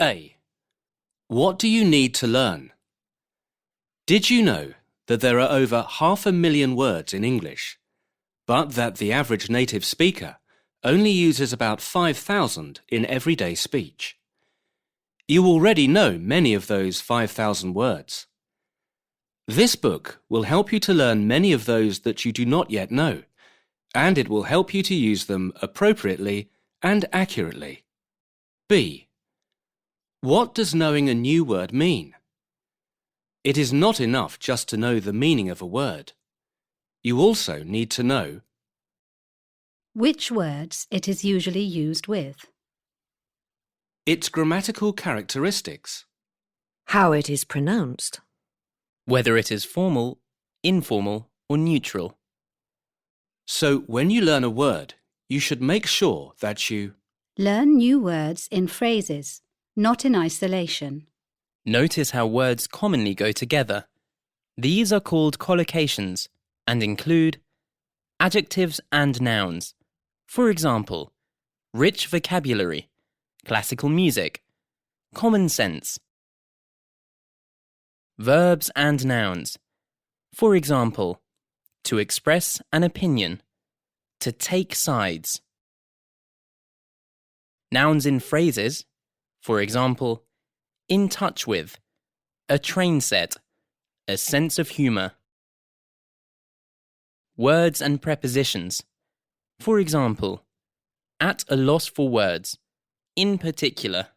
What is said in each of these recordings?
A. What do you need to learn? Did you know that there are over 500,000 words in English, but that the average native speaker only uses about 5,000 in everyday speech? You already know many of those 5,000 words. This book will help you to learn many of those that you do not yet know, and it will help you to use them appropriately and accurately. B. What does knowing a new word mean? It is not enough just to know the meaning of a word. You also need to know which words it is usually used with, its grammatical characteristics, how it is pronounced, whether it is formal, informal, or neutral. So when you learn a word, you should make sure that you learn new words in phrases, not in isolation. Notice how words commonly go together. These are called collocations and include adjectives and nouns. For example, rich vocabulary, classical music, common sense. Verbs and nouns. For example, to express an opinion, to take sides. Nouns in phrases. For example, in touch with, a train set, a sense of humour. Words and prepositions. For example, at a loss for words, in particular.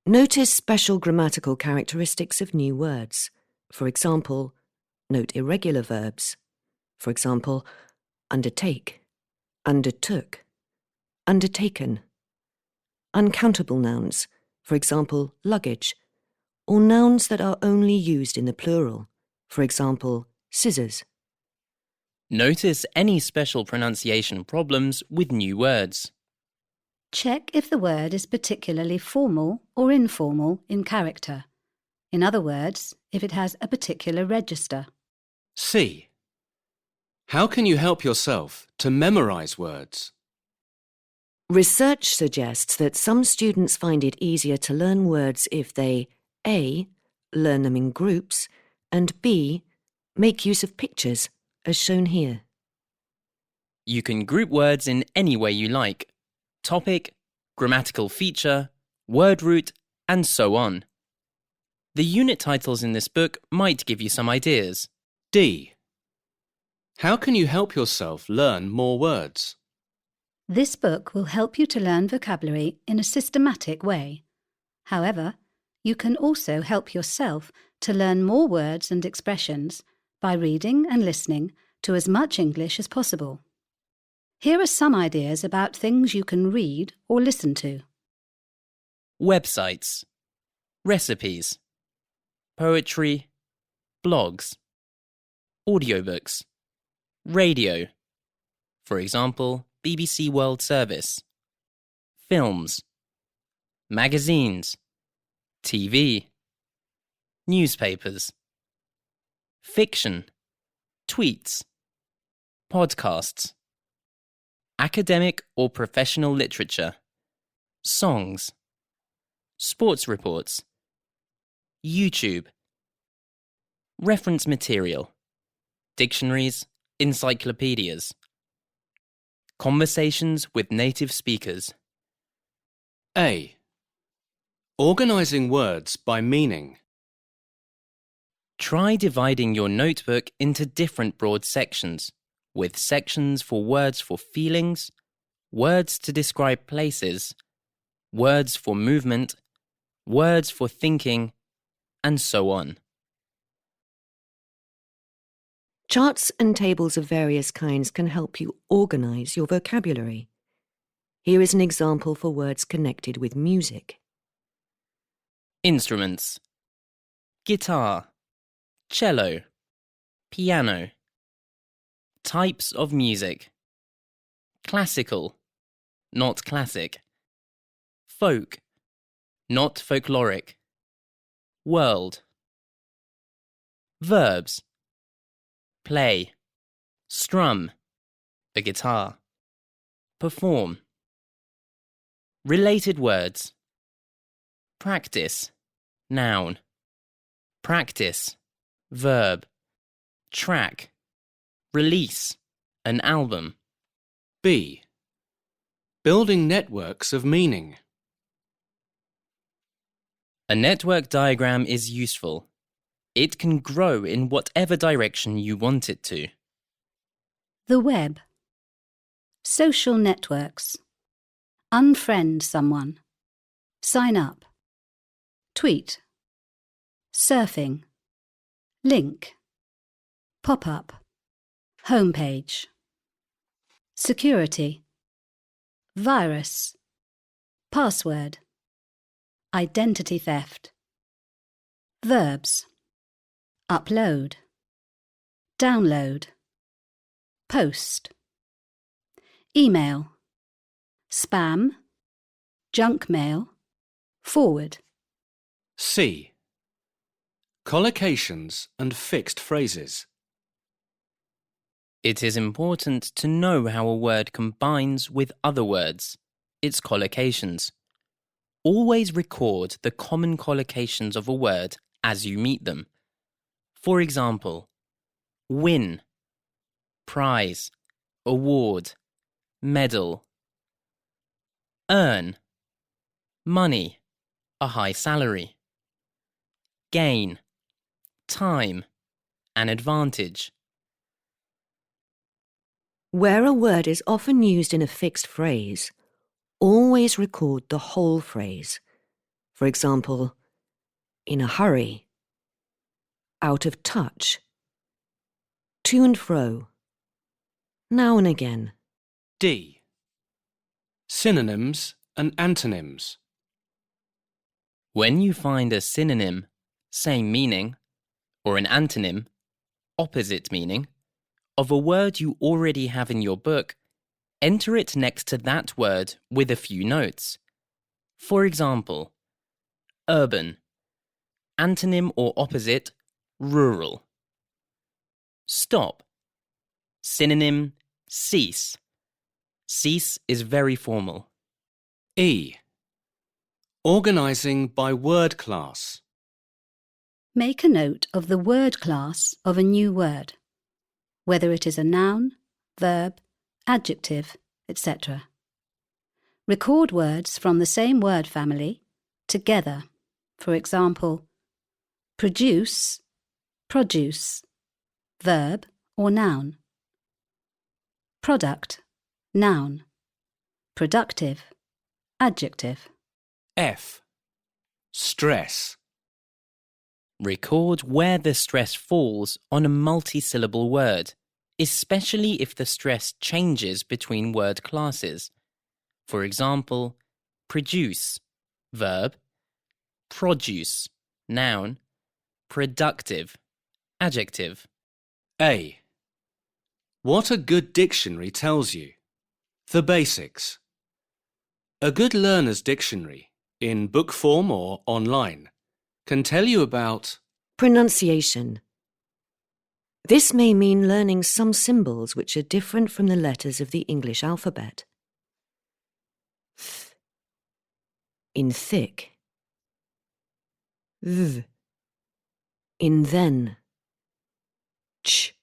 Notice special grammatical characteristics of new words. For example, note irregular verbs. For example, undertake, undertook, undertaken. Uncountable nouns. For example, luggage, or nouns that are only used in the plural. For example, scissors. Notice any special pronunciation problems with new words. Check if the word is particularly formal or informal in character. In other words, if it has a particular register. C. How can you help yourself to memorize words? Research suggests that some students find it easier to learn words if they A. learn them in groups, and B. make use of pictures, as shown here. You can group words in any way you like. Topic, grammatical feature, word root, and so on. The unit titles in this book might give you some ideas. D. How can you help yourself learn more words? This book will help you to learn vocabulary in a systematic way. However, you can also help yourself to learn more words and expressions by reading and listening to as much English as possible. Here are some ideas about things you can read or listen to. Websites, recipes, poetry, blogs, audiobooks, radio. For example, BBC World Service, films, magazines, TV, newspapers, fiction, tweets, podcasts, academic or professional literature, songs, sports reports, YouTube, reference material, dictionaries, encyclopedias. Conversations with native speakers. A. Organizing words by meaning. Try dividing your notebook into different broad sections, with sections for words for feelings, words to describe places, words for movement, words for thinking, and so on. Charts and tables of various kinds can help you organize your vocabulary. Here is an example for words connected with music. Instruments: guitar, cello, piano. Types of music: classical, not classic. Folk, not folkloric. World. Verbs: play, strum, a guitar, perform. Related words. Practice, noun. Practice, verb. Track, release, an album. B. Building networks of meaning. A network diagram is useful. It can grow in whatever direction you want it to. The web. Social networks. Unfriend someone. Sign up. Tweet. Surfing. Link. Pop-up. Homepage. Security. Virus. Password. Identity theft. Verbs. Upload. Download. Post. Email. Spam. Junk mail. Forward. C. Collocations and fixed phrases. It is important to know how a word combines with other words, its collocations. Always record the common collocations of a word as you meet them. For example, win, prize, award, medal. Earn, money, a high salary. Gain, time, an advantage. Where a word is often used in a fixed phrase, always record the whole phrase. For example, in a hurry, out of touch, to and fro, now and again. D. Synonyms and antonyms. When you find a synonym, same meaning, or an antonym, opposite meaning, of a word you already have in your book, enter it next to that word with a few notes. For example, urban, antonym or opposite, rural. Stop, synonym, cease. Cease is very formal. E. Organising by word class. Make a note of the word class of a new word, whether it is a noun, verb, adjective, etc. Record words from the same word family together. For example, produce, produce, verb or noun. Product, noun. Productive, adjective. F. Stress. Record where the stress falls on a multi-syllable word, especially if the stress changes between word classes. For example, produce, verb, produce, noun, productive, adjective. A. What a good dictionary tells you. The basics. A good learner's dictionary, in book form or online, can tell you about Pronunciation. This may mean learning some symbols which are different from the letters of the English alphabet. Th. In thick. Th. In then. Ch.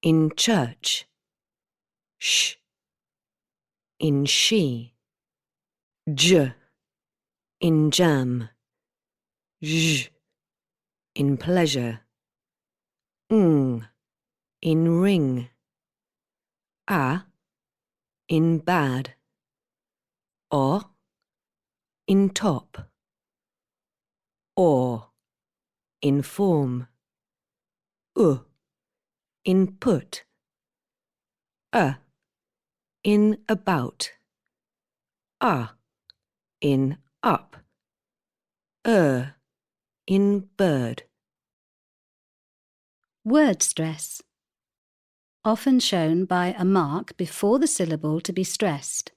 In church. Sh. In she. J. In jam. Zh. In pleasure. In ring. A. In bad. O. In top. Or. In form. In put. In about. In up. In bird. Word stress. Often shown by a mark before the syllable to be stressed,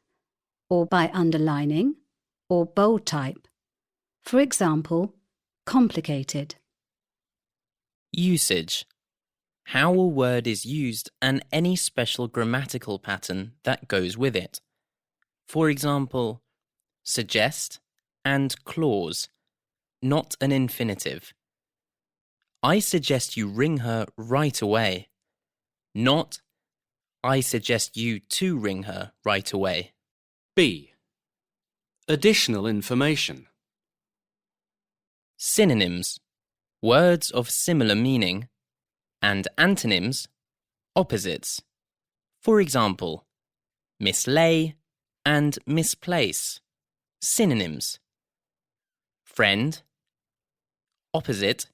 or by underlining, or bold type. For example, complicated. Usage. How a word is used and any special grammatical pattern that goes with it. For example, suggest, and clause, not an infinitive. I suggest you ring her right away, not I suggest you to ring her right away. B. Additional information. Synonyms, words of similar meaning, and antonyms, opposites. For example, mislay and misplace, synonyms. Friend, opposite,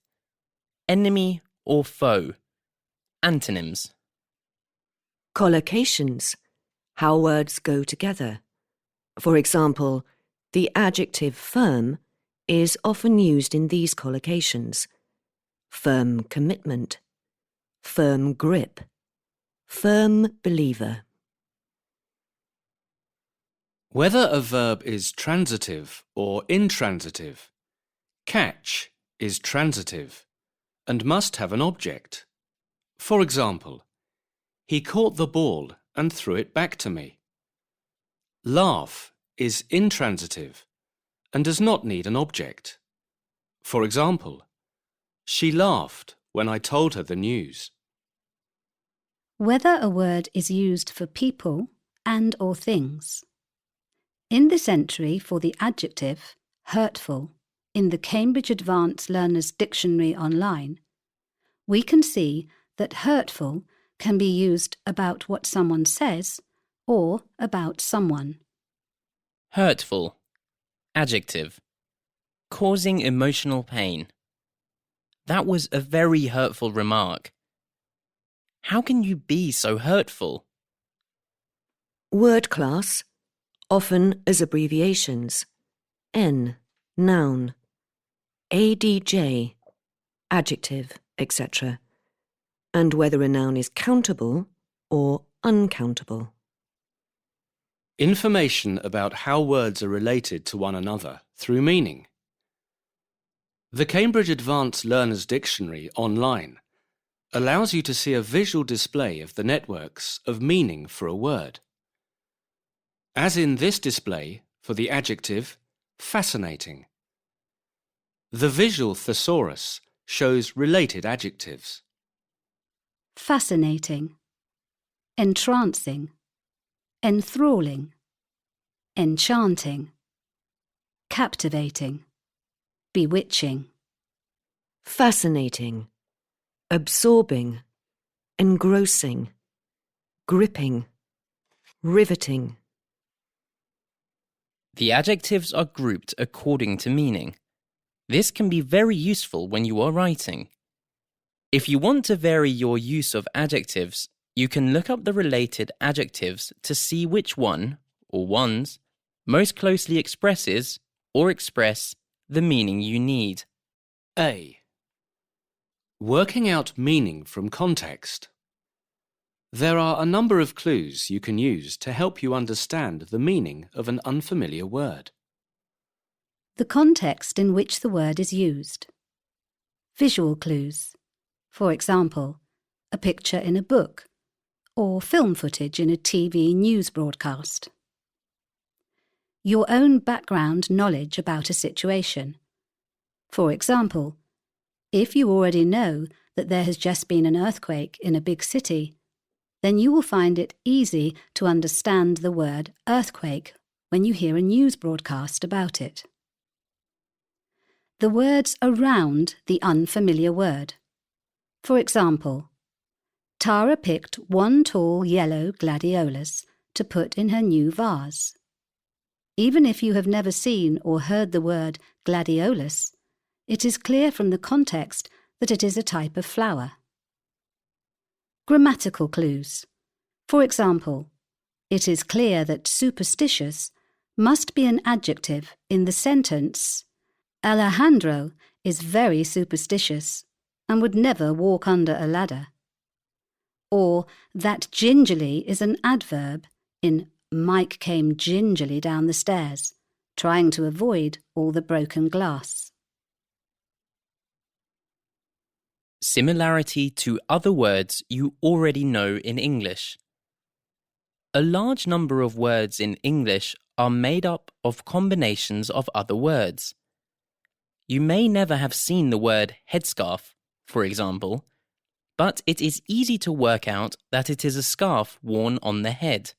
enemy or foe, antonyms. Collocations, how words go together. For example, the adjective firm is often used in these collocations: firm commitment, firm grip, firm believer. Whether a verb is transitive or intransitive, catch is transitive and must have an object. For example, he caught the ball and threw it back to me. Laugh is intransitive and does not need an object. For example, she laughed when I told her the news. Whether a word is used for people and or things. In this entry for the adjective hurtful in the Cambridge Advanced Learners Dictionary online, we can see that hurtful can be used about what someone says or about someone. Hurtful, adjective, causing emotional pain. That was a very hurtful remark. How can you be so hurtful? Word class, often as abbreviations: N, noun; ADJ, adjective, etc., and whether a noun is countable or uncountable. Information about how words are related to one another through meaning. The Cambridge Advanced Learners Dictionary online allows you to see a visual display of the networks of meaning for a word. As in this display for the adjective fascinating. The visual thesaurus shows related adjectives. Fascinating, entrancing, enthralling, enchanting, captivating, bewitching. Fascinating, absorbing, engrossing, gripping, riveting. The adjectives are grouped according to meaning. This can be very useful when you are writing. If you want to vary your use of adjectives, you can look up the related adjectives to see which one, or ones, most closely expresses or express the meaning you need. A. Working out meaning from context. There are a number of clues you can use to help you understand the meaning of an unfamiliar word. The context in which the word is used. Visual clues. For example, a picture in a book or film footage in a TV news broadcast. Your own background knowledge about a situation. For example, if you already know that there has just been an earthquake in a big city, then you will find it easy to understand the word earthquake when you hear a news broadcast about it. The words around the unfamiliar word. For example, Tara picked one tall yellow gladiolus to put in her new vase. Even if you have never seen or heard the word gladiolus, it is clear from the context that it is a type of flower. Grammatical clues. For example, it is clear that superstitious must be an adjective in the sentence, Alejandro is very superstitious and would never walk under a ladder. Or that gingerly is an adverb in Mike came gingerly down the stairs, trying to avoid all the broken glass. Similarity to other words you already know in English. A large number of words in English are made up of combinations of other words. You may never have seen the word headscarf, for example, but it is easy to work out that it is a scarf worn on the head.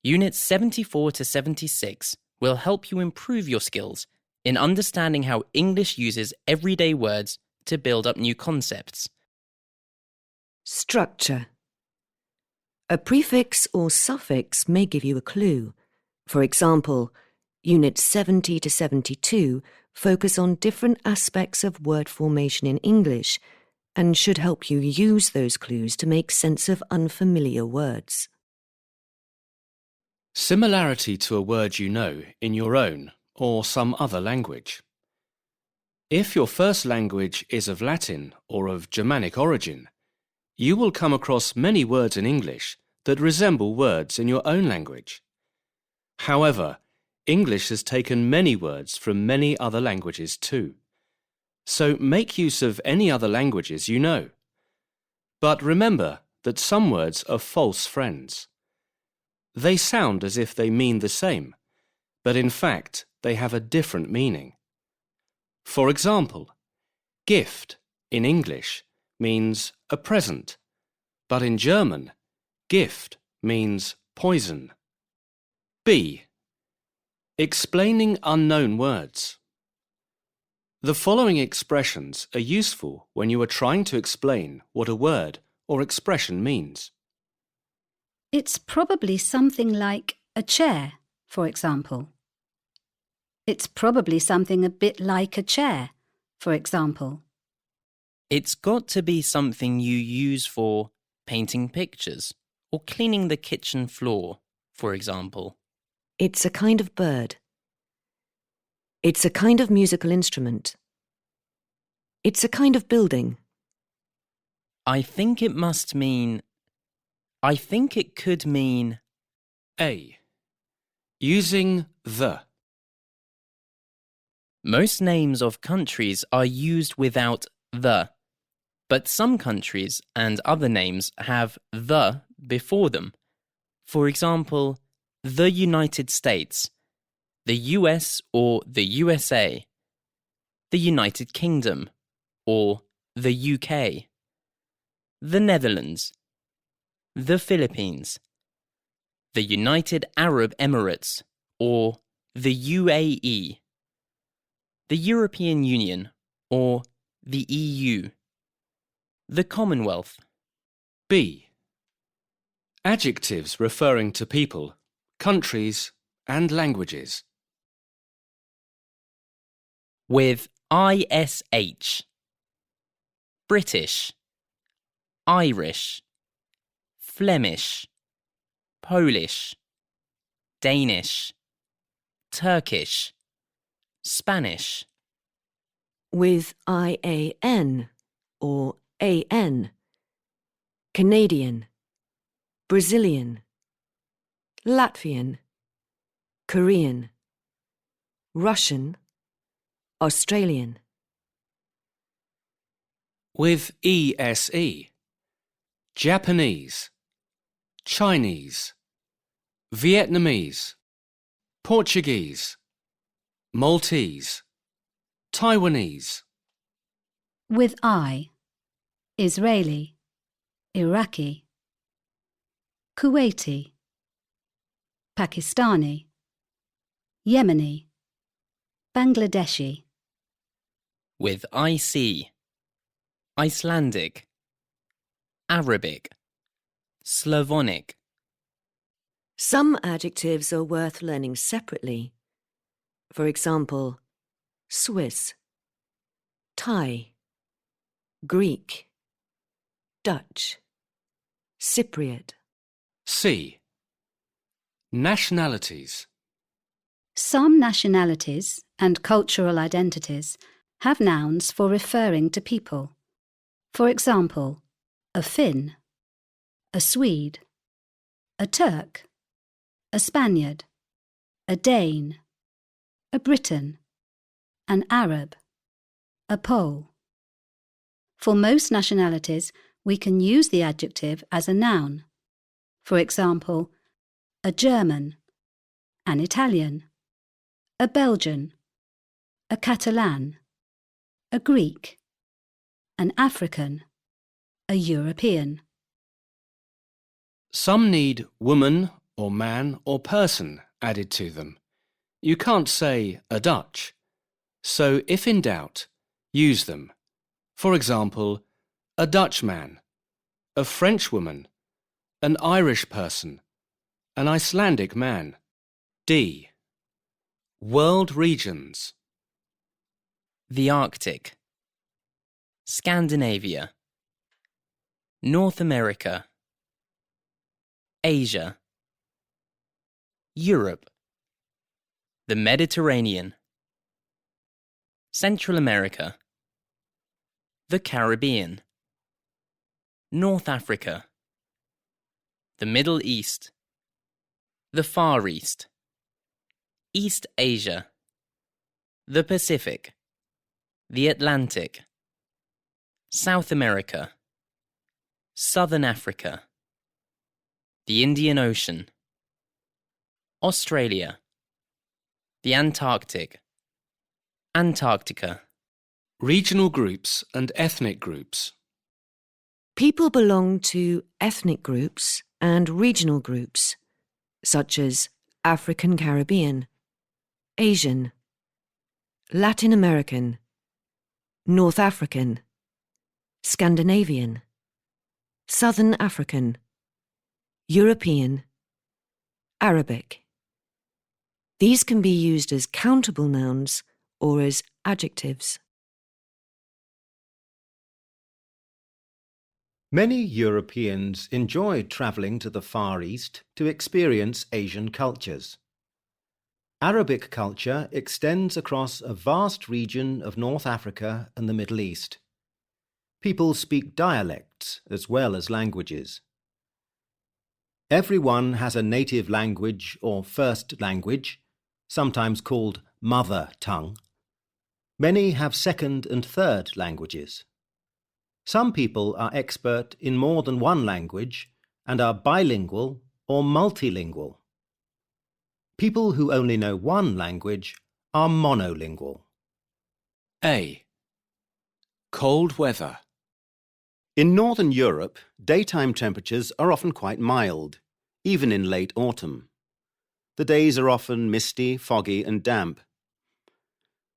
Units 74 to 76 will help you improve your skills in understanding how English uses everyday words to build up new concepts. Structure. A prefix or suffix may give you a clue. For example, Units 70 to 72 focus on different aspects of word formation in English and should help you use those clues to make sense of unfamiliar words. Similarity to a word you know in your own or some other language. If your first language is of Latin or of Germanic origin, you will come across many words in English that resemble words in your own language. However, English has taken many words from many other languages too. So make use of any other languages you know. But remember that some words are false friends. They sound as if they mean the same, but in fact they have a different meaning. For example, gift in English means a present, but in German, gift means poison. B. Explaining unknown words. The following expressions are useful when you are trying to explain what a word or expression means. It's probably something like a chair, for example. It's probably something a bit like a chair, for example. It's got to be something you use for painting pictures or cleaning the kitchen floor, for example. It's a kind of bird. It's a kind of musical instrument. It's a kind of building. I think it must mean... I think it could mean... A. Using the. Most names of countries are used without the, but some countries and other names have the before them. For example, the United States, the US or the USA, the United Kingdom or the UK, the Netherlands, the Philippines, the United Arab Emirates or the UAE, the European Union or the EU, the Commonwealth. B. Adjectives referring to people, countries, and languages. With ISH. British, Irish, Flemish, Polish, Danish, Turkish, Spanish. With IAN or AN. Canadian, Brazilian, Latvian, Korean, Russian, Australian. With ESE. Japanese, Chinese, Vietnamese, Portuguese, Maltese, Taiwanese. With I. Israeli, Iraqi, Kuwaiti, Pakistani, Yemeni, Bangladeshi. With IC. Icelandic, Arabic, Slavonic. Some adjectives are worth learning separately. For example, Swiss, Thai, Greek, Dutch, Cypriot. C. Nationalities. Some nationalities and cultural identities have nouns for referring to people. For example, a Finn, a Swede, a Turk, a Spaniard, a Dane, a Briton, an Arab, a Pole. For most nationalities, we can use the adjective as a noun. For example, a German, an Italian, a Belgian, a Catalan, a Greek, an African, a European. Some need woman or man or person added to them. You can't say a Dutch. So if in doubt, use them. For example, a Dutchman, a French woman, an Irish person, an Icelandic man. D. World regions. The Arctic, Scandinavia, North America, Asia, Europe, the Mediterranean, Central America, the Caribbean, North Africa, the Middle East, the Far East, East Asia, the Pacific, the Atlantic, South America, Southern Africa, the Indian Ocean, Australia, the Antarctic, Antarctica. Regional groups and ethnic groups. People belong to ethnic groups and regional groups, such as African Caribbean, Asian, Latin American, North African, Scandinavian, Southern African, European, Arabic. These can be used as countable nouns or as adjectives. Many Europeans enjoy travelling to the Far East to experience Asian cultures. Arabic culture extends across a vast region of North Africa and the Middle East. People speak dialects as well as languages. Everyone has a native language or first language, sometimes called mother tongue. Many have second and third languages. Some people are expert in more than one language and are bilingual or multilingual. People who only know one language are monolingual. A. Cold weather. In Northern Europe, daytime temperatures are often quite mild, even in late autumn. The days are often misty, foggy and damp.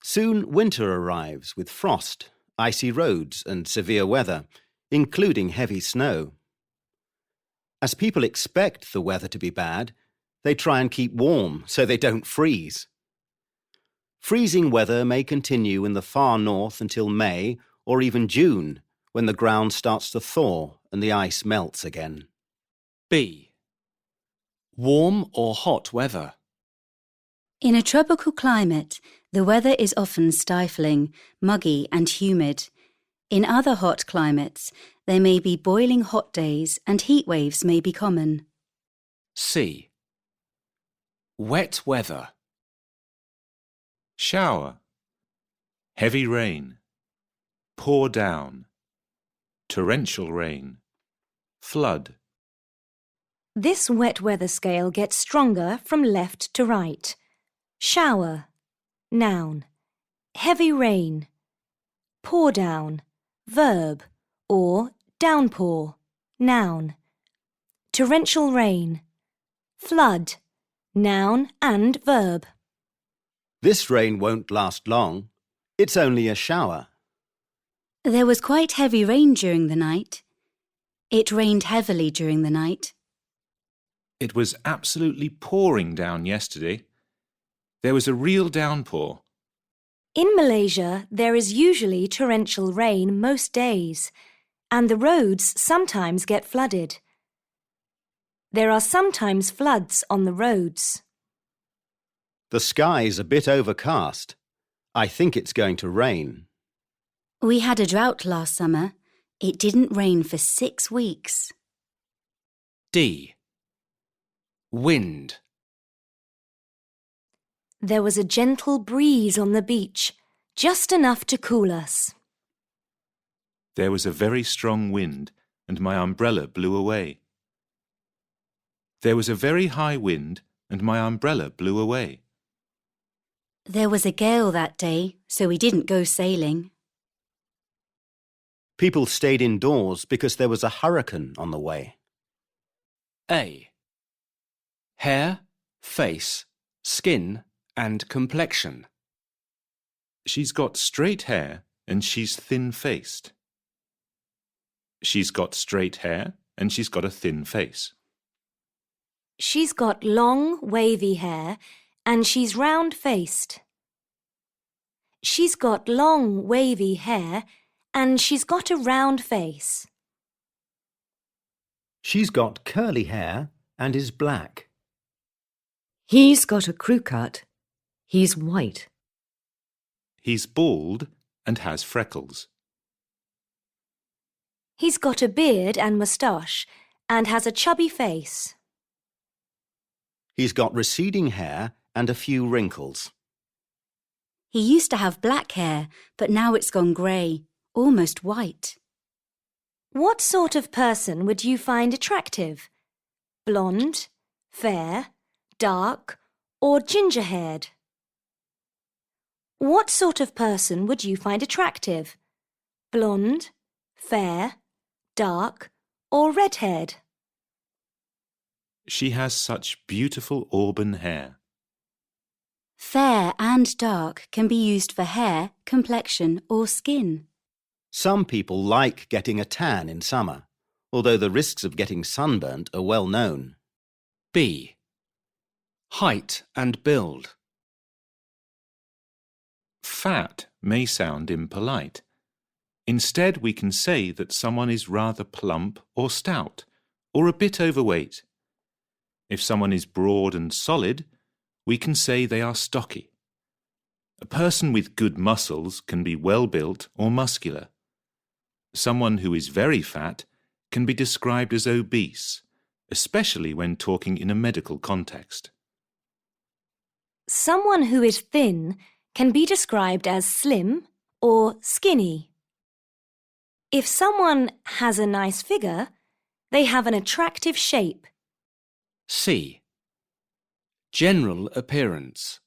Soon winter arrives with frost, icy roads and severe weather, including heavy snow. As people expect the weather to be bad, they try and keep warm so they don't freeze. Freezing weather may continue in the far north until May or even June, when the ground starts to thaw and the ice melts again. B. Warm or hot weather. In a tropical climate, the weather is often stifling, muggy and humid. In other hot climates, there may be boiling hot days and heat waves may be common. C. Wet weather. Shower, heavy rain, pour down, torrential rain, flood. This wet weather scale gets stronger from left to right. Shower, noun. Heavy rain. Pour down, verb, or downpour, noun. Torrential rain. Flood, noun and verb. This rain won't last long. It's only a shower. There was quite heavy rain during the night. It rained heavily during the night. It was absolutely pouring down yesterday. There was a real downpour. In Malaysia, there is usually torrential rain most days, and the roads sometimes get flooded. There are sometimes floods on the roads. The sky's a bit overcast. I think it's going to rain. We had a drought last summer. It didn't rain for 6 weeks. D. Wind. There was a gentle breeze on the beach, just enough to cool us. There was a very strong wind, and my umbrella blew away. There was a very high wind, and my umbrella blew away. There was a gale that day, so we didn't go sailing. People stayed indoors because there was a hurricane on the way. A. Hair, face, skin and complexion. She's got straight hair and she's thin-faced. She's got straight hair and she's got a thin face. She's got long, wavy hair and she's round-faced. She's got long, wavy hair and she's got a round face. She's got curly hair and is black. He's got a crew cut. He's white. He's bald and has freckles. He's got a beard and moustache and has a chubby face. He's got receding hair and a few wrinkles. He used to have black hair, but now it's gone grey, almost white. What sort of person would you find attractive? Blonde, fair, dark, or ginger-haired? What sort of person would you find attractive? Blonde, fair, dark, or red-haired? She has such beautiful auburn hair. Fair and dark can be used for hair, complexion or skin. Some people like getting a tan in summer, although the risks of getting sunburnt are well known. B. Height and build. Fat may sound impolite. Instead, we can say that someone is rather plump or stout, or a bit overweight. If someone is broad and solid, we can say they are stocky. A person with good muscles can be well-built or muscular. Someone who is very fat can be described as obese, especially when talking in a medical context. Someone who is thin can be described as slim or skinny. If someone has a nice figure, they have an attractive shape. C. General appearance.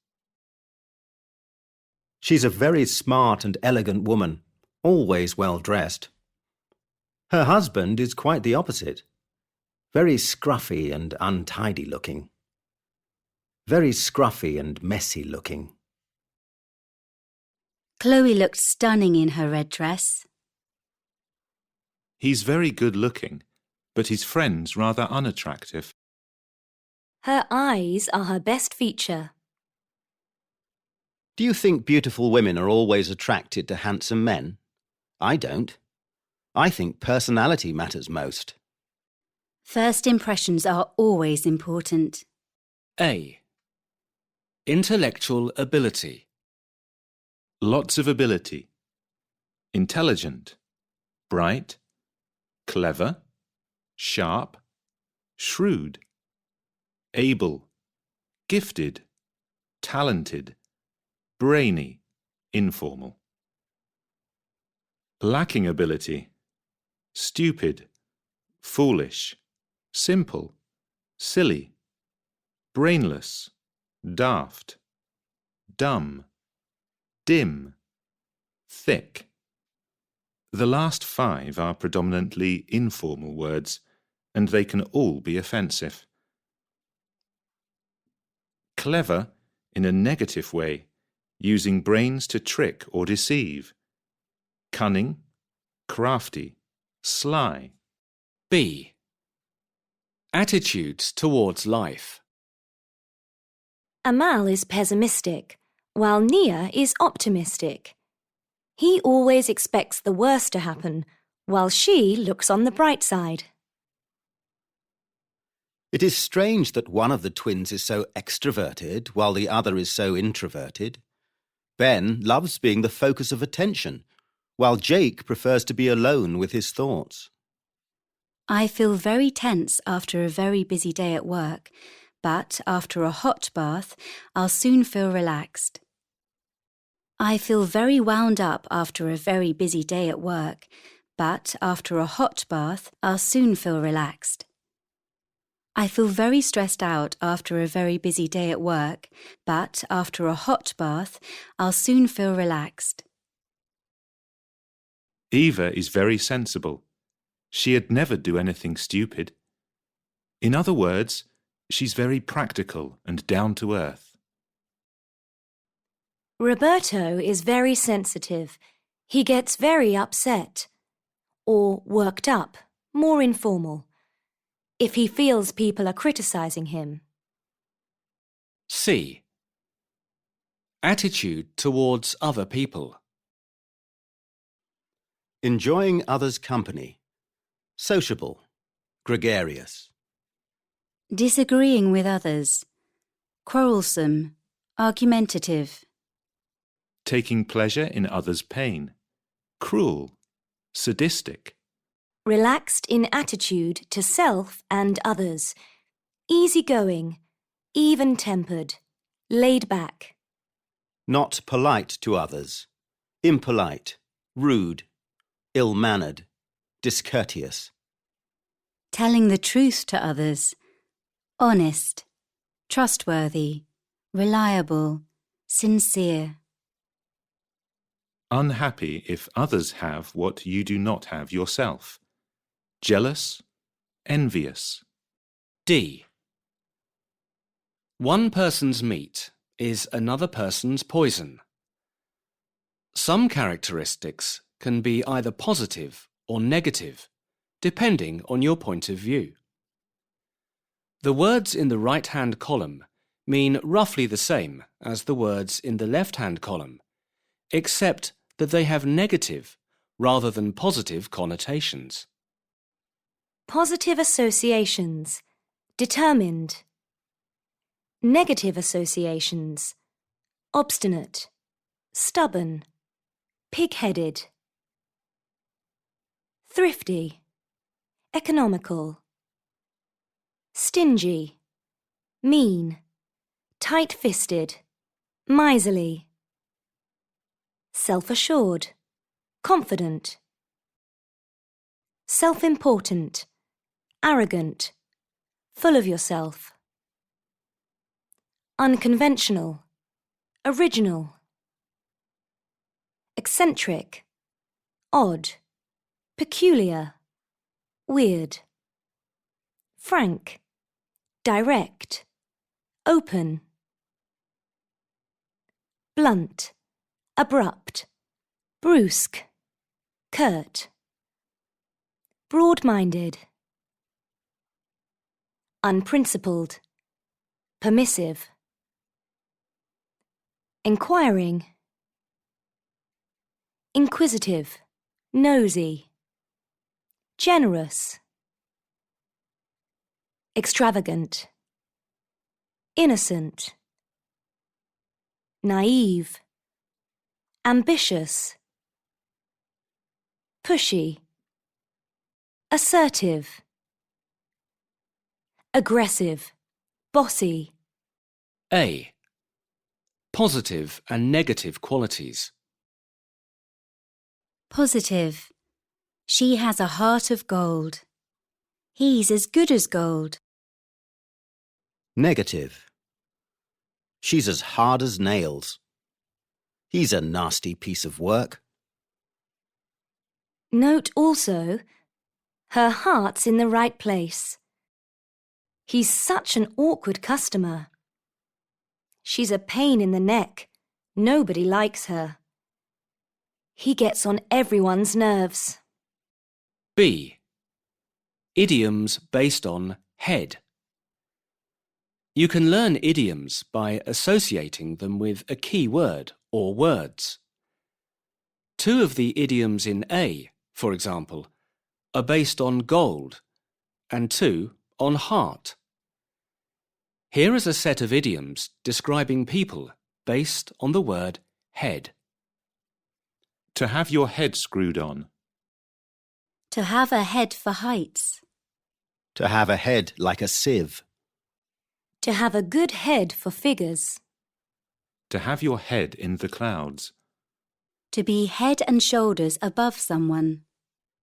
She's a very smart and elegant woman, always well dressed. Her husband is quite the opposite. Very scruffy and untidy looking. Very scruffy and messy looking. Chloe looked stunning in her red dress. He's very good looking, but his friend's rather unattractive. Her eyes are her best feature. Do you think beautiful women are always attracted to handsome men? I don't. I think personality matters most. First impressions are always important. A. Intellectual ability. Lots of ability. Intelligent. Bright. Clever. Sharp. Shrewd. Able. Gifted. Talented. Brainy. Informal. Lacking ability. Stupid. Foolish. Simple. Silly. Brainless. Daft. Dumb. Dim. Thick. The last 5 are predominantly informal words, and they can all be offensive. Clever in a negative way, using brains to trick or deceive. Cunning, crafty, sly. B. Attitudes towards life. Amal is pessimistic, while Nia is optimistic. He always expects the worst to happen, while she looks on the bright side. It is strange that one of the twins is so extroverted while the other is so introverted. Ben loves being the focus of attention, while Jake prefers to be alone with his thoughts. I feel very tense after a very busy day at work, but after a hot bath, I'll soon feel relaxed. I feel very wound up after a very busy day at work, but after a hot bath, I'll soon feel relaxed. I feel very stressed out after a very busy day at work, but after a hot bath, I'll soon feel relaxed. Eva is very sensible. She'd never do anything stupid. In other words, she's very practical and down to earth. Roberto is very sensitive. He gets very upset. Or worked up, more informal, if he feels people are criticising him. C. Attitude towards other people. Enjoying others' company. Sociable. Gregarious. Disagreeing with others. Quarrelsome. Argumentative. Taking pleasure in others' pain. Cruel. Sadistic. Relaxed in attitude to self and others. Easygoing. Even-tempered. Laid back. Not polite to others. Impolite. Rude. Ill-mannered. Discourteous. Telling the truth to others. Honest. Trustworthy. Reliable. Sincere. Unhappy if others have what you do not have yourself. Jealous. Envious. D. One person's meat is another person's poison. Some characteristics can be either positive or negative, depending on your point of view. The words in the right-hand column mean roughly the same as the words in the left-hand column, except that they have negative rather than positive connotations. Positive associations. Determined. Negative associations. Obstinate. Stubborn. Pig-headed. Thrifty. Economical. Stingy. Mean. Tight-fisted. Miserly. Self-assured. Confident. Self-important. Arrogant. Full of yourself. Unconventional. Original. Eccentric. Odd. Peculiar. Weird. Frank. Direct. Open. Blunt. Abrupt. Brusque. Curt. Broad-minded. Unprincipled. Permissive. Inquiring. Inquisitive. Nosy. Generous. Extravagant. Innocent. Naive. Ambitious. Pushy. Assertive. Aggressive. Bossy. A. Positive and negative qualities. Positive. She has a heart of gold. He's as good as gold. Negative. She's as hard as nails. He's a nasty piece of work. Note also, her heart's in the right place. He's such an awkward customer. She's a pain in the neck. Nobody likes her. He gets on everyone's nerves. B. Idioms based on head. You can learn idioms by associating them with a key word or words. Two of the idioms in A, for example, are based on gold and two on heart. Here is a set of idioms describing people based on the word head. To have your head screwed on. To have a head for heights. To have a head like a sieve. To have a good head for figures. To have your head in the clouds. To be head and shoulders above someone.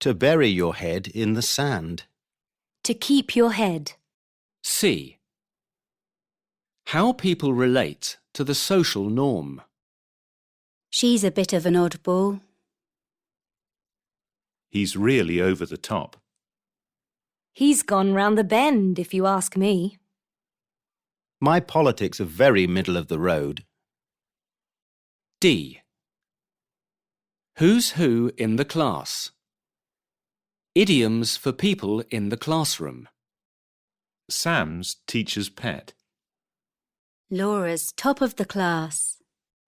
To bury your head in the sand. To keep your head. C. How people relate to the social norm. She's a bit of an oddball. He's really over the top. He's gone round the bend, if you ask me. My politics are very middle of the road. D. Who's who in the class? Idioms for people in the classroom. Sam's teacher's pet. Laura's top of the class.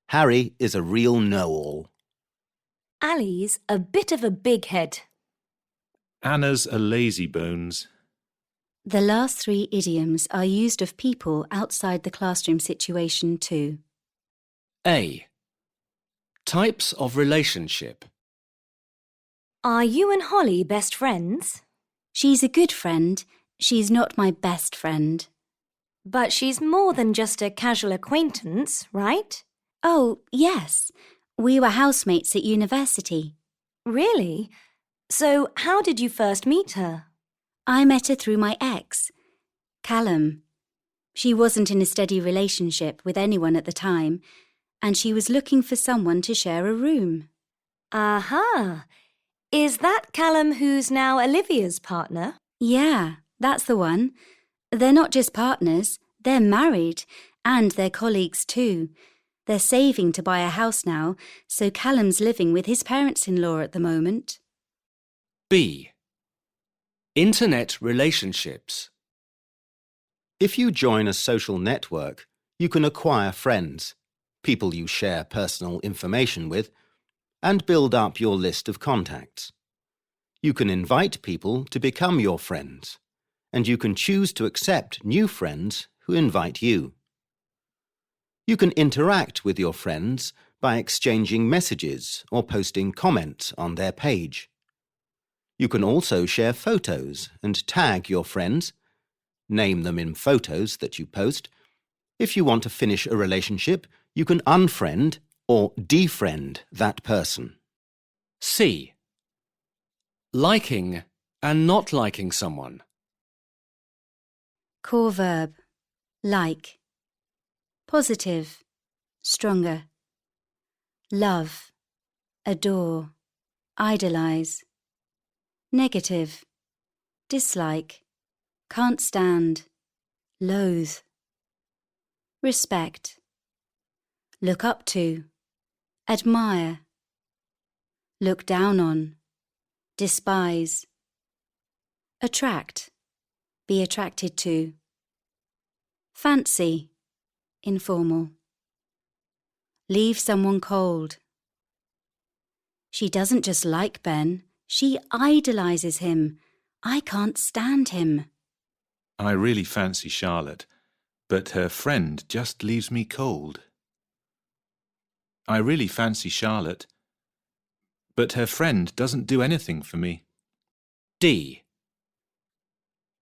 Harry is a real know-all. Ali's a bit of a big head. Anna's a lazybones. The last three idioms are used of people outside the classroom situation too. A. Types of relationship. Are you and Holly best friends? She's a good friend. She's not my best friend. But she's more than just a casual acquaintance, right? Oh, yes. We were housemates at university. Really? So how did you first meet her? I met her through my ex, Callum. She wasn't in a steady relationship with anyone at the time, and she was looking for someone to share a room. Aha! Is that Callum who's now Olivia's partner? Yeah, that's the one. They're not just partners, they're married, and they're colleagues too. They're saving to buy a house now, so Callum's living with his parents-in-law at the moment. B. Internet relationships. If you join a social network, you can acquire friends, people you share personal information with, and build up your list of contacts. You can invite people to become your friends, and you can choose to accept new friends who invite you. You can interact with your friends by exchanging messages or posting comments on their page. You can also share photos and tag your friends, name them in photos that you post. If you want to finish a relationship, you can unfriend or defriend that person. C. Liking and not liking someone. Core verb. Like. Positive. Stronger. Love. Adore. Idolize. Negative. Dislike. Can't stand. Loathe. Respect. Look up to. Admire. Look down on. Despise. Attract. Be attracted to. Fancy. Informal. Leave someone cold. She doesn't just like Ben, she idolizes him. I can't stand him. I really fancy Charlotte, but her friend just leaves me cold. I really fancy Charlotte, but her friend doesn't do anything for me. D.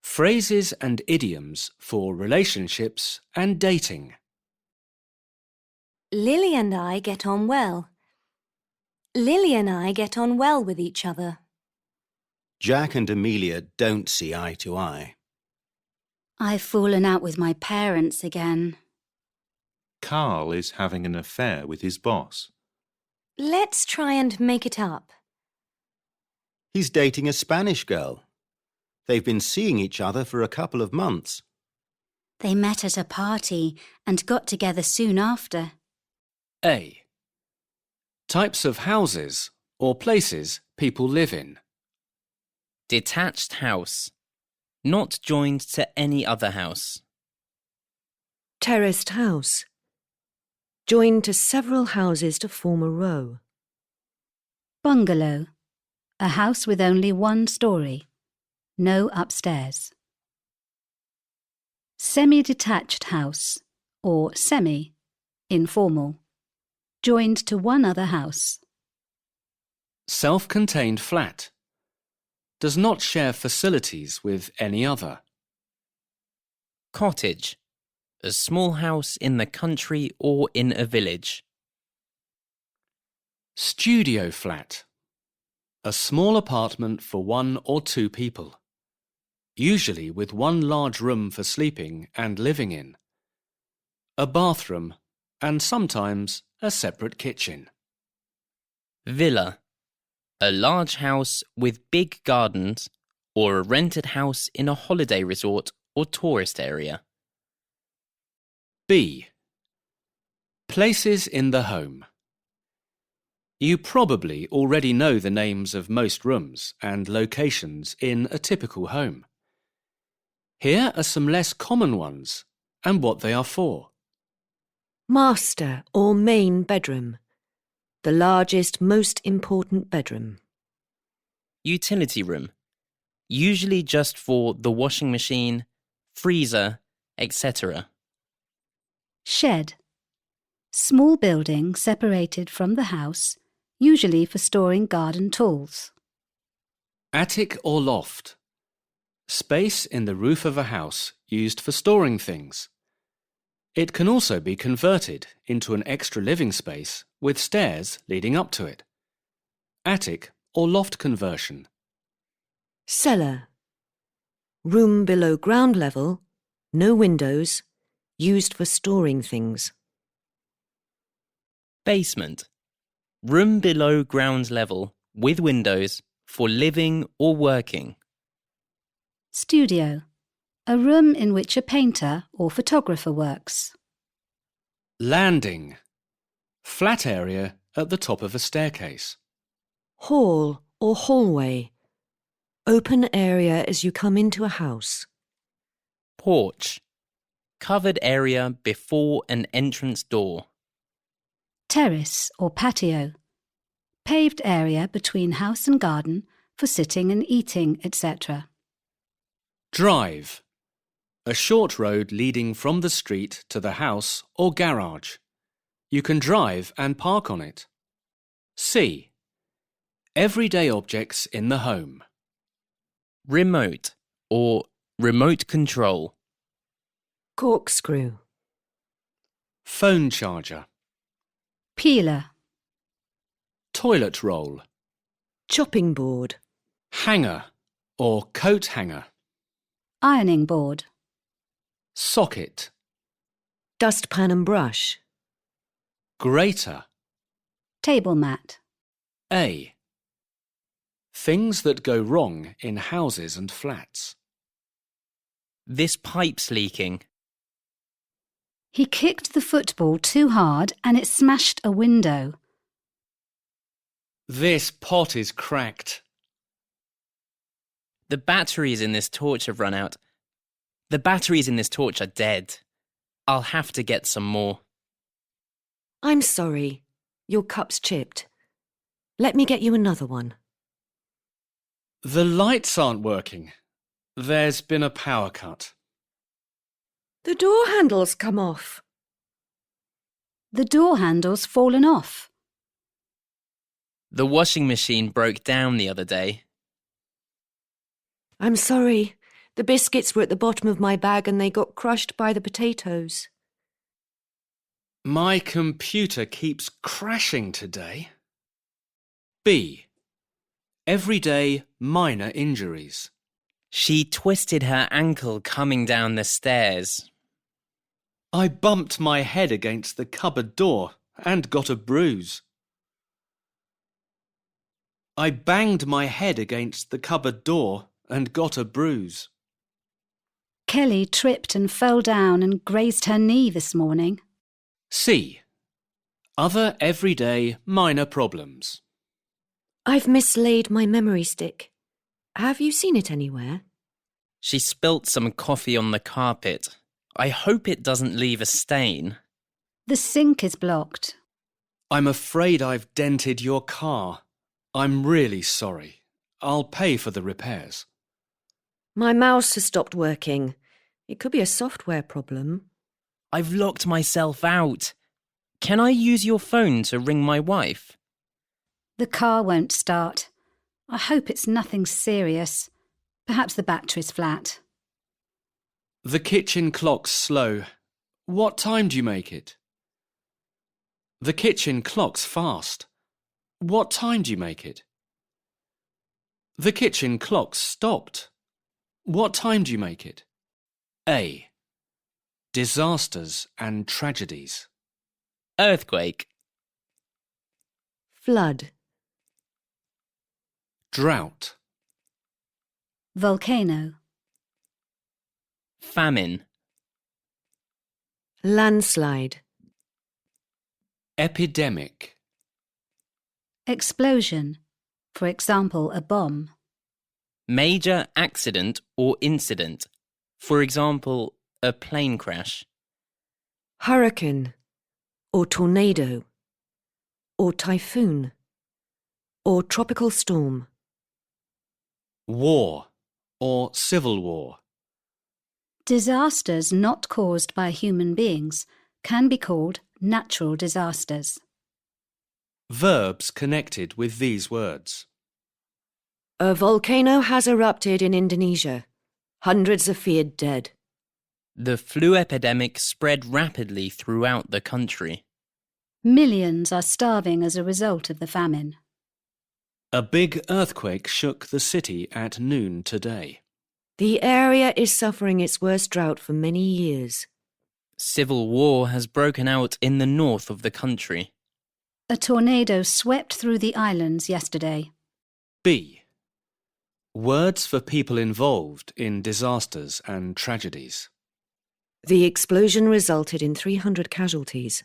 Phrases and idioms for relationships and dating. Lily and I get on well. Lily and I get on well with each other. Jack and Amelia don't see eye to eye. I've fallen out with my parents again. Carl is having an affair with his boss. Let's try and make it up. He's dating a Spanish girl. They've been seeing each other for a couple of months. They met at a party and got together soon after. A. Types of houses or places people live in. Detached house. Not joined to any other house. Terraced house. Joined to several houses to form a row. Bungalow. A house with only one story. No upstairs. Semi-detached house or semi, informal. Joined to one other house. Self-contained flat. Does not share facilities with any other. Cottage. A small house in the country or in a village. Studio flat. A small apartment for one or two people. usually with one large room for sleeping and living in, a bathroom, and sometimes a separate kitchen. Villa. A large house with big gardens or a rented house in a holiday resort or tourist area. B. Places in the home. You probably already know the names of most rooms and locations in a typical home. Here are some less common ones and what they are for. Master or main bedroom. The largest, most important bedroom. Utility room. Usually just for the washing machine, freezer, etc. Shed. Small building separated from the house, usually for storing garden tools. Attic or loft. Space in the roof of a house used for storing things. It can also be converted into an extra living space with stairs leading up to it. Attic or loft conversion. Cellar. Room below ground level, no windows, used for storing things. Basement. Room below ground level with windows for living or working. Studio. A room in which a painter or photographer works. Landing. Flat area at the top of a staircase. Hall or hallway. Open area as you come into a house. Porch. Covered area before an entrance door. Terrace or patio. Paved area between house and garden for sitting and eating, etc. Drive. A short road leading from the street to the house or garage. You can drive and park on it. C. Everyday objects in the home. Remote or remote control. Corkscrew. Phone charger. Peeler. Toilet roll. Chopping board. Hanger or coat hanger. Ironing board. Socket. Dustpan and brush. Grater. Table mat. A. Things that go wrong in houses and flats. This pipe's leaking. He kicked the football too hard and it smashed a window. This pot is cracked. The batteries in this torch have run out. The batteries in this torch are dead. I'll have to get some more. I'm sorry. Your cup's chipped. Let me get you another one. The lights aren't working. There's been a power cut. The door handle's come off. The door handle's fallen off. The washing machine broke down the other day. I'm sorry. The biscuits were at the bottom of my bag and they got crushed by the potatoes. My computer keeps crashing today. B. Everyday minor injuries. She twisted her ankle coming down the stairs. I bumped my head against the cupboard door and got a bruise. I banged my head against the cupboard door and got a bruise. Kelly tripped and fell down and grazed her knee this morning. C. Other everyday minor problems. I've mislaid my memory stick. Have you seen it anywhere? She spilt some coffee on the carpet. I hope it doesn't leave a stain. The sink is blocked. I'm afraid I've dented your car. I'm really sorry. I'll pay for the repairs. My mouse has stopped working. It could be a software problem. I've locked myself out. Can I use your phone to ring my wife? The car won't start. I hope it's nothing serious. Perhaps the battery's flat. The kitchen clock's slow. What time do you make it? The kitchen clock's fast. What time do you make it? The kitchen clock's stopped. What time do you make it? A. Disasters and tragedies. Earthquake. Flood. Drought. Volcano. Famine. Landslide. Epidemic. Explosion. For example, a bomb. Major accident or incident. For example, a plane crash. Hurricane. Or tornado. Or typhoon. Or tropical storm. War or civil war. Disasters not caused by human beings can be called natural disasters. Verbs connected with these words. A volcano has erupted in Indonesia. Hundreds are feared dead. The flu epidemic spread rapidly throughout the country. Millions are starving as a result of the famine. A big earthquake shook the city at noon today. The area is suffering its worst drought for many years. Civil war has broken out in the north of the country. A tornado swept through the islands yesterday. B. Words for people involved in disasters and tragedies. The explosion resulted in 300 casualties.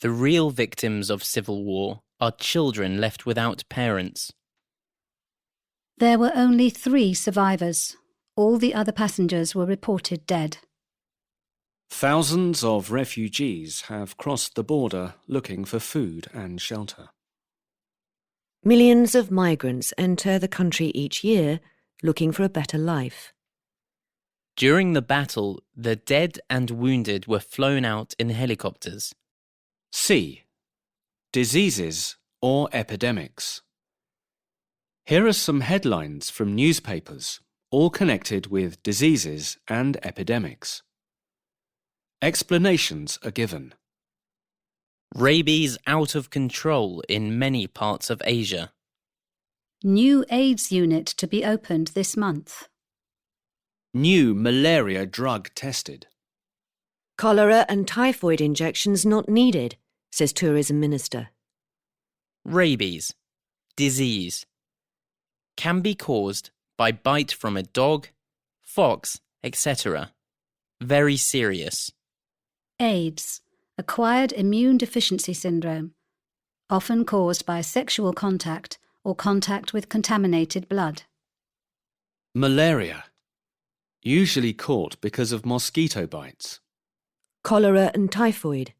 The real victims of civil war are children left without parents. There were only 3 survivors. All the other passengers were reported dead. Thousands of refugees have crossed the border looking for food and shelter. Millions of migrants enter the country each year looking for a better life. During the battle, the dead and wounded were flown out in helicopters. C. Diseases or epidemics. Here are some headlines from newspapers, all connected with diseases and epidemics. Explanations are given. Rabies out of control in many parts of Asia. New AIDS unit to be opened this month. New malaria drug tested. Cholera and typhoid injections not needed, says Tourism Minister. Rabies, disease, can be caused by bite from a dog, fox, etc. Very serious. AIDS, acquired immune deficiency syndrome, often caused by sexual contact or contact with contaminated blood. Malaria, usually caught because of mosquito bites. Cholera and typhoid.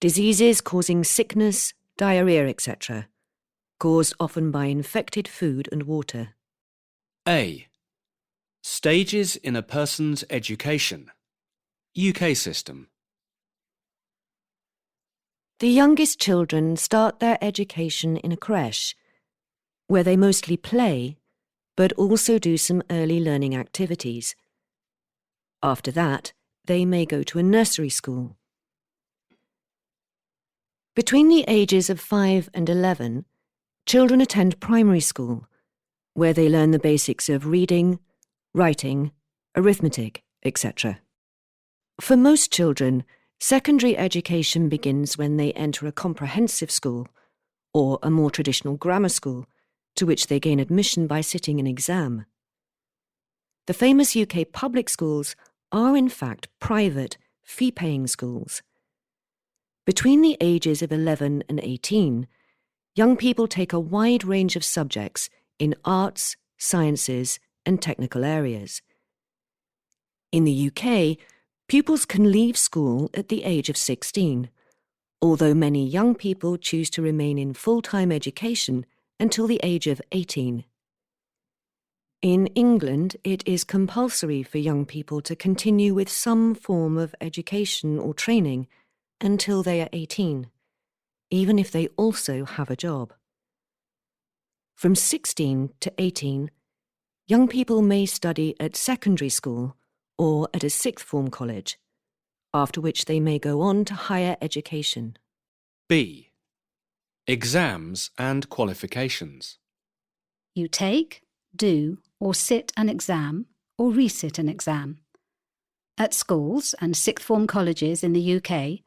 Diseases causing sickness, diarrhea, etc. Caused often by infected food and water. A. Stages in a person's education. UK system. The youngest children start their education in a creche, where they mostly play, but also do some early learning activities. After that, they may go to a nursery school. Between the ages of 5 and 11, children attend primary school, where they learn the basics of reading, writing, arithmetic, etc. For most children, secondary education begins when they enter a comprehensive school or a more traditional grammar school, to which they gain admission by sitting an exam. The famous UK public schools are in fact private, fee-paying schools. Between the ages of 11 and 18, young people take a wide range of subjects in arts, sciences, and technical areas. In the UK, pupils can leave school at the age of 16, although many young people choose to remain in full-time education until the age of 18. In England, it is compulsory for young people to continue with some form of education or training until they are 18, even if they also have a job. From 16 to 18, young people may study at secondary school or at a sixth form college, after which they may go on to higher education. B. Exams and qualifications. You take, do, or sit an exam or resit an exam. At schools and sixth form colleges in the UK,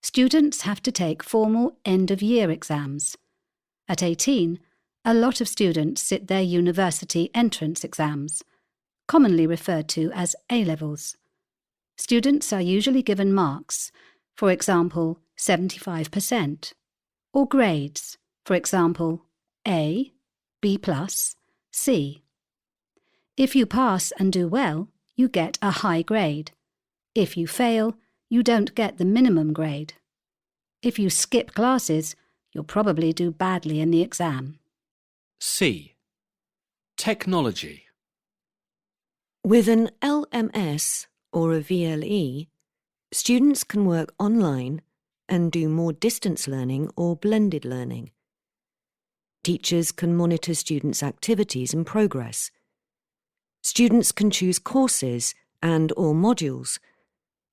students have to take formal end-of-year exams. At 18, a lot of students sit their university entrance exams, commonly referred to as A-levels. Students are usually given marks, for example, 75%, or grades, for example, A, B+, C. If you pass and do well, you get a high grade. If you fail, you don't get the minimum grade. If you skip classes, you'll probably do badly in the exam. C. Technology. With an LMS or a VLE, students can work online and do more distance learning or blended learning. Teachers can monitor students' activities and progress. Students can choose courses and/or modules,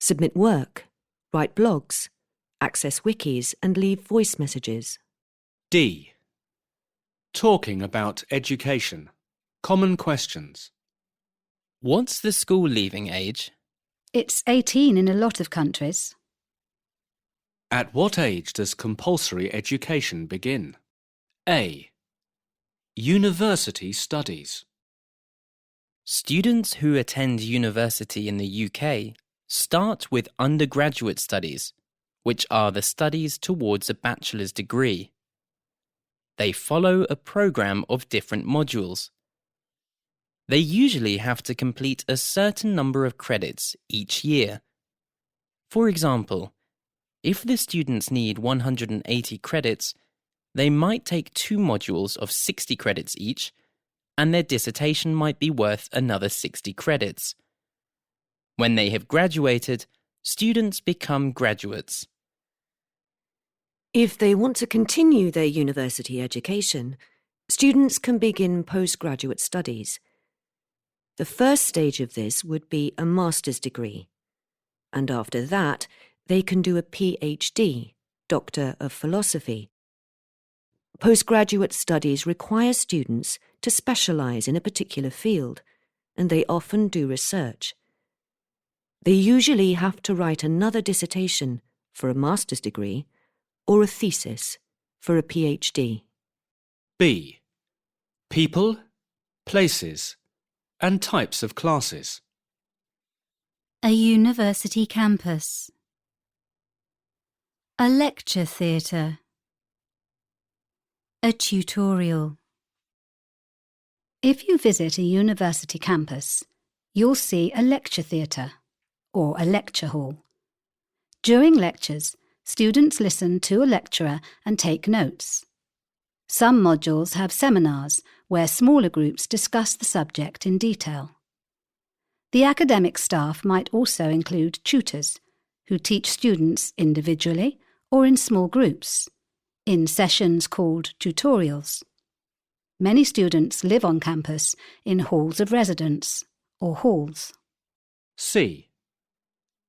submit work, write blogs, access wikis and leave voice messages. D. Talking about education. Common questions. What's the school leaving age? It's 18 in a lot of countries. At what age does compulsory education begin? A. University studies. Students who attend university in the UK start with undergraduate studies, which are the studies towards a bachelor's degree. They follow a programme of different modules. They usually have to complete a certain number of credits each year. For example, if the students need 180 credits, they might take 2 modules of 60 credits each, and their dissertation might be worth another 60 credits. When they have graduated, students become graduates. If they want to continue their university education, students can begin postgraduate studies. The first stage of this would be a master's degree, and after that, they can do a PhD, Doctor of Philosophy. Postgraduate studies require students to specialise in a particular field, and they often do research. They usually have to write another dissertation for a master's degree or a thesis for a PhD. B. People, places, and types of classes. A university campus. A lecture theatre. A tutorial. If you visit a university campus, you'll see a lecture theatre, or a lecture hall. During lectures, students listen to a lecturer and take notes. Some modules have seminars where smaller groups discuss the subject in detail. The academic staff might also include tutors, who teach students individually or in small groups, in sessions called tutorials. Many students live on campus in halls of residence, or halls. C.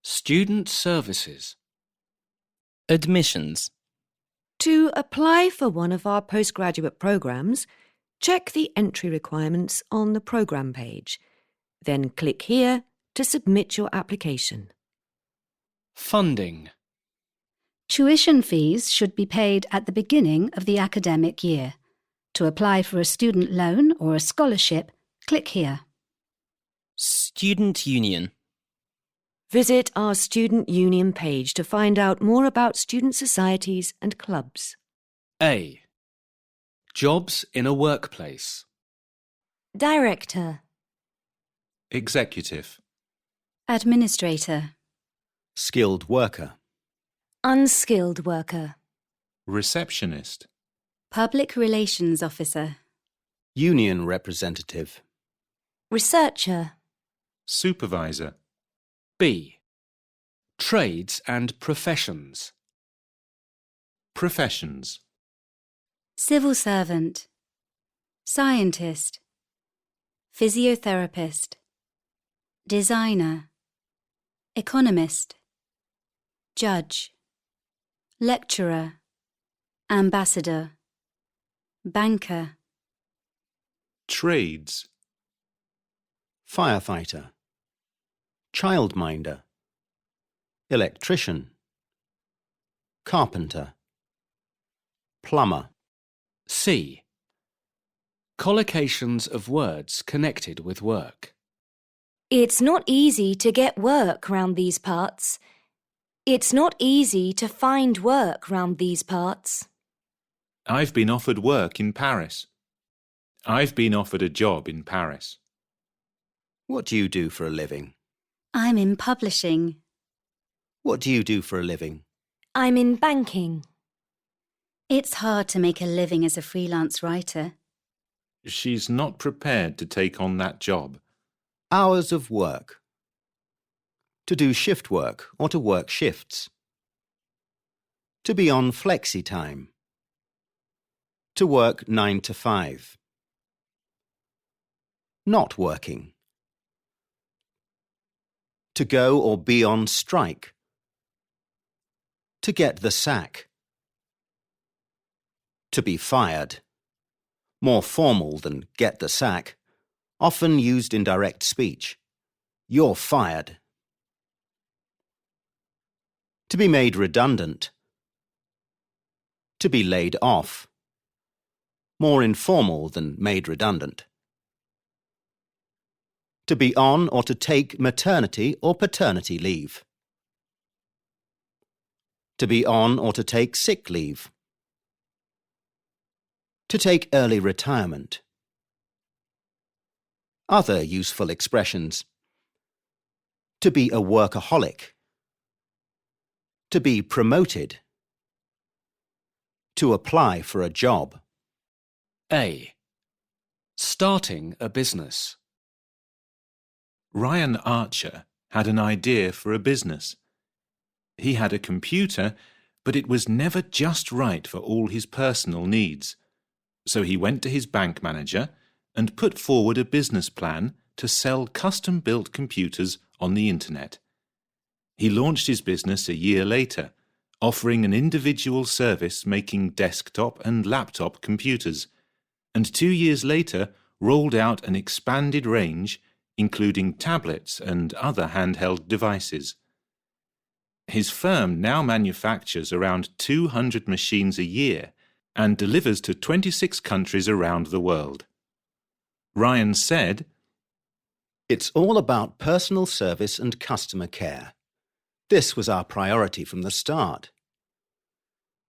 Student services. Admissions. To apply for one of our postgraduate programmes, check the entry requirements on the programme page. Then click here to submit your application. Funding. Tuition fees should be paid at the beginning of the academic year. To apply for a student loan or a scholarship, click here. Student union. Visit our Student Union page to find out more about student societies and clubs. A. Jobs in a workplace. Director. Executive. Administrator. Skilled worker. Unskilled worker. Receptionist. Public Relations Officer. Union representative. Researcher. Supervisor. B. Trades and professions. Professions. Civil servant. Scientist. Physiotherapist. Designer. Economist. Judge. Lecturer. Ambassador. Banker. Trades. firefighter, childminder, electrician, carpenter, plumber. C. Collocations of words connected with work. It's not easy to get work round these parts. It's not easy to find work round these parts. I've been offered work in Paris. I've been offered a job in Paris. What do you do for a living? I'm in publishing. What do you do for a living? I'm in banking. It's hard to make a living as a freelance writer. She's not prepared to take on that job. Hours of work. To do shift work or to work shifts. To be on flexi time. To work 9 to 5. Not working. To go or be on strike. To get the sack. To be fired. More formal than get the sack. Often used in direct speech. You're fired. To be made redundant. To be laid off. More informal than made redundant. To be on or to take maternity or paternity leave. To be on or to take sick leave. To take early retirement. Other useful expressions. To be a workaholic. To be promoted. To apply for a job. A. Starting a business. Ryan Archer had an idea for a business. He had a computer, but it was never just right for all his personal needs. So he went to his bank manager and put forward a business plan to sell custom-built computers on the internet. He launched his business a year later, offering an individual service making desktop and laptop computers, and 2 years later rolled out an expanded range including tablets and other handheld devices. His firm now manufactures around 200 machines a year and delivers to 26 countries around the world. Ryan said, "It's all about personal service and customer care. This was our priority from the start.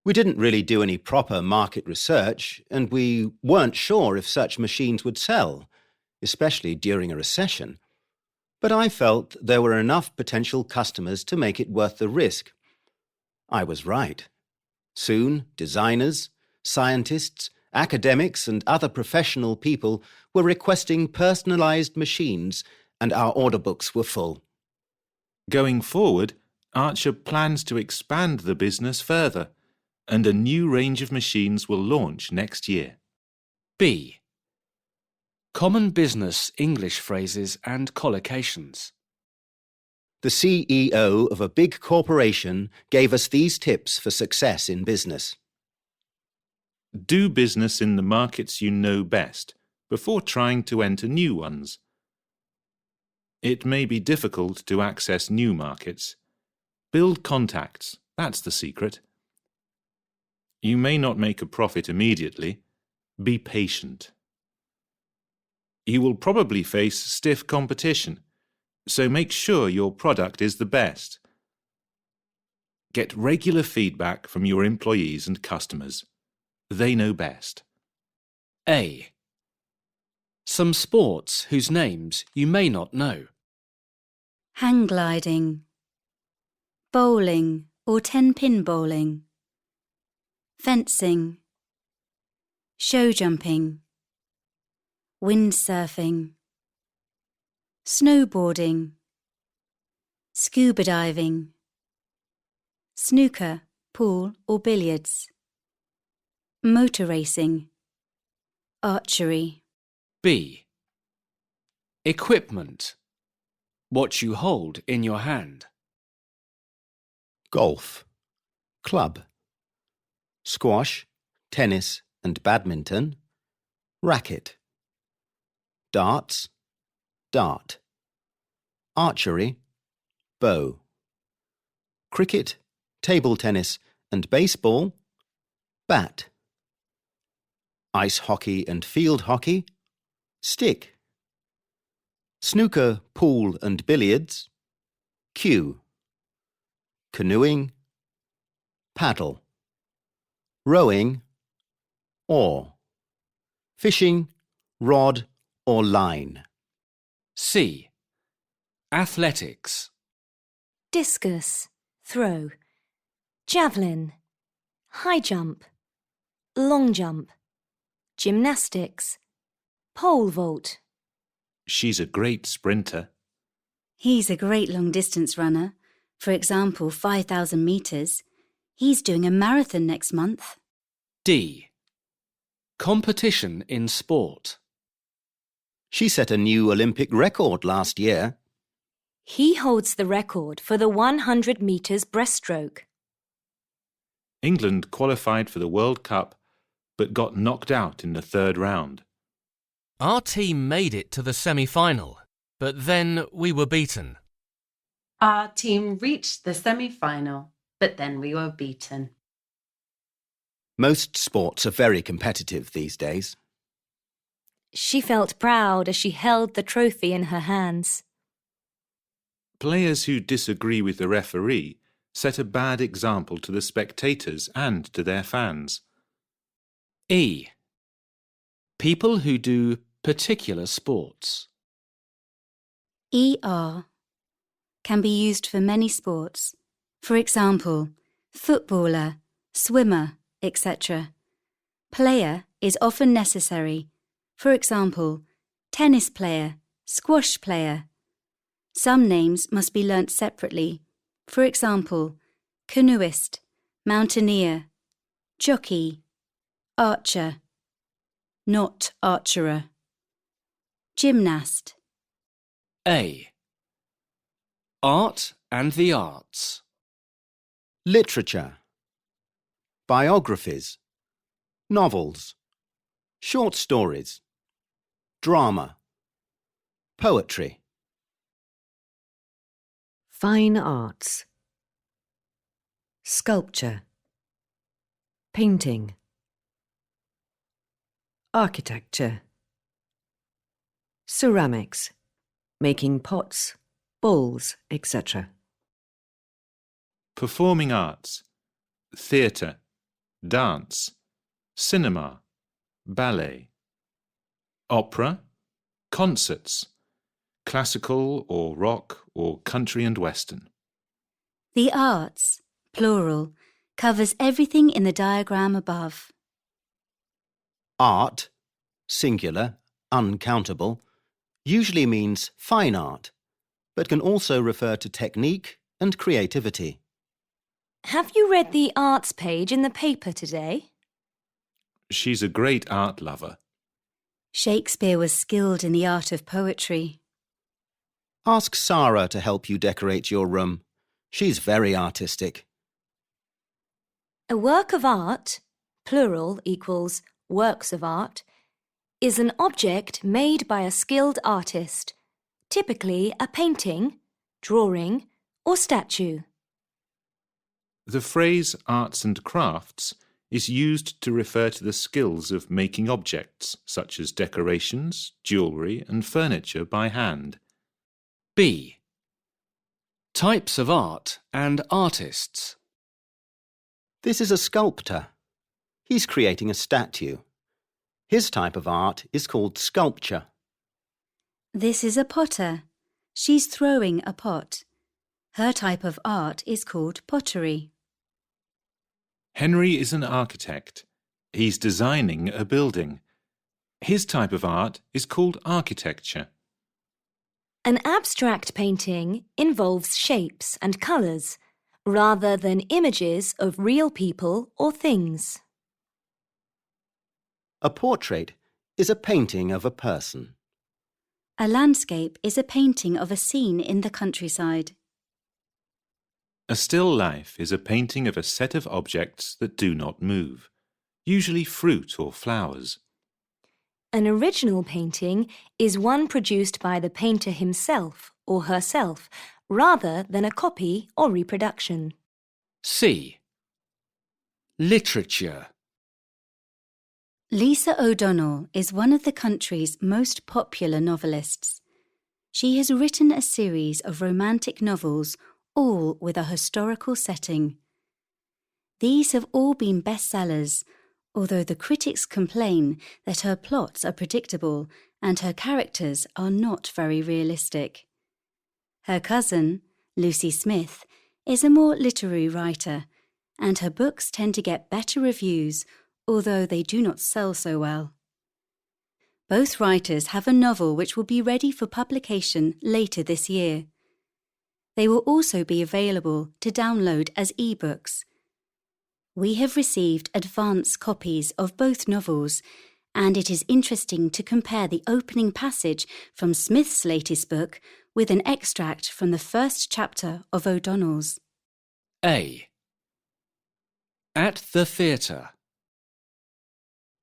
We didn't really do any proper market research, and we weren't sure if such machines would sell, especially during a recession. But I felt there were enough potential customers to make it worth the risk. I was right. Soon, designers, scientists, academics, and other professional people were requesting personalized machines, and our order books were full." Going forward, Archer plans to expand the business further, and a new range of machines will launch next year. B. Common business English phrases and collocations. The CEO of a big corporation gave us these tips for success in business. Do business in the markets you know best before trying to enter new ones. It may be difficult to access new markets. Build contacts, that's the secret. You may not make a profit immediately. Be patient. You will probably face stiff competition, so make sure your product is the best. Get regular feedback from your employees and customers. They know best. A. Some sports whose names you may not know. Hang gliding. Bowling or 10-pin bowling. Fencing. Show jumping. Windsurfing. Snowboarding. Scuba diving. Snooker, pool or billiards. Motor racing. Archery. B. Equipment. What you hold in your hand. Golf, club, squash, tennis and badminton, racket, darts, dart. Archery, bow. Cricket, table tennis and baseball, bat. Ice hockey and field hockey, stick. Snooker, pool and billiards, cue. Canoeing, paddle. Rowing, oar. Fishing, rod or line. C. Athletics. Discus, throw. Javelin, high jump. Long jump. Gymnastics. Pole vault. She's a great sprinter. He's a great long-distance runner. For example, 5,000 metres. He's doing a marathon next month. D. Competition in sport. She set a new Olympic record last year. He holds the record for the 100 metres breaststroke. England qualified for the World Cup but got knocked out in the third round. Our team made it to the semi-final, but then we were beaten. Our team reached the semi-final, but then we were beaten. Most sports are very competitive these days. She felt proud as she held the trophy in her hands. Players who disagree with the referee set a bad example to the spectators and to their fans. E. People who do particular sports. ER can be used for many sports. For example, footballer, swimmer, etc. Player is often necessary. For example, tennis player, squash player. Some names must be learnt separately. For example, canoeist, mountaineer, jockey, archer, not archerer, gymnast. A. Art and the arts. Literature. Biographies. Novels. Short stories. Drama. Poetry. Fine arts. Sculpture. Painting. Architecture. Ceramics. Making pots, bowls, etc. Performing arts, theatre, dance, cinema, ballet. Opera, concerts, classical or rock or country and western. The arts, plural, covers everything in the diagram above. Art, singular, uncountable, usually means fine art, but can also refer to technique and creativity. Have you read the arts page in the paper today? She's a great art lover. Shakespeare was skilled in the art of poetry. Ask Sarah to help you decorate your room. She's very artistic. A work of art, plural equals works of art, is an object made by a skilled artist, typically a painting, drawing, or statue. The phrase arts and crafts is used to refer to the skills of making objects such as decorations, jewellery and furniture by hand. B. Types of art and artists. This is a sculptor. He's creating a statue. His type of art is called sculpture. This is a potter. She's throwing a pot. Her type of art is called pottery. Henry is an architect. He's designing a building. His type of art is called architecture. An abstract painting involves shapes and colours, rather than images of real people or things. A portrait is a painting of a person. A landscape is a painting of a scene in the countryside. A still life is a painting of a set of objects that do not move, usually fruit or flowers. An original painting is one produced by the painter himself or herself, rather than a copy or reproduction. C. Literature. Lisa O'Donnell is one of the country's most popular novelists. She has written a series of romantic novels, all with a historical setting. These have all been bestsellers, although the critics complain that her plots are predictable and her characters are not very realistic. Her cousin, Lucy Smith, is a more literary writer, and her books tend to get better reviews, although they do not sell so well. Both writers have a novel which will be ready for publication later this year. They will also be available to download as e-books. We have received advance copies of both novels, and it is interesting to compare the opening passage from Smith's latest book with an extract from the first chapter of O'Donnell's. A. At the theatre.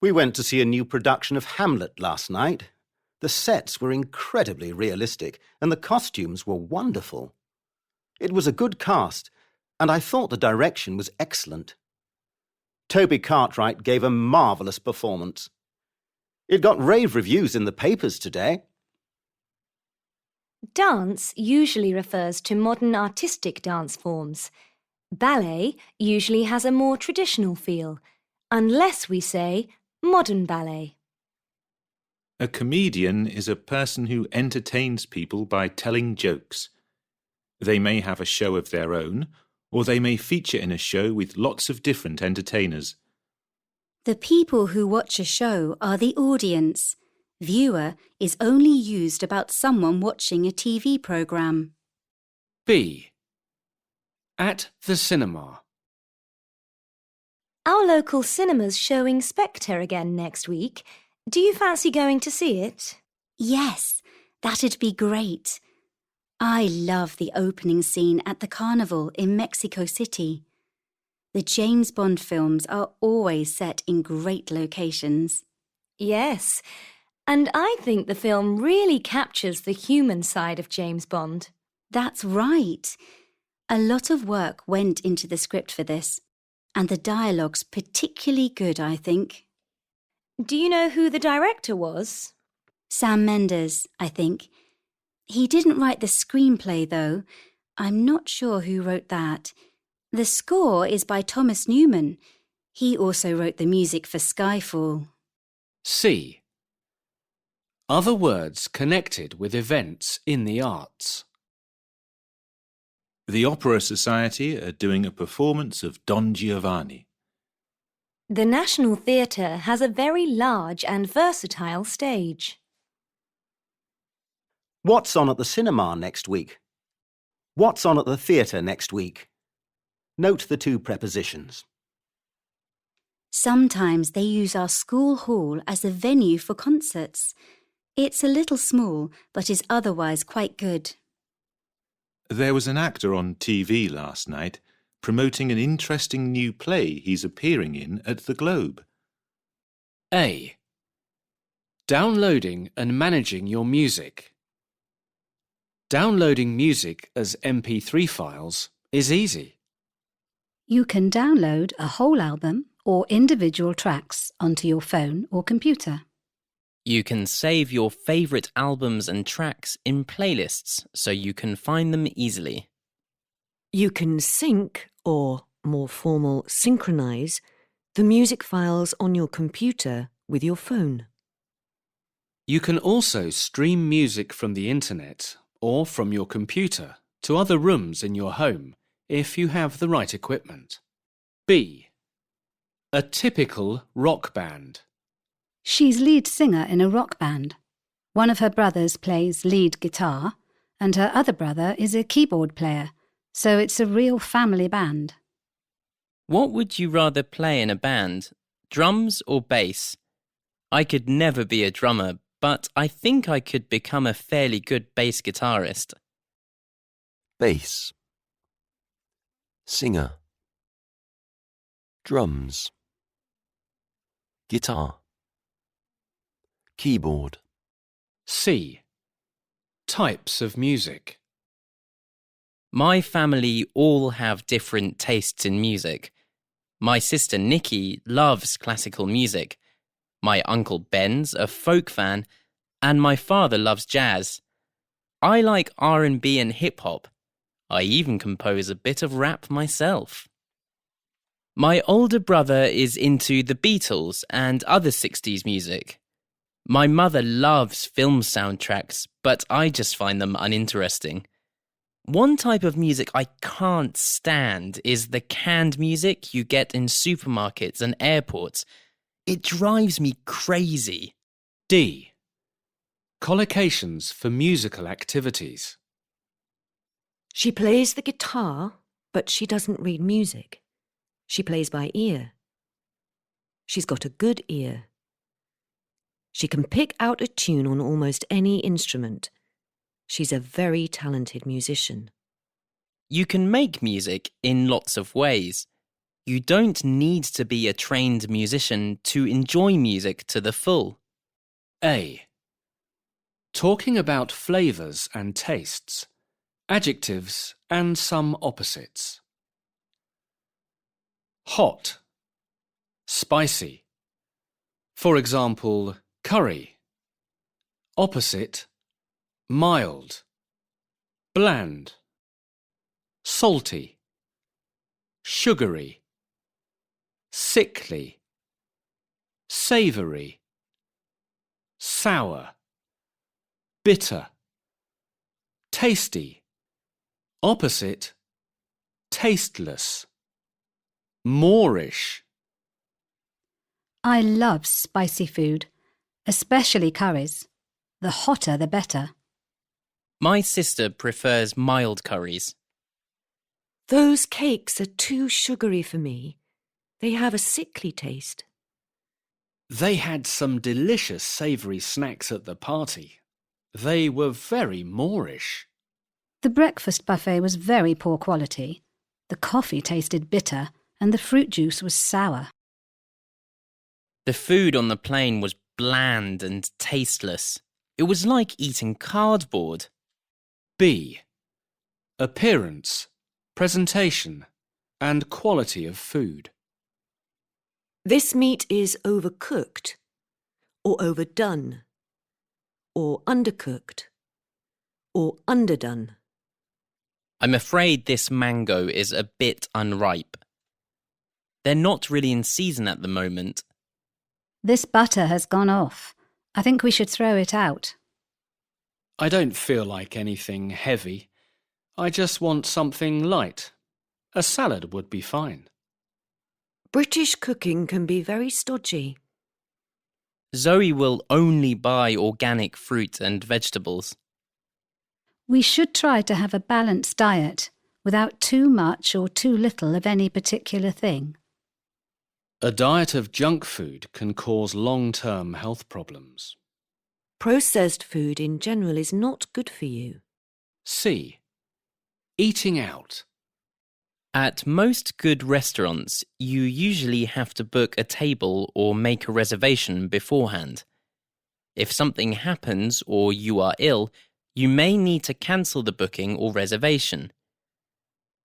We went to see a new production of Hamlet last night. The sets were incredibly realistic and the costumes were wonderful. It was a good cast, and I thought the direction was excellent. Toby Cartwright gave a marvellous performance. It got rave reviews in the papers today. Dance usually refers to modern artistic dance forms. Ballet usually has a more traditional feel, unless we say modern ballet. A comedian is a person who entertains people by telling jokes. They may have a show of their own, or they may feature in a show with lots of different entertainers. The people who watch a show are the audience. Viewer is only used about someone watching a TV programme. B. At the cinema. Our local cinema's showing Spectre again next week. Do you fancy going to see it? Yes, that'd be great. I love the opening scene at the carnival in Mexico City. The James Bond films are always set in great locations. Yes, and I think the film really captures the human side of James Bond. That's right. A lot of work went into the script for this, and the dialogue's particularly good, I think. Do you know who the director was? Sam Mendes, I think. He didn't write the screenplay, though. I'm not sure who wrote that. The score is by Thomas Newman. He also wrote the music for Skyfall. C. Other words connected with events in the arts. The Opera Society are doing a performance of Don Giovanni. The National Theatre has a very large and versatile stage. What's on at the cinema next week? What's on at the theatre next week? Note the two prepositions. Sometimes they use our school hall as a venue for concerts. It's a little small, but is otherwise quite good. There was an actor on TV last night promoting an interesting new play he's appearing in at the Globe. A. Downloading and managing your music. Downloading music as MP3 files is easy. You can download a whole album or individual tracks onto your phone or computer. You can save your favourite albums and tracks in playlists so you can find them easily. You can sync, or more formal, synchronize, the music files on your computer with your phone. You can also stream music from the internet or from your computer to other rooms in your home if you have the right equipment. B. A typical rock band. She's lead singer in a rock band. One of her brothers plays lead guitar, and her other brother is a keyboard player, so it's a real family band. What would you rather play in a band, drums or bass? I could never be a drummer, but I think I could become a fairly good bass guitarist. Bass. Singer. Drums. Guitar. Keyboard. C. Types of music. My family all have different tastes in music. My sister Nikki loves classical music. My uncle Ben's a folk fan, and my father loves jazz. I like R&B and hip-hop. I even compose a bit of rap myself. My older brother is into the Beatles and other 60s music. My mother loves film soundtracks, but I just find them uninteresting. One type of music I can't stand is the canned music you get in supermarkets and airports. It drives me crazy. D. Collocations for musical activities. She plays the guitar, but she doesn't read music. She plays by ear. She's got a good ear. She can pick out a tune on almost any instrument. She's a very talented musician. You can make music in lots of ways. You don't need to be a trained musician to enjoy music to the full. A. Talking about flavours and tastes, adjectives and some opposites. Hot, spicy. For example, curry. Opposite, mild, bland, salty, sugary, sickly, savoury, sour, bitter, tasty, opposite, tasteless, Moorish. I love spicy food, especially curries. The hotter the better. My sister prefers mild curries. Those cakes are too sugary for me. They have a sickly taste. They had some delicious savoury snacks at the party. They were very Moorish. The breakfast buffet was very poor quality. The coffee tasted bitter and the fruit juice was sour. The food on the plane was bland and tasteless. It was like eating cardboard. B. Appearance, presentation, and quality of food. This meat is overcooked, or overdone, or undercooked, or underdone. I'm afraid this mango is a bit unripe. They're not really in season at the moment. This butter has gone off. I think we should throw it out. I don't feel like anything heavy. I just want something light. A salad would be fine. British cooking can be very stodgy. Zoe will only buy organic fruit and vegetables. We should try to have a balanced diet without too much or too little of any particular thing. A diet of junk food can cause long-term health problems. Processed food in general is not good for you. C. Eating out. At most good restaurants, you usually have to book a table or make a reservation beforehand. If something happens or you are ill, you may need to cancel the booking or reservation.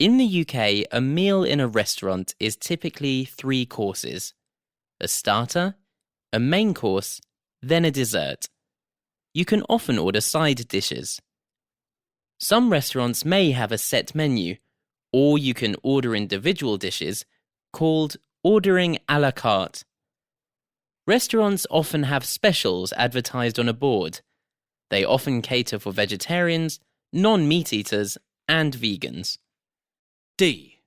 In the UK, a meal in a restaurant is typically 3 courses: a starter, a main course, then a dessert. You can often order side dishes. Some restaurants may have a set menu, or you can order individual dishes called ordering à la carte. Restaurants often have specials advertised on a board. They often cater for vegetarians, non-meat eaters, and vegans. D.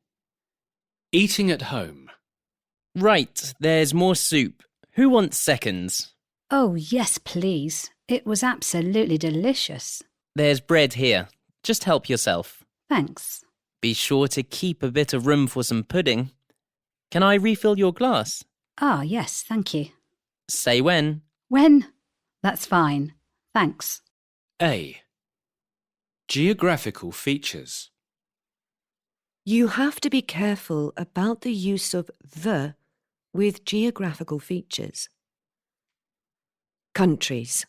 Eating at home. Right, there's more soup. Who wants seconds? Oh, yes, please. It was absolutely delicious. There's bread here. Just help yourself. Thanks. Be sure to keep a bit of room for some pudding. Can I refill your glass? Ah, yes, thank you. Say when. When? That's fine. Thanks. A. Geographical features. You have to be careful about the use of the with geographical features. Countries.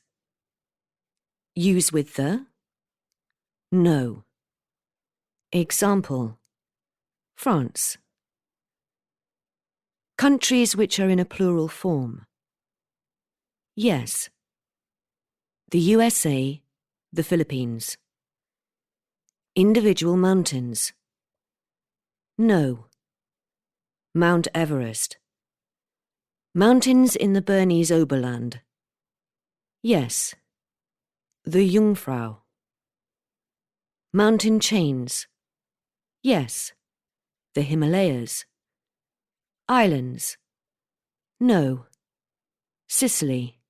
Use with the. No. Example. France. Countries which are in a plural form. Yes. The USA, the Philippines. Individual mountains. No. Mount Everest. Mountains in the Bernese Oberland. Yes. The Jungfrau. Mountain chains. Yes. The Himalayas. Islands. No. Sicily.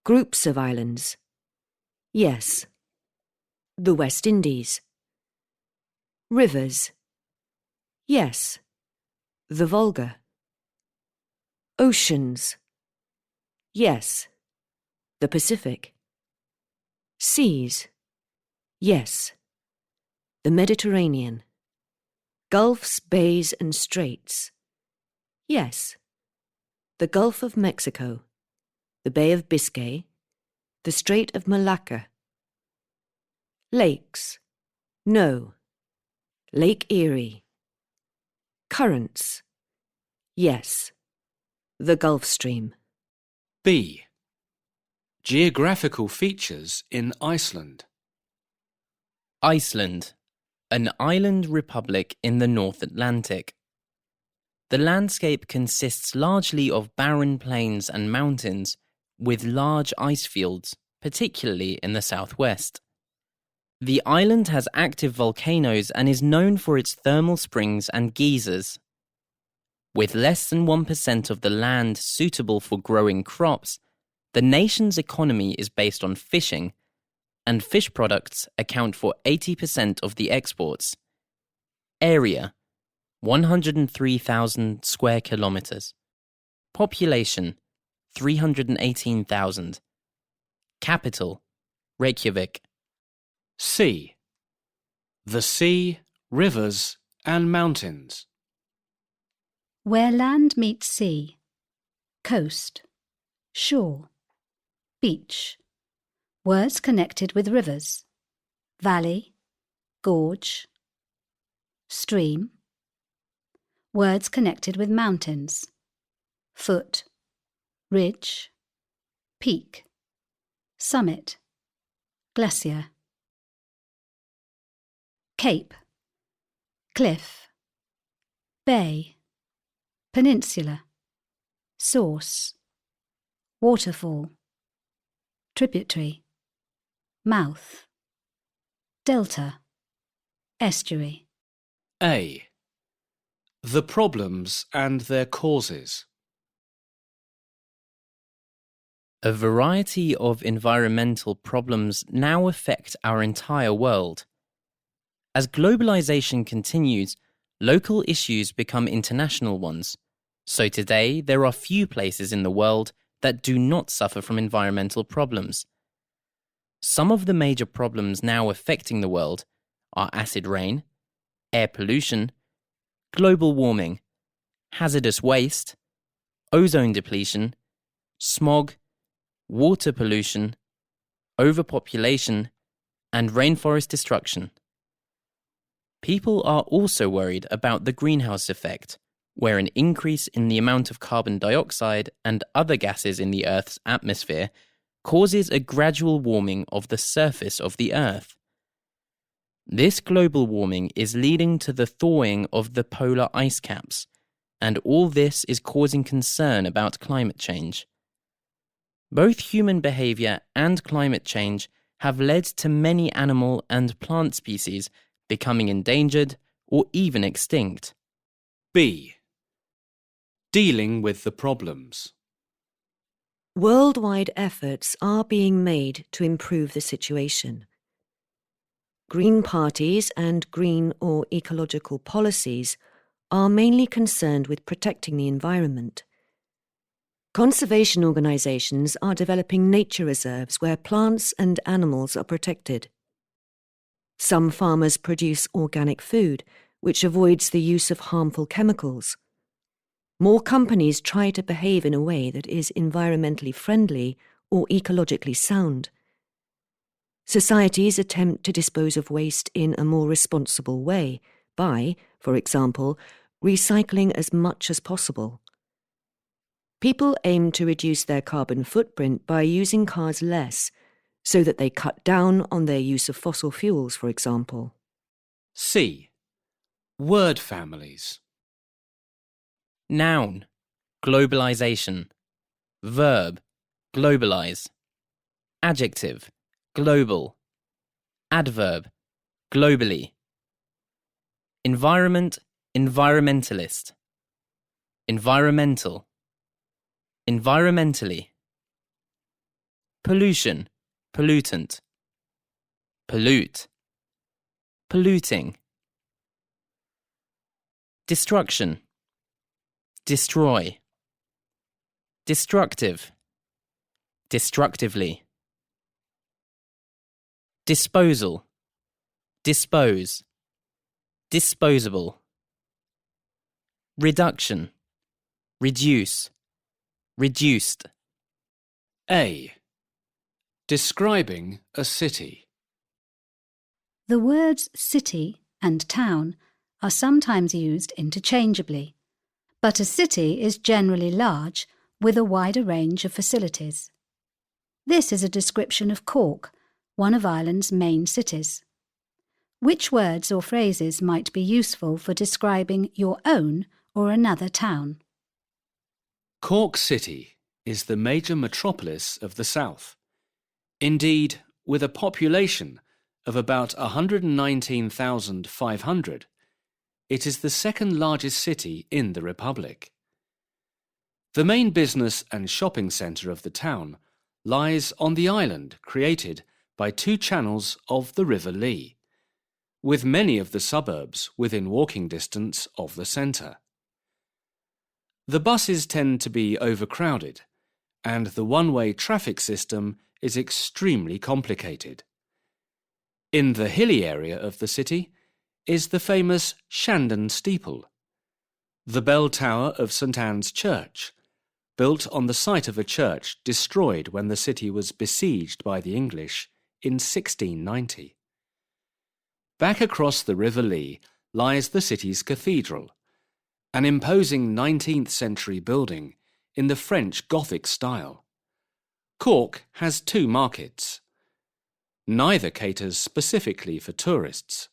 Groups of islands. Yes. The West Indies. Rivers. Yes. The Volga. Oceans. Yes. The Pacific. Seas. Yes. The Mediterranean. Gulfs, bays and straits. Yes. The Gulf of Mexico. The Bay of Biscay. The Strait of Malacca. Lakes. No. Lake Erie. Currents. Yes. The Gulf Stream. B. Geographical features in Iceland. Iceland, an island republic in the North Atlantic. The landscape consists largely of barren plains and mountains with large ice fields, particularly in the southwest. The island has active volcanoes and is known for its thermal springs and geysers. With less than 1% of the land suitable for growing crops, the nation's economy is based on fishing, and fish products account for 80% of the exports. Area, 103,000 square kilometers. Population, 318,000. Capital, Reykjavik. C. The sea, rivers and mountains. Where land meets sea. Coast. Shore. Beach. Words connected with rivers. Valley. Gorge. Stream. Words connected with mountains. Foot. Ridge. Peak. Summit. Glacier. Cape. Cliff. Bay. Peninsula. Source. Waterfall. Tributary. Mouth. Delta. Estuary. A. The problems and their causes. A variety of environmental problems now affect our entire world. As globalization continues, local issues become international ones. So today, there are few places in the world that do not suffer from environmental problems. Some of the major problems now affecting the world are acid rain, air pollution, global warming, hazardous waste, ozone depletion, smog, water pollution, overpopulation, and rainforest destruction. People are also worried about the greenhouse effect, where an increase in the amount of carbon dioxide and other gases in the Earth's atmosphere causes a gradual warming of the surface of the Earth. This global warming is leading to the thawing of the polar ice caps, and all this is causing concern about climate change. Both human behavior and climate change have led to many animal and plant species becoming endangered or even extinct. B. Dealing with the problems. Worldwide efforts are being made to improve the situation. Green parties and green or ecological policies are mainly concerned with protecting the environment. Conservation organisations are developing nature reserves where plants and animals are protected. Some farmers produce organic food, which avoids the use of harmful chemicals. More companies try to behave in a way that is environmentally friendly or ecologically sound. Societies attempt to dispose of waste in a more responsible way by, for example, recycling as much as possible. People aim to reduce their carbon footprint by using cars less, so that they cut down on their use of fossil fuels, for example. C. Word families. Noun, globalization. Verb, globalize. Adjective, global. Adverb, globally. Environment, environmentalist. Environmental, environmentally. Pollution, pollutant. Pollute, polluting. Destruction, destroy. Destructive, destructively. Disposal, dispose. Disposable. Reduction, reduce. Reduced. A. Describing a city. The words city and town are sometimes used interchangeably, but a city is generally large with a wider range of facilities. This is a description of Cork, one of Ireland's main cities. Which words or phrases might be useful for describing your own or another town? Cork City is the major metropolis of the south. Indeed, with a population of about 119,500, it is the second largest city in the Republic. The main business and shopping centre of the town lies on the island created by two channels of the River Lee, with many of the suburbs within walking distance of the centre. The buses tend to be overcrowded, and the one-way traffic system is extremely complicated. In the hilly area of the city is the famous Shandon Steeple, the bell tower of St Anne's Church, built on the site of a church destroyed when the city was besieged by the English in 1690. Back across the River Lee lies the city's cathedral, an imposing 19th century building in the French Gothic style. Cork has two markets. Neither caters specifically for tourists,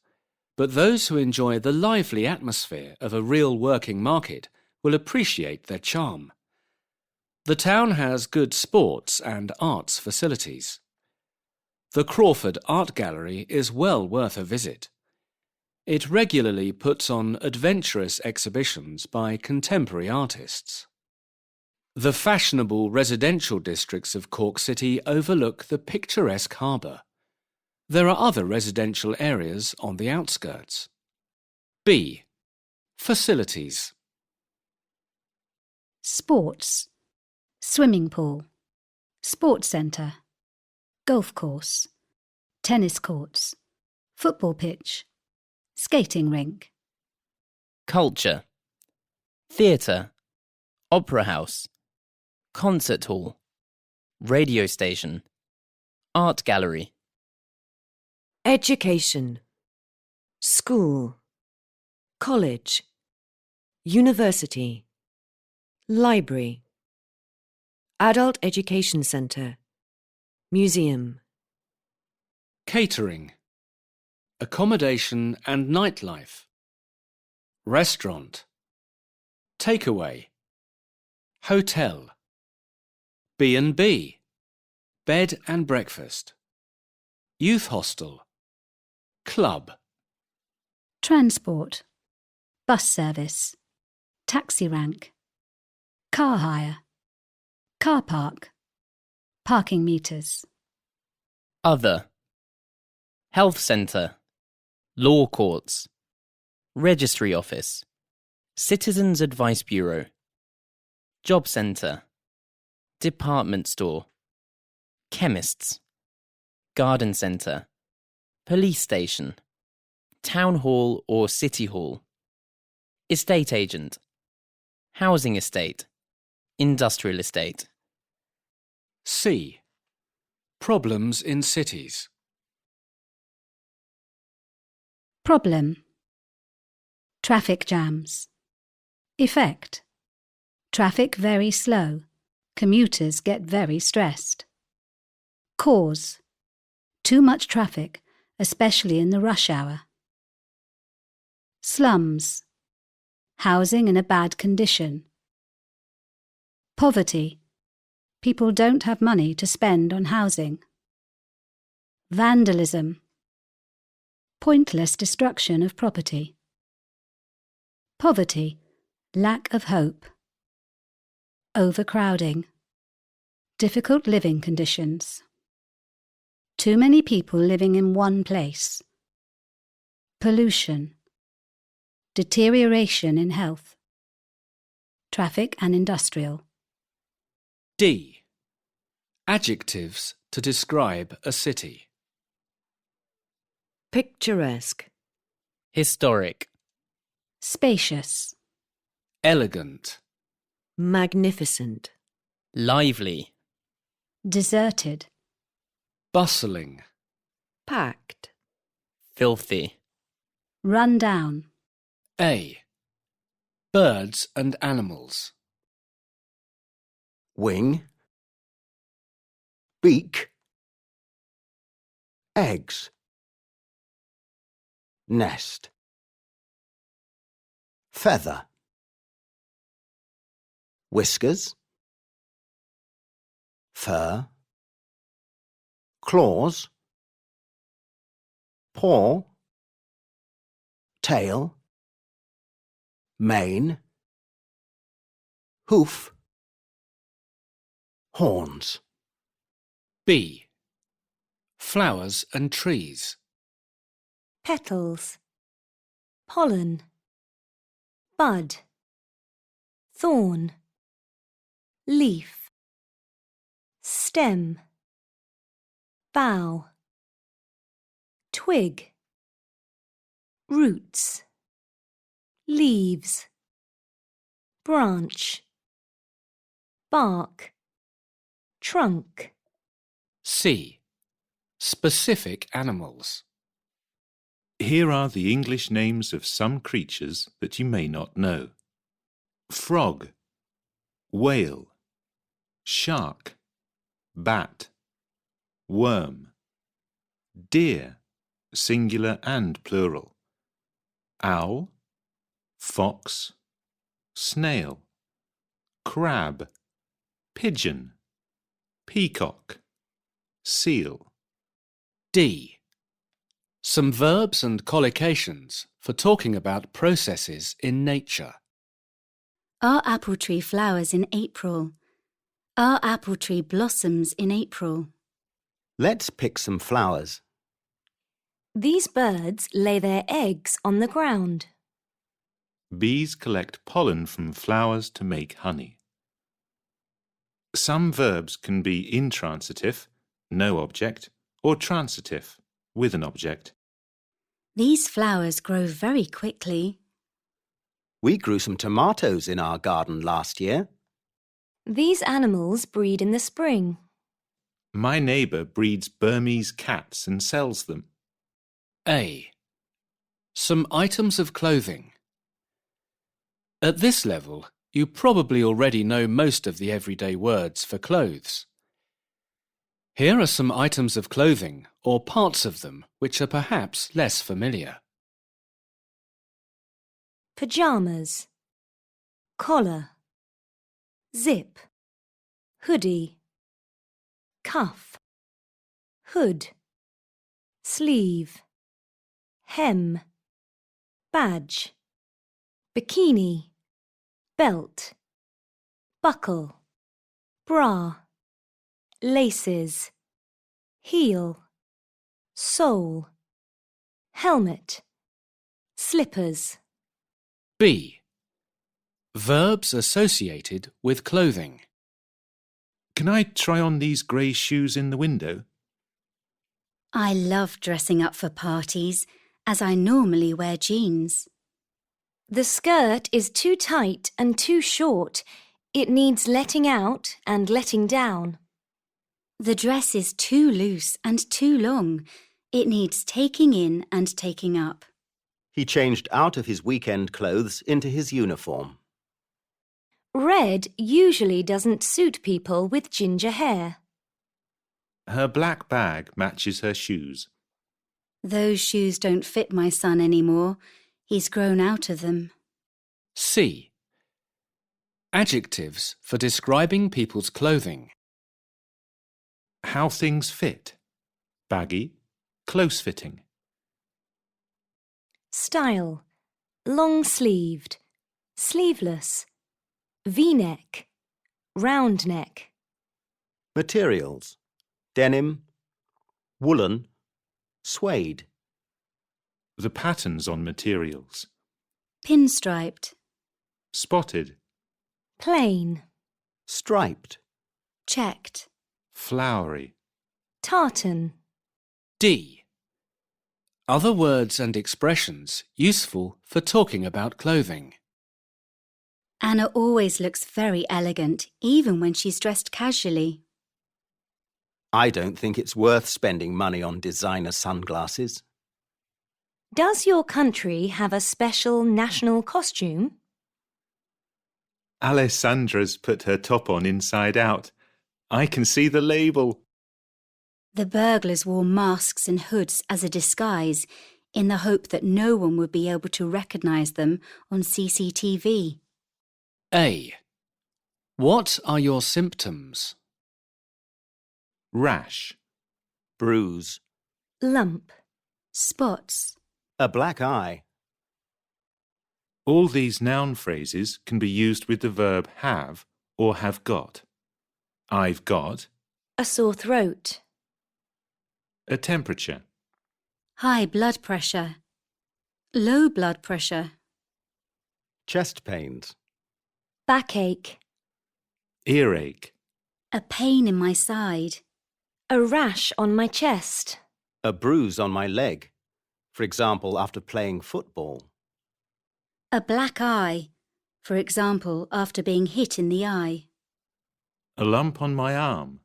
but those who enjoy the lively atmosphere of a real working market will appreciate their charm. The town has good sports and arts facilities. The Crawford Art Gallery is well worth a visit. It regularly puts on adventurous exhibitions by contemporary artists. The fashionable residential districts of Cork City overlook the picturesque harbour. There are other residential areas on the outskirts. B. Facilities. Sports. Swimming pool. Sports centre. Golf course. Tennis courts. Football pitch. Skating rink. Culture. Theatre. Opera house. Concert hall. Radio station. Art gallery. Education. School. College. University. Library. Adult Education Centre. Museum. Catering. Accommodation and nightlife. Restaurant. Takeaway. Hotel. B&B. Bed and breakfast. Youth hostel. Club. Transport. Bus service. Taxi rank. Car hire. Car park. Parking meters. Other. Health centre. Law courts. Registry office. Citizens Advice Bureau. Job centre. Department store. Chemists. Garden centre. Police station. Town hall or city hall. Estate agent. housing estate, industrial estate. C. Problems in cities. Problem. Traffic jams. Effect. Traffic very slow. Commuters get very stressed. Cause. Too much traffic, especially in the rush hour. Slums. Housing in a bad condition. Poverty. People don't have money to spend on housing. Vandalism. Pointless destruction of property. Poverty. Lack of hope. Overcrowding. Difficult living conditions. Too many people living in one place. Pollution. Deterioration in health. Traffic and industrial. D. Adjectives to describe a city. Picturesque. Historic. Spacious. Elegant. Magnificent. Lively. Deserted. Bustling. Packed. Filthy. Run down. A. Birds and animals. Wing. Beak. Eggs. Nest. Feather. Whiskers. Fur. Claws. Paw. Tail. Mane. Hoof. Horns. B. Flowers and trees. Petals. Pollen. Bud. Thorn. Leaf. Stem. Bough. Twig. Roots. Leaves. Branch. Bark. Trunk. C. Specific animals. Here are the English names of some creatures that you may not know. Frog, whale, shark, bat, worm, deer, singular and plural, owl, fox, snail, crab, pigeon, peacock, seal. D. Some verbs and collocations for talking about processes in nature. Our apple tree flowers in April. Our apple tree blossoms in April. Let's pick some flowers. These birds lay their eggs on the ground. Bees collect pollen from flowers to make honey. Some verbs can be intransitive, no object, or transitive, with an object. These flowers grow very quickly. We grew some tomatoes in our garden last year. These animals breed in the spring. My neighbour breeds Burmese cats and sells them. A. Some items of clothing. At this level, you probably already know most of the everyday words for clothes. Here are some items of clothing, or parts of them, which are perhaps less familiar. Pyjamas. Collar. Zip. Hoodie. Cuff. Hood. Sleeve. Hem. Badge. Bikini. Belt. Buckle. Bra. Laces. Heel. Sole. Helmet. Slippers. B. Verbs associated with clothing. Can I try on these grey shoes in the window? I love dressing up for parties, as I normally wear jeans. The skirt is too tight and too short. It needs letting out and letting down. The dress is too loose and too long. It needs taking in and taking up. He changed out of his weekend clothes into his uniform. Red usually doesn't suit people with ginger hair. Her black bag matches her shoes. Those shoes don't fit my son anymore. He's grown out of them. C. Adjectives for describing people's clothing. How things fit. Baggy, close-fitting. Style. Long-sleeved, sleeveless, V-neck, round neck. Materials: denim, woolen, suede. The patterns on materials. Pinstriped, Spotted, Plain, striped. checked. flowery. tartan. D. Other words and expressions useful for talking about clothing. Anna always looks very elegant, even when she's dressed casually. I don't think it's worth spending money on designer sunglasses. Does your country have a special national costume? Alessandra's put her top on inside out. I can see the label. The burglars wore masks and hoods as a disguise, in the hope that no one would be able to recognise them on CCTV. A. What are your symptoms? Rash, Bruise. Lump. Spots. A black eye. All these noun phrases can be used with the verb have or have got. I've got A sore throat. a temperature, High blood pressure. Low blood pressure. Chest pains. Backache. earache, A pain in my side. A rash on my chest. A bruise on my leg. For example, after playing football. A black eye. For example, after being hit in the eye. a lump on my arm,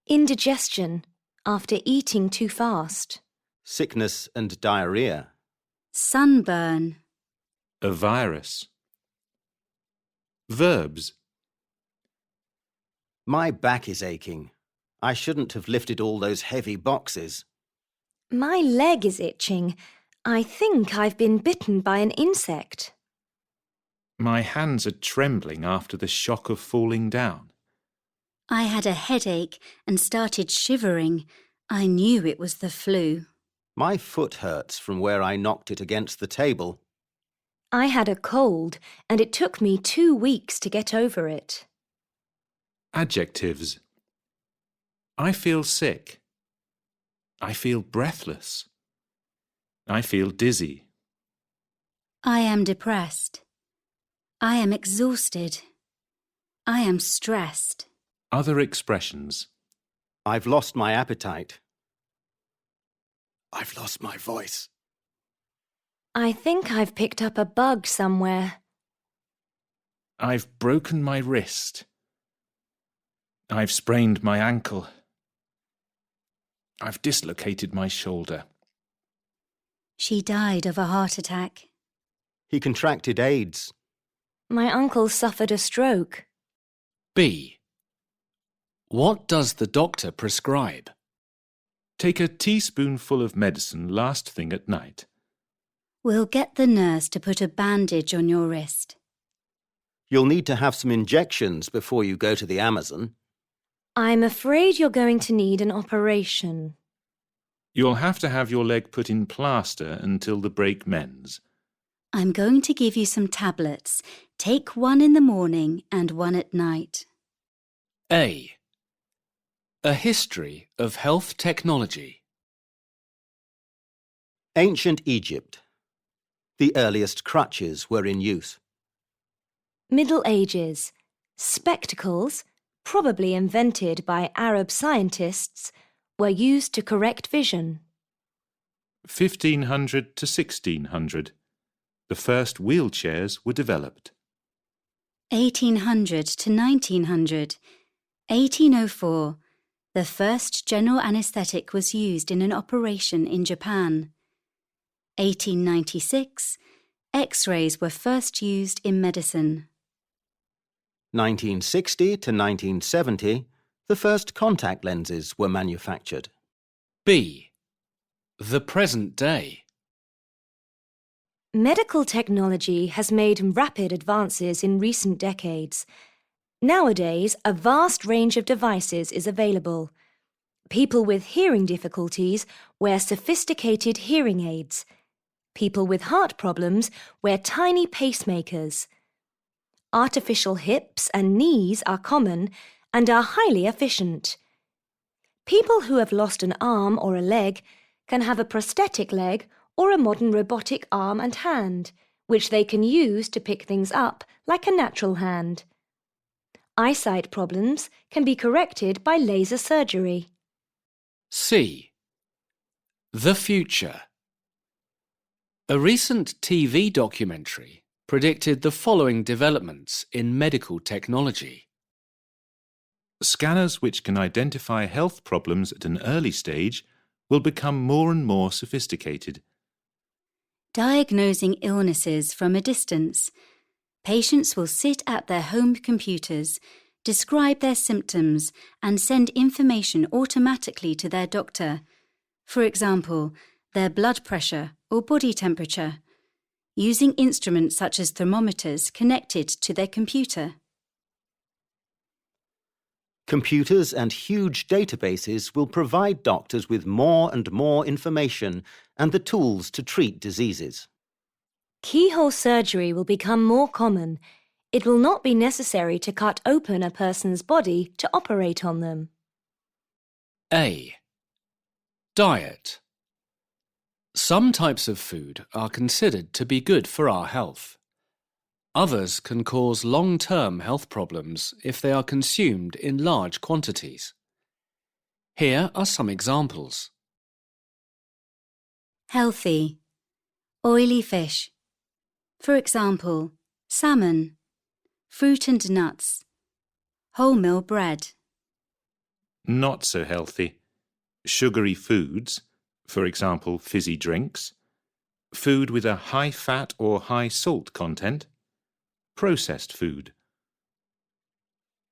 Indigestion. After eating too fast. Sickness and diarrhea. Sunburn. a virus. Verbs: My back is aching. I shouldn't have lifted all those heavy boxes. My leg is itching. I think I've been bitten by an insect. my hands are trembling after the shock of falling down. I had a headache and started shivering. I knew it was the flu. My foot hurts from where I knocked it against the table. I had a cold and it took me 2 weeks to get over it. Adjectives: I feel sick. I feel breathless. I feel dizzy. I am depressed. I am exhausted. I am stressed. Other expressions: I've lost my appetite. I've lost my voice. I think I've picked up a bug somewhere. I've broken my wrist. I've sprained my ankle. I've dislocated my shoulder. She died of a heart attack. He contracted AIDS. My uncle suffered a stroke. B. What does the doctor prescribe? Take a teaspoonful of medicine last thing at night. We'll get the nurse to put a bandage on your wrist. You'll need to have some injections before you go to the Amazon. I'm afraid you're going to need an operation. You'll have to have your leg put in plaster until the break mends. I'm going to give you some tablets. Take one in the morning and one at night. A. A history of health technology. Ancient Egypt. The earliest crutches were in use. Middle Ages. Spectacles, probably invented by Arab scientists, were used to correct vision. 1500 to 1600. The first wheelchairs were developed. 1800 to 1900. 1804. The first general anaesthetic was used in an operation in Japan. 1896. X-rays were first used in medicine. 1960 to 1970, the first contact lenses were manufactured. B. The present day. Medical technology has made rapid advances in recent decades. Nowadays, a vast range of devices is available. People with hearing difficulties wear sophisticated hearing aids. People with heart problems wear tiny pacemakers. Artificial hips and knees are common and are highly efficient. People who have lost an arm or a leg can have a prosthetic leg or a modern robotic arm and hand, which they can use to pick things up like a natural hand. Eyesight problems can be corrected by laser surgery. C. The future. A recent TV documentary predicted the following developments in medical technology. Scanners which can identify health problems at an early stage will become more and more sophisticated. Diagnosing illnesses from a distance. Patients will sit at their home computers, describe their symptoms, and send information automatically to their doctor. For example, their blood pressure or body temperature, using instruments such as thermometers connected to their computer. Computers and huge databases will provide doctors with more and more information and the tools to treat diseases. Keyhole surgery will become more common. It will not be necessary to cut open a person's body to operate on them. A. Diet. Some types of food are considered to be good for our health. Others can cause long-term health problems if they are consumed in large quantities. Here are some examples. Healthy. Oily fish. For example, salmon, fruit and nuts, wholemeal bread. Not so healthy. Sugary foods, for example fizzy drinks, food with a high fat or high salt content, processed food.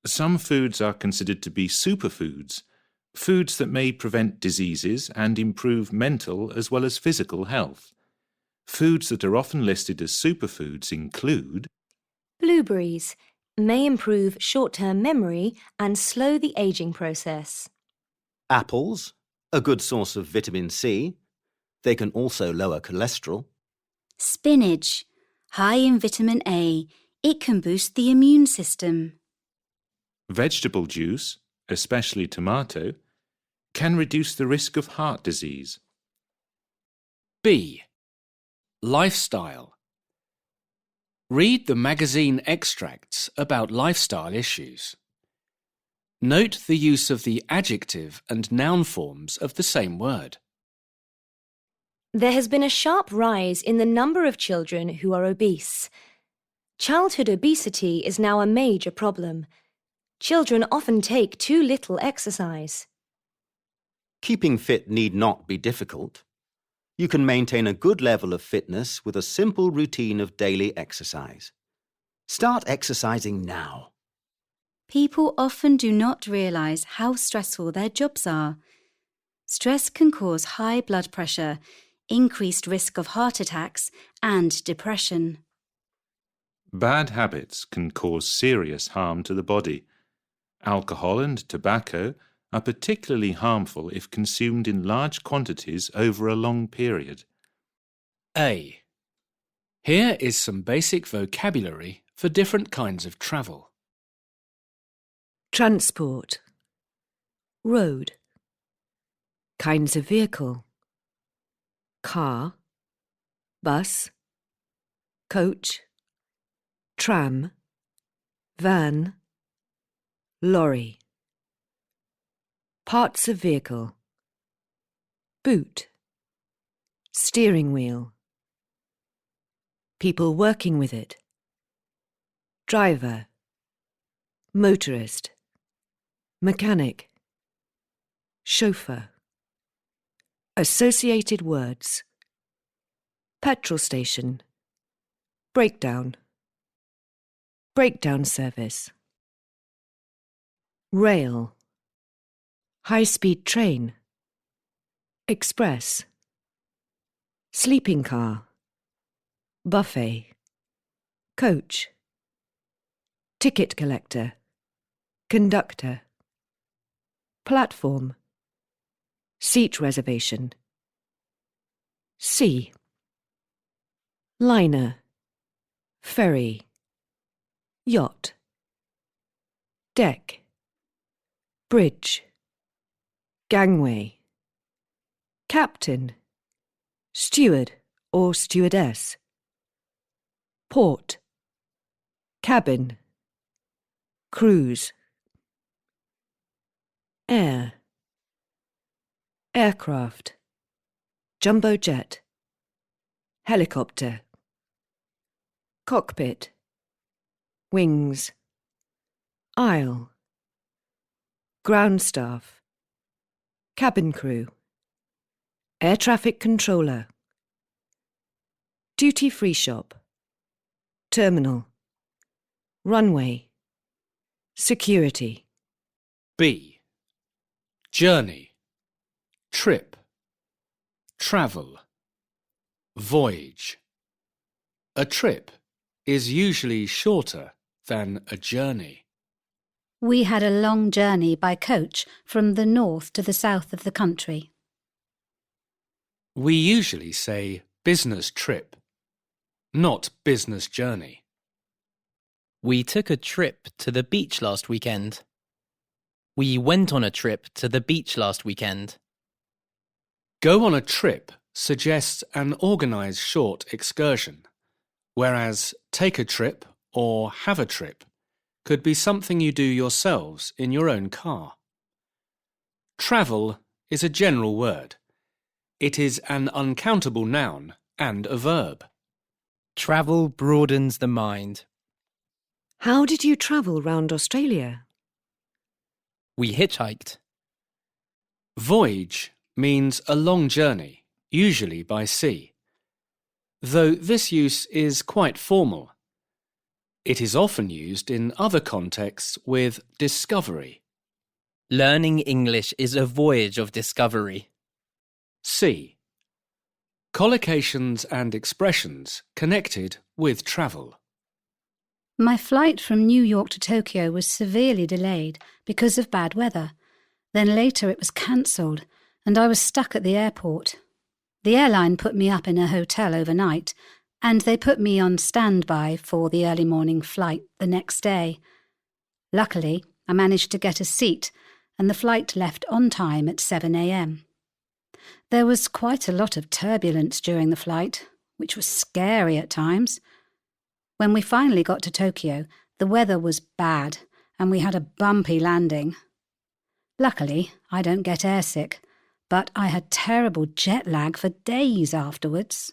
Some foods are considered to be superfoods, foods that may prevent diseases and improve mental as well as physical health. Foods that are often listed as superfoods include Blueberries may improve short-term memory and slow the aging process. Apples, a good source of vitamin C. They can also lower cholesterol. Spinach, high in vitamin A. It can boost the immune system. vegetable juice, especially tomato, can reduce the risk of heart disease. B. Lifestyle. Read the magazine extracts about lifestyle issues. Note the use of the adjective and noun forms of the same word. There has been a sharp rise in the number of children who are obese. Childhood obesity is now a major problem. Children often take too little exercise. Keeping fit need not be difficult. You can maintain a good level of fitness with a simple routine of daily exercise. Start exercising now. People often do not realise how stressful their jobs are. Stress can cause high blood pressure, increased risk of heart attacks, and depression. Bad habits can cause serious harm to the body. Alcohol and tobacco are particularly harmful if consumed in large quantities over a long period. A. Here is some basic vocabulary for different kinds of travel. Transport. Road. Kinds of vehicle. Car. Bus. Coach. Tram. Van. Lorry. Parts of vehicle. Boot. Steering wheel. people working with it. Driver, motorist, mechanic, chauffeur. Associated words. Petrol station, breakdown, breakdown service. Rail, high-speed train, express, sleeping car, buffet, coach, ticket collector, conductor, platform, seat reservation. Sea, liner, ferry, yacht, deck, bridge, gangway, captain, steward or stewardess, port, cabin, cruise. Air, aircraft, jumbo jet, helicopter, cockpit, wings, aisle, ground staff, cabin crew, air traffic controller, duty-free shop, terminal, runway, security. B. Journey, trip, travel, voyage. A trip is usually shorter than a journey. We had a long journey by coach from the north to the south of the country. We usually say business trip, not business journey. We took a trip to the beach last weekend. We went on a trip to the beach last weekend. Go on a trip suggests an organised short excursion, whereas take a trip or have a trip could be something you do yourselves in your own car. Travel is a general word. It is an uncountable noun and a verb. Travel broadens the mind. How did you travel round Australia? We hitchhiked. Voyage means a long journey, usually by sea, though this use is quite formal. It is often used in other contexts with discovery. Learning English is a voyage of discovery. C. Collocations and expressions connected with travel. My flight from New York to Tokyo was severely delayed because of bad weather. Then later it was cancelled and I was stuck at the airport. The airline put me up in a hotel overnight and they put me on standby for the early morning flight the next day. Luckily, I managed to get a seat and the flight left on time at 7 a.m. There was quite a lot of turbulence during the flight, which was scary at times. When we finally got to Tokyo, the weather was bad and we had a bumpy landing. Luckily, I don't get airsick, but I had terrible jet lag for days afterwards.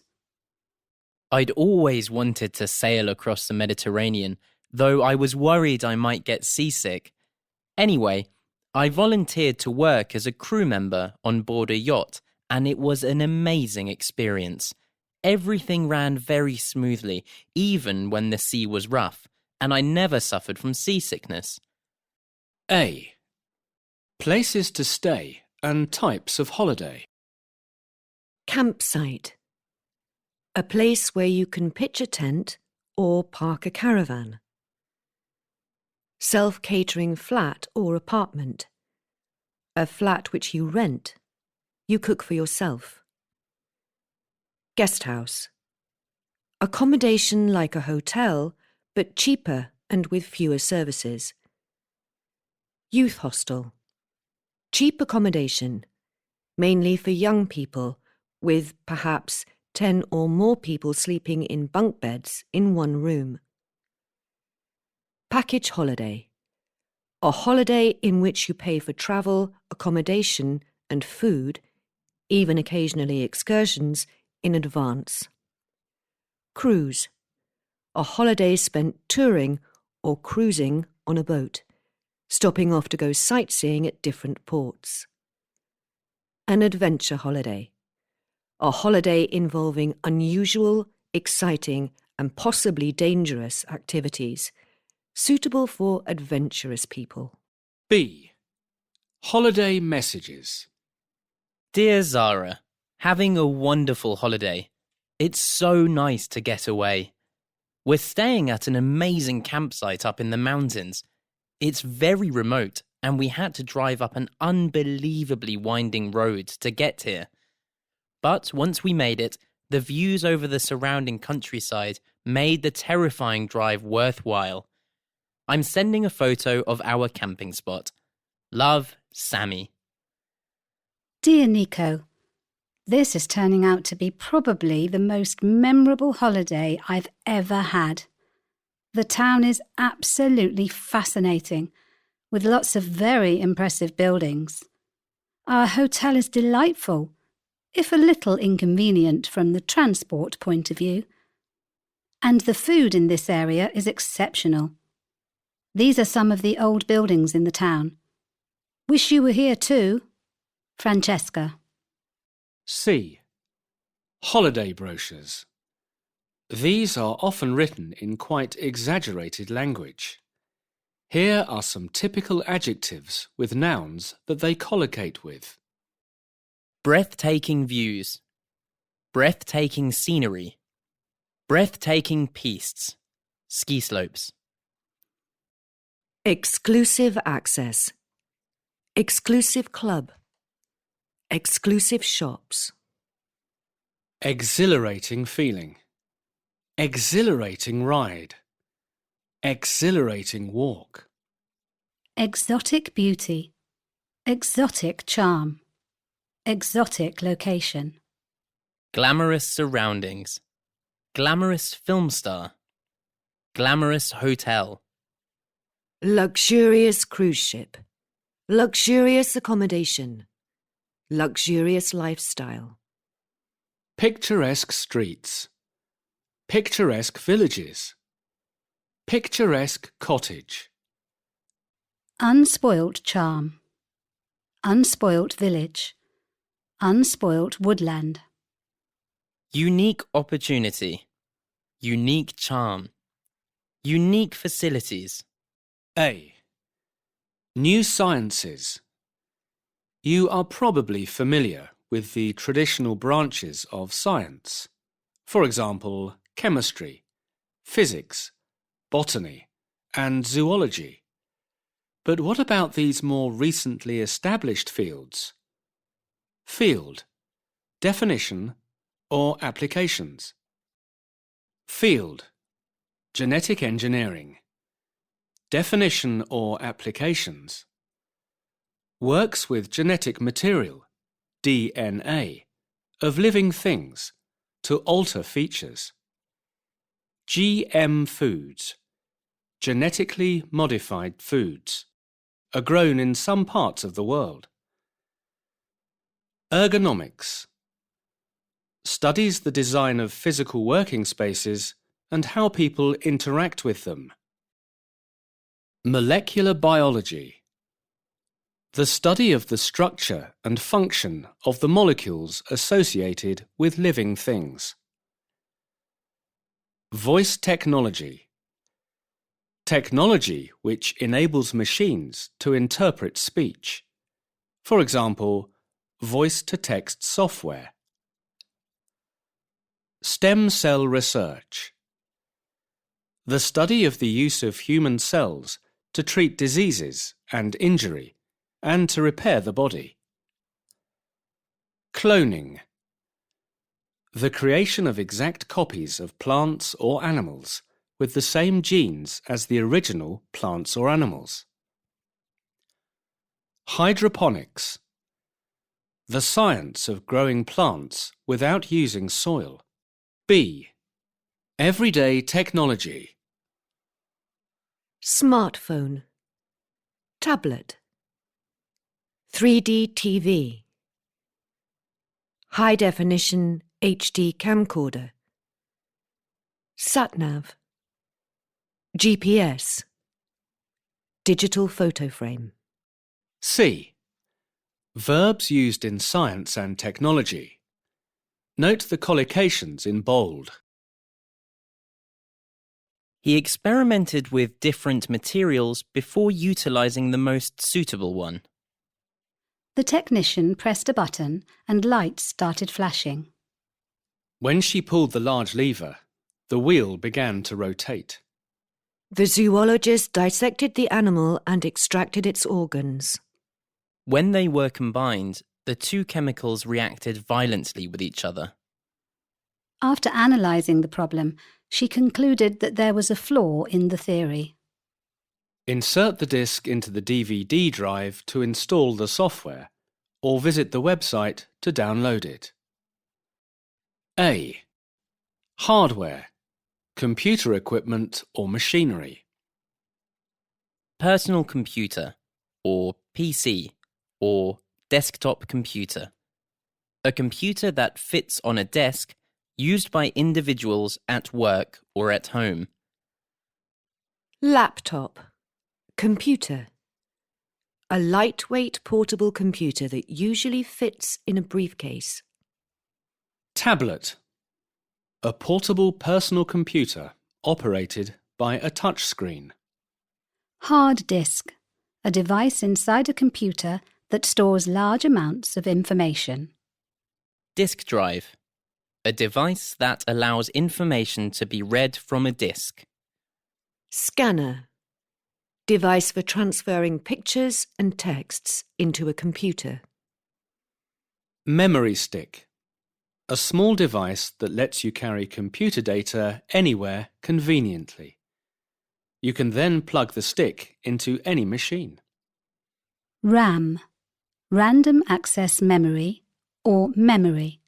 I'd always wanted to sail across the Mediterranean, though I was worried I might get seasick. Anyway, I volunteered to work as a crew member on board a yacht, and it was an amazing experience. Everything ran very smoothly, even when the sea was rough, and I never suffered from seasickness. A. Places to stay and types of holiday. Campsite. A place where you can pitch a tent or park a caravan. Self-catering flat or apartment. A flat which you rent. You cook for yourself. Guest house. Accommodation like a hotel, but cheaper and with fewer services. Youth hostel. Cheap accommodation, mainly for young people, with perhaps 10 or more people sleeping in bunk beds in one room. Package holiday. A holiday in which you pay for travel, accommodation and food, even occasionally excursions, in advance. Cruise. a holiday spent touring or cruising on a boat, stopping off to go sightseeing at different ports. An adventure holiday, a holiday involving unusual, exciting, and possibly dangerous activities, suitable for adventurous people. B. Holiday messages. Dear Zara, having a wonderful holiday. It's so nice to get away. We're staying at an amazing campsite up in the mountains. It's very remote and we had to drive up an unbelievably winding road to get here. But once we made it, the views over the surrounding countryside made the terrifying drive worthwhile. I'm sending a photo of our camping spot. Love, Sammy. Dear Nico, this is turning out to be probably the most memorable holiday I've ever had. The town is absolutely fascinating, with lots of very impressive buildings. Our hotel is delightful, if a little inconvenient from the transport point of view. And the food in this area is exceptional. These are some of the old buildings in the town. Wish you were here too. Francesca. C. Holiday brochures. These are often written in quite exaggerated language. Here are some typical adjectives with nouns that they collocate with. Breathtaking views. Breathtaking scenery. Breathtaking pistes. Ski slopes. Exclusive access. Exclusive club. Exclusive shops. Exhilarating feeling. Exhilarating ride. Exhilarating walk. Exotic beauty. Exotic charm. Exotic location. Glamorous surroundings. Glamorous film star. Glamorous hotel. Luxurious cruise ship. Luxurious accommodation. Luxurious lifestyle. Picturesque streets. Picturesque villages. Picturesque cottage. Unspoilt charm. Unspoilt village. Unspoilt woodland. Unique opportunity. Unique charm. Unique facilities. A. New sciences. You are probably familiar with the traditional branches of science. For example, chemistry, physics, botany, and zoology. But what about these more recently established fields? Field, definition, or applications. Field, genetic engineering. Definition or applications. Works with genetic material, DNA, of living things to alter features. GM foods, genetically modified foods, are grown in some parts of the world. Ergonomics studies the design of physical working spaces and how people interact with them. Molecular biology, the study of the structure and function of the molecules associated with living things. Voice technology, technology which enables machines to interpret speech. For example, voice-to-text software. Stem cell research, the study of the use of human cells to treat diseases and injury, and to repair the body. Cloning, the creation of exact copies of plants or animals with the same genes as the original plants or animals. Hydroponics, the science of growing plants without using soil. B. Everyday technology. Smartphone. Tablet. 3D TV. High definition HD camcorder. Satnav. GPS. Digital photo frame. C. Verbs used in science and technology. Note the collocations in bold. He experimented with different materials before utilising the most suitable one. The technician pressed a button and lights started flashing. When she pulled the large lever, the wheel began to rotate. The zoologist dissected the animal and extracted its organs. When they were combined, the two chemicals reacted violently with each other. After analysing the problem, she concluded that there was a flaw in the theory. Insert the disc into the DVD drive to install the software, or visit the website to download it. A. Hardware, computer equipment or machinery. Personal computer, or PC, or desktop computer. A computer that fits on a desk used by individuals at work or at home. Laptop. Computer. A lightweight portable computer that usually fits in a briefcase. Tablet. A portable personal computer operated by a touchscreen. Hard disk. A device inside a computer that stores large amounts of information. Disk drive. A device that allows information to be read from a disk. Scanner. Device for transferring pictures and texts into a computer. Memory stick. A small device that lets you carry computer data anywhere conveniently. You can then plug the stick into any machine. RAM. Random access memory or memory.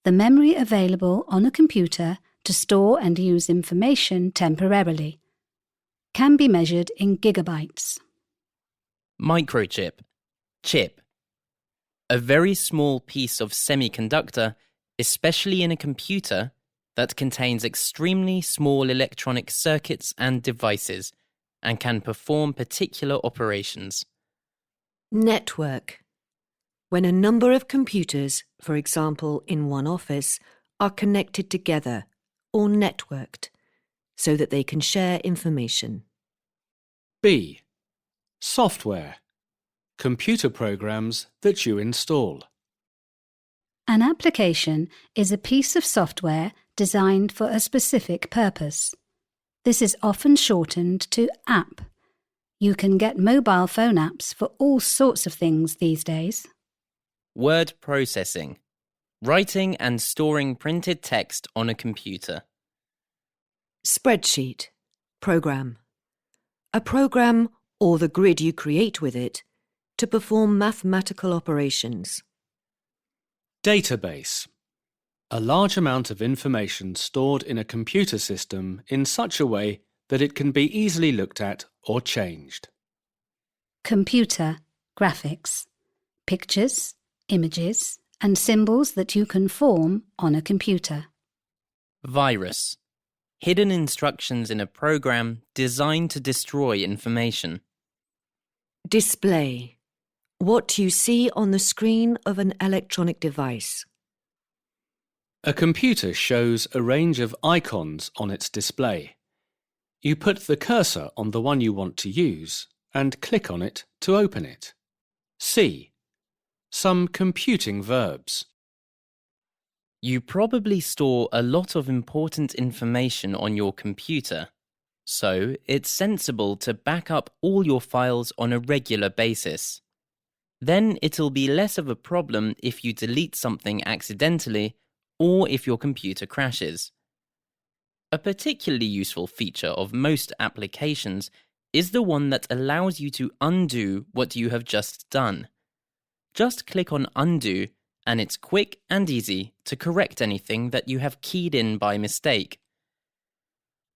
The memory available on a computer to store and use information temporarily. Can be measured in gigabytes. Microchip. Chip. A very small piece of semiconductor, especially in a computer, that contains extremely small electronic circuits and devices and can perform particular operations. Network. When a number of computers, for example in one office, are connected together or networked so that they can share information. B. Software. Computer programs that you install. An application is a piece of software designed for a specific purpose. This is often shortened to app. You can get mobile phone apps for all sorts of things these days. Word processing. Writing and storing printed text on a computer. Spreadsheet. Program. A program, or the grid you create with it, to perform mathematical operations. Database. A large amount of information stored in a computer system in such a way that it can be easily looked at or changed. Computer graphics. Pictures, images, and symbols that you can form on a computer. Virus. Hidden instructions in a program designed to destroy information. Display. What you see on the screen of an electronic device. A computer shows a range of icons on its display. You put the cursor on the one you want to use and click on it to open it. C. Some computing verbs. You probably store a lot of important information on your computer, so it's sensible to back up all your files on a regular basis. Then it'll be less of a problem if you delete something accidentally or if your computer crashes. A particularly useful feature of most applications is the one that allows you to undo what you have just done. Just click on Undo and it's quick and easy to correct anything that you have keyed in by mistake.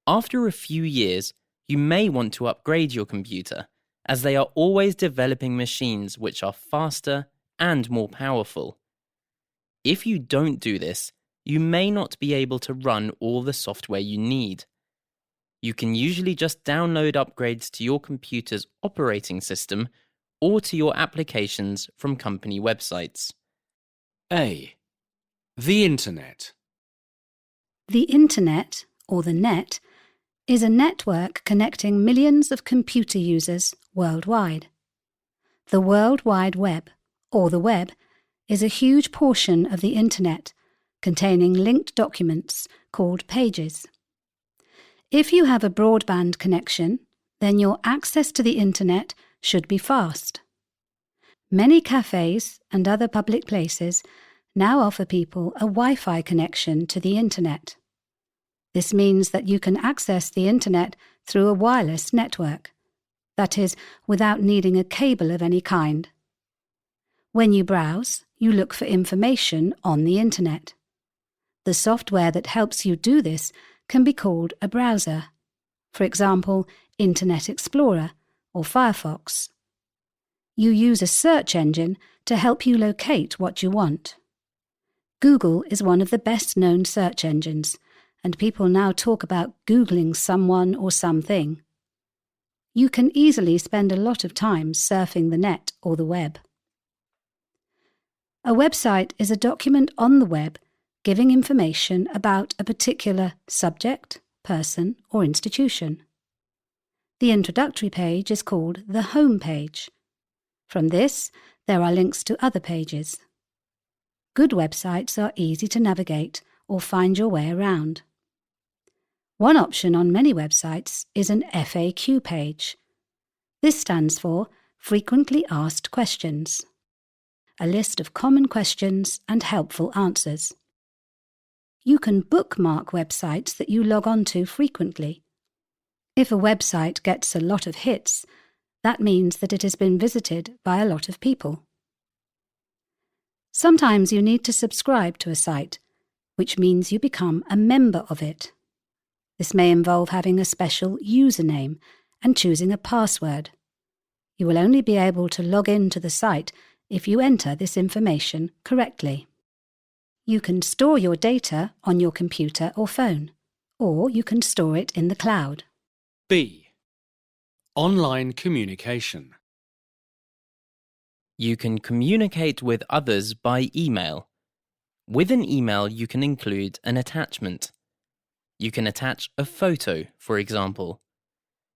After a few years, you may want to upgrade your computer, as they are always developing machines which are faster and more powerful. If you don't do this, you may not be able to run all the software you need. You can usually just download upgrades to your computer's operating system or to your applications from company websites. A. The Internet. The Internet, or the Net, is a network connecting millions of computer users worldwide. The World Wide Web, or the web, is a huge portion of the Internet, containing linked documents called pages. If you have a broadband connection, then your access to the Internet should be fast. Many cafes and other public places now offer people a Wi-Fi connection to the Internet. This means that you can access the Internet through a wireless network, that is, without needing a cable of any kind. When you browse, you look for information on the Internet. The software that helps you do this can be called a browser, for example, Internet Explorer or Firefox. You use a search engine to help you locate what you want. Google is one of the best-known search engines, and people now talk about Googling someone or something. You can easily spend a lot of time surfing the net or the web. A website is a document on the web giving information about a particular subject, person, or institution. The introductory page is called the home page. From this, there are links to other pages. Good websites are easy to navigate or find your way around. One option on many websites is an FAQ page. This stands for Frequently Asked Questions, a list of common questions and helpful answers. You can bookmark websites that you log on to frequently. If a website gets a lot of hits, that means that it has been visited by a lot of people. Sometimes you need to subscribe to a site, which means you become a member of it. This may involve having a special username and choosing a password. You will only be able to log in to the site if you enter this information correctly. You can store your data on your computer or phone, or you can store it in the cloud. B. Online communication. You can communicate with others by email. With an email, you can include an attachment. You can attach a photo, for example.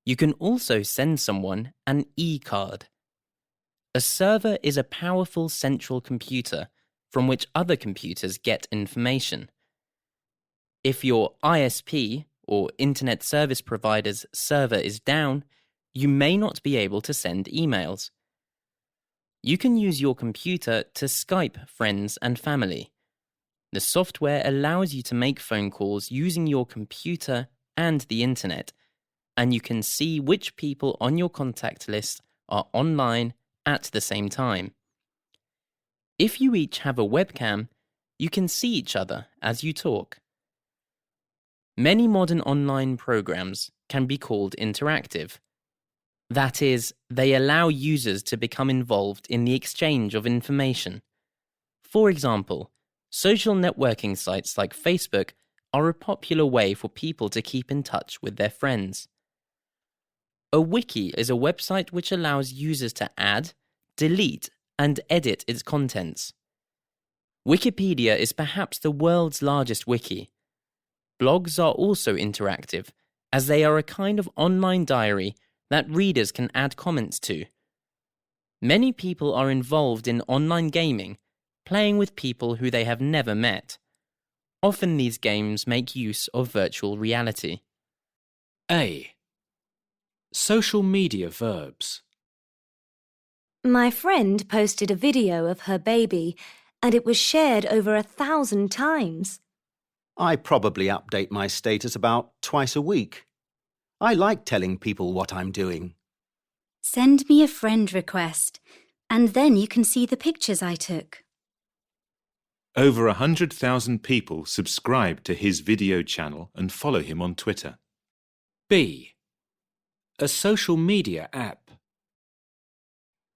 You can also send someone an e-card. A server is a powerful central computer from which other computers get information. If your ISP, or Internet Service Provider's server is down, you may not be able to send emails. You can use your computer to Skype friends and family. The software allows you to make phone calls using your computer and the Internet, and you can see which people on your contact list are online at the same time. If you each have a webcam, you can see each other as you talk. Many modern online programs can be called interactive. That is, they allow users to become involved in the exchange of information. For example, social networking sites like Facebook are a popular way for people to keep in touch with their friends. A wiki is a website which allows users to add, delete, and edit its contents. Wikipedia is perhaps the world's largest wiki. Blogs are also interactive, as they are a kind of online diary that readers can add comments to. Many people are involved in online gaming, playing with people who they have never met. Often these games make use of virtual reality. A. Social media verbs. My friend posted a video of her baby, and it was shared over 1,000 times. I probably update my status about twice a week. I like telling people what I'm doing. Send me a friend request, and then you can see the pictures I took. Over 100,000 people subscribe to his video channel and follow him on Twitter. B. A social media app.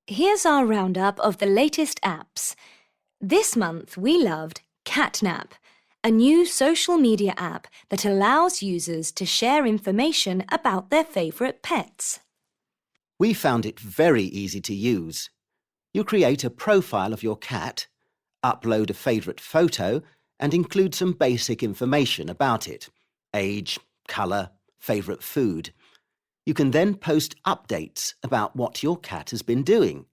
Here's our roundup of the latest apps. This month we loved Catnap, a new social media app that allows users to share information about their favourite pets. We found it very easy to use. You create a profile of your cat, upload a favourite photo, and include some basic information about it: age, colour, favourite food. You can then post updates about what your cat has been doing,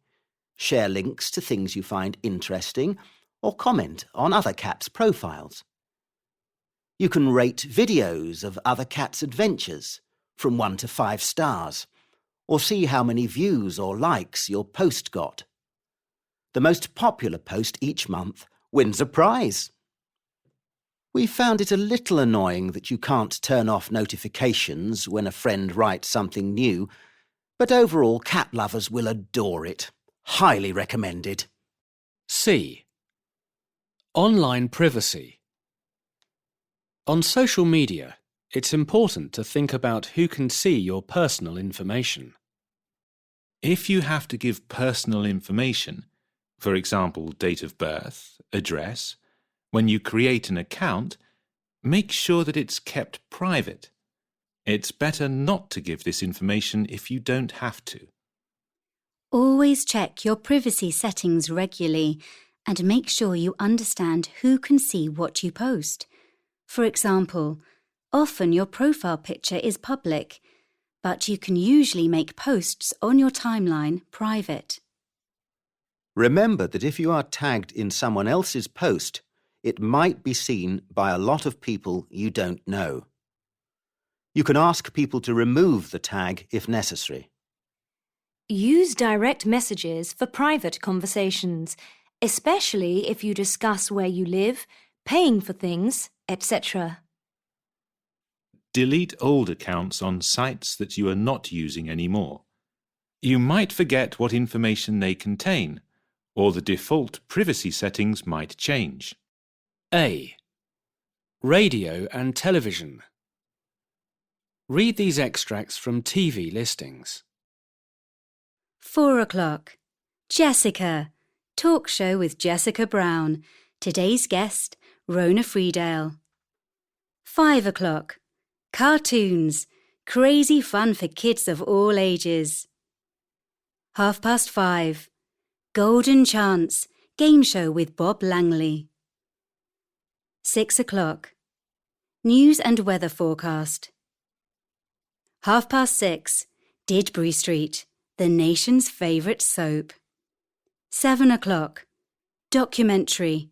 share links to things you find interesting, or comment on other cats' profiles. You can rate videos of other cats' adventures from 1 to 5 stars, or see how many views or likes your post got. The most popular post each month wins a prize. We found it a little annoying that you can't turn off notifications when a friend writes something new, but overall cat lovers will adore it. Highly recommended. C. Online privacy. On social media, it's important to think about who can see your personal information. If you have to give personal information, for example, date of birth, address, when you create an account, make sure that it's kept private. It's better not to give this information if you don't have to. Always check your privacy settings regularly and make sure you understand who can see what you post. For example, often your profile picture is public, but you can usually make posts on your timeline private. Remember that if you are tagged in someone else's post, it might be seen by a lot of people you don't know. You can ask people to remove the tag if necessary. Use direct messages for private conversations, especially if you discuss where you live, paying for things, etc. Delete old accounts on sites that you are not using anymore. You might forget what information they contain, or the default privacy settings might change. A. Radio and television. Read these extracts from TV listings. 4 o'clock. Jessica. Talk show with Jessica Brown. Today's guest, Rona Friedale. 5 o'clock. Cartoons. Crazy fun for kids of all ages. 5:30. Golden Chance. Game show with Bob Langley. 6 o'clock. News and weather forecast. 6:30. Didbury Street. The nation's favourite soap. 7 o'clock. Documentary.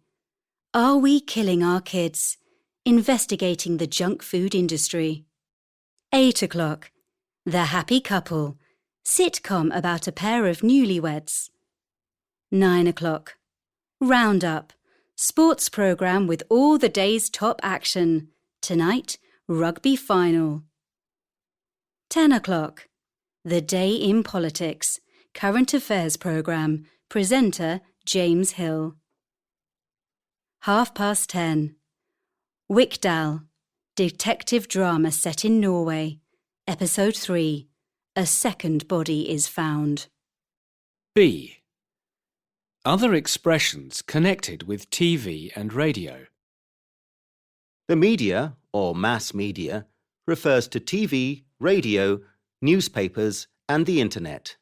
Are we killing our kids? Investigating the junk food industry. 8 o'clock. The Happy Couple. Sitcom about a pair of newlyweds. 9 o'clock. Roundup. Sports programme with all the day's top action. Tonight, rugby final. 10 o'clock. The Day in Politics. Current affairs programme. Presenter James Hill. 10:30. Wickdal. Detective drama set in Norway. Episode 3. A second body is found. B. Other expressions connected with TV and radio. The media, or mass media, refers to TV, radio, newspapers, and the internet.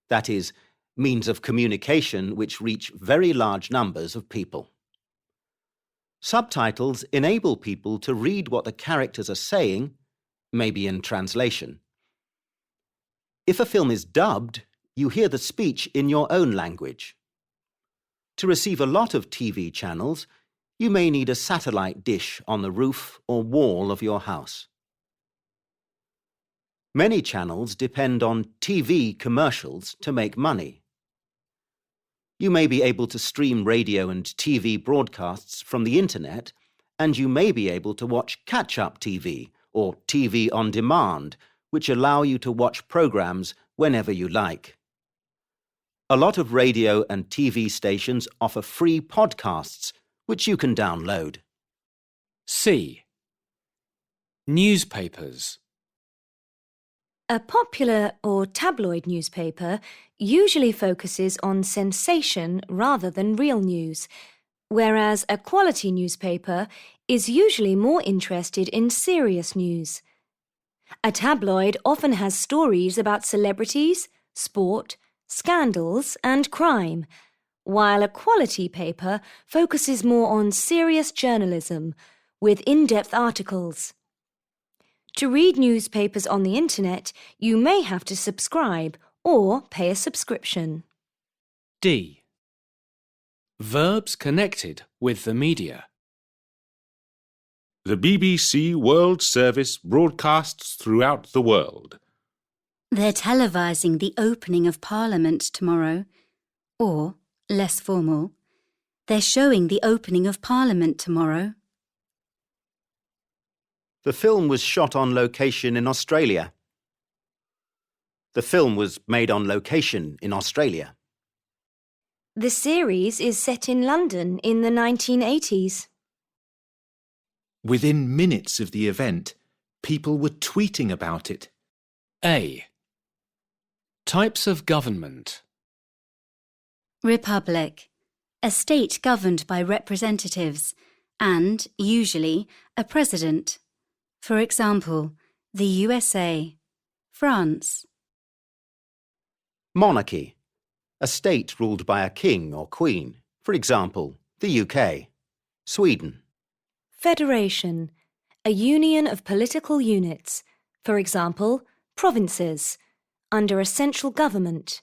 That is, means of communication which reach very large numbers of people. Subtitles enable people to read what the characters are saying, maybe in translation. If a film is dubbed, you hear the speech in your own language. To receive a lot of TV channels, you may need a satellite dish on the roof or wall of your house. Many channels depend on TV commercials to make money. You may be able to stream radio and TV broadcasts from the internet, and you may be able to watch catch-up TV or TV on demand, which allow you to watch programs whenever you like. A lot of radio and TV stations offer free podcasts, which you can download. C. Newspapers. A popular or tabloid newspaper usually focuses on sensation rather than real news. whereas a quality newspaper is usually more interested in serious news. A tabloid often has stories about celebrities, sport, scandals, and crime, while a quality paper focuses more on serious journalism with in-depth articles. To read newspapers on the internet, you may have to subscribe or pay a subscription. D. Verbs connected with the media. The BBC World Service broadcasts throughout the world. They're televising the opening of Parliament tomorrow. Or, less formal, they're showing the opening of Parliament tomorrow. The film was shot on location in Australia. The film was made on location in Australia. The series is set in London in the 1980s. Within minutes of the event, people were tweeting about it. A. Types of government. Republic, a state governed by representatives and, usually, a president. For example, the USA, France. Monarchy, a state ruled by a king or queen. For example, the UK, Sweden. Federation, a union of political units. For example, provinces, under a central government.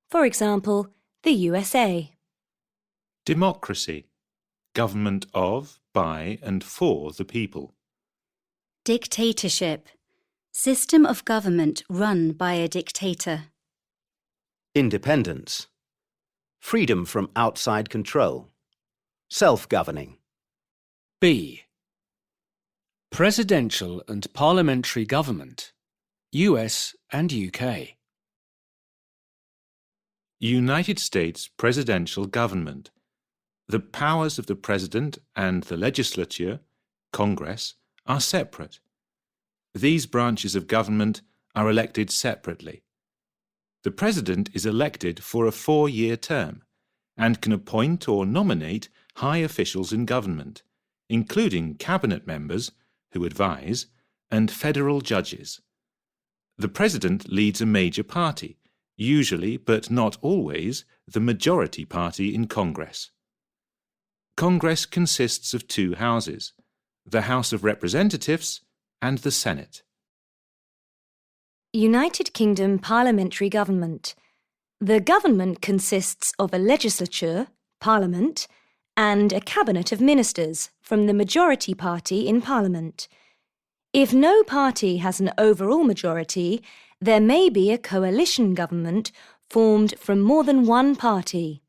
For example, the USA. Democracy, government of, by and for the people. Dictatorship, system of government run by a dictator. Independence, freedom from outside control. Self-governing. B. Presidential and parliamentary government, US and UK. United States presidential government. The powers of the President and the legislature, Congress, are separate. These branches of government are elected separately. The President is elected for a 4-year term and can appoint or nominate high officials in government, including cabinet members, who advise, and federal judges. The President leads a major party, usually but not always the majority party in Congress. Congress consists of 2 houses, the House of Representatives and the Senate. United Kingdom parliamentary government. The government consists of a legislature, Parliament, and a cabinet of ministers from the majority party in Parliament. If no party has an overall majority, there may be a coalition government formed from more than one party.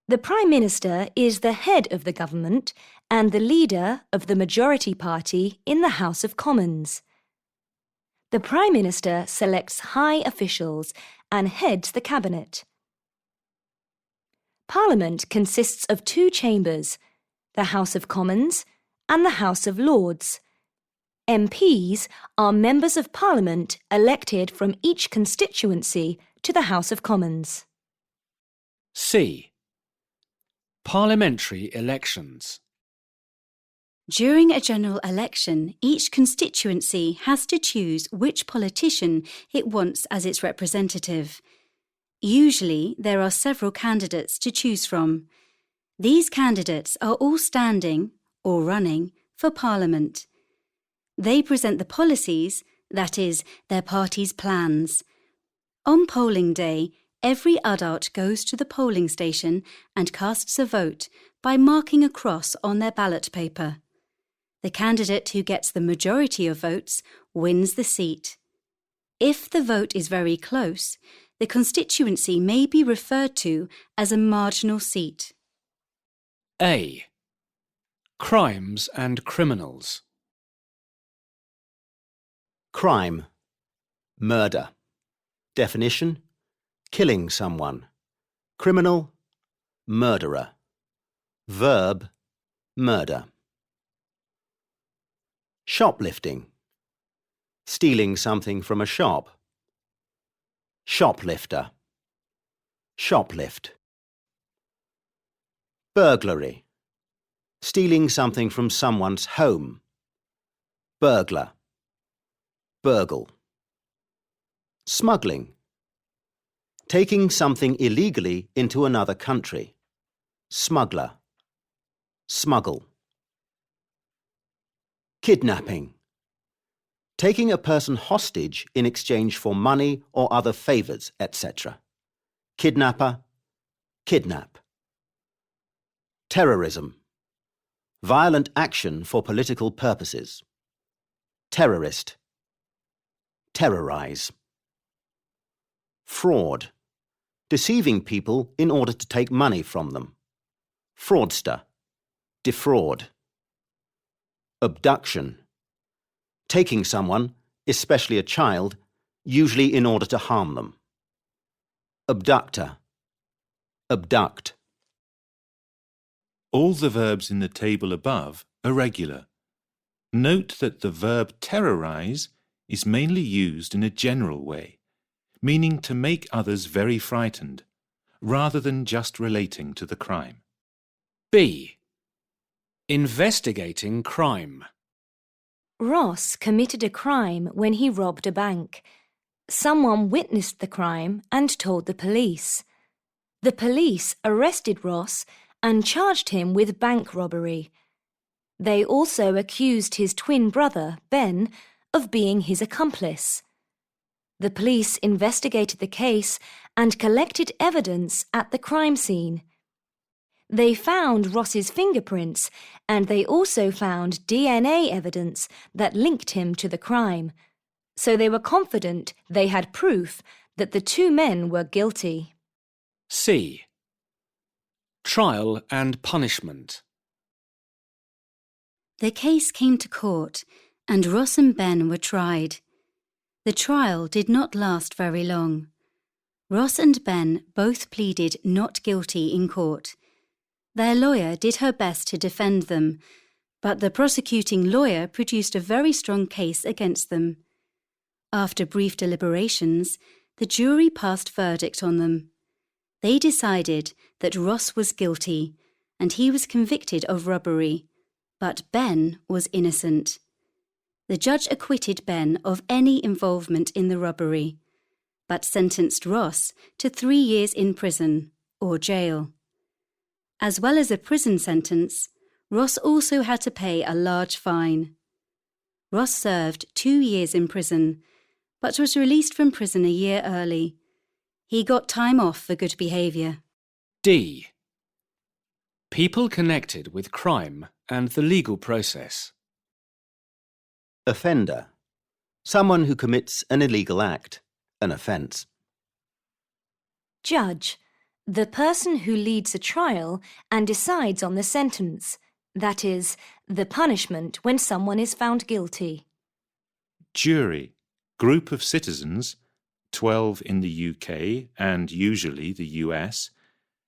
The Prime Minister is the head of the government and the leader of the majority party in the House of Commons. The Prime Minister selects high officials and heads the cabinet. Parliament consists of 2 chambers, the House of Commons and the House of Lords. MPs are members of Parliament elected from each constituency to the House of Commons. C. Parliamentary elections. During a general election, each constituency has to choose which politician it wants as its representative. Usually, there are several candidates to choose from. These candidates are all standing, or running, for Parliament. They present the policies, that is, their party's plans. On polling day, every adult goes to the polling station and casts a vote by marking a cross on their ballot paper. The candidate who gets the majority of votes wins the seat. If the vote is very close, the constituency may be referred to as a marginal seat. A. Crimes and criminals. Crime, murder. Definition, killing someone. Criminal, murderer. Verb, murder. Shoplifting, stealing something from a shop. Shoplifter, shoplift. Burglary. Stealing something from someone's home. Burglar. Burgle. Smuggling. Taking something illegally into another country. Smuggler. Smuggle. Kidnapping. Taking a person hostage in exchange for money or other favours, etc. Kidnapper. Kidnap. Terrorism. Violent action for political purposes. Terrorist. Terrorise. Fraud. Deceiving people in order to take money from them. Fraudster. Defraud. Abduction. Taking someone, especially a child, usually in order to harm them. Abductor. Abduct. All the verbs in the table above are regular. Note that the verb terrorise is mainly used in a general way, meaning to make others very frightened, rather than just relating to the crime. B. Investigating crime. Ross committed a crime when he robbed a bank. Someone witnessed the crime and told the police. The police arrested Ross and charged him with bank robbery. They also accused his twin brother, Ben, of being his accomplice. The police investigated the case and collected evidence at the crime scene. They found Ross's fingerprints, and they also found DNA evidence that linked him to the crime, so they were confident they had proof that the two men were guilty. C. Trial and punishment. The case came to court, and Ross and Ben were tried. The trial did not last very long. Ross and Ben both pleaded not guilty in court. Their lawyer did her best to defend them, but the prosecuting lawyer produced a very strong case against them. After brief deliberations, the jury passed verdict on them. They decided that Ross was guilty, and he was convicted of robbery, but Ben was innocent. The judge acquitted Ben of any involvement in the robbery, but sentenced Ross to 3 years in prison or jail. As well as a prison sentence, Ross also had to pay a large fine. Ross served 2 years in prison, but was released from prison a year early. He got time off for good behaviour. D. People connected with crime and the legal process. Offender. Someone who commits an illegal act, an offence. Judge. The person who leads a trial and decides on the sentence, that is, the punishment when someone is found guilty. Jury. Group of citizens, 12 in the UK and usually the US,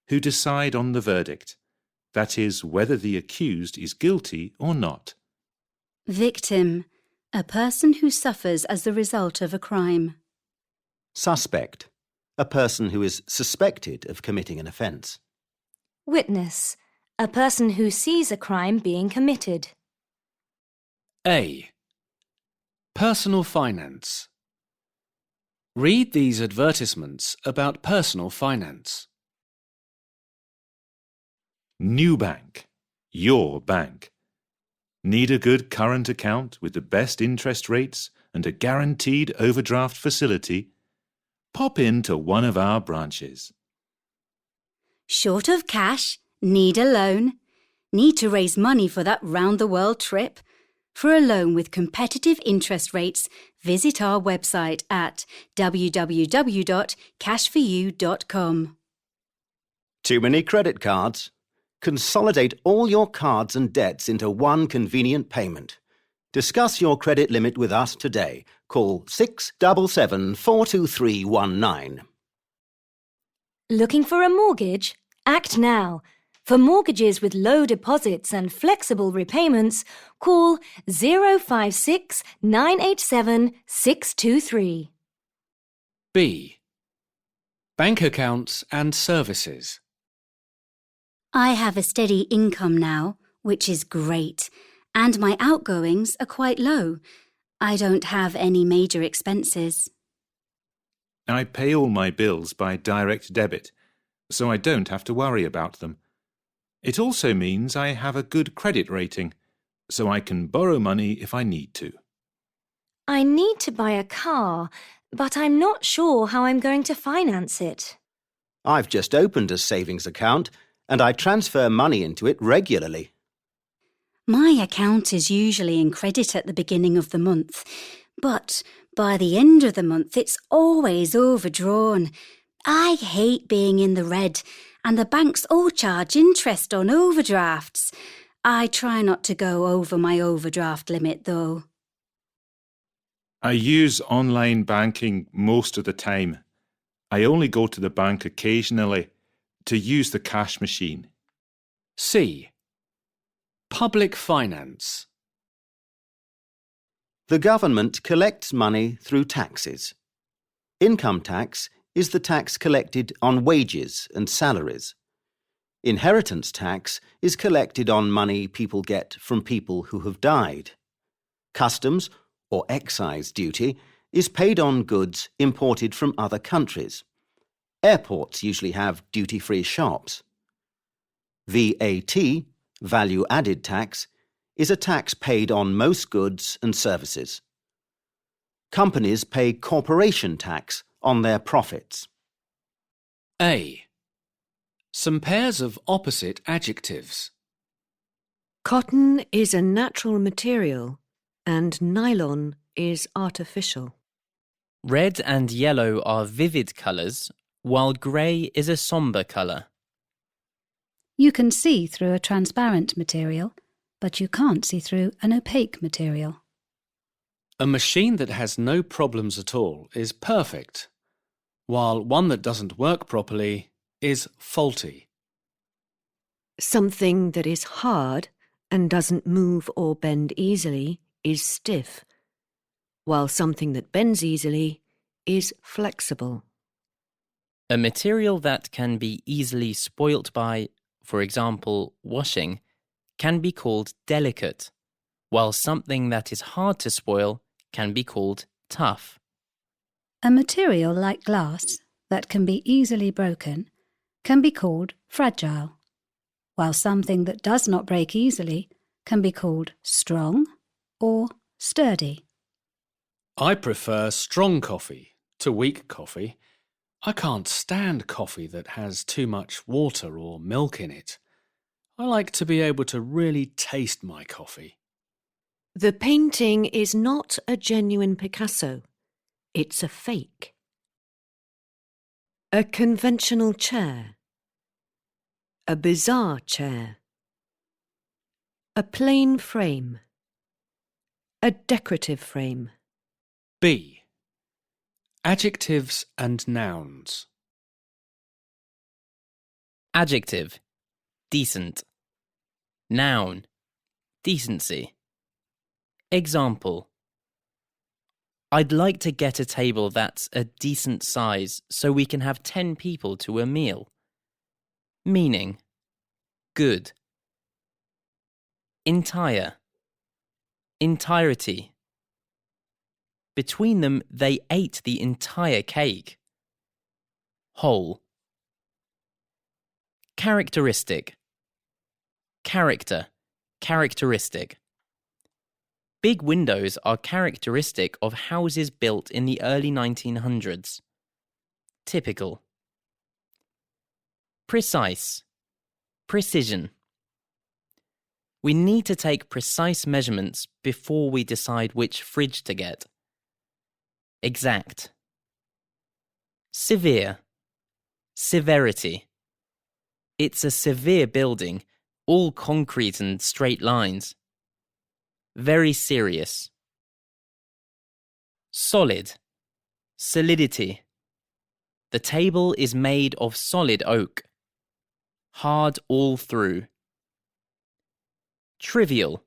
who decide on the verdict, that is, whether the accused is guilty or not. Victim. A person who suffers as the result of a crime. Suspect. A person who is suspected of committing an offence. Witness. A person who sees a crime being committed. A. Personal finance. Read these advertisements about personal finance. New bank. Your bank. Need a good current account with the best interest rates and a guaranteed overdraft facility? Pop into one of our branches. Short of cash? Need a loan? Need to raise money for that round-the-world trip? For a loan with competitive interest rates, visit our website at www.cashforyou.com. Too many credit cards? Consolidate all your cards and debts into one convenient payment. Discuss your credit limit with us today. Call 677 42319. Looking for a mortgage? Act now. For mortgages with low deposits and flexible repayments, call 056 987 623. B. Bank accounts and services. I have a steady income now, which is great, and my outgoings are quite low. I don't have any major expenses. I pay all my bills by direct debit, so I don't have to worry about them. It also means I have a good credit rating, so I can borrow money if I need to. I need to buy a car, but I'm not sure how I'm going to finance it. I've just opened a savings account and I transfer money into it regularly. My account is usually in credit at the beginning of the month, but by the end of the month it's always overdrawn. I hate being in the red, and the banks all charge interest on overdrafts. I try not to go over my overdraft limit, though. I use online banking most of the time. I only go to the bank occasionally to use the cash machine. C. Public finance. The government collects money through taxes. Income tax is the tax collected on wages and salaries. Inheritance tax is collected on money people get from people who have died. Customs or excise duty is paid on goods imported from other countries. Airports usually have duty-free shops. VAT, value added tax, is a tax paid on most goods and services. Companies pay corporation tax on their profits. A. Some pairs of opposite adjectives. Cotton is a natural material and nylon is artificial. Red and yellow are vivid colours, while grey is a sombre colour. You can see through a transparent material, but you can't see through an opaque material. A machine that has no problems at all is perfect, while one that doesn't work properly is faulty. Something that is hard and doesn't move or bend easily is stiff, while something that bends easily is flexible. A material that can be easily spoilt by, for example, washing, can be called delicate, while something that is hard to spoil can be called tough. A material like glass that can be easily broken can be called fragile, while something that does not break easily can be called strong or sturdy. I prefer strong coffee to weak coffee. I can't stand coffee that has too much water or milk in it. I like to be able to really taste my coffee. The painting is not a genuine Picasso. It's a fake. A conventional chair. A bizarre chair. A plain frame. A decorative frame. B. Adjectives and nouns. Adjective, decent. Noun, decency. Example: I'd like to get a table that's a decent size so we can have 10 people to a meal. Meaning, good. Entire, entirety. Between them, they ate the entire cake. Whole. Characteristic, character, characteristic. Big windows are characteristic of houses built in the early 1900s. Typical. Precise, precision. We need to take precise measurements before we decide which fridge to get. Exact. Severe, severity. It's a severe building, all concrete and straight lines. Very serious. Solid, solidity. The table is made of solid oak. Hard all through. Trivial,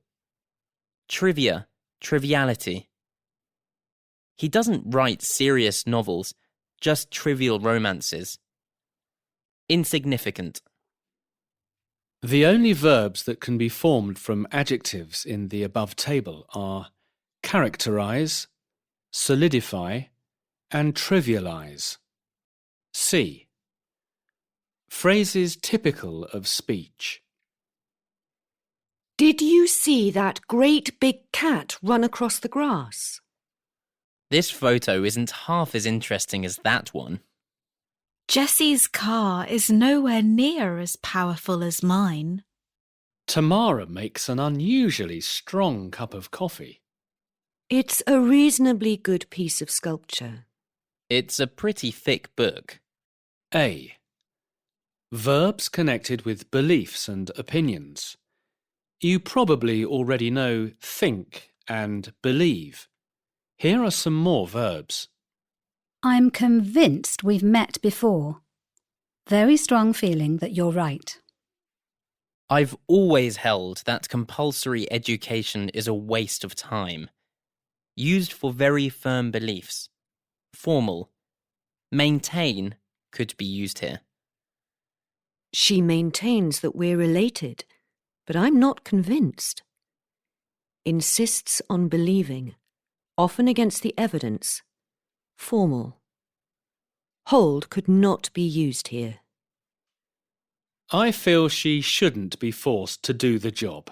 trivia, triviality. He doesn't write serious novels, just trivial romances. Insignificant. The only verbs that can be formed from adjectives in the above table are characterize, solidify, and trivialize. C. Phrases typical of speech. Did you see that great big cat run across the grass? This photo isn't half as interesting as that one. Jessie's car is nowhere near as powerful as mine. Tamara makes an unusually strong cup of coffee. It's a reasonably good piece of sculpture. It's a pretty thick book. A. Verbs connected with beliefs and opinions. You probably already know think and believe. Here are some more verbs. I'm convinced we've met before. Very strong feeling that you're right. I've always held that compulsory education is a waste of time. Used for very firm beliefs. Formal. Maintain could be used here. She maintains that we're related, but I'm not convinced. Insists on believing, often against the evidence. Formal. Hold could not be used here. I feel she shouldn't be forced to do the job.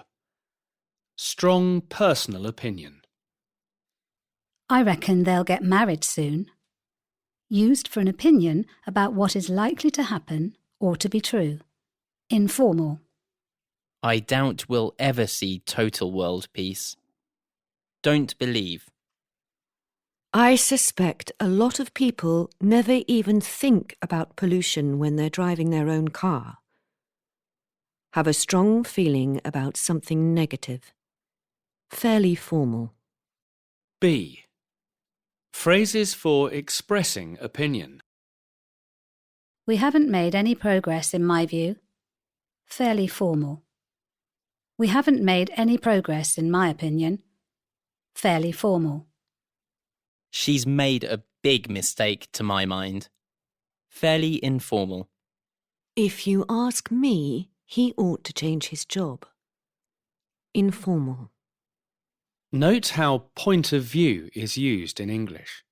Strong personal opinion. I reckon they'll get married soon. Used for an opinion about what is likely to happen or to be true. Informal. I doubt we'll ever see total world peace. Don't believe. I suspect a lot of people never even think about pollution when they're driving their own car. Have a strong feeling about something negative. Fairly formal. B. Phrases for expressing opinion. We haven't made any progress in my view. Fairly formal. We haven't made any progress in my opinion. Fairly formal. She's made a big mistake to my mind. Fairly informal. If you ask me, he ought to change his job. Informal. Note how point of view is used in English.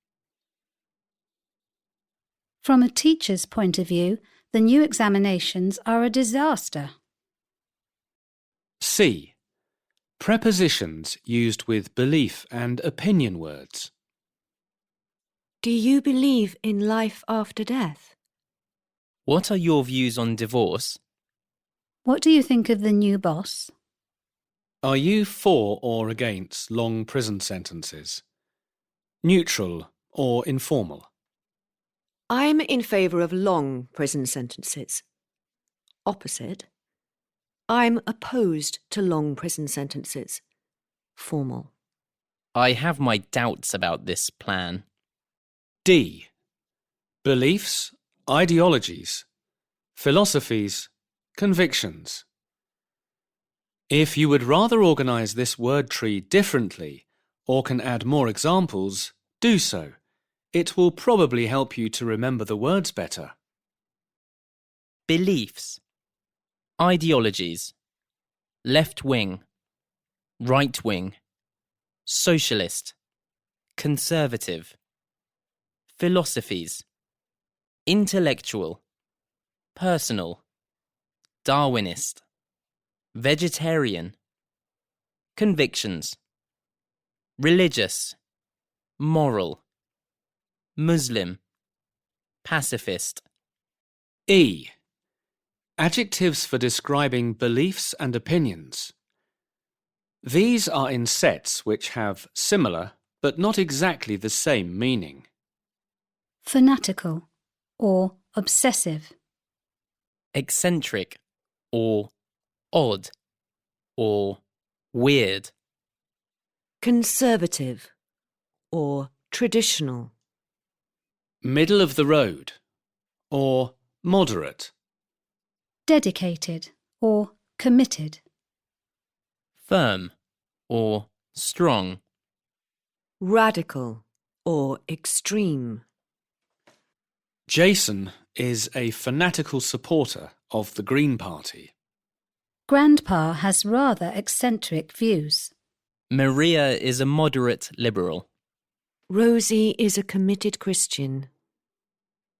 From a teacher's point of view, the new examinations are a disaster. C. Prepositions used with belief and opinion words. Do you believe in life after death? What are your views on divorce? What do you think of the new boss? Are you for or against long prison sentences? Neutral or informal? I'm in favour of long prison sentences. Opposite. I'm opposed to long prison sentences. Formal. I have my doubts about this plan. D. Beliefs, ideologies, philosophies, convictions. If you would rather organise this word tree differently or can add more examples, do so. It will probably help you to remember the words better. Beliefs. Ideologies. Left wing. Right wing. Socialist. Conservative. Philosophies. Intellectual. Personal. Darwinist. Vegetarian. Convictions. Religious. Moral. Muslim. Pacifist. E. Adjectives for describing beliefs and opinions. These are in sets which have similar but not exactly the same meaning. Fanatical or obsessive. Eccentric or odd or weird. Conservative or traditional. Middle of the road or moderate. Dedicated or committed. Firm or strong. Radical or extreme. Jason is a fanatical supporter of the Green Party. Grandpa has rather eccentric views. Maria is a moderate liberal. Rosie is a committed Christian.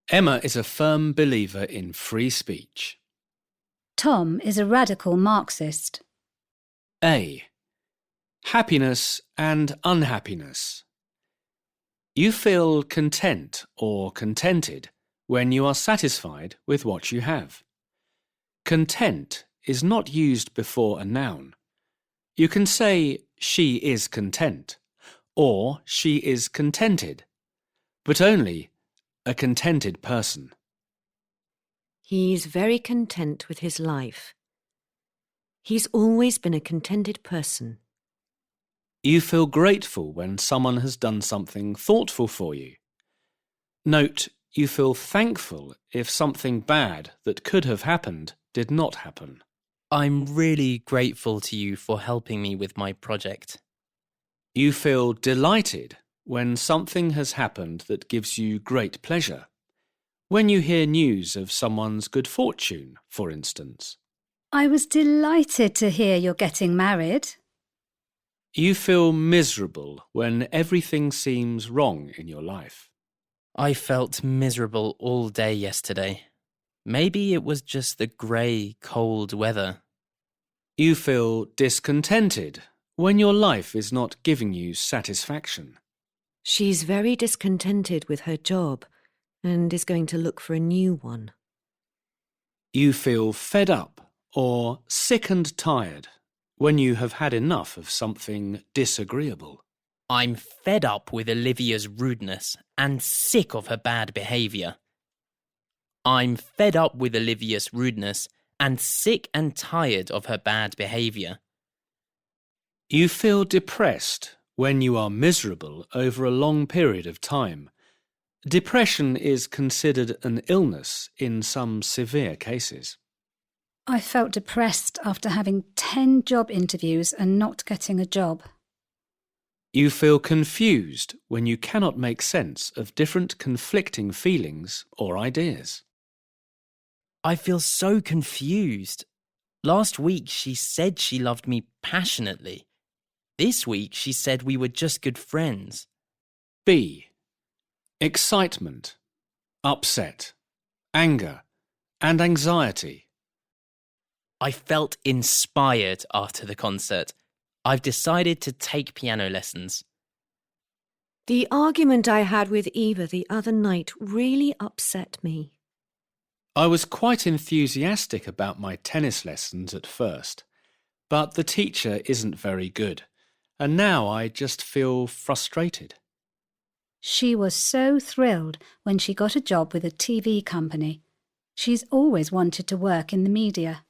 Emma is a firm believer in free speech. Tom is a radical Marxist. A. Happiness and unhappiness. You feel content or contented when you are satisfied with what you have. Content is not used before a noun. You can say she is content or she is contented, but only a contented person. He's very content with his life. He's always been a contented person. You feel grateful when someone has done something thoughtful for you. Note, you feel thankful if something bad that could have happened did not happen. I'm really grateful to you for helping me with my project. You feel delighted when something has happened that gives you great pleasure. When you hear news of someone's good fortune, for instance. I was delighted to hear you're getting married. You feel miserable when everything seems wrong in your life. I felt miserable all day yesterday. Maybe it was just the grey, cold weather. You feel discontented when your life is not giving you satisfaction. She's very discontented with her job and is going to look for a new one. You feel fed up or sick and tired when you have had enough of something disagreeable. I'm fed up with Olivia's rudeness and sick of her bad behaviour. I'm fed up with Olivia's rudeness and sick and tired of her bad behaviour. You feel depressed when you are miserable over a long period of time. Depression is considered an illness in some severe cases. I felt depressed after having 10 job interviews and not getting a job. You feel confused when you cannot make sense of different conflicting feelings or ideas. I feel so confused. Last week she said she loved me passionately. This week she said we were just good friends. B. Excitement, upset, anger, and anxiety. I felt inspired after the concert. I've decided to take piano lessons. The argument I had with Eva the other night really upset me. I was quite enthusiastic about my tennis lessons at first, but the teacher isn't very good, and now I just feel frustrated. She was so thrilled when she got a job with a TV company. She's always wanted to work in the media.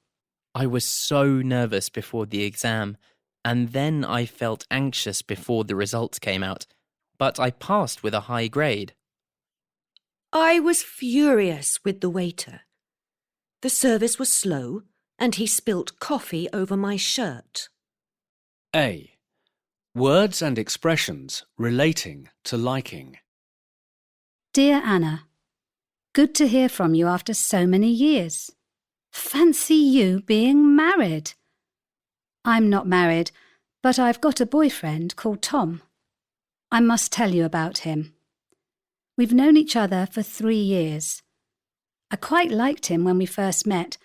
I was so nervous before the exam, and then I felt anxious before the results came out, but I passed with a high grade. I was furious with the waiter. The service was slow, and he spilt coffee over my shirt. A. Words and expressions relating to liking. Dear Anna, good to hear from you after so many years. Fancy you being married. I'm not married, but I've got a boyfriend called Tom. I must tell you about him. We've known each other for 3 years. I quite liked him when we first met,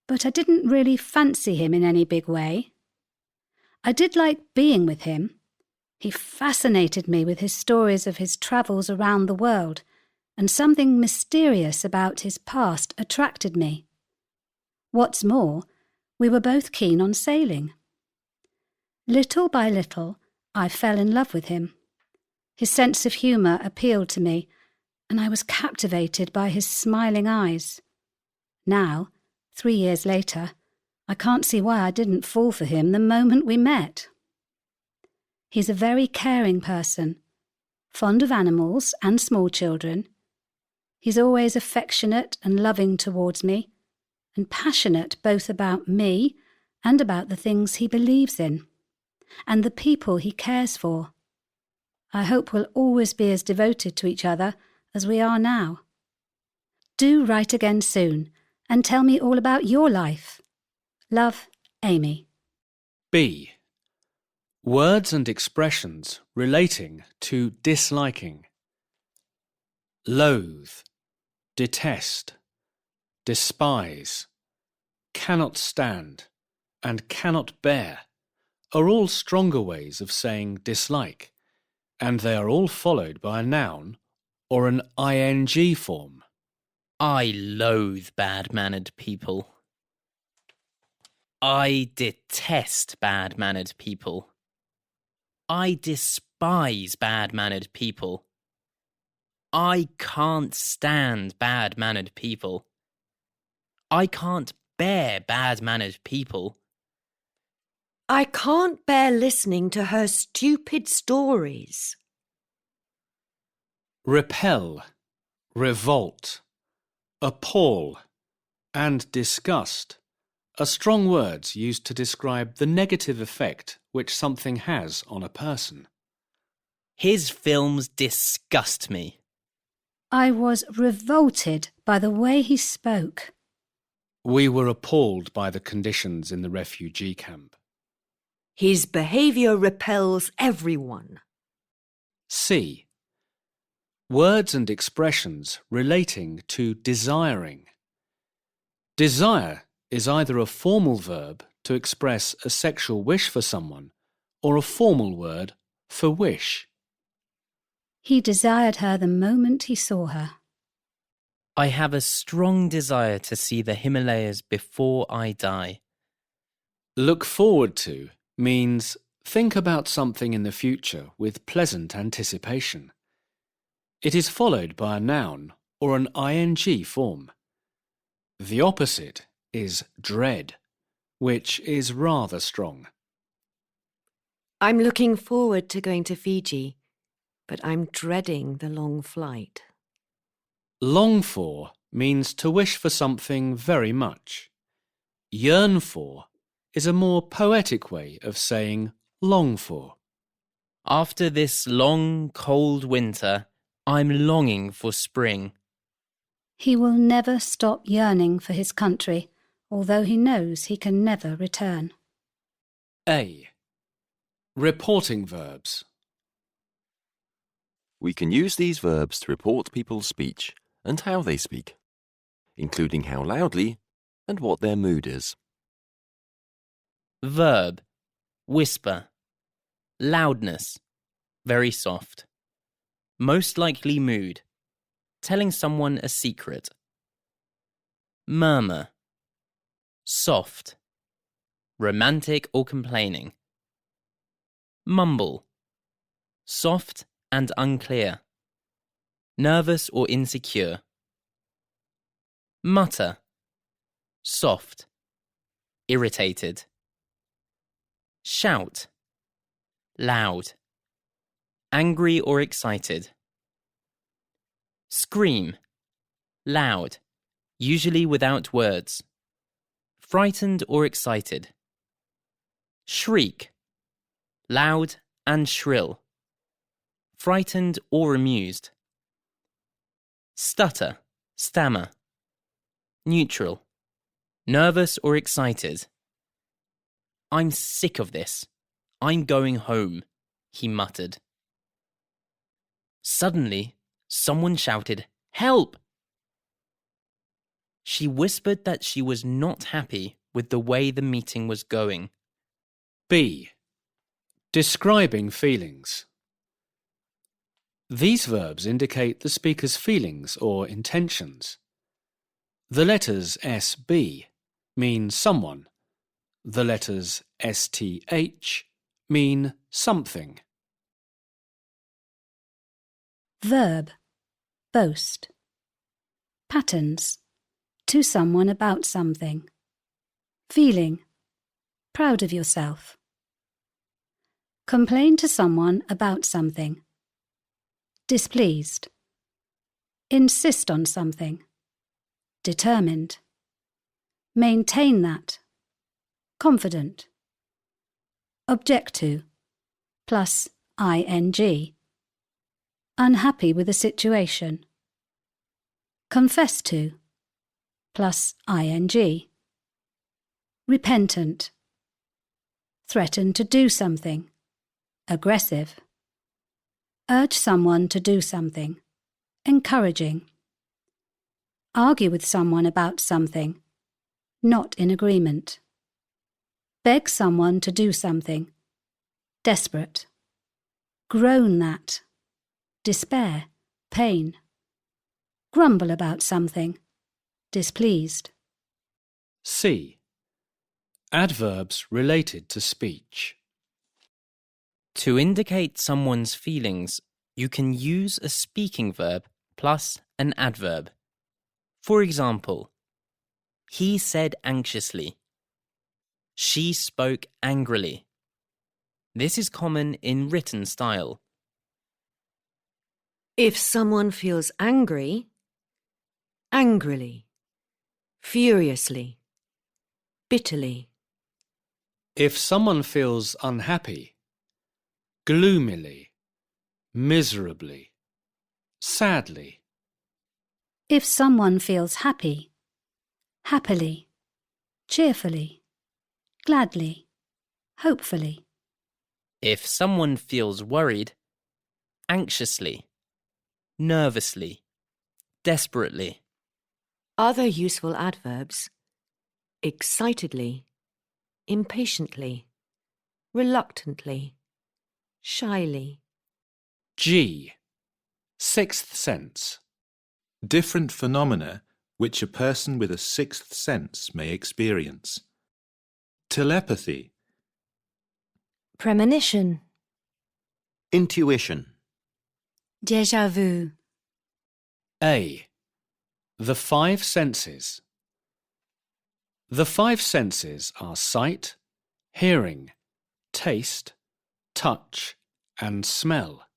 but I didn't really fancy him in any big way. I did like being with him. He fascinated me with his stories of his travels around the world, and something mysterious about his past attracted me. What's more, we were both keen on sailing. Little by little, I fell in love with him. His sense of humour appealed to me, and I was captivated by his smiling eyes. Now, 3 years later, I can't see why I didn't fall for him the moment we met. He's a very caring person, fond of animals and small children. He's always affectionate and loving towards me, and passionate both about me and about the things he believes in, and the people he cares for. I hope we'll always be as devoted to each other as we are now. Do write again soon and tell me all about your life. Love, Amy. B. Words and expressions relating to disliking. Loathe, detest, despise, cannot stand, and cannot bear are all stronger ways of saying dislike, and they are all followed by a noun or an ing form. I loathe bad-mannered people. I detest bad-mannered people. I despise bad-mannered people. I can't stand bad-mannered people. I can't bear bad-mannered people. I can't bear listening to her stupid stories. Repel, revolt, appall, and disgust are strong words used to describe the negative effect which something has on a person. His films disgust me. I was revolted by the way he spoke. We were appalled by the conditions in the refugee camp. His behaviour repels everyone. C. Words and expressions relating to desiring. Desire is either a formal verb to express a sexual wish for someone or a formal word for wish. He desired her the moment he saw her. I have a strong desire to see the Himalayas before I die. Look forward to means think about something in the future with pleasant anticipation. It is followed by a noun or an ing form. The opposite is dread, which is rather strong. I'm looking forward to going to Fiji, but I'm dreading the long flight. Long for means to wish for something very much. Yearn for is a more poetic way of saying long for. After this long, cold winter, I'm longing for spring. He will never stop yearning for his country, although he knows he can never return. A. Reporting verbs. We can use these verbs to report people's speech and how they speak, including how loudly and what their mood is. Verb, whisper. Loudness, very soft. Most likely mood, telling someone a secret. Murmur, soft. Romantic or complaining. Mumble, soft and unclear. Nervous or insecure. Mutter, soft. Irritated. Shout, loud. Angry or excited. Scream, loud, usually without words. Frightened or excited. Shriek, loud and shrill. Frightened or amused. Stutter, stammer. Neutral, nervous or excited. I'm sick of this. I'm going home, he muttered. Suddenly, someone shouted, "Help!" She whispered that she was not happy with the way the meeting was going. B. Describing feelings. These verbs indicate the speaker's feelings or intentions. The letters SB mean someone. The letters STH mean something. Verb, boast. Patterns, to someone about something. Feeling, proud of yourself. Complain to someone about something. Displeased. Insist on something. Determined. Maintain that. Confident. Object to, plus ing. Unhappy with a situation. Confess to, plus ing. Repentant, Threaten to do something. Aggressive. Urge someone to do something. Encouraging. Argue with someone about something. Not in agreement. Beg someone to do something. Desperate. Groan at. Despair. Pain. Grumble about something. Displeased. C. Adverbs related to speech. To indicate someone's feelings, you can use a speaking verb plus an adverb. For example, he said anxiously. She spoke angrily. This is common in written style. If someone feels angry, angrily, furiously, bitterly. If someone feels unhappy, gloomily, miserably, sadly. If someone feels happy, happily, cheerfully, gladly, hopefully. If someone feels worried, anxiously, nervously, desperately. Other useful adverbs: excitedly, impatiently, reluctantly, shyly. G. Sixth sense. Different phenomena which a person with a sixth sense may experience. Telepathy, Premonition. Intuition. Déjà vu. A. The five senses. The five senses are sight, hearing, taste, touch, and smell.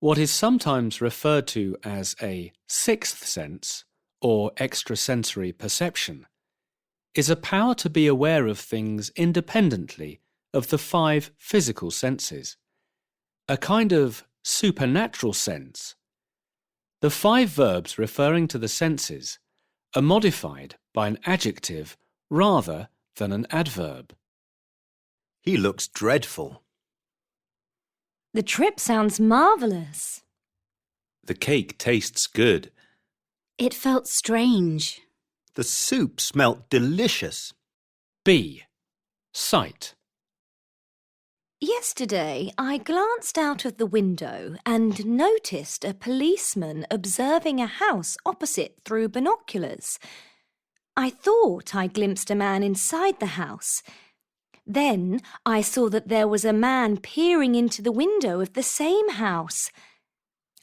What is sometimes referred to as a sixth sense or extrasensory perception is a power to be aware of things independently of the five physical senses, a kind of supernatural sense. The five verbs referring to the senses are modified by an adjective rather than an adverb. He looks dreadful. The trip sounds marvellous. the cake tastes good. It felt strange. The soup smelt delicious. B. Sight. Yesterday, I glanced out of the window and noticed a policeman observing a house opposite through binoculars. I thought I glimpsed a man inside the house. Then I saw that there was a man peering into the window of the same house.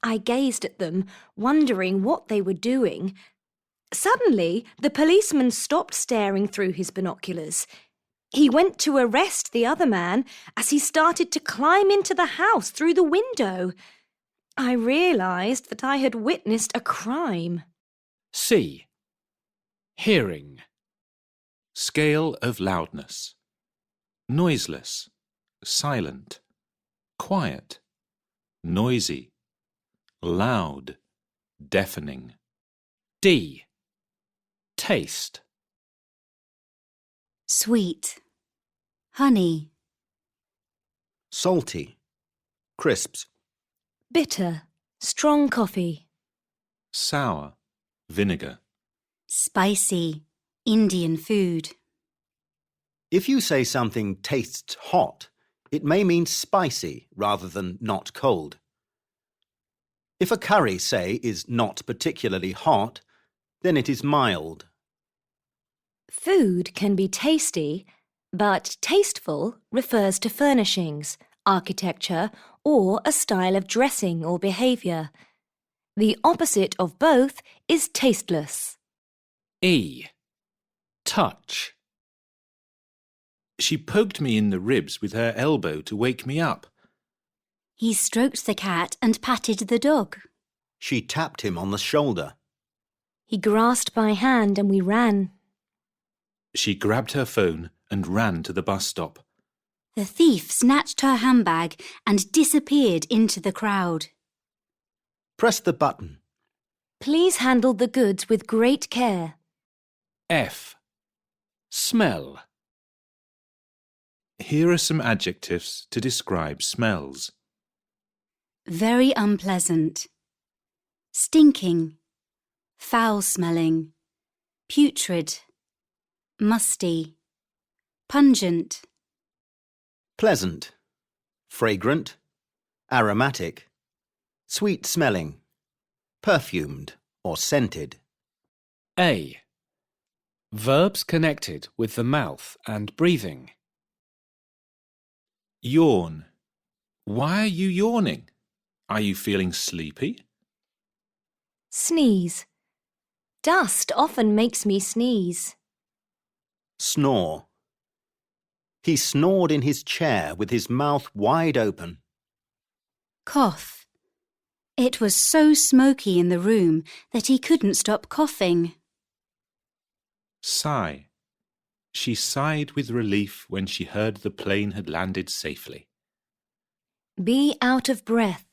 I gazed at them, wondering what they were doing. Suddenly, the policeman stopped staring through his binoculars. He went to arrest the other man as he started to climb into the house through the window. I realised that I had witnessed a crime. C. Hearing. Scale of loudness. Noiseless, silent, quiet, noisy, loud, deafening. D. Taste. Sweet. Honey. Salty. Crisps. Bitter. Strong coffee. Sour, vinegar. Spicy. Indian food. If you say something tastes hot, it may mean spicy rather than not cold. If a curry, say, is not particularly hot, then it is mild. Food can be tasty, but tasteful refers to furnishings, architecture, or a style of dressing or behaviour. The opposite of both is tasteless. E. Touch. She poked me in the ribs with her elbow to wake me up. He stroked the cat and patted the dog. She tapped him on the shoulder. He grasped my hand and we ran. She grabbed her phone and ran to the bus stop. The thief snatched her handbag and disappeared into the crowd. Press the button. Please handle the goods with great care. F. Smell. Here are some adjectives to describe smells. Very unpleasant. Stinking. Foul-smelling. Putrid. Musty. Pungent. Pleasant, fragrant, aromatic, sweet-smelling, perfumed or scented. A. Verbs connected with the mouth and breathing. Yawn. Why are you yawning? Are you feeling sleepy? Sneeze. Dust often makes me sneeze. Snore. He snored in his chair with his mouth wide open. Cough. It was so smoky in the room that he couldn't stop coughing. Sigh. She sighed with relief when she heard the plane had landed safely. Be out of breath.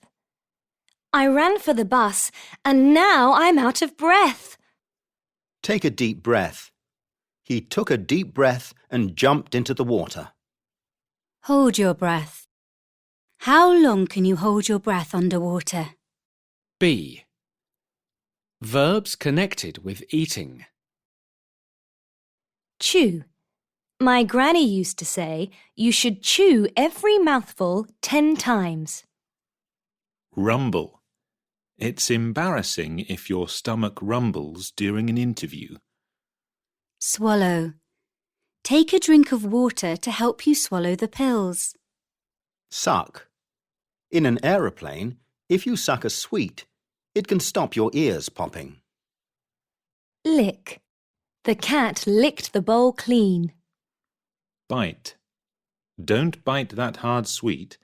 I ran for the bus and now I'm out of breath. Take a deep breath. He took a deep breath and jumped into the water. Hold your breath. How long can you hold your breath underwater? B. Verbs connected with eating. Chew. My granny used to say you should chew every mouthful 10 times. Rumble. It's embarrassing if your stomach rumbles during an interview. Swallow. Take a drink of water to help you swallow the pills. Suck. In an aeroplane, if you suck a sweet, it can stop your ears popping. Lick. The cat licked the bowl clean. Bite. Don't bite that hard sweet.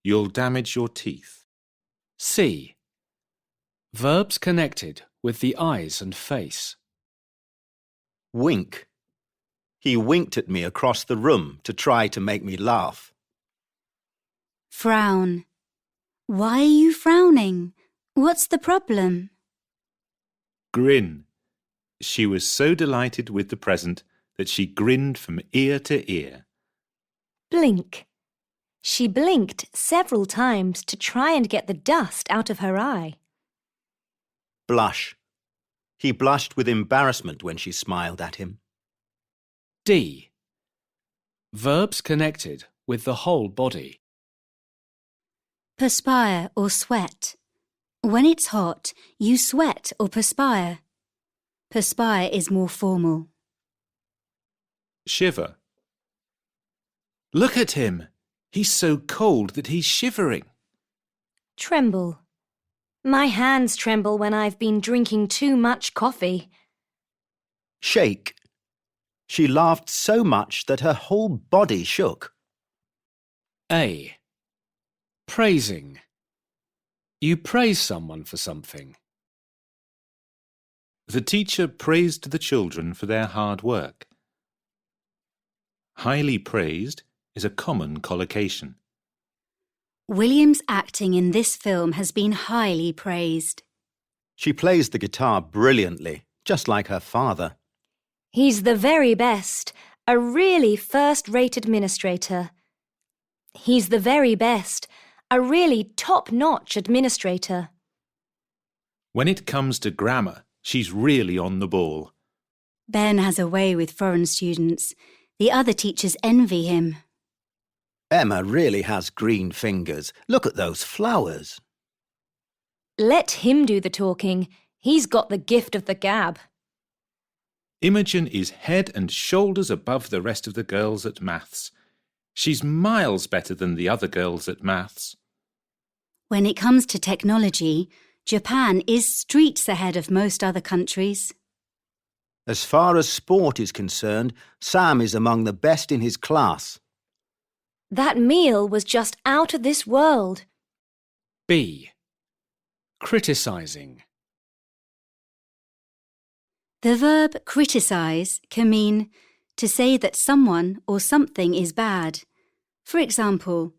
You'll damage your teeth. C. Verbs connected with the eyes and face. Wink. He winked at me across the room to try to make me laugh. Frown. Why are you frowning? What's the problem? Grin. She was so delighted with the present that she grinned from ear to ear. Blink. She blinked several times to try and get the dust out of her eye. Blush. He blushed with embarrassment when she smiled at him. D. Verbs connected with the whole body. Perspire or sweat. When it's hot, you sweat or perspire. Perspire is more formal. Shiver. Look at him. He's so cold that he's shivering. Tremble. My hands tremble when I've been drinking too much coffee. Shake. She laughed so much that her whole body shook. A. Praising. You praise someone for something. The teacher praised the children for their hard work. Highly praised is a common collocation. William's acting in this film has been highly praised. She plays the guitar brilliantly, just like her father. He's the very best, a really first-rate administrator. He's the very best, a really top-notch administrator. When it comes to grammar, she's really on the ball. Ben has a way with foreign students. The other teachers envy him. Emma really has green fingers. Look at those flowers. Let him do the talking. He's got the gift of the gab. Imogen is head and shoulders above the rest of the girls at maths. She's miles better than the other girls at maths. When it comes to technology, Japan is streets ahead of most other countries. As far as sport is concerned, Sam is among the best in his class. That meal was just out of this world. B. Criticizing. The verb criticise can mean to say that someone or something is bad. For example,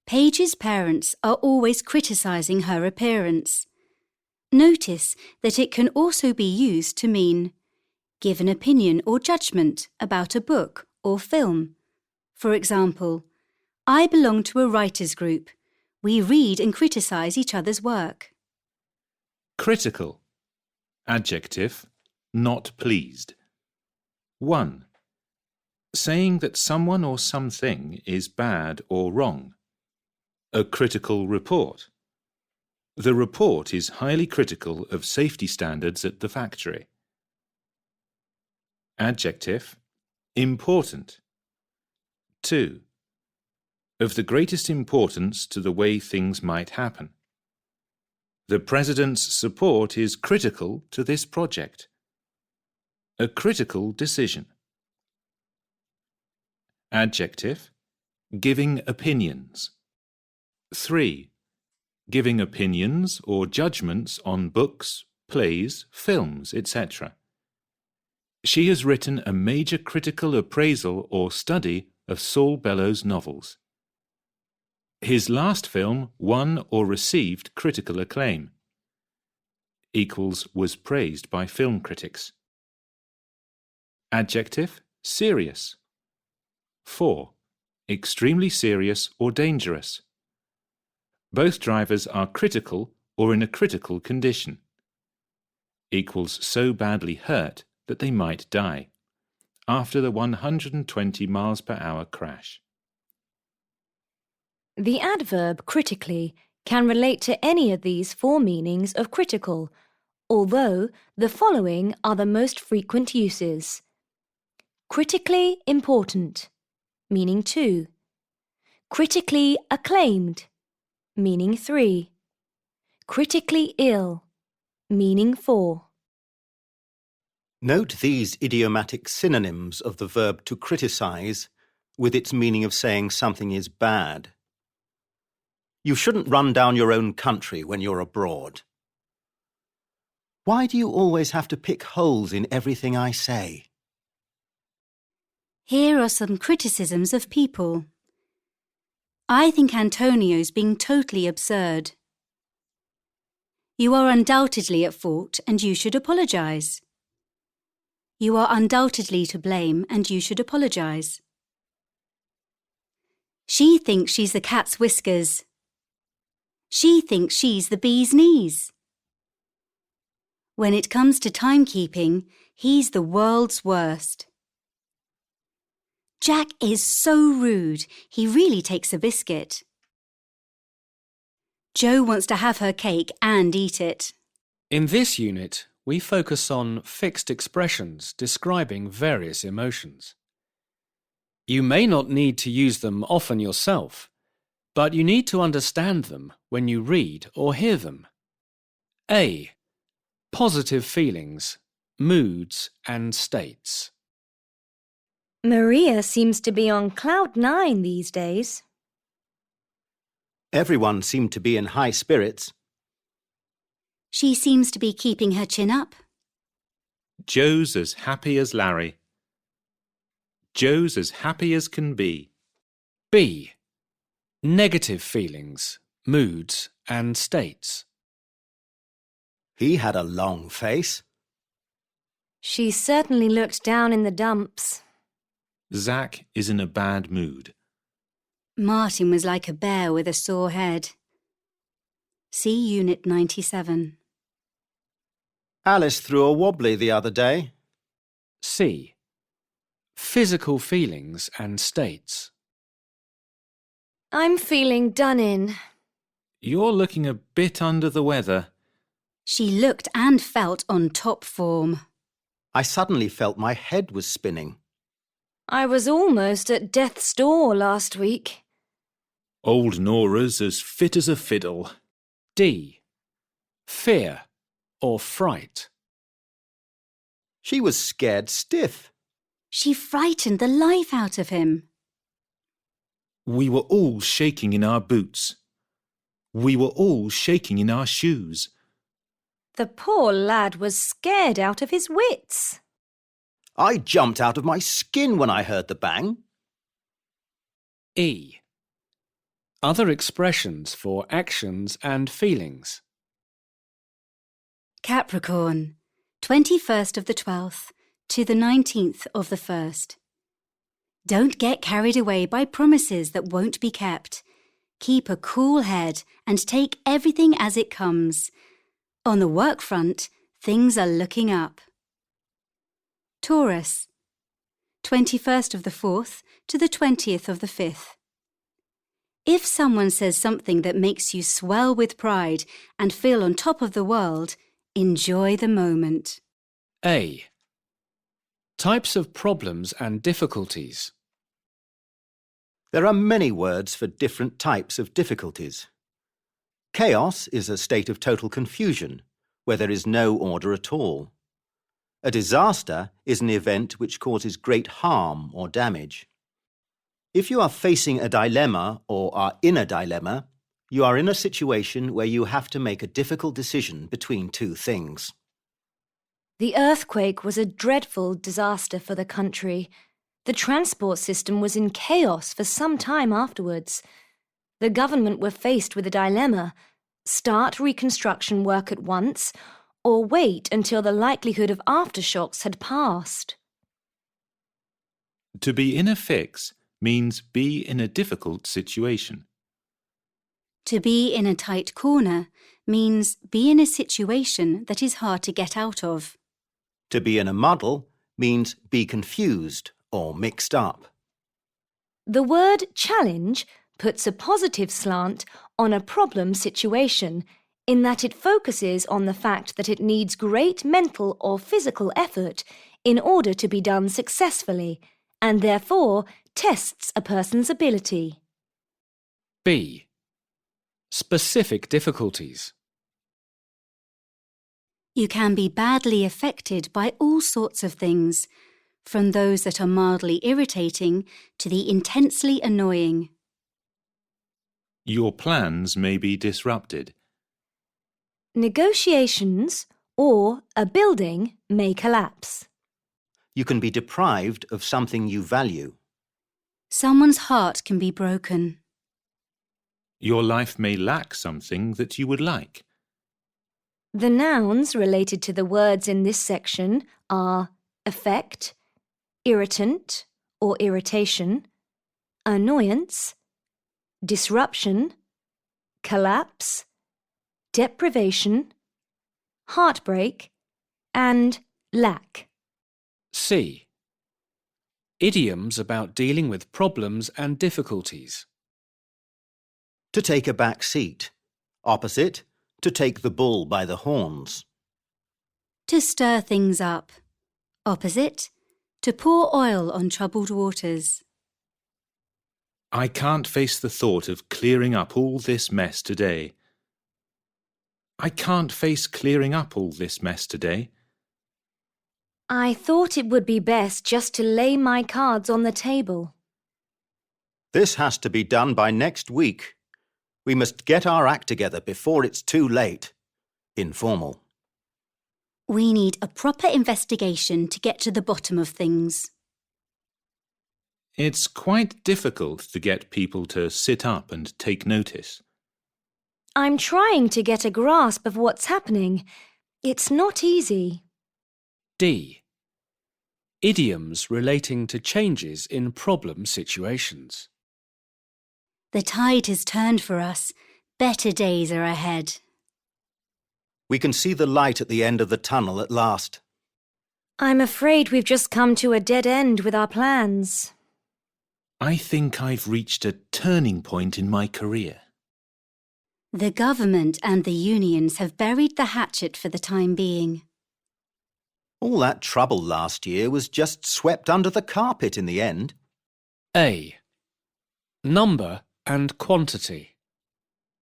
Paige's parents are always criticising her appearance. Notice that it can also be used to mean give an opinion or judgment about a book or film. For example, I belong to a writers' group. We read and criticise each other's work. Critical. Adjective. Not pleased. 1. Saying that someone or something is bad or wrong. A critical report. The report is highly critical of safety standards at the factory. Adjective. Important. 2. Of the greatest importance to the way things might happen. The President's support is critical to this project. A critical decision. Adjective. Giving opinions. 3. Giving opinions or judgments on books, plays, films, etc. She has written a major critical appraisal or study of Saul Bellows' novels. His last film won or received critical acclaim. Was praised by film critics. Adjective. Serious. 4. Extremely serious or dangerous. Both drivers are critical or in a critical condition. So badly hurt that they might die after the 120 miles per hour crash. The adverb critically can relate to any of these 4 meanings of critical, although the following are the most frequent uses. Critically important, meaning 2. Critically acclaimed, meaning 3. Critically ill, meaning 4. Note these idiomatic synonyms of the verb to criticise with its meaning of saying something is bad. You shouldn't run down your own country when you're abroad. Why do you always have to pick holes in everything I say? Here are some criticisms of people. I think Antonio's being totally absurd. You are undoubtedly at fault and you should apologise. You are undoubtedly to blame and you should apologise. She thinks she's the cat's whiskers. She thinks she's the bee's knees. When it comes to timekeeping, he's the world's worst. Jack is so rude, he really takes a biscuit. Jo wants to have her cake and eat it. In this unit, we focus on fixed expressions describing various emotions. You may not need to use them often yourself, but you need to understand them when you read or hear them. A. Positive feelings, moods and states. Maria seems to be on cloud 9 these days. Everyone seemed to be in high spirits. She seems to be keeping her chin up. Jo's as happy as Larry. Jo's as happy as can be. B. Negative feelings, moods and states. He had a long face. She certainly looked down in the dumps. Zach is in a bad mood. Martin was like a bear with a sore head. See Unit 97. Alice threw a wobbly the other day. C. Physical feelings and states. I'm feeling done in. You're looking a bit under the weather. She looked and felt on top form. I suddenly felt my head was spinning. I was almost at death's door last week. Old Nora's as fit as a fiddle. D. Fear or fright. She was scared stiff. She frightened the life out of him. We were all shaking in our boots. We were all shaking in our shoes. The poor lad was scared out of his wits. I jumped out of my skin when I heard the bang. E. Other expressions for actions and feelings. Capricorn, 21st of the 12th to the 19th of the 1st. Don't get carried away by promises that won't be kept. Keep a cool head and take everything as it comes. On the work front, things are looking up. Taurus, 21st of the 4th to the 20th of the 5th. If someone says something that makes you swell with pride and feel on top of the world, enjoy the moment. A. Types of problems and difficulties. There are many words for different types of difficulties. Chaos is a state of total confusion, where there is no order at all. A disaster is an event which causes great harm or damage. If you are facing a dilemma or are in a dilemma, you are in a situation where you have to make a difficult decision between two things. The earthquake was a dreadful disaster for the country. The transport system was in chaos for some time afterwards. The government were faced with a dilemma: start reconstruction work at once, or wait until the likelihood of aftershocks had passed. To be in a fix means be in a difficult situation. To be in a tight corner means be in a situation that is hard to get out of. To be in a muddle means be confused or mixed up. The word challenge puts a positive slant on a problem situation in that it focuses on the fact that it needs great mental or physical effort in order to be done successfully, and therefore tests a person's ability. B. Specific difficulties. You can be badly affected by all sorts of things, from those that are mildly irritating to the intensely annoying. Your plans may be disrupted. Negotiations or a building may collapse. You can be deprived of something you value. Someone's heart can be broken. Your life may lack something that you would like. The nouns related to the words in this section are affect, irritant or irritation, annoyance, disruption, collapse, deprivation, heartbreak, and lack. C. Idioms about dealing with problems and difficulties. To take a back seat. Opposite, to take the bull by the horns. To stir things up. Opposite, to pour oil on troubled waters. I can't face the thought of clearing up all this mess today. I can't face clearing up all this mess today. I thought it would be best just to lay my cards on the table. This has to be done by next week. We must get our act together before it's too late. Informal. We need a proper investigation to get to the bottom of things. It's quite difficult to get people to sit up and take notice. I'm trying to get a grasp of what's happening. It's not easy. D. Idioms relating to changes in problem situations. The tide has turned for us. Better days are ahead. We can see the light at the end of the tunnel at last. I'm afraid we've just come to a dead end with our plans. I think I've reached a turning point in my career. The government and the unions have buried the hatchet for the time being. All that trouble last year was just swept under the carpet in the end. A. Number and quantity.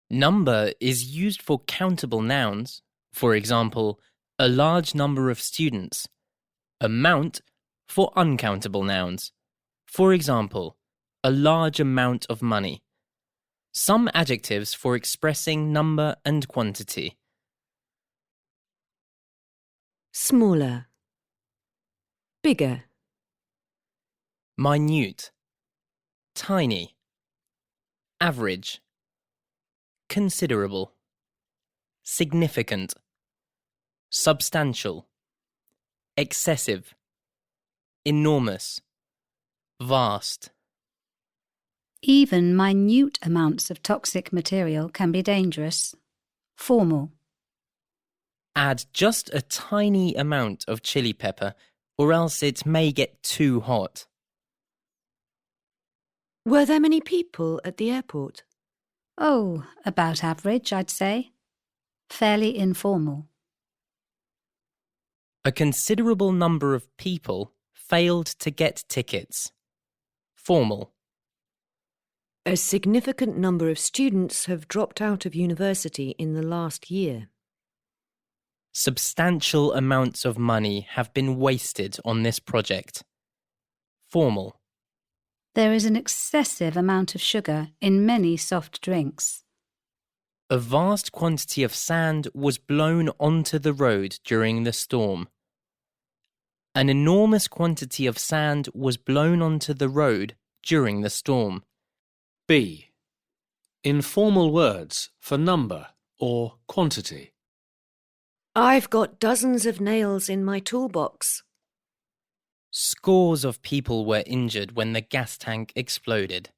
Number is used for countable nouns, for example, a large number of students. Amount for uncountable nouns, for example, a large amount of money. Some adjectives for expressing number and quantity. Smaller. Bigger. Minute. Tiny. Average. Considerable. Significant. Substantial. Excessive. Enormous. Vast. Even minute amounts of toxic material can be dangerous. Formal. Add just a tiny amount of chili pepper, or else it may get too hot. Were there many people at the airport? Oh, about average, I'd say. Fairly informal. A considerable number of people failed to get tickets. Formal. A significant number of students have dropped out of university in the last year. Substantial amounts of money have been wasted on this project. Formal. There is an excessive amount of sugar in many soft drinks. A vast quantity of sand was blown onto the road during the storm. An enormous quantity of sand was blown onto the road during the storm. B. Informal words for number or quantity. I've got dozens of nails in my toolbox. Scores of people were injured when the gas tank exploded.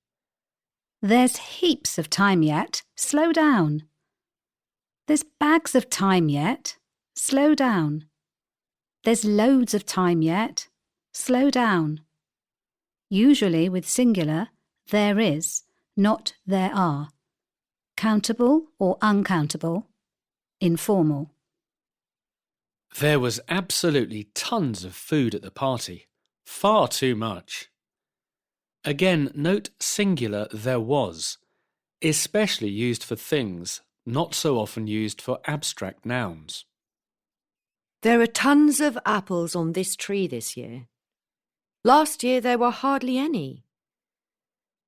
There's heaps of time yet. Slow down. There's bags of time yet. Slow down. There's loads of time yet. Slow down. Usually with singular, there is, not there are. Countable or uncountable. Informal. There was absolutely tons of food at the party. Far too much. Again, note singular there was, especially used for things, not so often used for abstract nouns. There are tons of apples on this tree this year. Last year there were hardly any.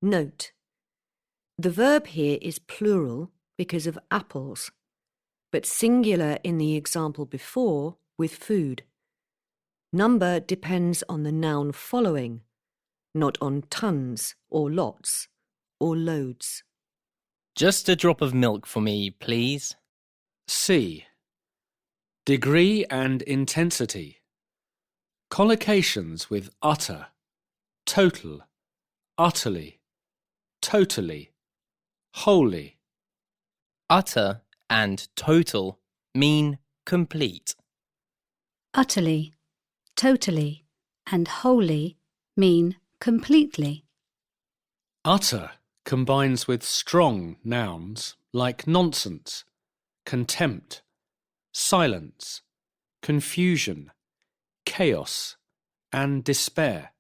Note, the verb here is plural because of apples, but singular in the example before with food. Number depends on the noun following, not on tons or lots or loads. Just a drop of milk for me, please. C. Degree and intensity. Collocations with utter, total, utterly, totally, wholly. Utter and total mean complete. Utterly, totally, and wholly mean completely. Utter combines with strong nouns like nonsense, contempt, silence, confusion, chaos, and despair.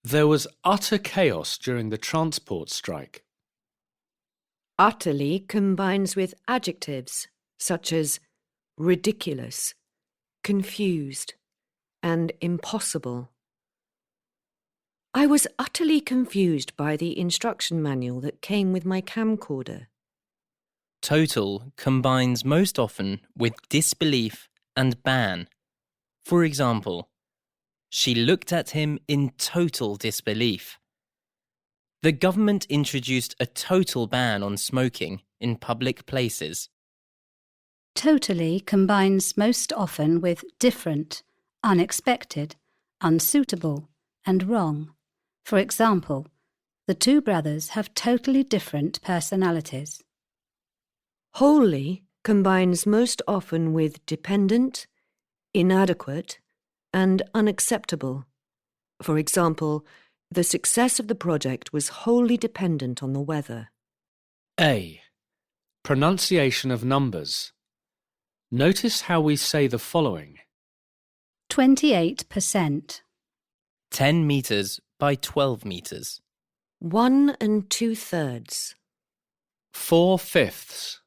There was utter chaos during the transport strike. Utterly combines with adjectives such as ridiculous, confused, and impossible. I was utterly confused by the instruction manual that came with my camcorder. Total combines most often with disbelief and ban. For example, she looked at him in total disbelief. The government introduced a total ban on smoking in public places. Totally combines most often with different, unexpected, unsuitable, and wrong. For example, the two brothers have totally different personalities. Wholly combines most often with dependent, inadequate, and unacceptable. For example, the success of the project was wholly dependent on the weather. A. Pronunciation of numbers. Notice how we say the following. 28%. 10 metres by 12 metres. 1 2/3. 4/5.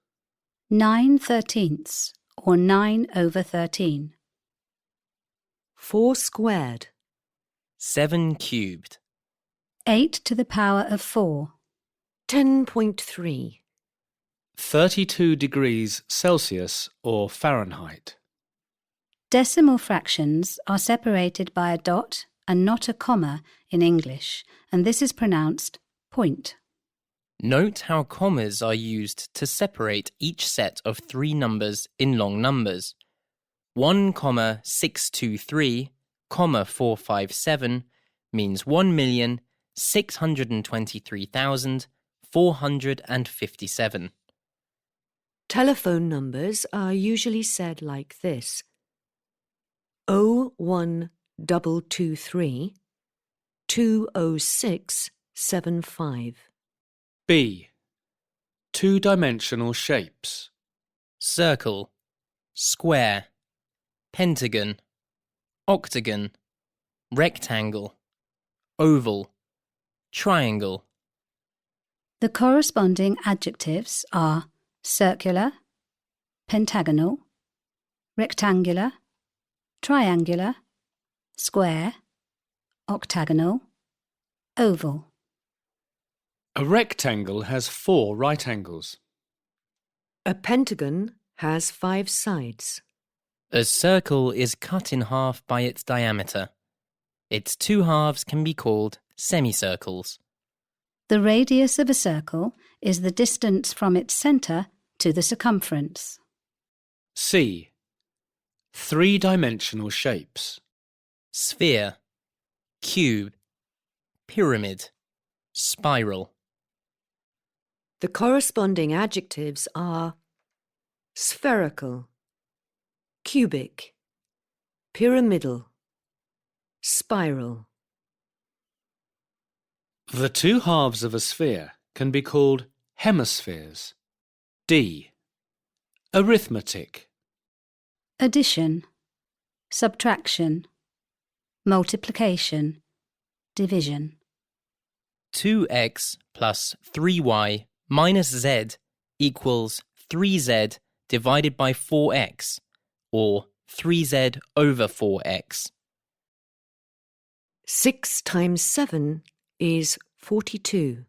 9/13 or 9/13. 4 squared. 7 cubed. 8 to the power of 4. 10.3. 32 degrees Celsius or Fahrenheit. Decimal fractions are separated by a dot and not a comma in English, and this is pronounced point. Note how commas are used to separate each set of 3 numbers in long numbers. 1, 623, 457 means 1,623,457. Telephone numbers are usually said like this: 01223 20675. B. Two-dimensional shapes. Circle, square, pentagon, octagon, rectangle, oval, triangle. The corresponding adjectives are circular, pentagonal, rectangular, triangular, square, octagonal, oval. A rectangle has 4 right angles. A pentagon has 5 sides. A circle is cut in half by its diameter. Its 2 halves can be called semicircles. The radius of a circle is the distance from its centre to the circumference. C. Three-dimensional shapes. Sphere, cube, pyramid, spiral. The corresponding adjectives are spherical, cubic, pyramidal, spiral. The 2 halves of a sphere can be called hemispheres. D. Arithmetic. Addition, subtraction, multiplication, division. 2x plus 3y minus z equals 3z divided by 4x, or 3z over 4x. 6 times 7 is 42.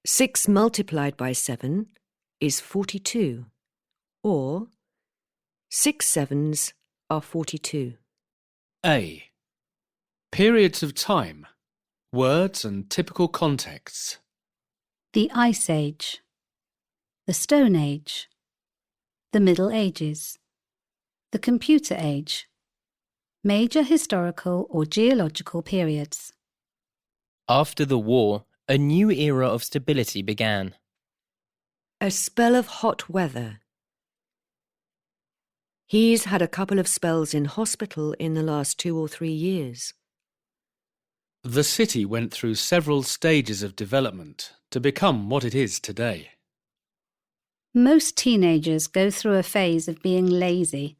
6 multiplied by 7 is 42, or 6 sevens are 42. A. Periods of time. Words and typical contexts. The Ice Age, the Stone Age, the Middle Ages, the Computer Age, major historical or geological periods. After the war, a new era of stability began. A spell of hot weather. He's had a couple of spells in hospital in the last 2 or 3 years. The city went through several stages of development to become what it is today. Most teenagers go through a phase of being lazy,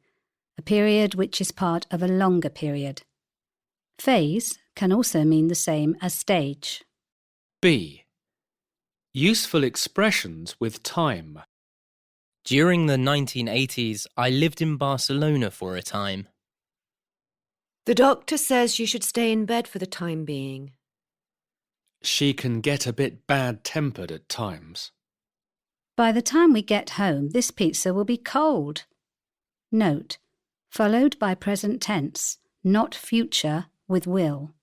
a period which is part of a longer period. Phase can also mean the same as stage. B. Useful expressions with time. During the 1980s, I lived in Barcelona for a time. The doctor says you should stay in bed for the time being. She can get a bit bad-tempered at times. By the time we get home, this pizza will be cold. Note, followed by present tense, not future with will.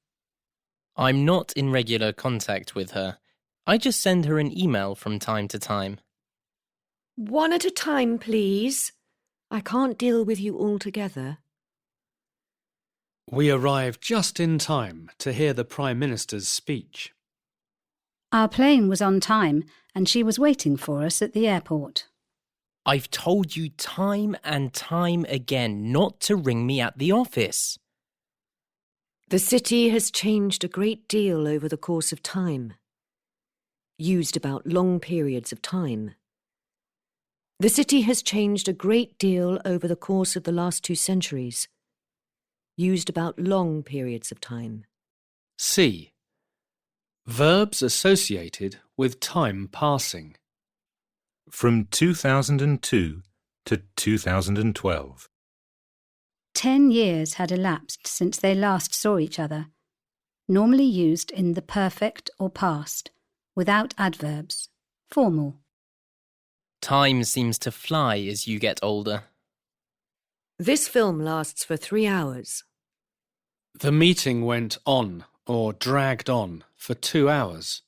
I'm not in regular contact with her. I just send her an email from time to time. 1 at a time, please. I can't deal with you all together. We arrived just in time to hear the Prime Minister's speech. Our plane was on time and she was waiting for us at the airport. I've told you time and time again not to ring me at the office. The city has changed a great deal over the course of time. Used about long periods of time. The city has changed a great deal over the course of the last 2 centuries. Used about long periods of time. C. Verbs associated with time passing. From 2002 to 2012. 10 years had elapsed since they last saw each other, normally used in the perfect or past, without adverbs, formal. Time seems to fly as you get older. This film lasts for 3 hours. The meeting went on or dragged on for 2 hours.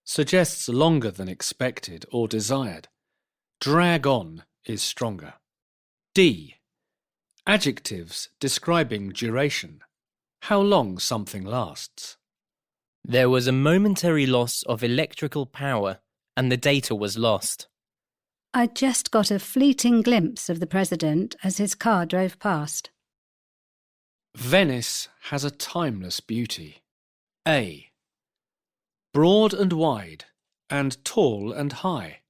Suggests longer than expected or desired. Drag on is stronger. D. Adjectives describing duration. how long something lasts. There was a momentary loss of electrical power and the data was lost. I just got a fleeting glimpse of the President as his car drove past. Venice has a timeless beauty. A. Broad and wide, and tall and high.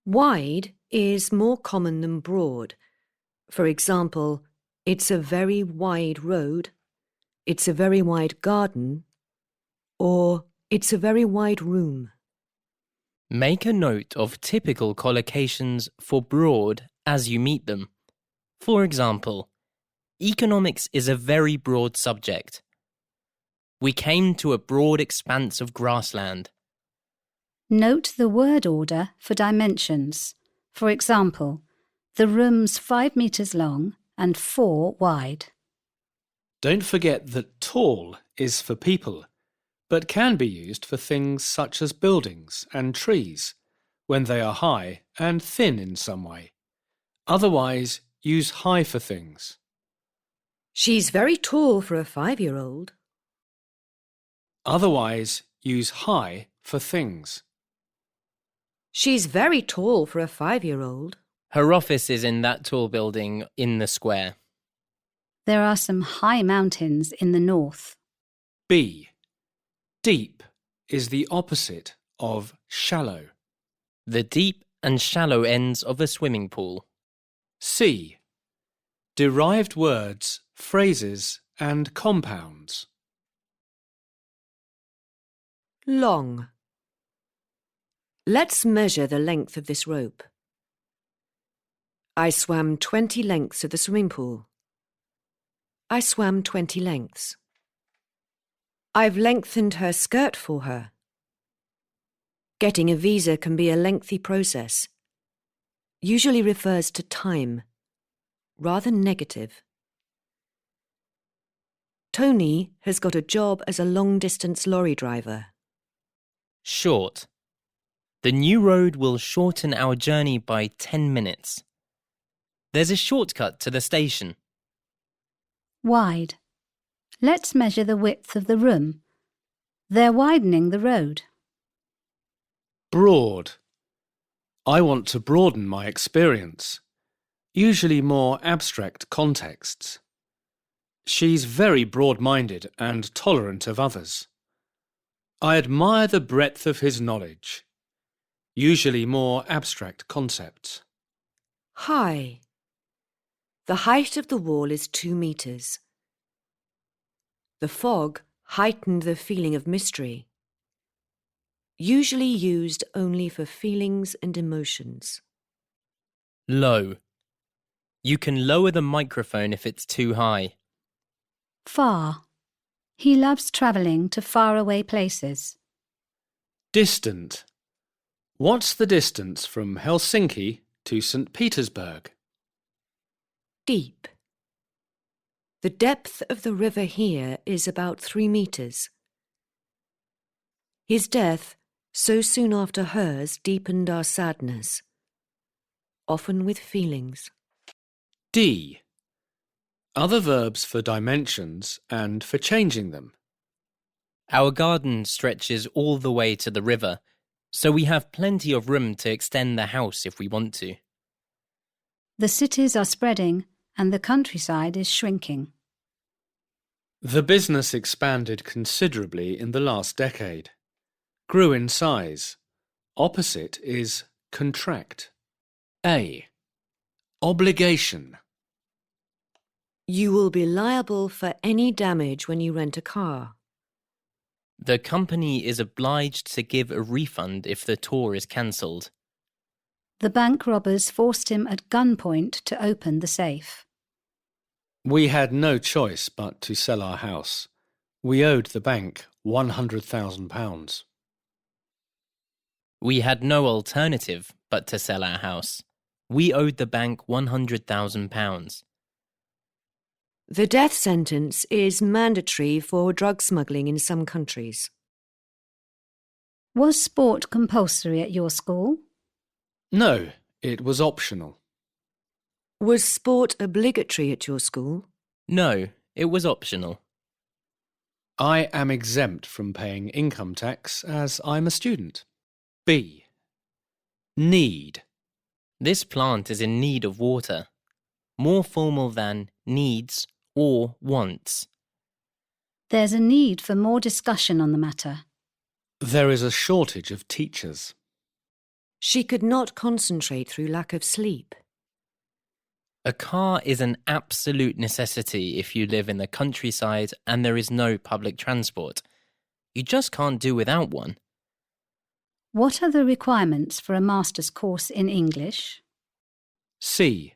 Wide is more common than broad. For example, it's a very wide road, it's a very wide garden, or it's a very wide room. Make a note of typical collocations for broad as you meet them. For example, economics is a very broad subject. We came to a broad expanse of grassland. Note the word order for dimensions. For example, the room's 5 metres long and 4 wide. Don't forget that tall is for people, but can be used for things such as buildings and trees, when they are high and thin in some way. Otherwise, use high for things. She's very tall for a 5-year-old. Otherwise, use high for things. She's very tall for a 5-year-old. Her office is in that tall building in the square. There are some high mountains in the north. B. Deep is the opposite of shallow. The deep and shallow ends of a swimming pool. C. Derived words, phrases and compounds. Long. Let's measure the length of this rope. I swam 20 lengths of the swimming pool. I swam 20 lengths. I've lengthened her skirt for her. Getting a visa can be a lengthy process. Usually refers to time, rather negative. Tony has got a job as a long-distance lorry driver. Short. The new road will shorten our journey by 10 minutes. There's a shortcut to the station. Wide. Let's measure the width of the room. They're widening the road. Broad. I want to broaden my experience, usually more abstract contexts. She's very broad-minded and tolerant of others. I admire the breadth of his knowledge, usually more abstract concepts. High. The height of the wall is 2 meters. The fog heightened the feeling of mystery. Usually used only for feelings and emotions. Low. You can lower the microphone if it's too high. Far. He loves travelling to faraway places. Distant. What's the distance from Helsinki to St. Petersburg? Deep. The depth of the river here is about 3 meters. His death, so soon after hers, deepened our sadness, often with feelings. D. Other verbs for dimensions and for changing them. Our garden stretches all the way to the river, so we have plenty of room to extend the house if we want to. The cities are spreading and the countryside is shrinking. The business expanded considerably in the last decade. Grew in size. Opposite is contract. A. Obligation. You will be liable for any damage when you rent a car. The company is obliged to give a refund if the tour is cancelled. The bank robbers forced him at gunpoint to open the safe. We had no choice but to sell our house. We owed the bank £100,000. We had no alternative but to sell our house. We owed the bank £100,000. The death sentence is mandatory for drug smuggling in some countries. Was sport compulsory at your school? No, it was optional. Was sport obligatory at your school? No, It was optional. I am exempt from paying income tax as I'm a student. B. Need. This plant is in need of water. More formal than needs or wants. There's a need for more discussion on the matter. There is a shortage of teachers. She could not concentrate through lack of sleep. A car is an absolute necessity if you live in the countryside and there is no public transport. You just can't do without one. What are the requirements for a master's course in English? C.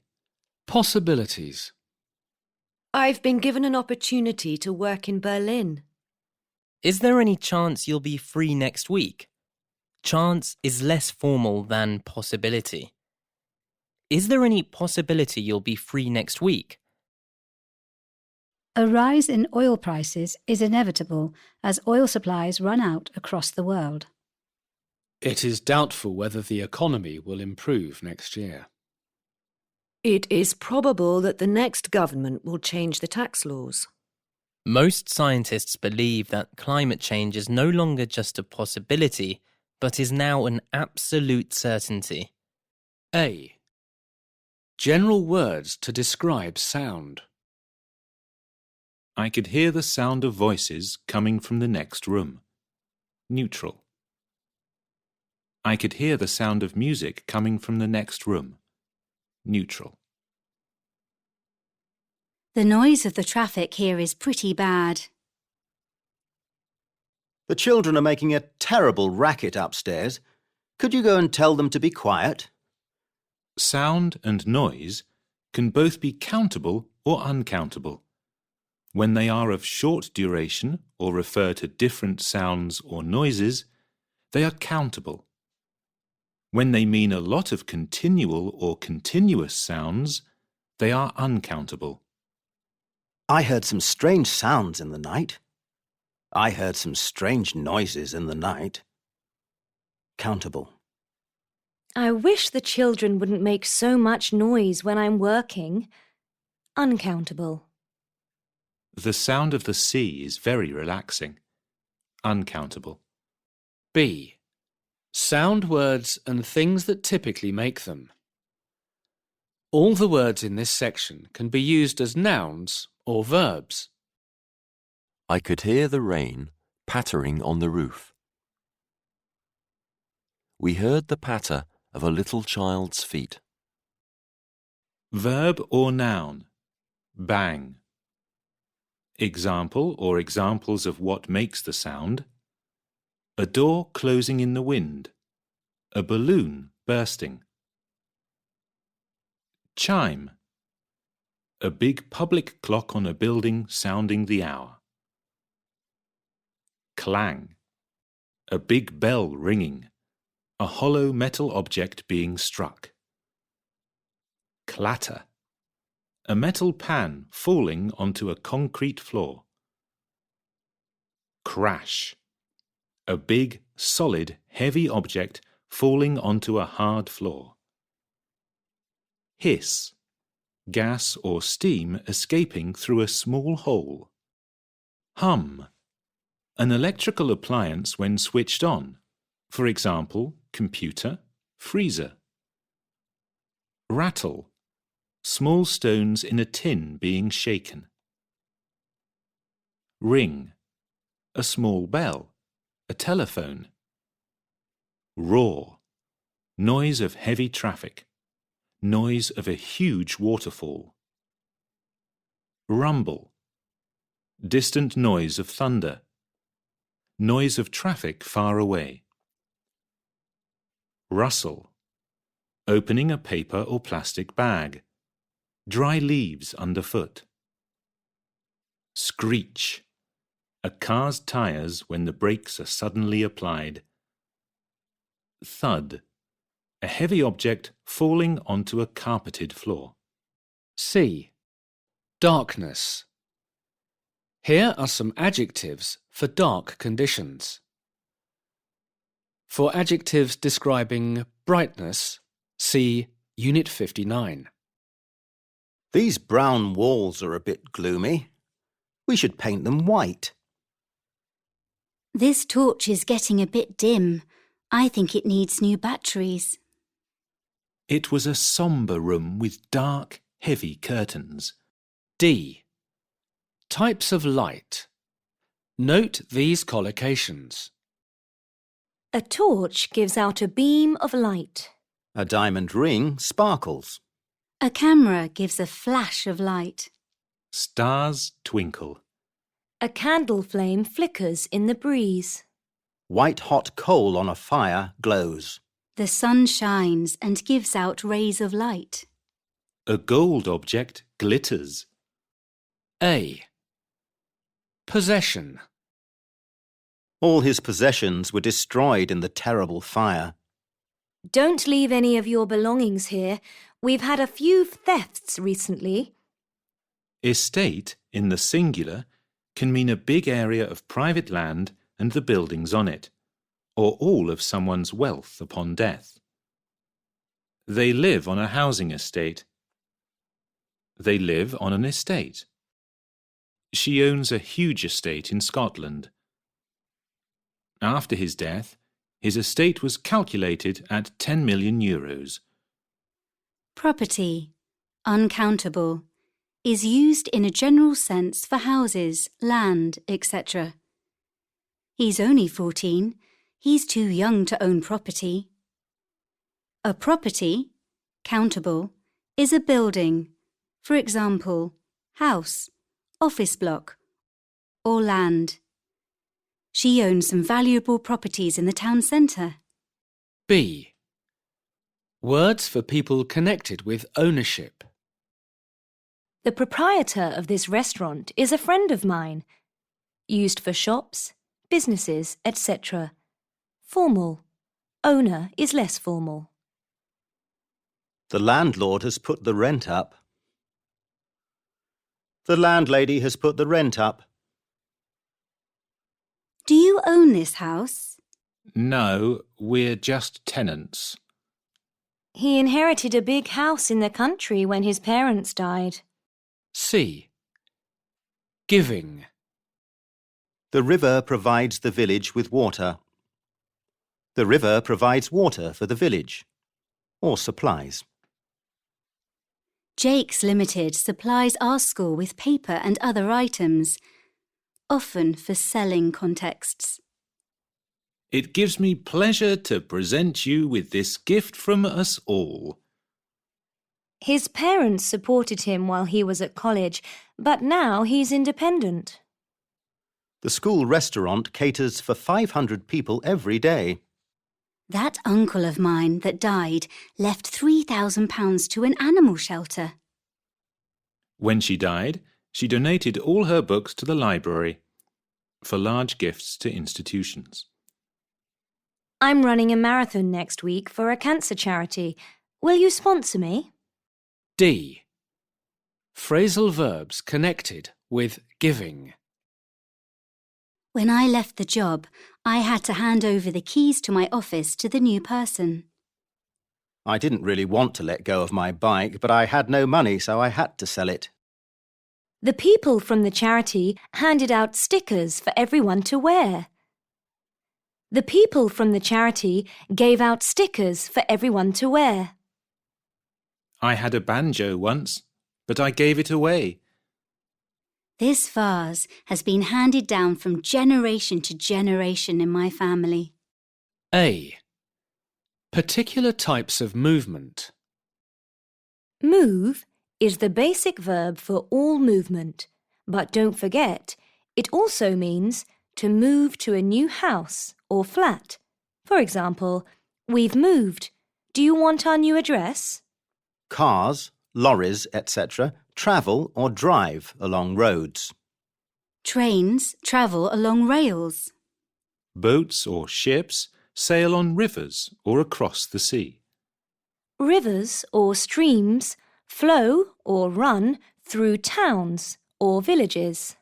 Possibilities. I've been given an opportunity to work in Berlin. Is there any chance you'll be free next week? Chance is less formal than possibility. Is there any possibility you'll be free next week? A rise in oil prices is inevitable as oil supplies run out across the world. It is doubtful whether the economy will improve next year. It is probable that the next government will change the tax laws. Most scientists believe that climate change is no longer just a possibility, but is now an absolute certainty. A. General words to describe sound. I could hear the sound of voices coming from the next room. Neutral. I could hear the sound of music coming from the next room. Neutral. The noise of the traffic here is pretty bad. The children are making a terrible racket upstairs. Could you go and tell them to be quiet? Sound and noise can both be countable or uncountable. When they are of short duration or refer to different sounds or noises, they are countable. When they mean a lot of continual or continuous sounds, they are uncountable. I heard some strange sounds in the night. I heard some strange noises in the night. Countable. I wish the children wouldn't make so much noise when I'm working. Uncountable. The sound of the sea is very relaxing. Uncountable. B. Sound words and things that typically make them. All the words in this section can be used as nouns or verbs. I could hear the rain pattering on the roof. We heard the patter of a little child's feet. Verb or noun. Bang. Example or examples of what makes the sound. A door closing in the wind. A balloon bursting. Chime. A big public clock on a building sounding the hour. Clang. A big bell ringing. A hollow metal object being struck. Clatter. A metal pan falling onto a concrete floor. Crash. A big, solid, heavy object falling onto a hard floor. Hiss. Gas or steam escaping through a small hole. Hum. An electrical appliance when switched on. For example, computer, freezer. Rattle. Small stones in a tin being shaken. Ring. A small bell. A telephone. Roar. Noise of heavy traffic. Noise of a huge waterfall. Rumble. Distant noise of thunder. Noise of traffic far away. Rustle. Opening a paper or plastic bag. Dry leaves underfoot. Screech. A car's tires when the brakes are suddenly applied. Thud. A heavy object falling onto a carpeted floor. C. Darkness. Here are some adjectives for dark conditions. For adjectives describing brightness, see Unit 59. These brown walls are a bit gloomy. We should paint them white. This torch is getting a bit dim. I think it needs new batteries. It was a sombre room with dark, heavy curtains. D. Types of light. Note these collocations. A torch gives out a beam of light. A diamond ring sparkles. A camera gives a flash of light. Stars twinkle. A candle flame flickers in the breeze. White-hot coal on a fire glows. The sun shines and gives out rays of light. A gold object glitters. A. Possession. All his possessions were destroyed in the terrible fire. Don't leave any of your belongings here. We've had a few thefts recently. Estate, in the singular, can mean a big area of private land and the buildings on it, or all of someone's wealth upon death. They live on a housing estate. They live on an estate. She owns a huge estate in Scotland. After his death, his estate was calculated at 10 million euros. Property, uncountable, is used in a general sense for houses, land, etc. He's only 14. He's too young to own property. A property, countable, is a building, for example, house, office block, or land. She owns some valuable properties in the town centre. B. Words for people connected with ownership. The proprietor of this restaurant is a friend of mine. Used for shops, businesses, etc. Formal. Owner is less formal. The landlord has put the rent up. The landlady has put the rent up. Do you own this house? No, we're just tenants. He inherited a big house in the country when his parents died. C. Giving. The river provides the village with water. The river provides water for the village, or supplies. Jake's Limited supplies our school with paper and other items, often for selling contexts. It gives me pleasure to present you with this gift from us all. His parents supported him while he was at college, but now he's independent. The school restaurant caters for 500 people every day. That uncle of mine that died left £3,000 to an animal shelter. When she died, she donated all her books to the library for large gifts to institutions. I'm running a marathon next week for a cancer charity. Will you sponsor me? D. Phrasal verbs connected with giving. When I left the job, I had to hand over the keys to my office to the new person. I didn't really want to let go of my bike, but I had no money, so I had to sell it. The people from the charity handed out stickers for everyone to wear. The people from the charity gave out stickers for everyone to wear. I had a banjo once, but I gave it away. This vase has been handed down from generation to generation in my family. A. Particular types of movement. Move is the basic verb for all movement, but don't forget, it also means to move to a new house or flat. For example, we've moved. Do you want our new address? Cars, lorries, etc. travel or drive along roads. Trains travel along rails. Boats or ships sail on rivers or across the sea. Rivers or streams flow or run through towns or villages.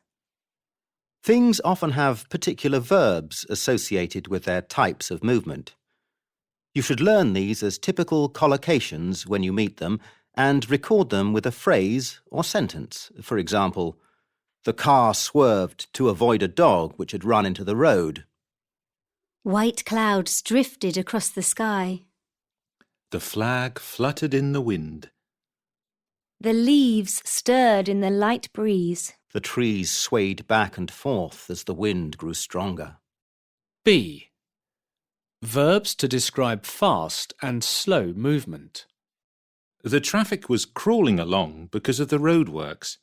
Things often have particular verbs associated with their types of movement. You should learn these as typical collocations when you meet them and record them with a phrase or sentence. For example, The car swerved to avoid a dog which had run into the road. White clouds drifted across the sky. The flag fluttered in the wind. The leaves stirred in the light breeze. The trees swayed back and forth as the wind grew stronger. B. Verbs to describe fast and slow movement. The traffic was crawling along because of the roadworks.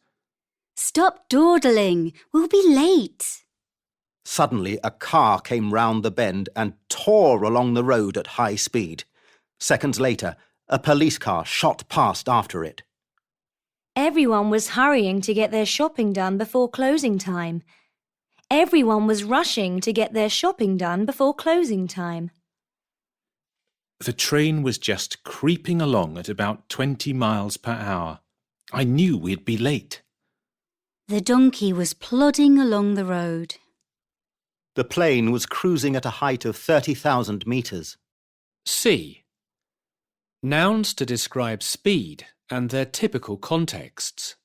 Stop dawdling, we'll be late. Suddenly, a car came round the bend and tore along the road at high speed. Seconds later, a police car shot past after it. Everyone was hurrying to get their shopping done before closing time. Everyone was rushing to get their shopping done before closing time. The train was just creeping along at about 20 miles per hour. I knew we'd be late. The donkey was plodding along the road. The plane was cruising at a height of 30,000 metres. C. Nouns to describe speed and their typical contexts.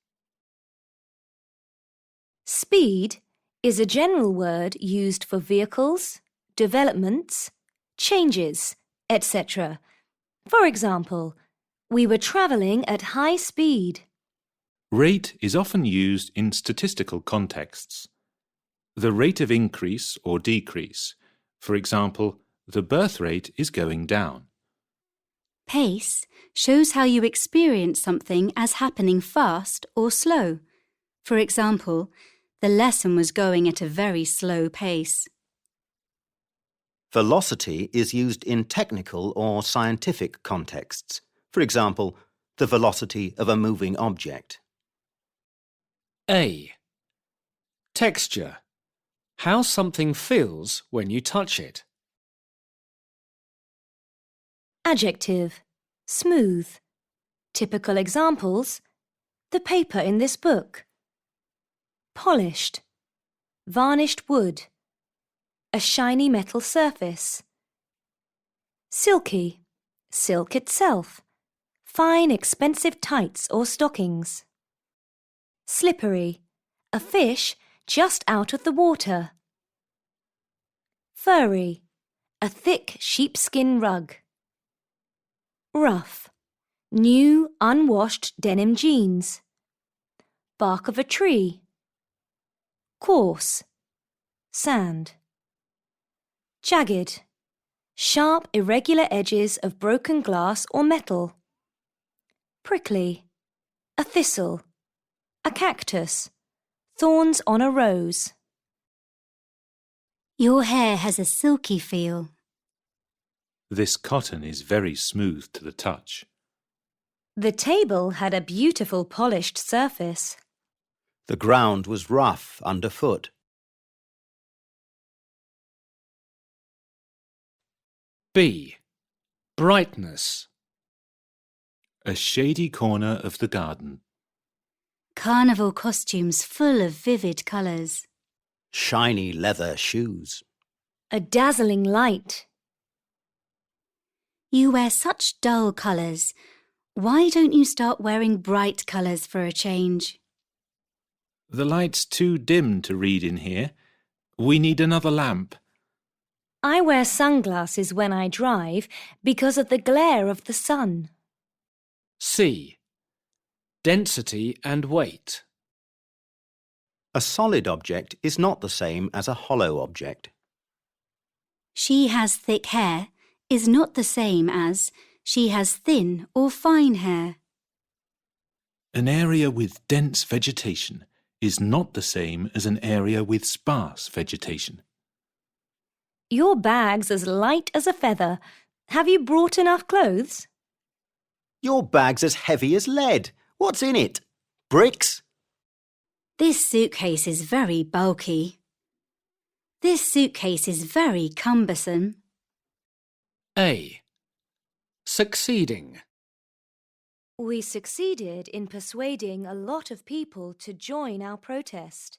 Speed is a general word used for vehicles, developments, changes, etc. For example, we were travelling at high speed. Rate is often used in statistical contexts. The rate of increase or decrease. For example, the birth rate is going down. Pace shows how you experience something as happening fast or slow. For example, the lesson was going at a very slow pace. Velocity is used in technical or scientific contexts. For example, the velocity of a moving object. A. Texture. How something feels when you touch it. Adjective, smooth. Typical examples, the paper in this book. Polished, varnished wood, a shiny metal surface. Silky, silk itself, fine expensive tights or stockings. Slippery, a fish just out of the water. Furry, a thick sheepskin rug. Rough, new unwashed denim jeans. Bark of a tree. Coarse, sand. Jagged, sharp irregular edges of broken glass or metal. Prickly, a thistle, a cactus, thorns on a rose. Your hair has a silky feel. This cotton is very smooth to the touch. The table had a beautiful polished surface. The ground was rough underfoot. B. Brightness. A shady corner of the garden. Carnival costumes full of vivid colours. Shiny leather shoes. A dazzling light. You wear such dull colours. Why don't you start wearing bright colours for a change? The light's too dim to read in here. We need another lamp. I wear sunglasses when I drive because of the glare of the sun. C. Density and weight. A solid object is not the same as a hollow object. She has thick hair is not the same as she has thin or fine hair. An area with dense vegetation is not the same as an area with sparse vegetation. Your bag's as light as a feather. Have you brought enough clothes? Your bag's as heavy as lead. What's in it? Bricks? This suitcase is very bulky. This suitcase is very cumbersome. A. Succeeding. We succeeded in persuading a lot of people to join our protest.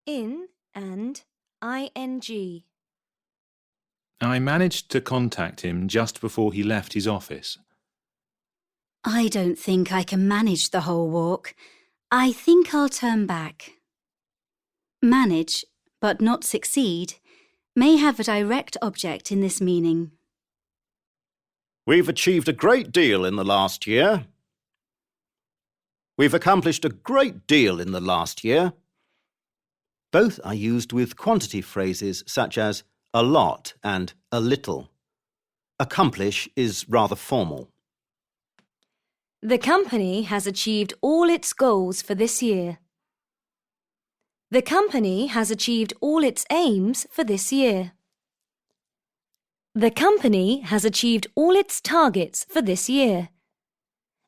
In and ing. I managed to contact him just before he left his office. I don't think I can manage the whole walk. I think I'll turn back. manage, but not succeed, may have a direct object in this meaning. We've achieved a great deal in the last year. We've accomplished a great deal in the last year. Both are used with quantity phrases such as a lot and a little. Accomplish is rather formal. The company has achieved all its goals for this year. The company has achieved all its aims for this year. The company has achieved all its targets for this year.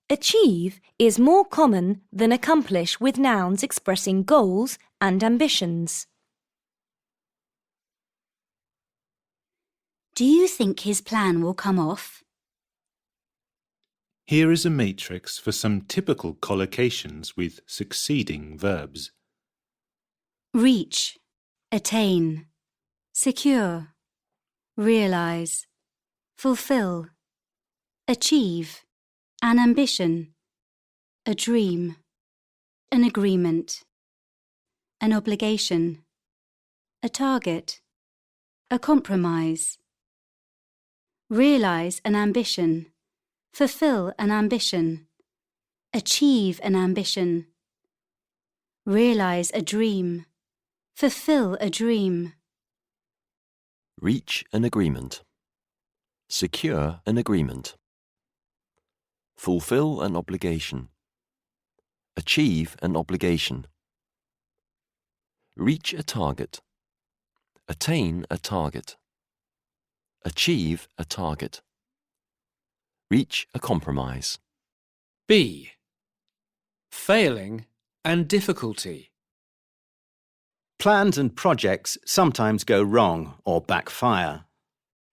Achieve is more common than accomplish with nouns expressing goals and ambitions. Do you think his plan will come off? Here is a matrix for some typical collocations with succeeding verbs. Reach, attain, secure, realize, fulfill, achieve, an ambition, a dream, an agreement, an obligation, a target, a compromise. Realize an ambition, fulfill an ambition, achieve an ambition. Realize a dream, fulfill a dream. Reach an agreement. Secure an agreement. Fulfill an obligation. Achieve an obligation. Reach a target. Attain a target. Achieve a target. Reach a compromise. B. Failing and difficulty. Plans and projects sometimes go wrong or backfire.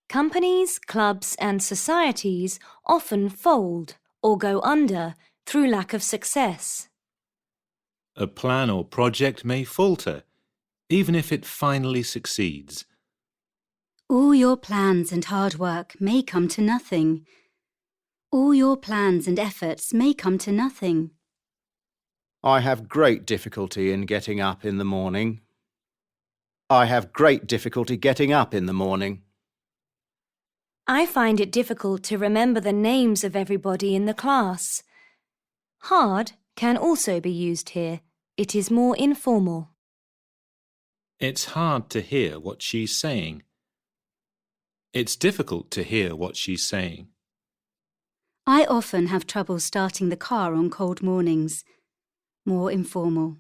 Companies, clubs and societies often fold or go under through lack of success. A plan or project may falter, even if it finally succeeds. All your plans and hard work may come to nothing. All your plans and efforts may come to nothing. I have great difficulty in getting up in the morning. I have great difficulty getting up in the morning. I find it difficult to remember the names of everybody in the class. Hard can also be used here. It is more informal. It's hard to hear what she's saying. It's difficult to hear what she's saying. I often have trouble starting the car on cold mornings. More informal.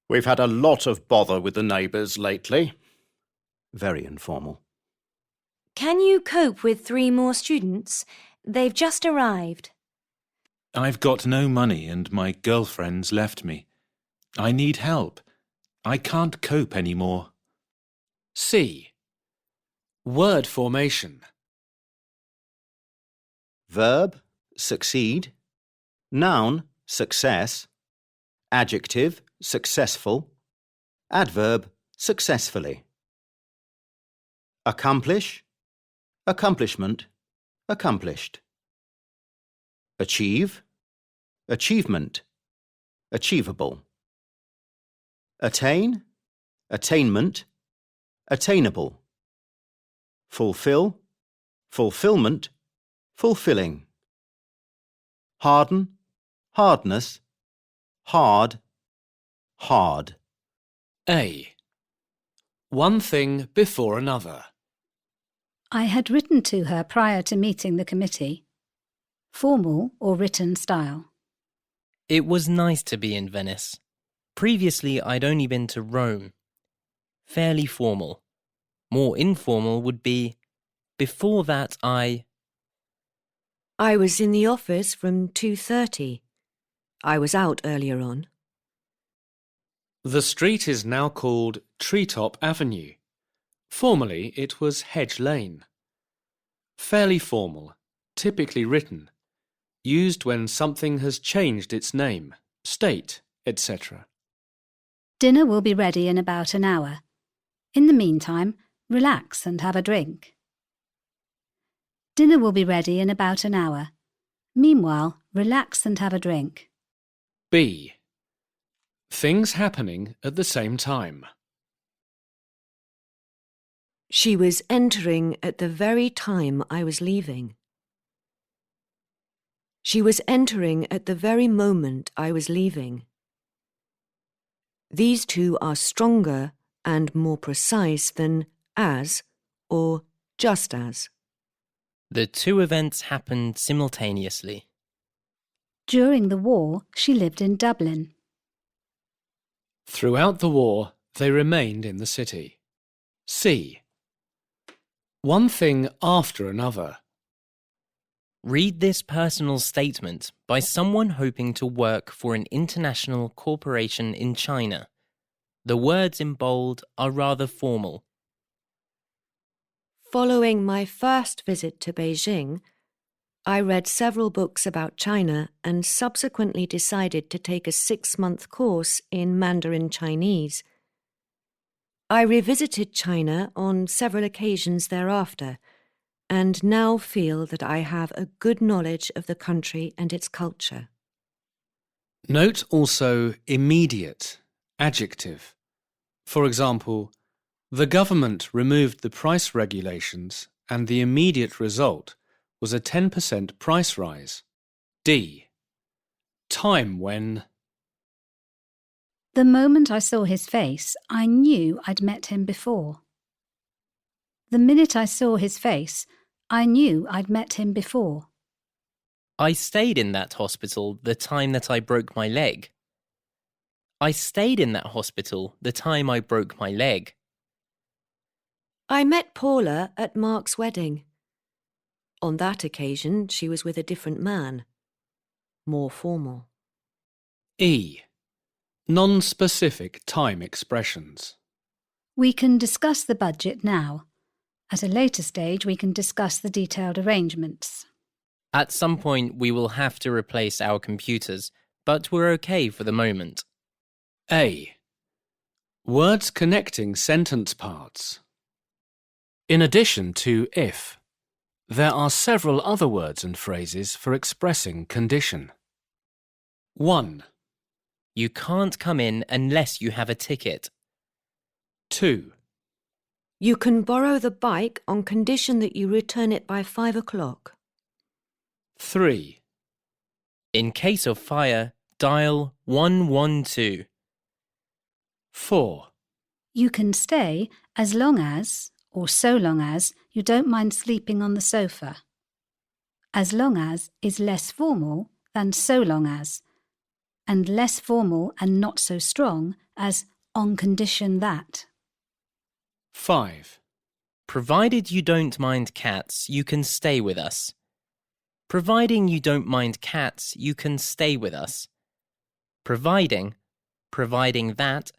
We've had a lot of bother with the neighbours lately. Very informal. Can you cope with 3 more students? They've just arrived. I've got no money and my girlfriend's left me. I need help. I can't cope anymore. C. Word formation. Verb, succeed. Noun, success. Adjective, successful. Adverb, successfully. Accomplish, accomplishment, accomplished. Achieve, achievement, achievable. Attain, attainment, attainable. Fulfill, fulfillment, fulfilling. Harden, hardness, hard, hard. A. One thing before another. I had written to her prior to meeting the committee. Formal or written style. It was nice to be in Venice. Previously, I'd only been to Rome. Fairly formal. More informal would be, before that I was in the office from 2:30. I was out earlier on. The street is now called Treetop Avenue. Formerly, it was Hedge Lane. Fairly formal, typically written, used when something has changed its name, state, etc. Dinner will be ready in about an hour. In the meantime, relax and have a drink. Dinner will be ready in about an hour. Meanwhile, relax and have a drink. B. Things happening at the same time. She was entering at the very time I was leaving. She was entering at the very moment I was leaving. These two are stronger and more precise than as or just as. The two events happened simultaneously. During the war, she lived in Dublin. Throughout the war, they remained in the city. C. One thing after another. Read this personal statement by someone hoping to work for an international corporation in China. The words in bold are rather formal. Following my first visit to Beijing, I read several books about China and subsequently decided to take a 6-month course in Mandarin Chinese. I revisited China on several occasions thereafter, and now feel that I have a good knowledge of the country and its culture. Note also immediate, adjective. For example, the government removed the price regulations and the immediate result was a 10% price rise. D. Time when. The moment I saw his face, I knew I'd met him before. The minute I saw his face, I knew I'd met him before. I stayed in that hospital the time that I broke my leg. I stayed in that hospital the time I broke my leg. I met Paula at Mark's wedding. On that occasion, she was with a different man, more formal. E. Non-specific time expressions. We can discuss the budget now. At a later stage, we can discuss the detailed arrangements. At some point, we will have to replace our computers, but we're okay for the moment. A. Words connecting sentence parts. In addition to if, there are several other words and phrases for expressing condition. 1. You can't come in unless you have a ticket. 2. You can borrow the bike on condition that you return it by 5 o'clock. 3. In case of fire, dial 112. 4. You can stay as long as, or so long as, you don't mind sleeping on the sofa. As long as is less formal than so long as, and less formal and not so strong as on condition that. 5. Provided you don't mind cats, you can stay with us. Providing you don't mind cats, you can stay with us. Providing that,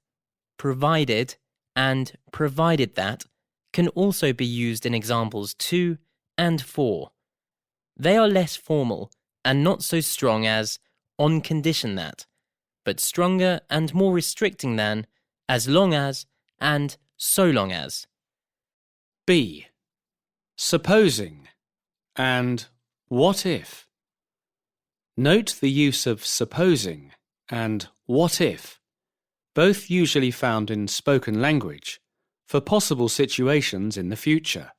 provided, and provided that can also be used in examples 2 and 4. They are less formal and not so strong as on condition that, but stronger and more restricting than as long as and so long as. B. Supposing and what if. Note the use of supposing and what if, both usually found in spoken language, for possible situations in the future.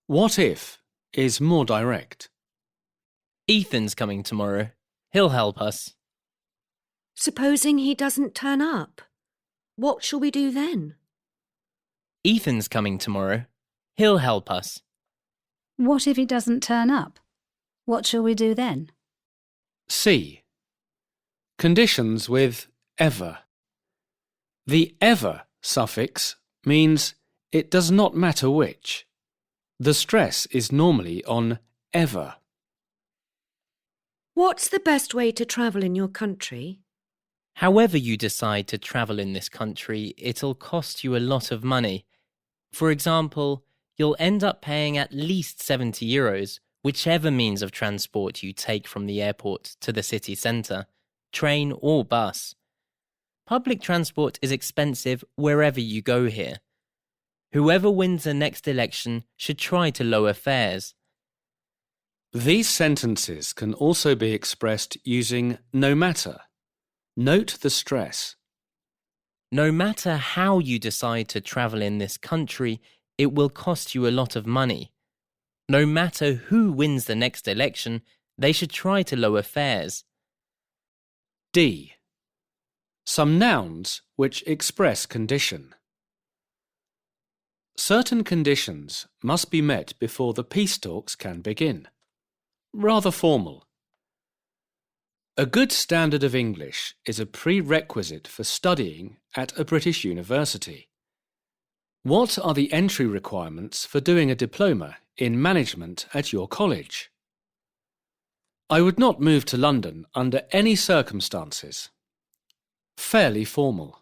What if is more direct. Ethan's coming tomorrow. He'll help us. Supposing he doesn't turn up, what shall we do then? Ethan's coming tomorrow. He'll help us. What if he doesn't turn up? What shall we do then? C. Conditions with ever. The ever suffix means it does not matter which. The stress is normally on ever. What's the best way to travel in your country? However you decide to travel in this country, it'll cost you a lot of money. For example, you'll end up paying at least €70, whichever means of transport you take from the airport to the city centre, train or bus. Public transport is expensive wherever you go here. Whoever wins the next election should try to lower fares. These sentences can also be expressed using no matter. Note the stress. No matter how you decide to travel in this country, it will cost you a lot of money. No matter who wins the next election, they should try to lower fares. D. Some nouns which express condition. Certain conditions must be met before the peace talks can begin. Rather formal. A good standard of English is a prerequisite for studying at a British university. What are the entry requirements for doing a diploma in management at your college? I would not move to London under any circumstances. Fairly formal.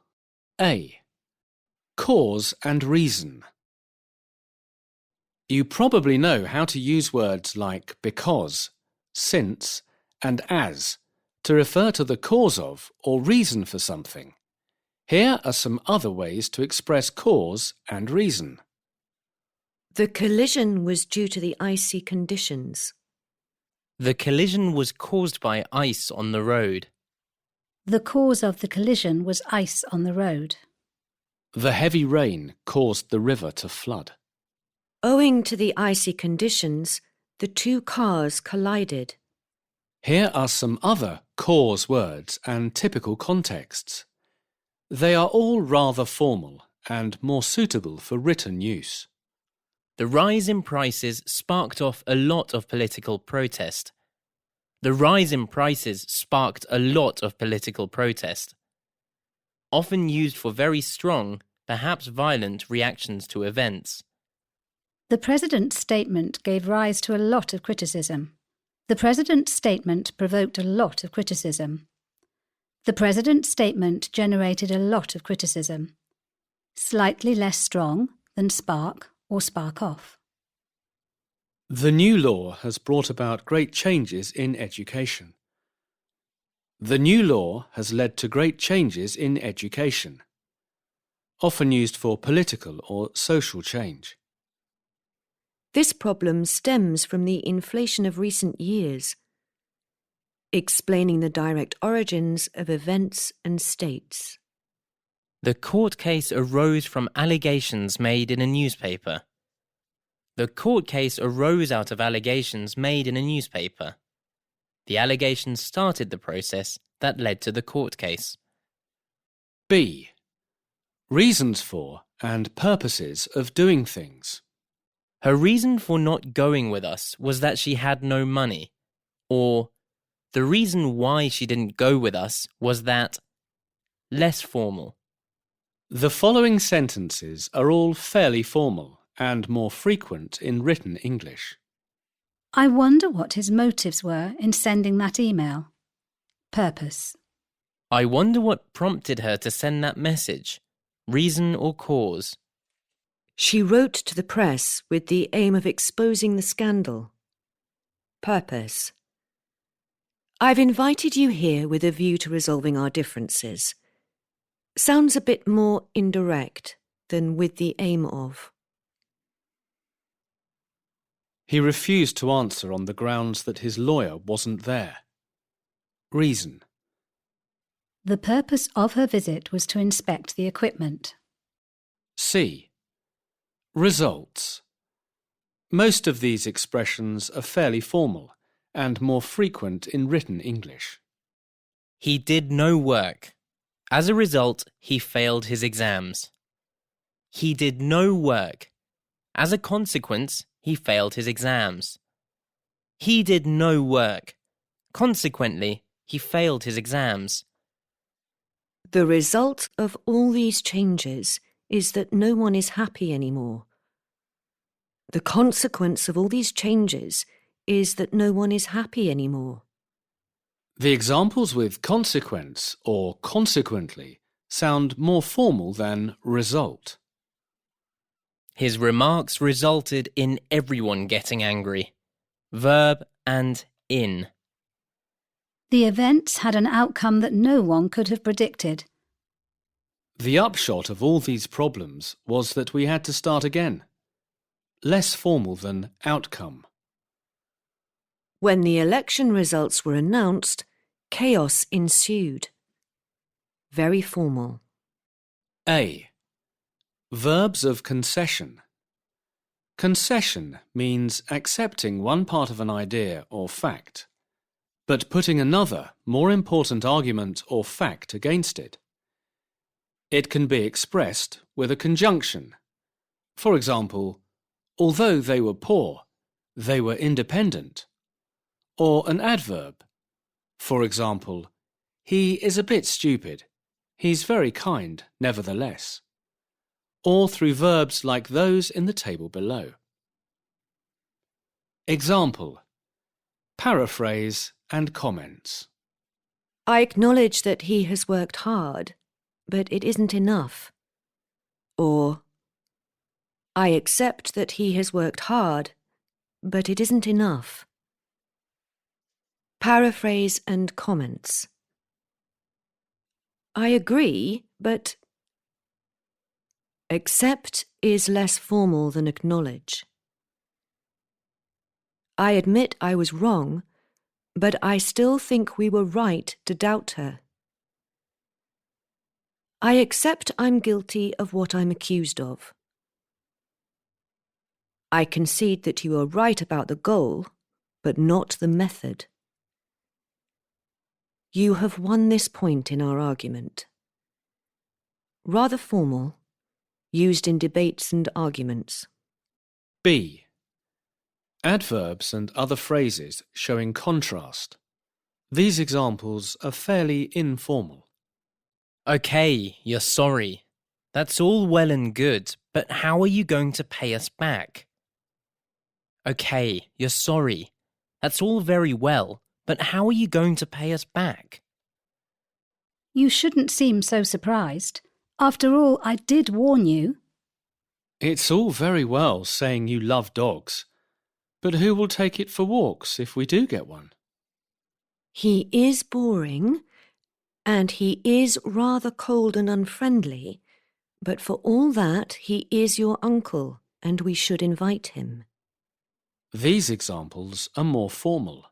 A. Cause and reason. You probably know how to use words like because, since, and as to refer to the cause of or reason for something. Here are some other ways to express cause and reason. The collision was due to the icy conditions. The collision was caused by ice on the road. The cause of the collision was ice on the road. The heavy rain caused the river to flood. Owing to the icy conditions, the two cars collided. Here are some other cause words and typical contexts. They are all rather formal and more suitable for written use. The rise in prices sparked off a lot of political protest. The rise in prices sparked a lot of political protest. Often used for very strong, perhaps violent reactions to events. The President's statement gave rise to a lot of criticism. The President's statement provoked a lot of criticism. The President's statement generated a lot of criticism. Slightly less strong than spark or spark off. The new law has brought about great changes in education. The new law has led to great changes in education. Often used for political or social change. This problem stems from the inflation of recent years, explaining the direct origins of events and states. The court case arose from allegations made in a newspaper. The court case arose out of allegations made in a newspaper. The allegations started the process that led to the court case. B. Reasons for and purposes of doing things. Her reason for not going with us was that she had no money, or the reason why she didn't go with us was that. Less formal. The following sentences are all fairly formal and more frequent in written English. I wonder what his motives were in sending that email. Purpose. I wonder what prompted her to send that message. Reason or cause. She wrote to the press with the aim of exposing the scandal. Purpose. I've invited you here with a view to resolving our differences. Sounds a bit more indirect than with the aim of. He refused to answer on the grounds that his lawyer wasn't there. Reason. The purpose of her visit was to inspect the equipment. C. Results. Most of these expressions are fairly formal and more frequent in written English. He did no work. As a result, he failed his exams. He did no work. As a consequence, he failed his exams. He did no work. Consequently, he failed his exams. The result of all these changes is that no one is happy anymore. The consequence of all these changes is that no one is happy anymore. The examples with consequence or consequently sound more formal than result. His remarks resulted in everyone getting angry. Verb and in. The events had an outcome that no one could have predicted. The upshot of all these problems was that we had to start again. Less formal than outcome. When the election results were announced, chaos ensued. very formal. A. Verbs of concession. Concession means accepting one part of an idea or fact, but putting another, more important argument or fact against it. It can be expressed with a conjunction. For example, although they were poor, they were independent. Or an adverb. For example, he is a bit stupid. He's very kind, nevertheless. Or through verbs like those in the table below. Example: paraphrase and comments. I acknowledge that he has worked hard, but it isn't enough. Or, I accept that he has worked hard, but it isn't enough. Paraphrase and comments. I agree, but accept is less formal than acknowledge. I admit I was wrong, but I still think we were right to doubt her. I accept I'm guilty of what I'm accused of. I concede that you are right about the goal, but not the method. You have won this point in our argument. Rather formal, used in debates and arguments. B. Adverbs and other phrases showing contrast. These examples are fairly informal. Okay, you're sorry. That's all well and good, but how are you going to pay us back? Okay, you're sorry. That's all very well, but how are you going to pay us back? You shouldn't seem so surprised. After all, I did warn you. It's all very well saying you love dogs, but who will take it for walks if we do get one? He is boring, and he is rather cold and unfriendly, but for all that, he is your uncle, and we should invite him. These examples are more formal.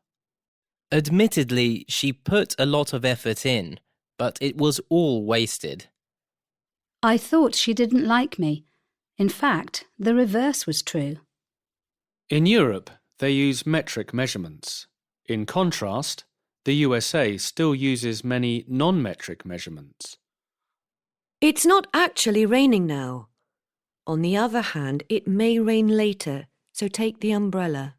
Admittedly, she put a lot of effort in, but it was all wasted. I thought she didn't like me. In fact, the reverse was true. In Europe, they use metric measurements. In contrast, the USA still uses many non-metric measurements. It's not actually raining now. On the other hand, it may rain later, so take the umbrella.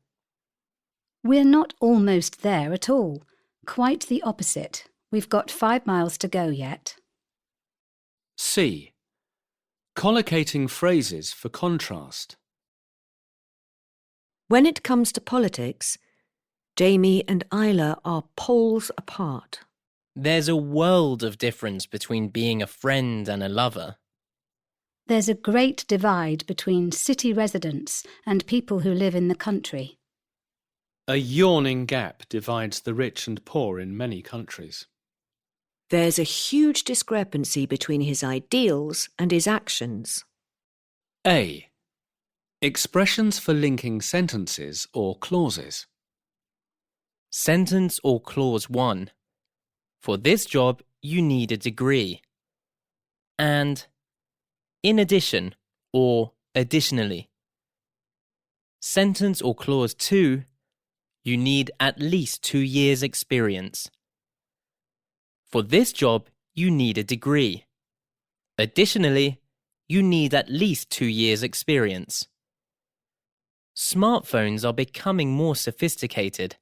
We're not almost there at all. Quite the opposite. We've got 5 miles to go yet. C. Collocating phrases for contrast. When it comes to politics, Jamie and Isla are poles apart. There's a world of difference between being a friend and a lover. There's a great divide between city residents and people who live in the country. A yawning gap divides the rich and poor in many countries. There's a huge discrepancy between his ideals and his actions. A. Expressions for linking sentences or clauses. Sentence or clause 1. For this job, you need a degree. And in addition or additionally. Sentence or clause 2. You need at least 2 years' experience. For this job, you need a degree. Additionally, you need at least 2 years' experience. Smartphones are becoming more sophisticated.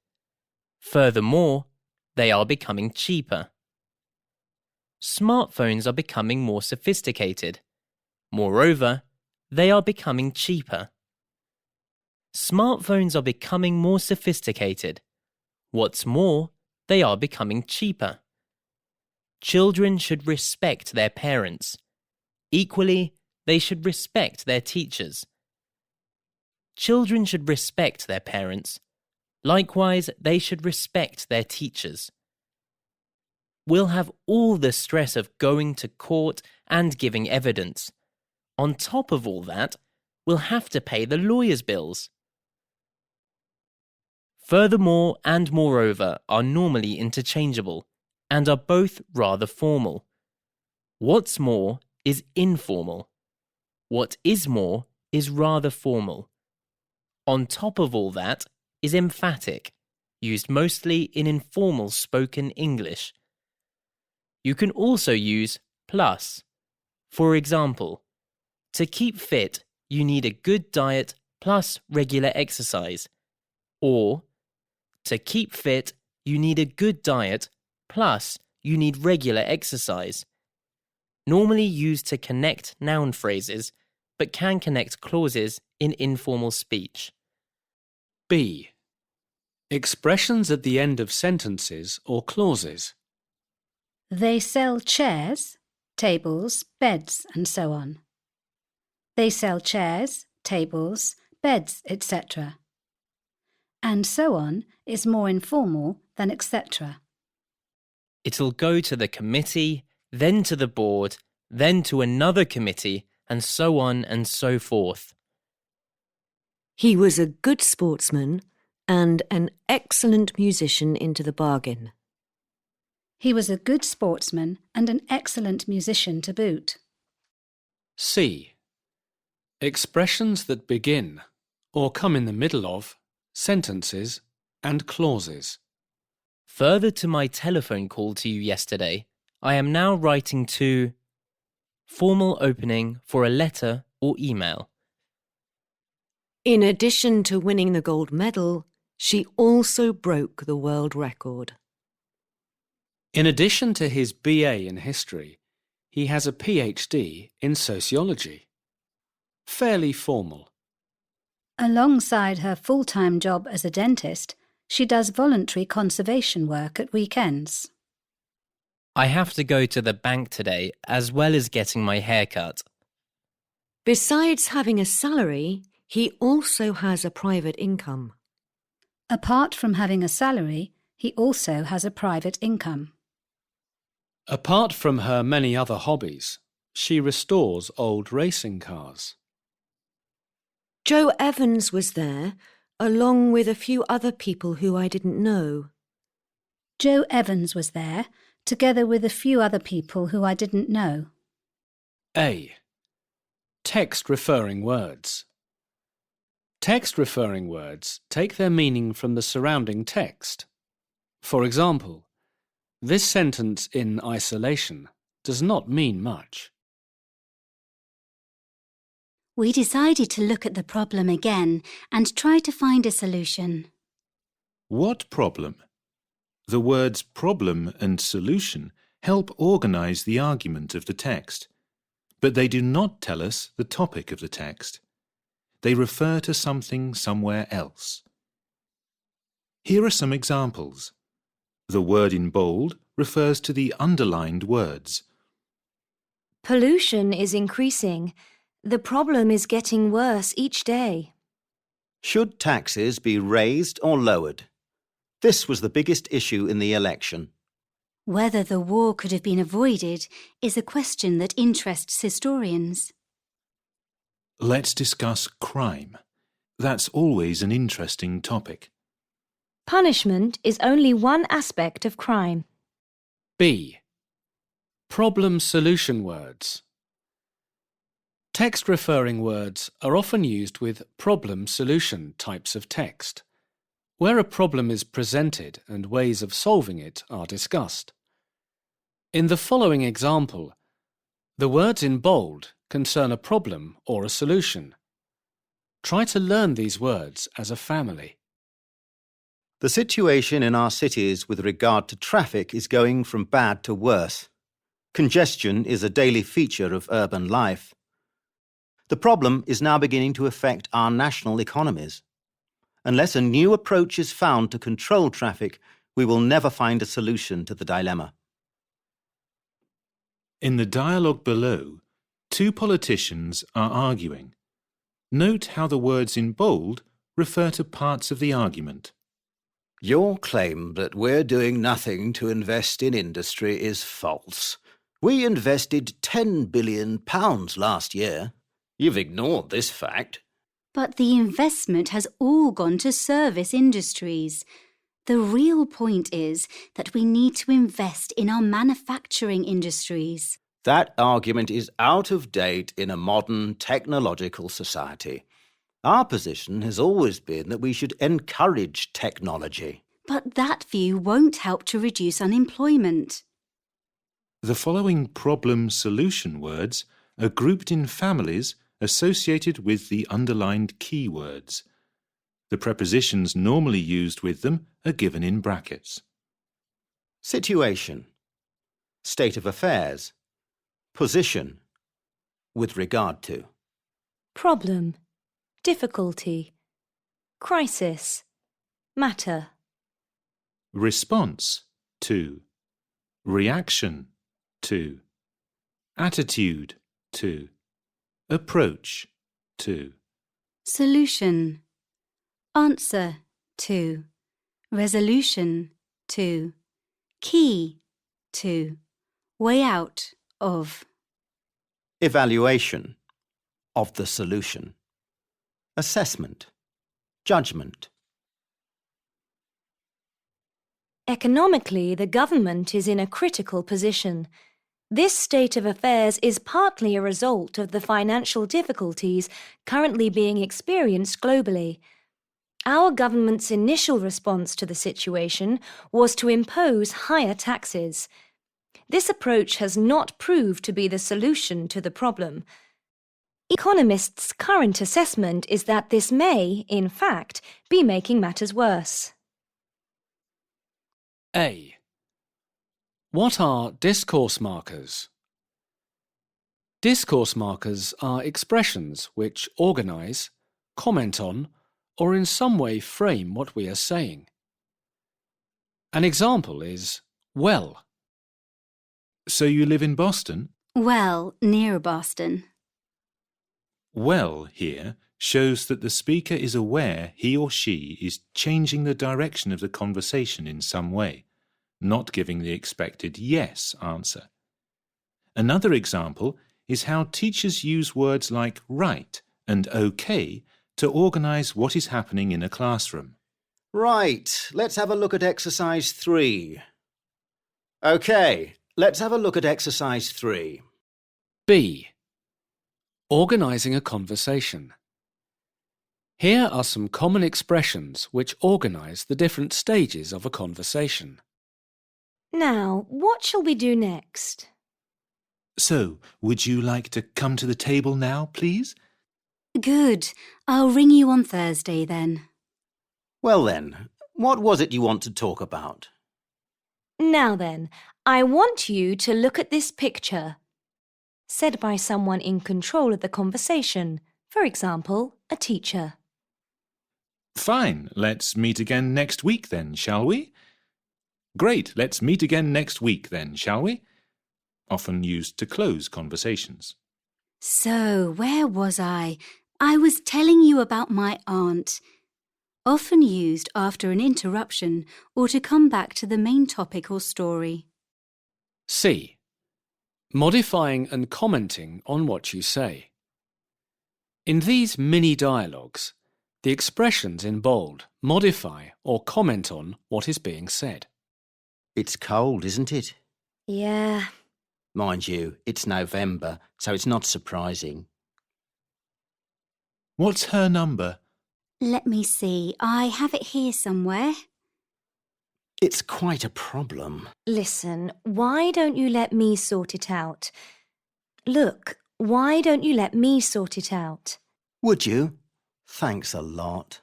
Furthermore, they are becoming cheaper. Smartphones are becoming more sophisticated. Moreover, they are becoming cheaper. Smartphones are becoming more sophisticated. What's more, they are becoming cheaper. Children should respect their parents. Equally, they should respect their teachers. Children should respect their parents. Likewise, they should respect their teachers. We'll have all the stress of going to court and giving evidence. On top of all that, we'll have to pay the lawyers' bills. Furthermore and moreover are normally interchangeable and are both rather formal. What's more is informal. What is more is rather formal. On top of all that is emphatic, used mostly in informal spoken English. You can also use plus. For example, to keep fit, you need a good diet plus regular exercise. Or, to keep fit, you need a good diet plus you need regular exercise. Normally used to connect noun phrases, but can connect clauses in informal speech. B. Expressions at the end of sentences or clauses. They sell chairs, tables, beds, and so on. They sell chairs, tables, beds, etc. And so on is more informal than etc. It'll go to the committee, then to the board, then to another committee, and so on and so forth. He was a good sportsman and an excellent musician into the bargain. He was a good sportsman and an excellent musician to boot. C. Expressions that begin or come in the middle of sentences and clauses. Further to my telephone call to you yesterday, I am now writing to formal opening for a letter or email. In addition to winning the gold medal, she also broke the world record. In addition to his BA in history, he has a PhD in sociology. Fairly formal. Alongside her full-time job as a dentist, she does voluntary conservation work at weekends. I have to go to the bank today as well as getting my hair cut. Besides having a salary, he also has a private income. Apart from having a salary, he also has a private income. Apart from her many other hobbies, she restores old racing cars. Joe Evans was there, along with a few other people who I didn't know. Joe Evans was there, together with a few other people who I didn't know. A. Text referring words. Text referring words take their meaning from the surrounding text. For example, this sentence in isolation does not mean much. We decided to look at the problem again and try to find a solution. What problem? The words problem and solution help organize the argument of the text, but they do not tell us the topic of the text. They refer to something somewhere else. Here are some examples. The word in bold refers to the underlined words. Pollution is increasing. The problem is getting worse each day. Should taxes be raised or lowered? This was the biggest issue in the election. Whether the war could have been avoided is a question that interests historians. Let's discuss crime. That's always an interesting topic. Punishment is only one aspect of crime. B. Problem-solution words. Text-referring words are often used with problem-solution types of text, where a problem is presented and ways of solving it are discussed. In the following example, the words in bold concern a problem or a solution. Try to learn these words as a family. The situation in our cities with regard to traffic is going from bad to worse. Congestion is a daily feature of urban life. The problem is now beginning to affect our national economies. Unless a new approach is found to control traffic, we will never find a solution to the dilemma. In the dialogue below, two politicians are arguing. Note how the words in bold refer to parts of the argument. Your claim that we're doing nothing to invest in industry is false. We invested £10 billion last year. You've ignored this fact. But the investment has all gone to service industries. The real point is that we need to invest in our manufacturing industries. That argument is out of date in a modern technological society. Our position has always been that we should encourage technology. But that view won't help to reduce unemployment. The following problem-solution words are grouped in families associated with the underlined keywords. The prepositions normally used with them are given in brackets. Situation, state of affairs, position, with regard to. Problem, difficulty, crisis, matter. Response to, reaction to, attitude to, approach to. Solution. Answer to. Resolution to. Key to. Way out of. Evaluation of the solution. Assessment, judgment. Economically, the government is in a critical position. This state of affairs is partly a result of the financial difficulties currently being experienced globally. Our government's initial response to the situation was to impose higher taxes. This approach has not proved to be the solution to the problem. Economists' current assessment is that this may, in fact, be making matters worse. A. What are discourse markers? Discourse markers are expressions which organise, comment on, or in some way frame what we are saying. An example is well. So you live in Boston? Well, near Boston. Well here shows that the speaker is aware he or she is changing the direction of the conversation in some way, not giving the expected yes answer. Another example is how teachers use words like right and okay to organise what is happening in a classroom. Right, let's have a look at exercise 3. OK, let's have a look at exercise 3. B. Organising a conversation. Here are some common expressions which organise the different stages of a conversation. Now, what shall we do next? So, would you like to come to the table now, please? Good. I'll ring you on Thursday then. Well then, what was it you want to talk about? Now then, I want you to look at this picture. Said by someone in control of the conversation, for example, a teacher. Fine, let's meet again next week then, shall we? Great, let's meet again next week then, shall we? Often used to close conversations. So, where was I? I was telling you about my aunt. Often used after an interruption or to come back to the main topic or story. C. Modifying and commenting on what you say. In these mini-dialogues, the expressions in bold modify or comment on what is being said. It's cold, isn't it? Yeah. Mind you, it's November, so it's not surprising. What's her number? Let me see. I have it here somewhere. It's quite a problem. Listen, why don't you let me sort it out? Look, why don't you let me sort it out? Would you? Thanks a lot.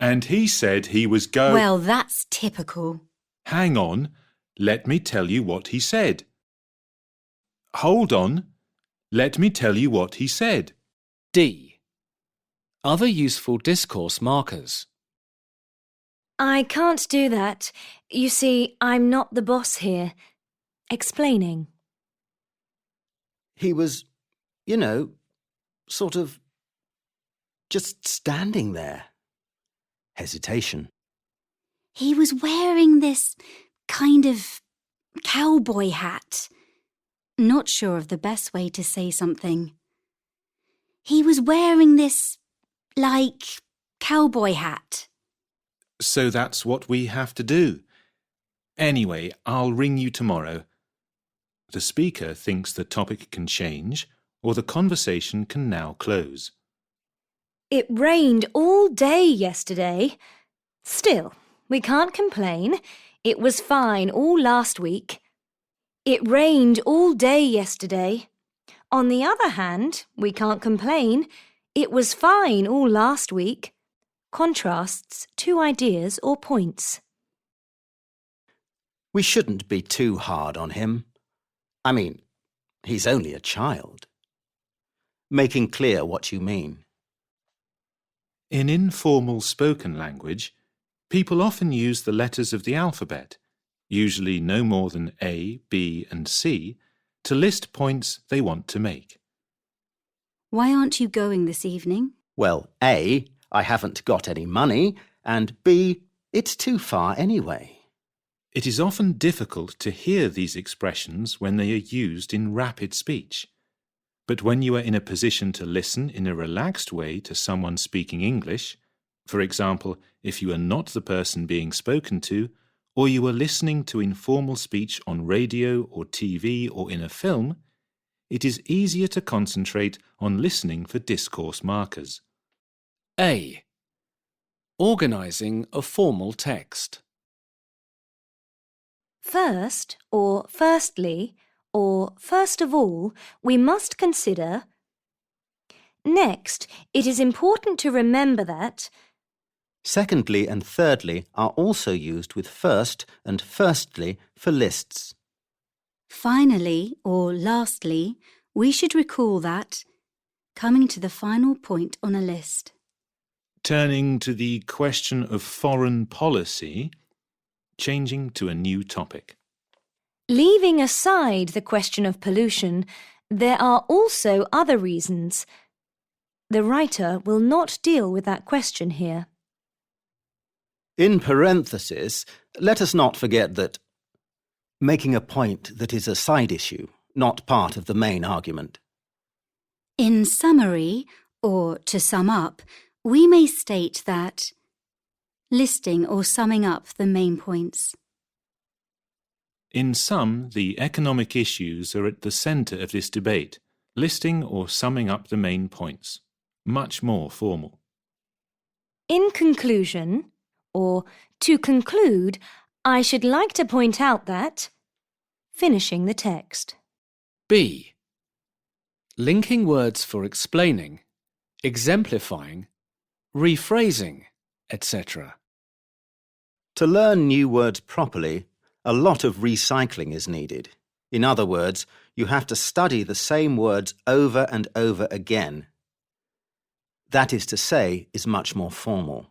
And he said he was going... Well, that's typical. Hang on, let me tell you what he said. Hold on, let me tell you what he said. D. Other useful discourse markers. I can't do that. You see, I'm not the boss here. Explaining. He was, sort of just standing there. Hesitation. He was wearing this kind of cowboy hat. Not sure of the best way to say something. He was wearing this, cowboy hat. So that's what we have to do. Anyway, I'll ring you tomorrow. The speaker thinks the topic can change or the conversation can now close. It rained all day yesterday. Still, we can't complain. It was fine all last week. It rained all day yesterday. On the other hand, we can't complain. It was fine all last week. Contrasts two ideas or points. We shouldn't be too hard on him. I mean, he's only a child. Making clear what you mean. In informal spoken language, people often use the letters of the alphabet, usually no more than A, B, and C, to list points they want to make. Why aren't you going this evening? Well, A, I haven't got any money, and B, it's too far anyway. It is often difficult to hear these expressions when they are used in rapid speech. But when you are in a position to listen in a relaxed way to someone speaking English, for example, if you are not the person being spoken to, or you are listening to informal speech on radio or TV or in a film, it is easier to concentrate on listening for discourse markers. A. Organising a formal text. First, or firstly, or first of all, we must consider. Next, it is important to remember that Secondly and thirdly are also used with first and firstly for lists. Finally, or lastly, we should recall that coming to the final point on a list. Turning to the question of foreign policy, changing to a new topic. leaving aside the question of pollution, there are also other reasons. The writer will not deal with that question here. In parenthesis, let us not forget that making a point that is a side issue, not part of the main argument. In summary, or to sum up, we may state that listing or summing up the main points. In sum, the economic issues are at the centre of this debate, listing or summing up the main points. Much more formal. In conclusion, or to conclude, I should like to point out that finishing the text. B. Linking words for explaining, exemplifying, rephrasing, etc. To learn new words properly, a lot of recycling is needed. In other words, you have to study the same words over and over again. That is to say, is much more formal.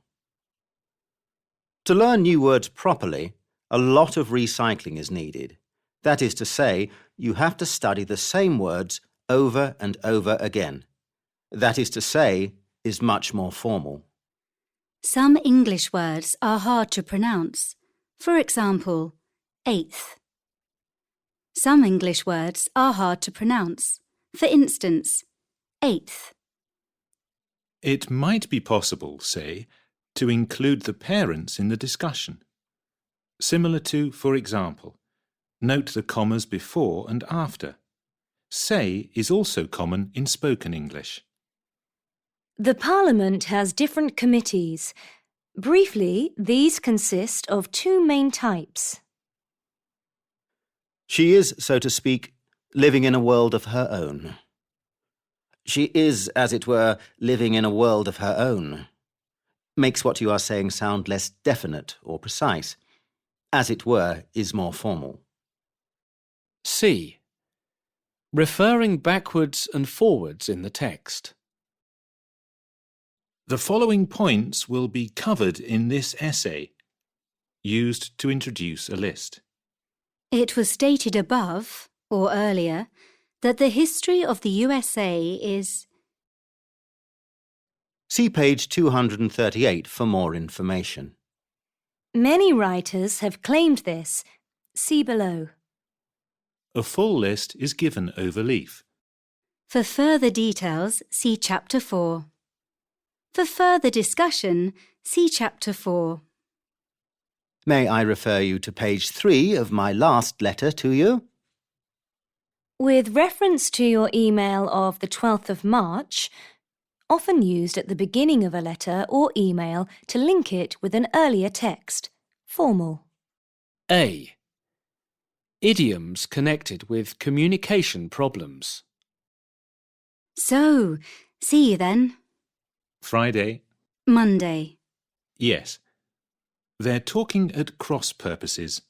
To learn new words properly, a lot of recycling is needed. That is to say, you have to study the same words over and over again. That is to say, is much more formal. Some English words are hard to pronounce. For example, eighth. Some English words are hard to pronounce. For instance, eighth. It might be possible, say, to include the parents in the discussion. Similar to, for example, note the commas before and after. Say is also common in spoken English. The Parliament has different committees. Briefly, these consist of two main types. She is, so to speak, living in a world of her own. She is, as it were, living in a world of her own. Makes what you are saying sound less definite or precise. As it were, is more formal. C. Referring backwards and forwards in the text. The following points will be covered in this essay, used to introduce a list. It was stated above, or earlier, that the history of the USA is... See page 238 for more information. Many writers have claimed this. See below. A full list is given over leaf. For further details, see Chapter 4. For further discussion, see Chapter 4. May I refer you to page 3 of my last letter to you? With reference to your email of the 12th of March, often used at the beginning of a letter or email to link it with an earlier text. Formal. A. Idioms connected with communication problems. So, see you then. Friday. Monday. Yes. They're talking at cross purposes.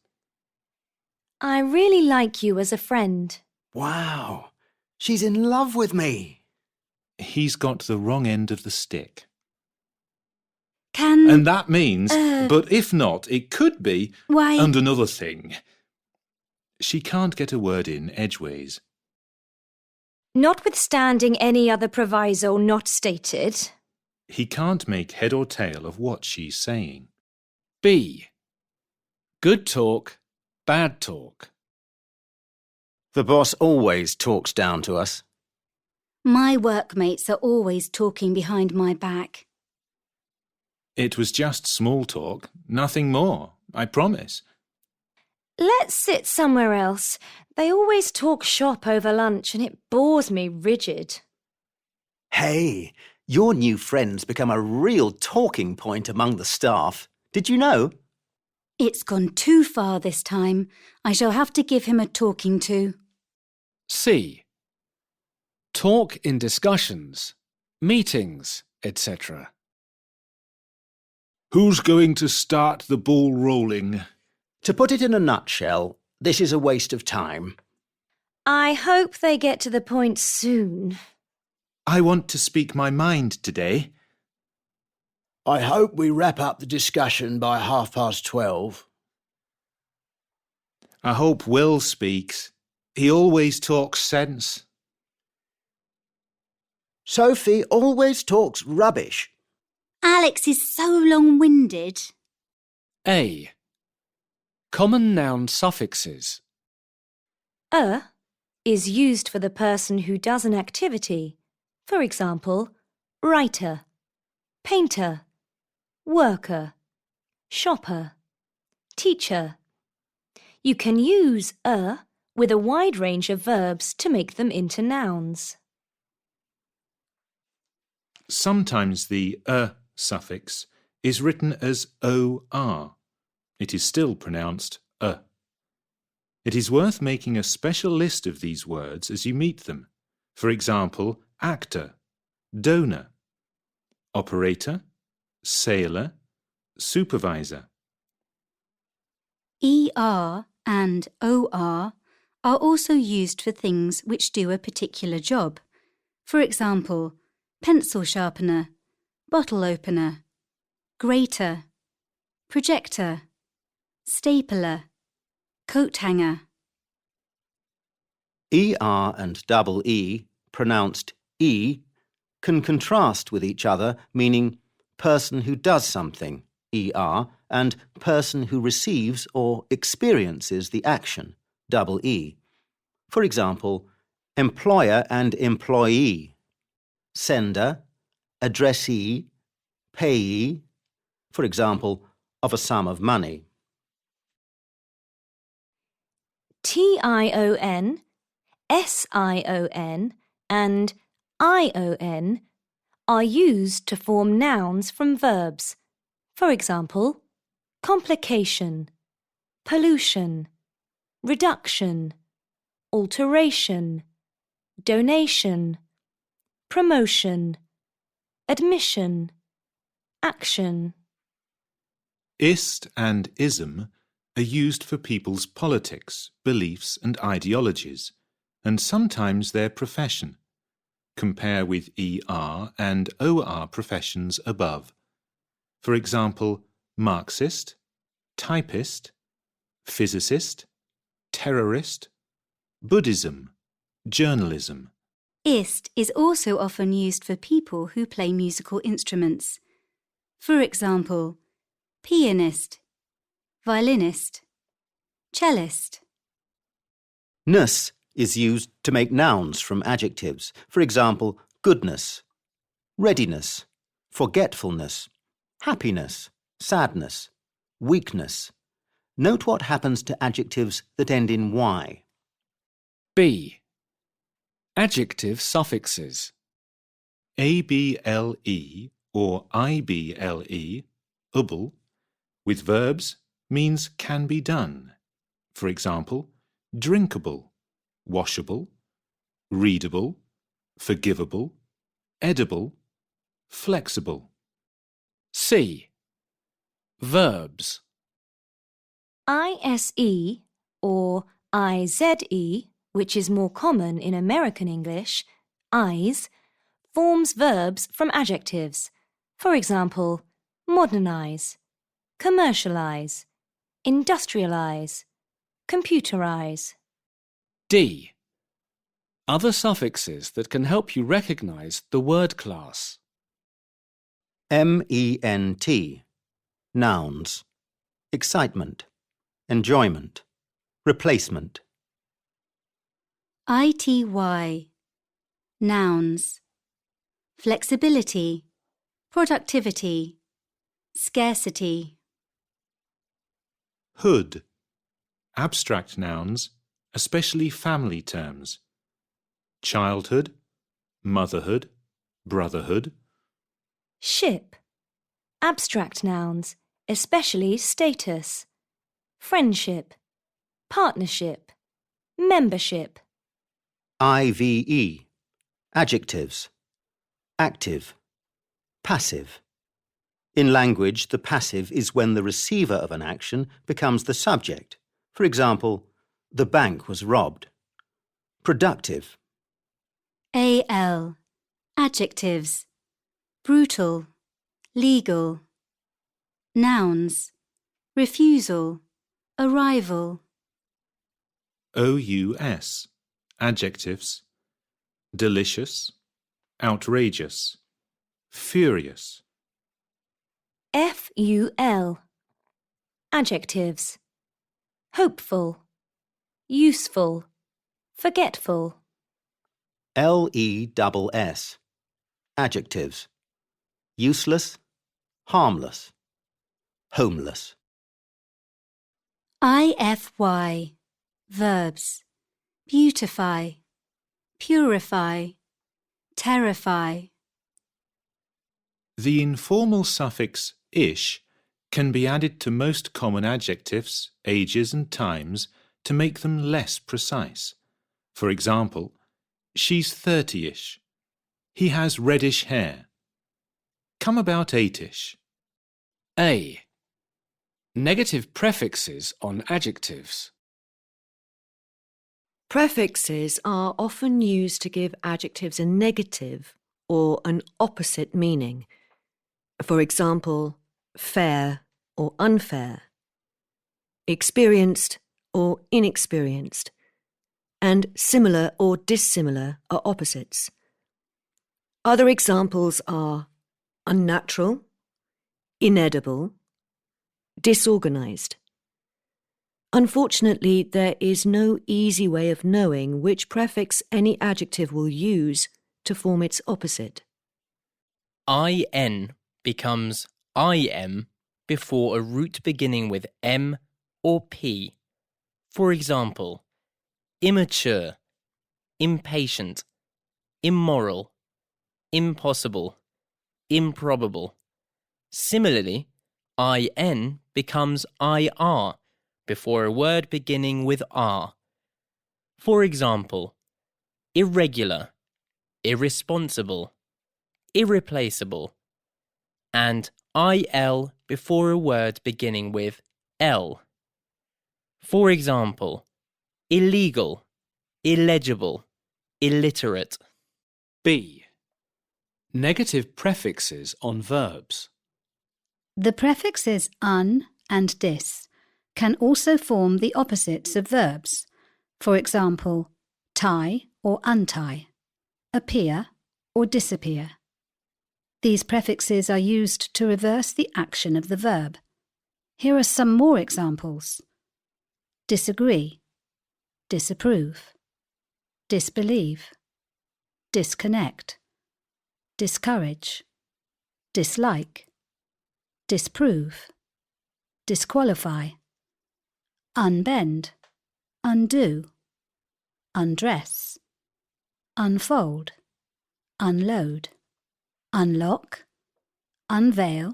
I really like you as a friend. Wow, she's in love with me. He's got the wrong end of the stick. Can... And that means, but if not, it could be, Why... and another thing. She can't get a word in edgeways. Notwithstanding any other proviso not stated. He can't make head or tail of what she's saying. B. Good talk, bad talk. The boss always talks down to us. My workmates are always talking behind my back. It was just small talk, nothing more, I promise. Let's sit somewhere else. They always talk shop over lunch and it bores me rigid. Hey, your new friend's become a real talking point among the staff. Did you know? It's gone too far this time. I shall have to give him a talking to. C. Talk in discussions, meetings, etc. Who's going to start the ball rolling? To put it in a nutshell, this is a waste of time. I hope they get to the point soon. I want to speak my mind today. I hope we wrap up the discussion by 12:30. I hope Will speaks. He always talks sense. Sophie always talks rubbish. Alex is so long-winded. A. Common noun suffixes. Is used for the person who does an activity. For example, writer, painter, worker, shopper, teacher. You can use with a wide range of verbs to make them into nouns. Sometimes the suffix is written as OR. It is still pronounced It is worth making a special list of these words as you meet them. For example, actor, donor, operator, sailor, supervisor. ER and OR are also used for things which do a particular job. For example, pencil sharpener, bottle opener, grater, projector, stapler, coat hanger. ER and double E, pronounced E, can contrast with each other, meaning person who does something, ER, and person who receives or experiences the action, double E. For example, employer and employee, sender, addressee, payee, for example, of a sum of money. TION, SION, and ION are used to form nouns from verbs. For example, complication, pollution, reduction, alteration, donation, promotion, admission, action. Ist and ism are used for people's politics, beliefs and ideologies, and sometimes their profession. Compare with ER and OR professions above. For example, Marxist, typist, physicist, terrorist, Buddhism, journalism. Ist is also often used for people who play musical instruments. For example, pianist, violinist, cellist. Ness is used to make nouns from adjectives. For example, goodness, readiness, forgetfulness, happiness, sadness, weakness. Note what happens to adjectives that end in Y. B. Adjective suffixes. able or ible, able, with verbs means can be done. For example, drinkable, washable, readable, forgivable, edible, flexible. C. Verbs. ISE or IZE, which is more common in American English, eyes, forms verbs from adjectives. For example, modernize, commercialize, industrialize, computerize. D. Other suffixes that can help you recognize the word class. MENT. Nouns. Excitement. Enjoyment. Replacement. ITY. Nouns. Flexibility, productivity, scarcity. Hood. Abstract nouns, especially family terms. Childhood, motherhood, brotherhood. Ship. Abstract nouns, especially status. Friendship, partnership, membership. IVE. Adjectives. Active. Passive. In language, the passive is when the receiver of an action becomes the subject. For example, the bank was robbed. Productive. AL. Adjectives. Brutal, legal. Nouns. Refusal, arrival. OUS. Adjectives. Delicious, outrageous, furious. FUL. Adjectives. Hopeful, useful, forgetful. LESS. Adjectives. Useless, harmless, homeless. IFY. Verbs. Beautify, purify, terrify. The informal suffix ish can be added to most common adjectives, ages and times to make them less precise. For example, she's 30-ish. He has reddish hair. Come about 8-ish. A. Negative prefixes on adjectives. Prefixes are often used to give adjectives a negative or an opposite meaning. For example, fair or unfair, experienced or inexperienced, and similar or dissimilar are opposites. Other examples are unnatural, inedible, disorganized. Unfortunately, there is no easy way of knowing which prefix any adjective will use to form its opposite. IN becomes IM before a root beginning with M or P. For example, immature, impatient, immoral, impossible, improbable. Similarly, IN becomes IR before a word beginning with R. For example, irregular, irresponsible, irreplaceable, and IL before a word beginning with L. For example, illegal, illegible, illiterate. B. Negative prefixes on verbs. The prefixes un and dis can also form the opposites of verbs. For example, tie or untie, appear or disappear. These prefixes are used to reverse the action of the verb. Here are some more examples. Disagree, disapprove, disbelieve, disconnect, discourage, dislike, disprove, disqualify, unbend, undo, undress, unfold, unload, unlock, unveil,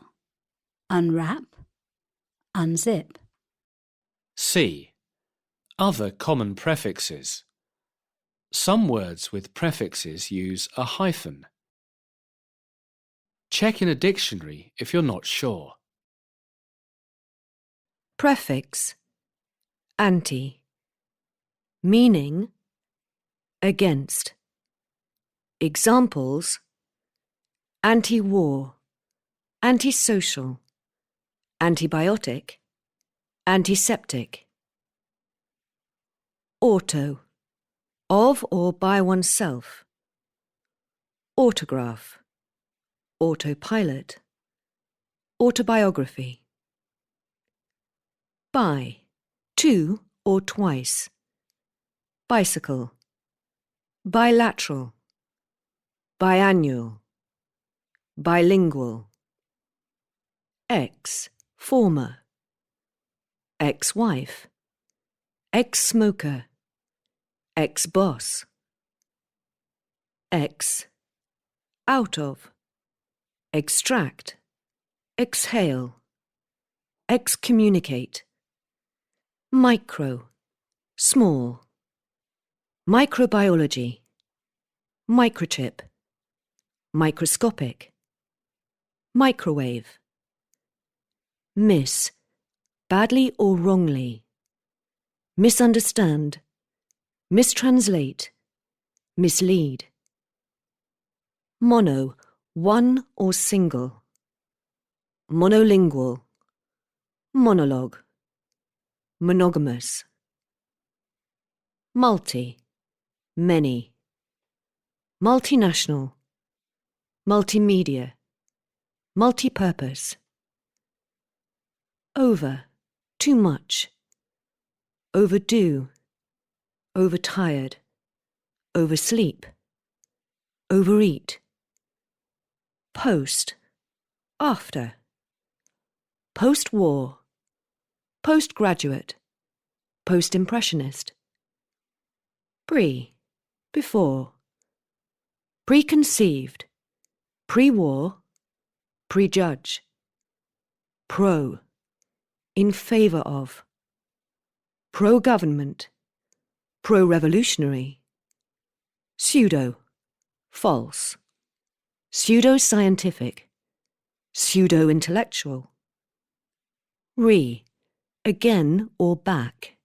unwrap, unzip. C. Other common prefixes. Some words with prefixes use a hyphen. Check in a dictionary if you're not sure. Prefix, anti. Meaning, against. Examples, anti-war, antisocial, antibiotic, antiseptic. Auto, of or by oneself. Autograph, autopilot, autobiography. By, to or twice. Bicycle, bilateral, biannual, bilingual. Ex, former. Ex-wife, ex-smoker, ex-boss. Ex, out of, extract, exhale, excommunicate. Micro, small. Microbiology, microchip, microscopic. Microwave. Miss, badly or wrongly. Misunderstand, mistranslate, mislead. Mono, one or single. Monolingual, monologue, monogamous. Multi, many. Multinational, multimedia, multipurpose. Over, too much. Overdue, overtired, oversleep, overeat. Post, after. Post-war, postgraduate, post-impressionist. Pre, before. Preconceived, pre-war, prejudge. Pro, in favour of. Pro-government, pro-revolutionary. Pseudo, false. Pseudo-scientific, pseudo-intellectual. Re, again or back.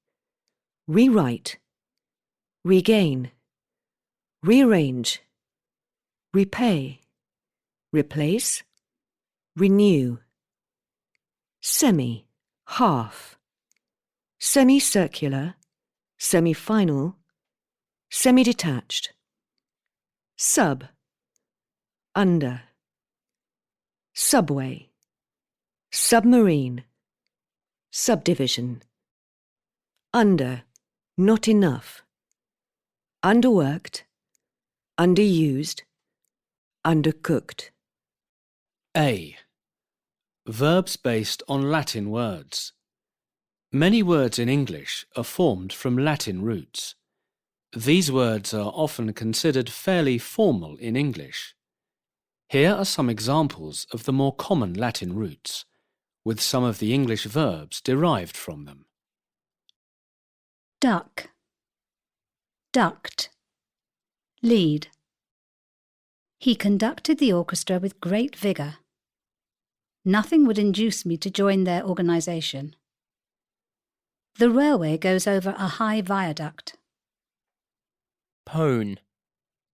Rewrite, regain, rearrange, repay, replace, renew. Semi, half. Semicircular, semi-final, semi-detached. Sub, under. Subway, submarine, subdivision. Under, not enough. Underworked, underused, undercooked. A. Verbs based on Latin words. Many words in English are formed from Latin roots. These words are often considered fairly formal in English. Here are some examples of the more common Latin roots, with some of the English verbs derived from them. Duck, duct, lead. He conducted the orchestra with great vigour. Nothing would induce me to join their organisation. The railway goes over a high viaduct. Pone,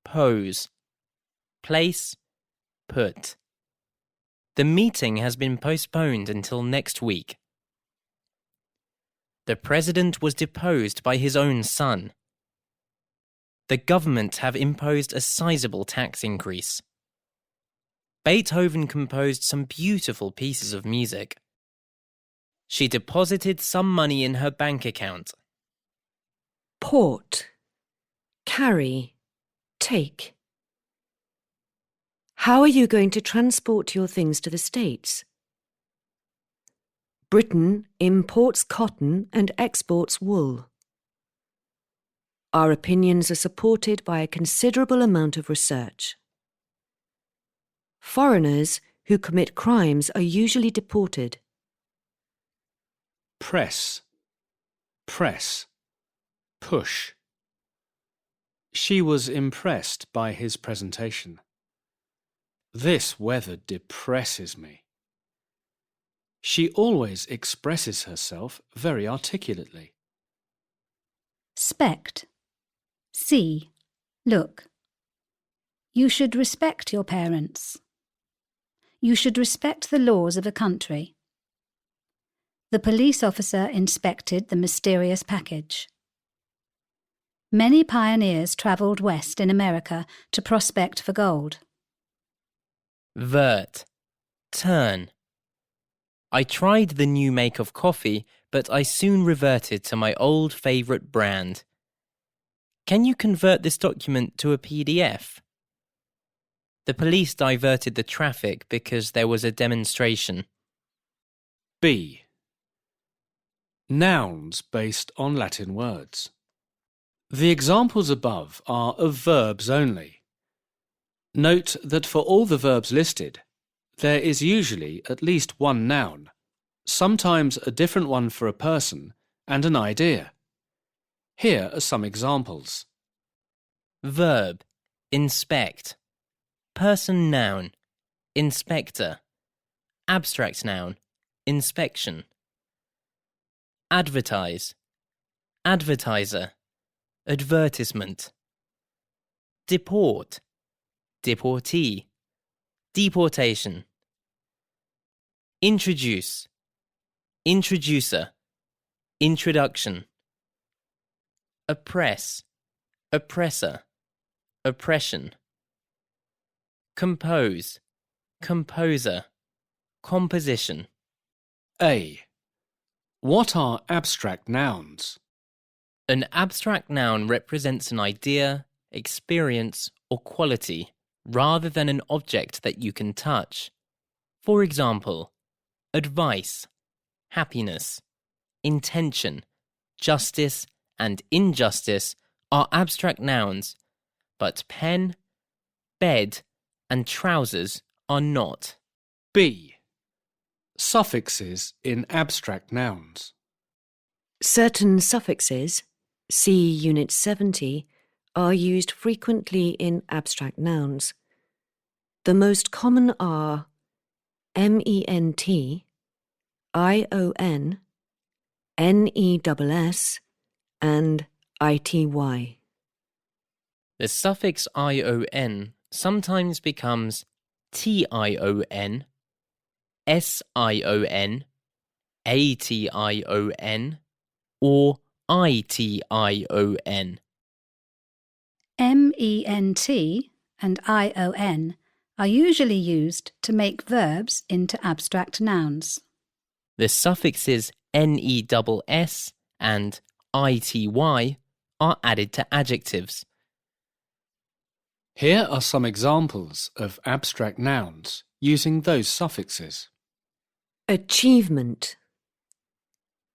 pose. Place, put. The meeting has been postponed until next week. The president was deposed by his own son. The government have imposed a sizable tax increase. Beethoven composed some beautiful pieces of music. She deposited some money in her bank account. Port, carry, take. How are you going to transport your things to the States? Britain imports cotton and exports wool. Our opinions are supported by a considerable amount of research. Foreigners who commit crimes are usually deported. Press, press, push. She was impressed by his presentation. This weather depresses me. She always expresses herself very articulately. Spect. See. Look. You should respect your parents. You should respect the laws of a country. The police officer inspected the mysterious package. Many pioneers travelled west in America to prospect for gold. Vert. Turn. I tried the new make of coffee, but I soon reverted to my old favourite brand. Can you convert this document to a PDF? The police diverted the traffic because there was a demonstration. B. Nouns based on Latin words. The examples above are of verbs only. Note that for all the verbs listed, there is usually at least one noun, sometimes a different one for a person and an idea. Here are some examples. Verb. Inspect. Person noun. Inspector. Abstract noun. Inspection. Advertise. Advertiser. Advertisement. Deport. Deportee. Deportation. Introduce. Introducer. Introduction. Oppress. Oppressor. Oppression. Compose. Composer. Composition. A. What are abstract nouns? An abstract noun represents an idea, experience, or quality rather than an object that you can touch. For example, advice, happiness, intention, justice, and injustice are abstract nouns, but pen, bed, and trousers are not. B. Suffixes in abstract nouns. Certain suffixes, see Unit 70, are used frequently in abstract nouns. The most common are ment, ion, ness, and ity. The suffix ion sometimes becomes tion, sion, ation, or ition. MENT and ION are usually used to make verbs into abstract nouns. The suffixes ness and ity are added to adjectives. Here are some examples of abstract nouns using those suffixes. Achievement,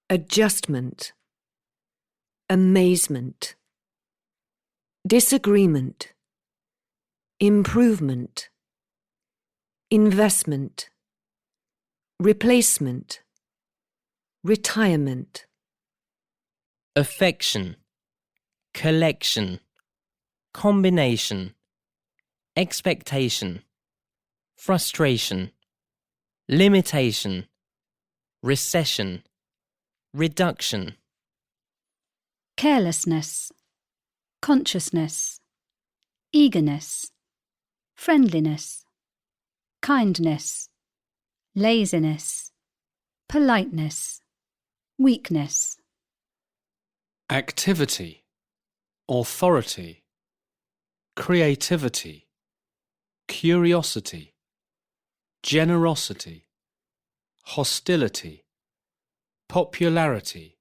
adjustment, amazement, disagreement, improvement, investment, replacement, retirement. Affection, collection, combination, expectation, frustration, limitation, recession, reduction. Carelessness, consciousness, eagerness, friendliness, kindness, laziness, politeness, weakness. Activity, authority, creativity, curiosity, generosity, hostility, popularity,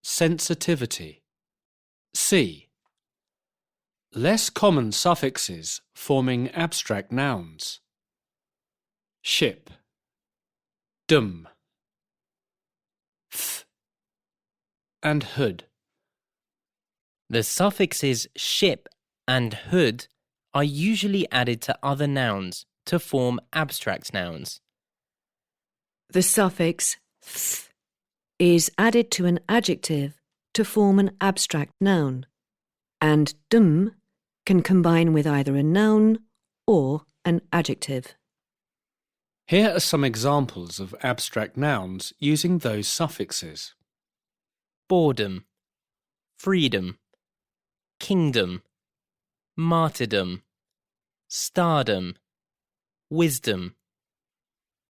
sensitivity. C. Less common suffixes forming abstract nouns. Ship, dum, th, and hood. The suffixes ship and hood are usually added to other nouns to form abstract nouns. The suffix th is added to an adjective to form an abstract noun, and dm can combine with either a noun or an adjective. Here are some examples of abstract nouns using those suffixes. Boredom, freedom, kingdom, martyrdom, stardom, wisdom.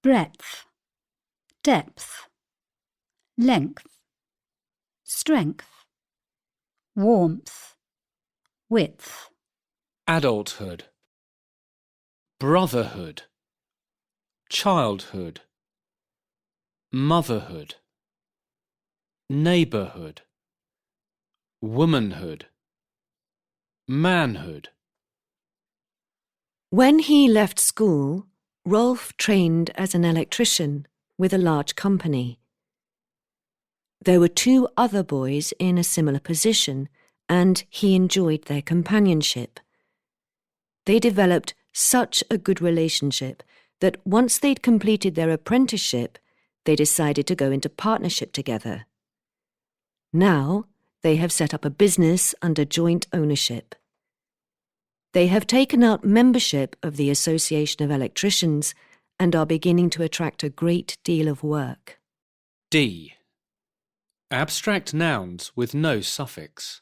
Breadth, depth, length, strength, warmth, width. Adulthood, brotherhood, childhood, motherhood, neighbourhood, womanhood, manhood. When he left school, Rolf trained as an electrician with a large company. There were 2 other boys in a similar position, and he enjoyed their companionship. They developed such a good relationship that once they'd completed their apprenticeship, they decided to go into partnership together. Now, they have set up a business under joint ownership. They have taken out membership of the Association of Electricians and are beginning to attract a great deal of work. D. Abstract nouns with no suffix.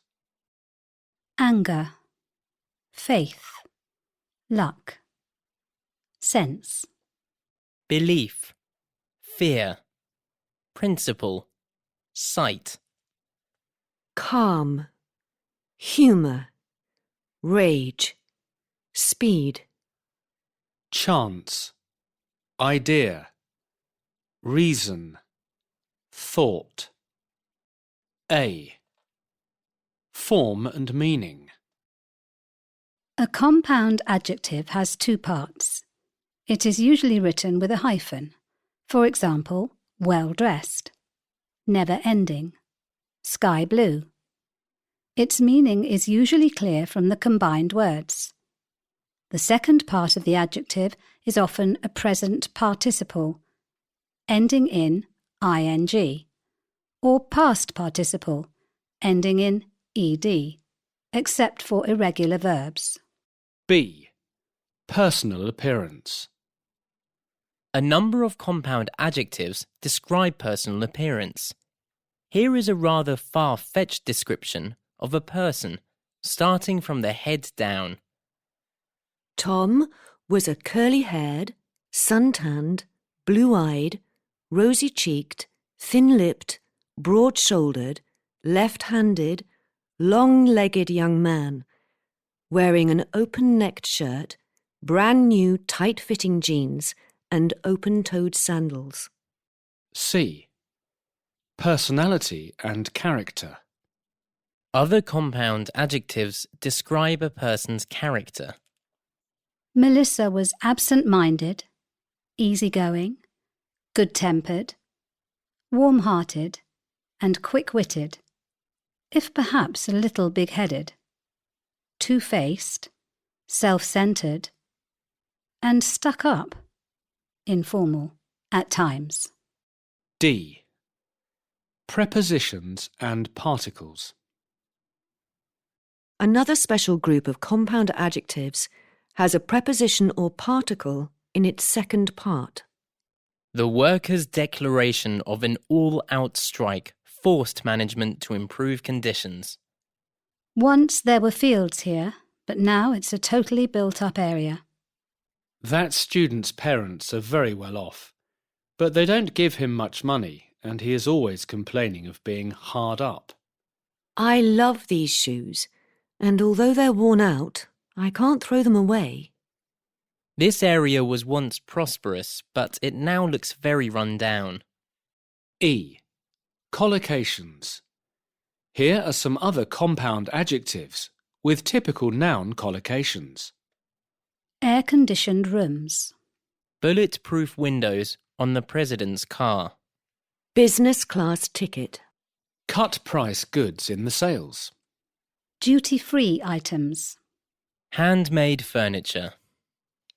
Anger, faith, luck, sense. Belief, fear, principle, sight. Calm, humour, rage, speed. Chance, idea, reason, thought. A. Form and meaning. A compound adjective has 2 parts. It is usually written with a hyphen. For example, well-dressed, never-ending, sky blue. Its meaning is usually clear from the combined words. The second part of the adjective is often a present participle, ending in ing, or past participle, ending in ed, except for irregular verbs. B. Personal appearance. A number of compound adjectives describe personal appearance. Here is a rather far-fetched description of a person, starting from the head down. Tom was a curly-haired, sun-tanned, blue-eyed, rosy-cheeked, thin-lipped, broad-shouldered, left-handed, long-legged young man, wearing an open-necked shirt, brand-new tight-fitting jeans, and open-toed sandals. C. Personality and character. Other compound adjectives describe a person's character. Melissa was absent-minded, easygoing, good-tempered, warm-hearted, and quick-witted, if perhaps a little big-headed, two-faced, self-centred, and stuck up, informal, at times. D. Prepositions and particles. Another special group of compound adjectives has a preposition or particle in its second part. The workers' declaration of an all-out strike forced management to improve conditions. Once there were fields here, but now it's a totally built-up area. That student's parents are very well off, but they don't give him much money, and he is always complaining of being hard up. I love these shoes, and although they're worn out, I can't throw them away. This area was once prosperous, but it now looks very run down. E. Collocations. Here are some other compound adjectives with typical noun collocations. Air-conditioned rooms. Bulletproof windows on the president's car. Business class ticket. Cut price goods in the sales. Duty-free items. Handmade furniture.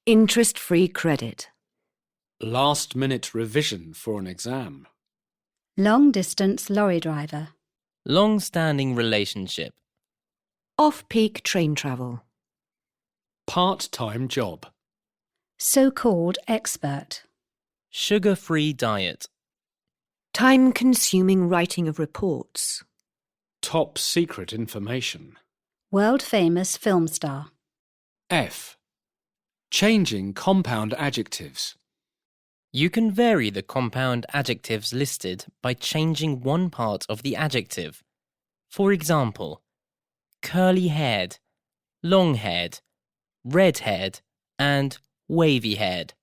Interest-free credit. Last-minute revision for an exam. Long-distance lorry driver. Long-standing relationship. Off-peak train travel. Part-time job. So-called expert. Sugar-free diet. Time-consuming writing of reports. Top secret information. World-famous film star. F. Changing compound adjectives. You can vary the compound adjectives listed by changing one part of the adjective. For example, curly-haired, long-haired, red-haired, and wavy-haired.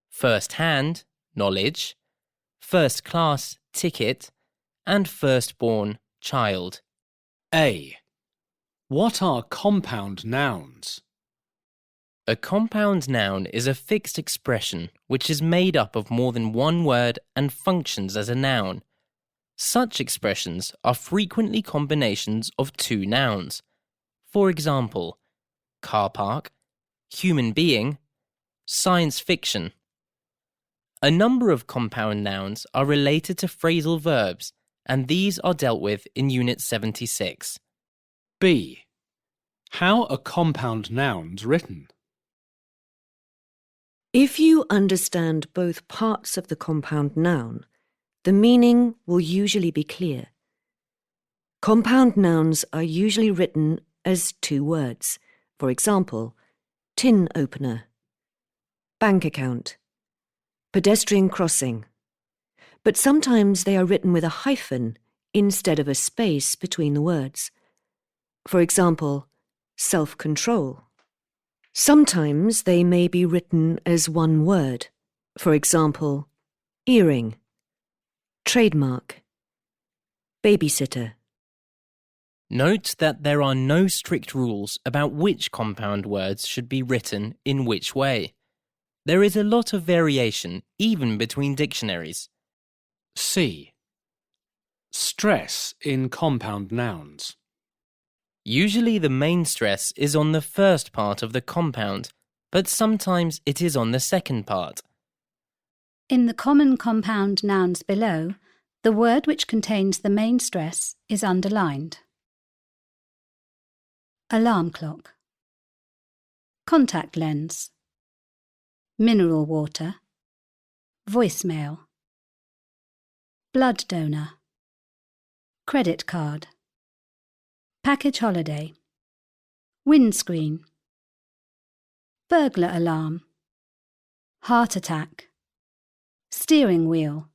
First-hand, knowledge, first-class, ticket, and firstborn, child. A. What are compound nouns? A compound noun is a fixed expression which is made up of more than one word and functions as a noun. Such expressions are frequently combinations of two nouns. For example, car park, human being, science fiction. A number of compound nouns are related to phrasal verbs, and these are dealt with in Unit 76. B. How are compound nouns written? If you understand both parts of the compound noun, the meaning will usually be clear. Compound nouns are usually written as two words. For example, tin opener, bank account, pedestrian crossing. But sometimes they are written with a hyphen instead of a space between the words. For example, self-control. Sometimes they may be written as one word. For example, earring, trademark, babysitter. Note that there are no strict rules about which compound words should be written in which way. There is a lot of variation even between dictionaries. C. Stress in compound nouns. Usually the main stress is on the first part of the compound, but sometimes it is on the second part. In the common compound nouns below, the word which contains the main stress is underlined. Alarm clock. Contact lens. Mineral water. Voicemail. Blood donor. Credit card. Package holiday. Windscreen. Burglar alarm. Heart attack. Steering wheel.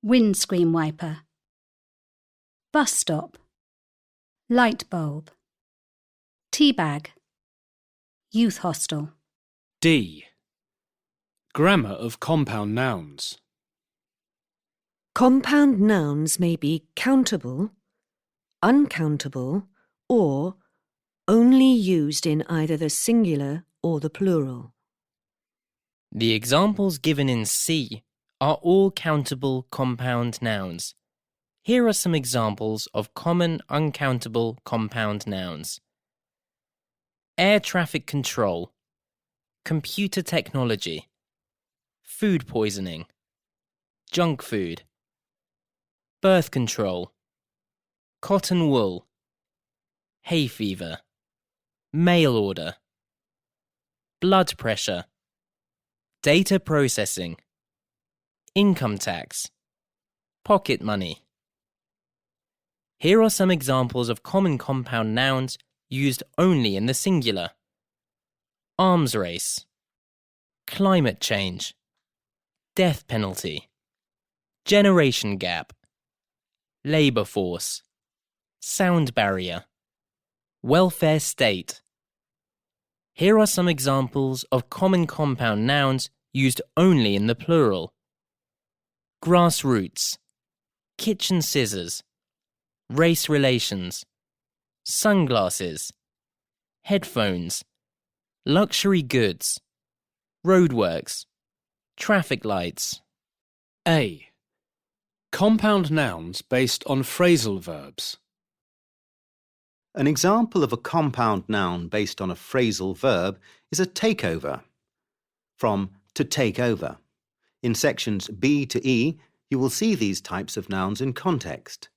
Windscreen wiper. Bus stop. Light bulb. Tea bag. Youth hostel. D. Grammar of compound nouns. Compound nouns may be countable, uncountable, or only used in either the singular or the plural. The examples given in C are all countable compound nouns. Here are some examples of common uncountable compound nouns. Air traffic control, computer technology, food poisoning, junk food, birth control, cotton wool, hay fever, mail order, blood pressure, data processing, income tax, pocket money. Here are some examples of common compound nouns used only in the singular. Arms race, climate change, death penalty, generation gap, labour force, sound barrier, welfare state. Here are some examples of common compound nouns used only in the plural. Grassroots, kitchen scissors, race relations, sunglasses, headphones, luxury goods, roadworks, traffic lights. A. Compound nouns based on phrasal verbs. An example of a compound noun based on a phrasal verb is a takeover, from to take over. In sections B to E, you will see these types of nouns in context.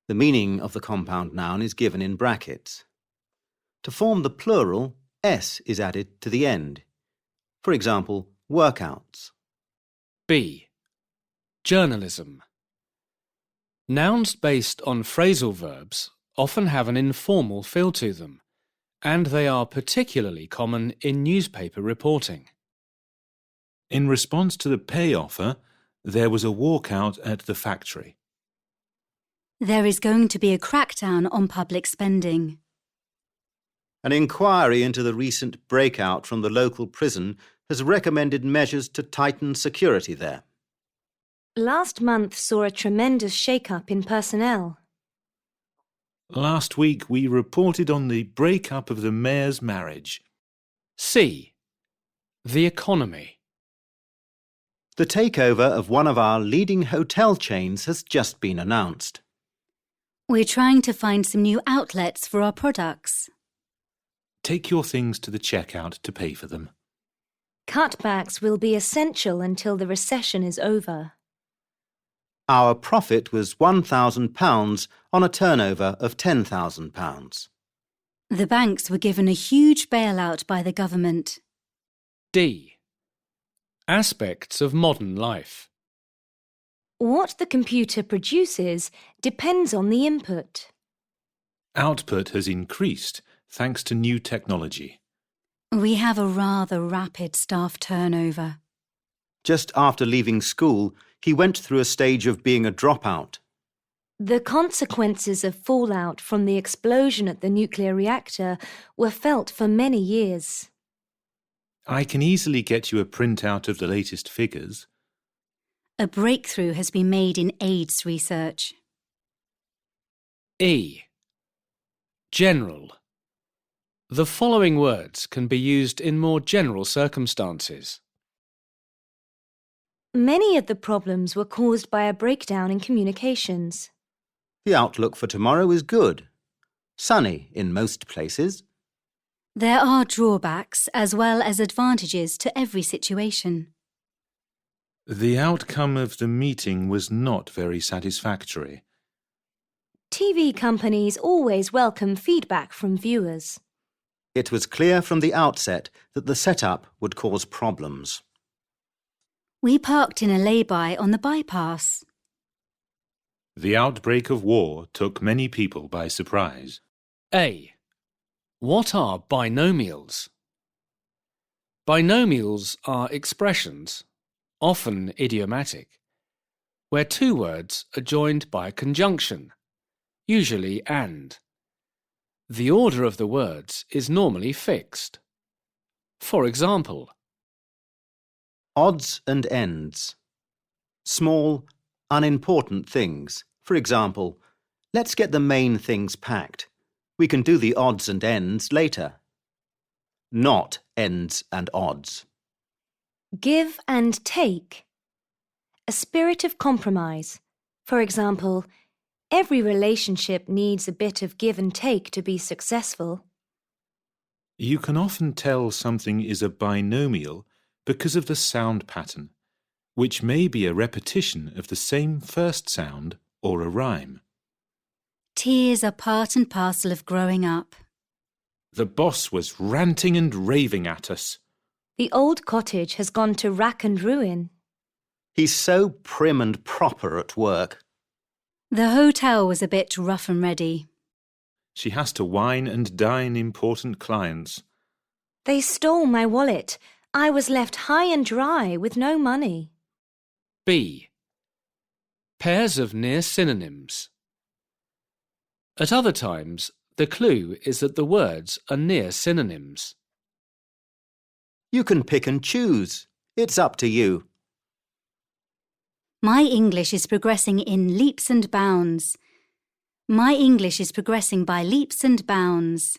The meaning of the compound noun is given in brackets. To form the plural, S is added to the end. For example, workouts. B. Journalism. Nouns based on phrasal verbs often have an informal feel to them, and they are particularly common in newspaper reporting. In response to the pay offer, there was a walkout at the factory. There is going to be a crackdown on public spending. An inquiry into the recent breakout from the local prison has recommended measures to tighten security there. Last month saw a tremendous shake-up in personnel. Last week we reported on the break-up of the mayor's marriage. C. The economy. The takeover of one of our leading hotel chains has just been announced. We're trying to find some new outlets for our products. Take your things to the checkout to pay for them. Cutbacks will be essential until the recession is over. Our profit was £1,000 on a turnover of £10,000. The banks were given a huge bailout by the government. D. Aspects of modern life. What the computer produces depends on the input. Output has increased thanks to new technology. We have a rather rapid staff turnover. Just after leaving school, he went through a stage of being a dropout. The consequences of fallout from the explosion at the nuclear reactor were felt for many years. I can easily get you a printout of the latest figures. A breakthrough has been made in AIDS research. E. General. The following words can be used in more general circumstances. Many of the problems were caused by a breakdown in communications. The outlook for tomorrow is good. Sunny in most places. There are drawbacks as well as advantages to every situation. The outcome of the meeting was not very satisfactory. TV companies always welcome feedback from viewers. It was clear from the outset that the setup would cause problems. We parked in a lay-by on the bypass. The outbreak of war took many people by surprise. A. What are binomials? Binomials are expressions, often idiomatic, where two words are joined by a conjunction, usually and. The order of the words is normally fixed. For example, odds and ends. Small, unimportant things. For example, let's get the main things packed. We can do the odds and ends later. Not ends and odds. Give and take. A spirit of compromise. For example, every relationship needs a bit of give and take to be successful. You can often tell something is a binomial because of the sound pattern, which may be a repetition of the same first sound or a rhyme. Tears are part and parcel of growing up. The boss was ranting and raving at us. The old cottage has gone to rack and ruin. He's so prim and proper at work. The hotel was a bit rough and ready. She has to wine and dine important clients. They stole my wallet. I was left high and dry with no money. B. Pairs of near synonyms. At other times, the clue is that the words are near synonyms. You can pick and choose. It's up to you. My English is progressing in leaps and bounds. My English is progressing by leaps and bounds.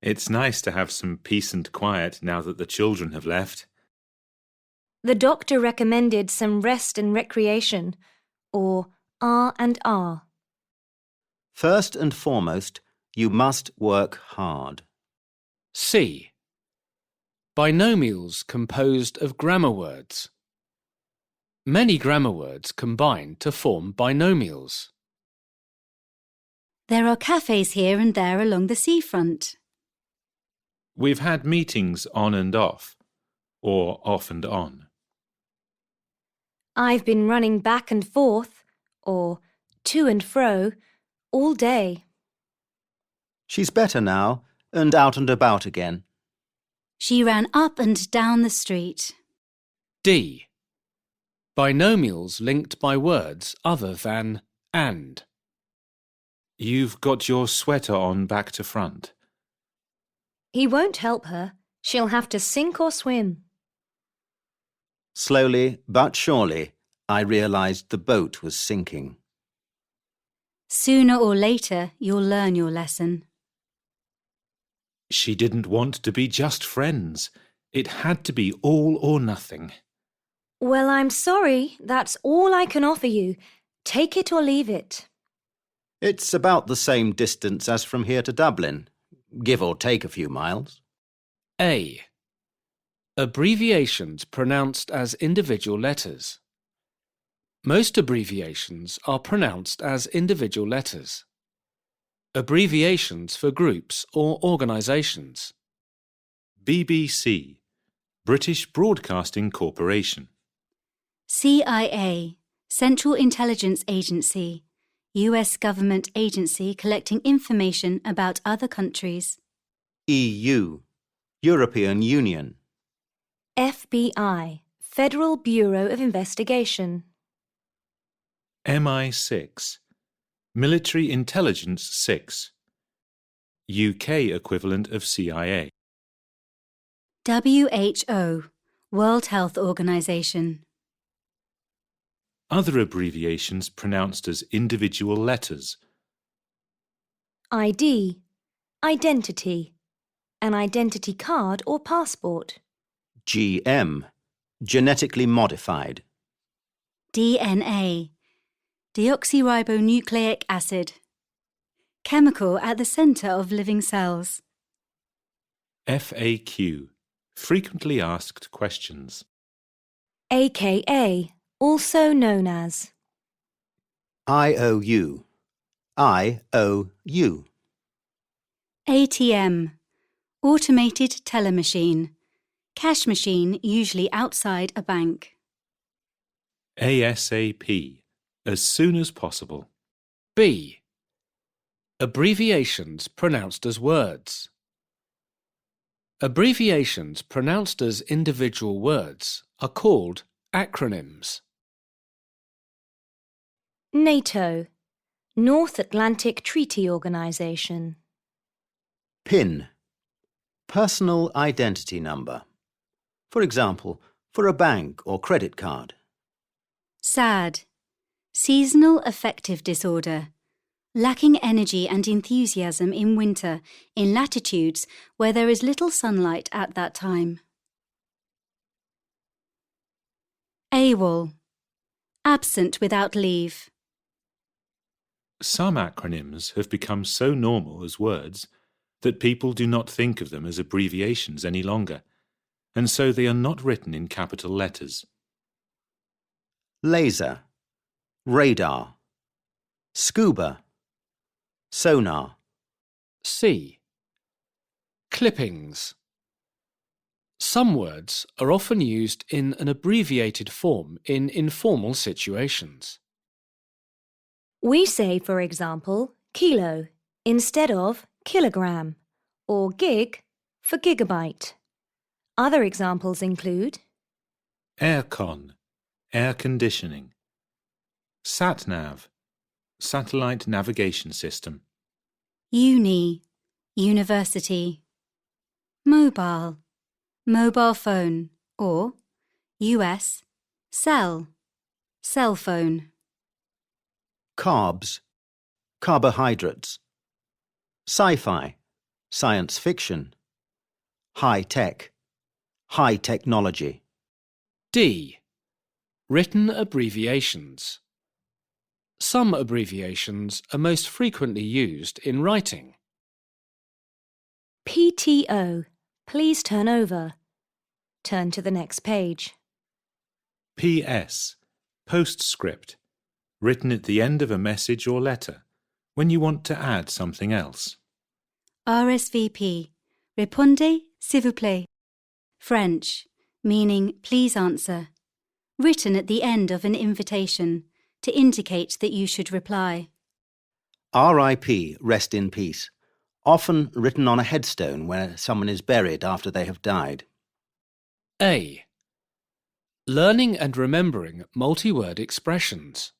It's nice to have some peace and quiet now that the children have left. The doctor recommended some rest and recreation, or R&R. First and foremost, you must work hard. C. Binomials composed of grammar words. Many grammar words combine to form binomials. There are cafes here and there along the seafront. We've had meetings on and off, or off and on. I've been running back and forth, or to and fro, all day. She's better now and out and about again. She ran up and down the street. D. Binomials linked by words other than and. You've got your sweater on back to front. He won't help her. She'll have to sink or swim. Slowly but surely, I realised the boat was sinking. Sooner or later, you'll learn your lesson. She didn't want to be just friends. It had to be all or nothing. Well, I'm sorry. That's all I can offer you. Take it or leave it. It's about the same distance as from here to Dublin, give or take a few miles. A. Abbreviations pronounced as individual letters. Most abbreviations are pronounced as individual letters. Abbreviations for groups or organisations. BBC, British Broadcasting Corporation. CIA, Central Intelligence Agency, US government agency collecting information about other countries. EU, European Union. FBI, Federal Bureau of Investigation. MI6, Military Intelligence 6, UK equivalent of CIA. WHO, World Health Organization. Other abbreviations pronounced as individual letters. ID, identity, an identity card or passport. GM, genetically modified. DNA, deoxyribonucleic acid, chemical at the centre of living cells. FAQ, frequently asked questions. AKA, also known as. IOU, IOU. ATM, automated teller machine, cash machine usually outside a bank. ASAP, as soon as possible. B. Abbreviations pronounced as words. Abbreviations pronounced as individual words are called acronyms. NATO, North Atlantic Treaty Organization. PIN, personal identity number. For example, for a bank or credit card. SAD, seasonal affective disorder, lacking energy and enthusiasm in winter in latitudes where there is little sunlight at that time. AWOL, absent without leave. Some acronyms have become so normal as words that people do not think of them as abbreviations any longer, and so they are not written in capital letters. Laser, radar, scuba, sonar. C. Clippings. Some words are often used in an abbreviated form in informal situations. We say, for example, kilo instead of kilogram, or gig for gigabyte. Other examples include Aircon, air conditioning. Satnav, satellite navigation system. Uni, university. Mobile, mobile phone, or US, cell, cell phone. Carbs, carbohydrates. Sci-fi, science fiction. High-tech, high technology. D. Written abbreviations. Some abbreviations are most frequently used in writing. PTO. Please turn over. Turn to the next page. PS. Postscript. Written at the end of a message or letter, when you want to add something else. RSVP. Répondez, s'il vous plaît. French, meaning please answer. Written at the end of an invitation to indicate that you should reply. RIP, rest in peace. Often written on a headstone where someone is buried after they have died. A. Learning and remembering multi-word expressions.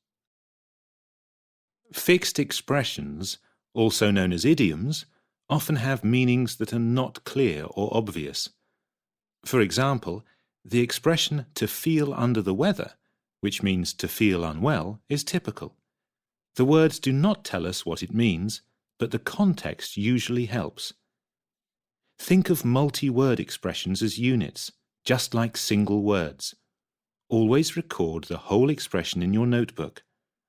Fixed expressions, also known as idioms, often have meanings that are not clear or obvious. For example, the expression to feel under the weather, which means to feel unwell, is typical. The words do not tell us what it means, but the context usually helps. Think of multi-word expressions as units, just like single words. Always record the whole expression in your notebook,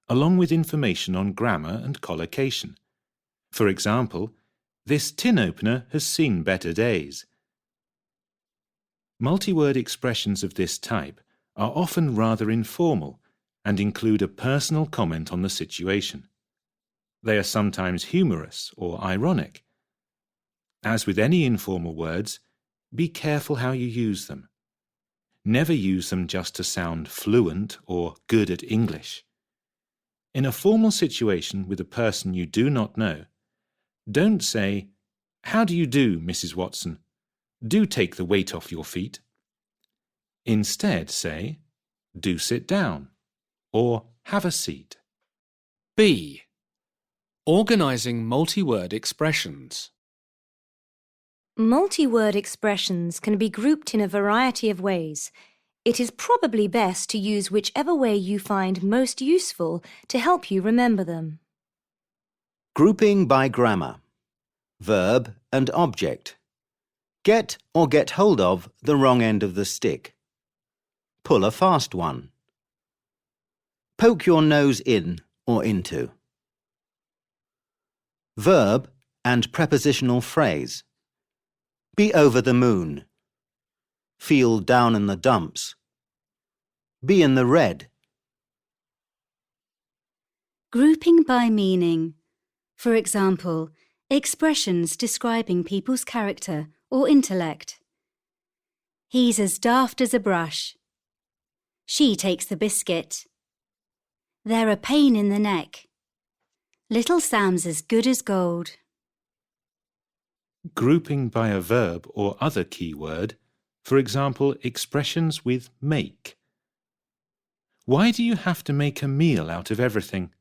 along with information on grammar and collocation. For example, this tin opener has seen better days. Multi-word expressions of this type are often rather informal and include a personal comment on the situation. They are sometimes humorous or ironic. As with any informal words, be careful how you use them. Never use them just to sound fluent or good at English. In a formal situation with a person you do not know, don't say, "How do you do, Mrs. Watson? Do take the weight off your feet." Instead say, "Do sit down," or "Have a seat." B. Organising multi-word expressions. Multi-word expressions can be grouped in a variety of ways. It is probably best to use whichever way you find most useful to help you remember them. Grouping by grammar. Verb and object. Get or get hold of the wrong end of the stick. Pull a fast one. Poke your nose in or into. Verb and prepositional phrase. Be over the moon. Feel down in the dumps. Be in the red. Grouping by meaning. For example, expressions describing people's character or intellect. He's as daft as a brush. She takes the biscuit. They're a pain in the neck. Little Sam's as good as gold. Grouping by a verb or other key word, for example, expressions with make. Why do you have to make a meal out of everything?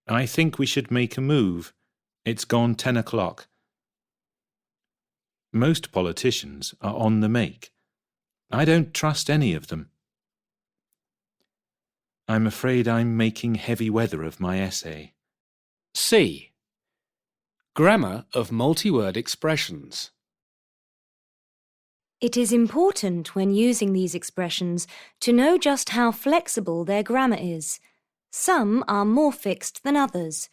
I think we should make a move. It's gone 10 o'clock. Most politicians are on the make. I don't trust any of them. I'm afraid I'm making heavy weather of my essay. C. Grammar of multi-word expressions. It is important when using these expressions to know just how flexible their grammar is. Some are more fixed than others.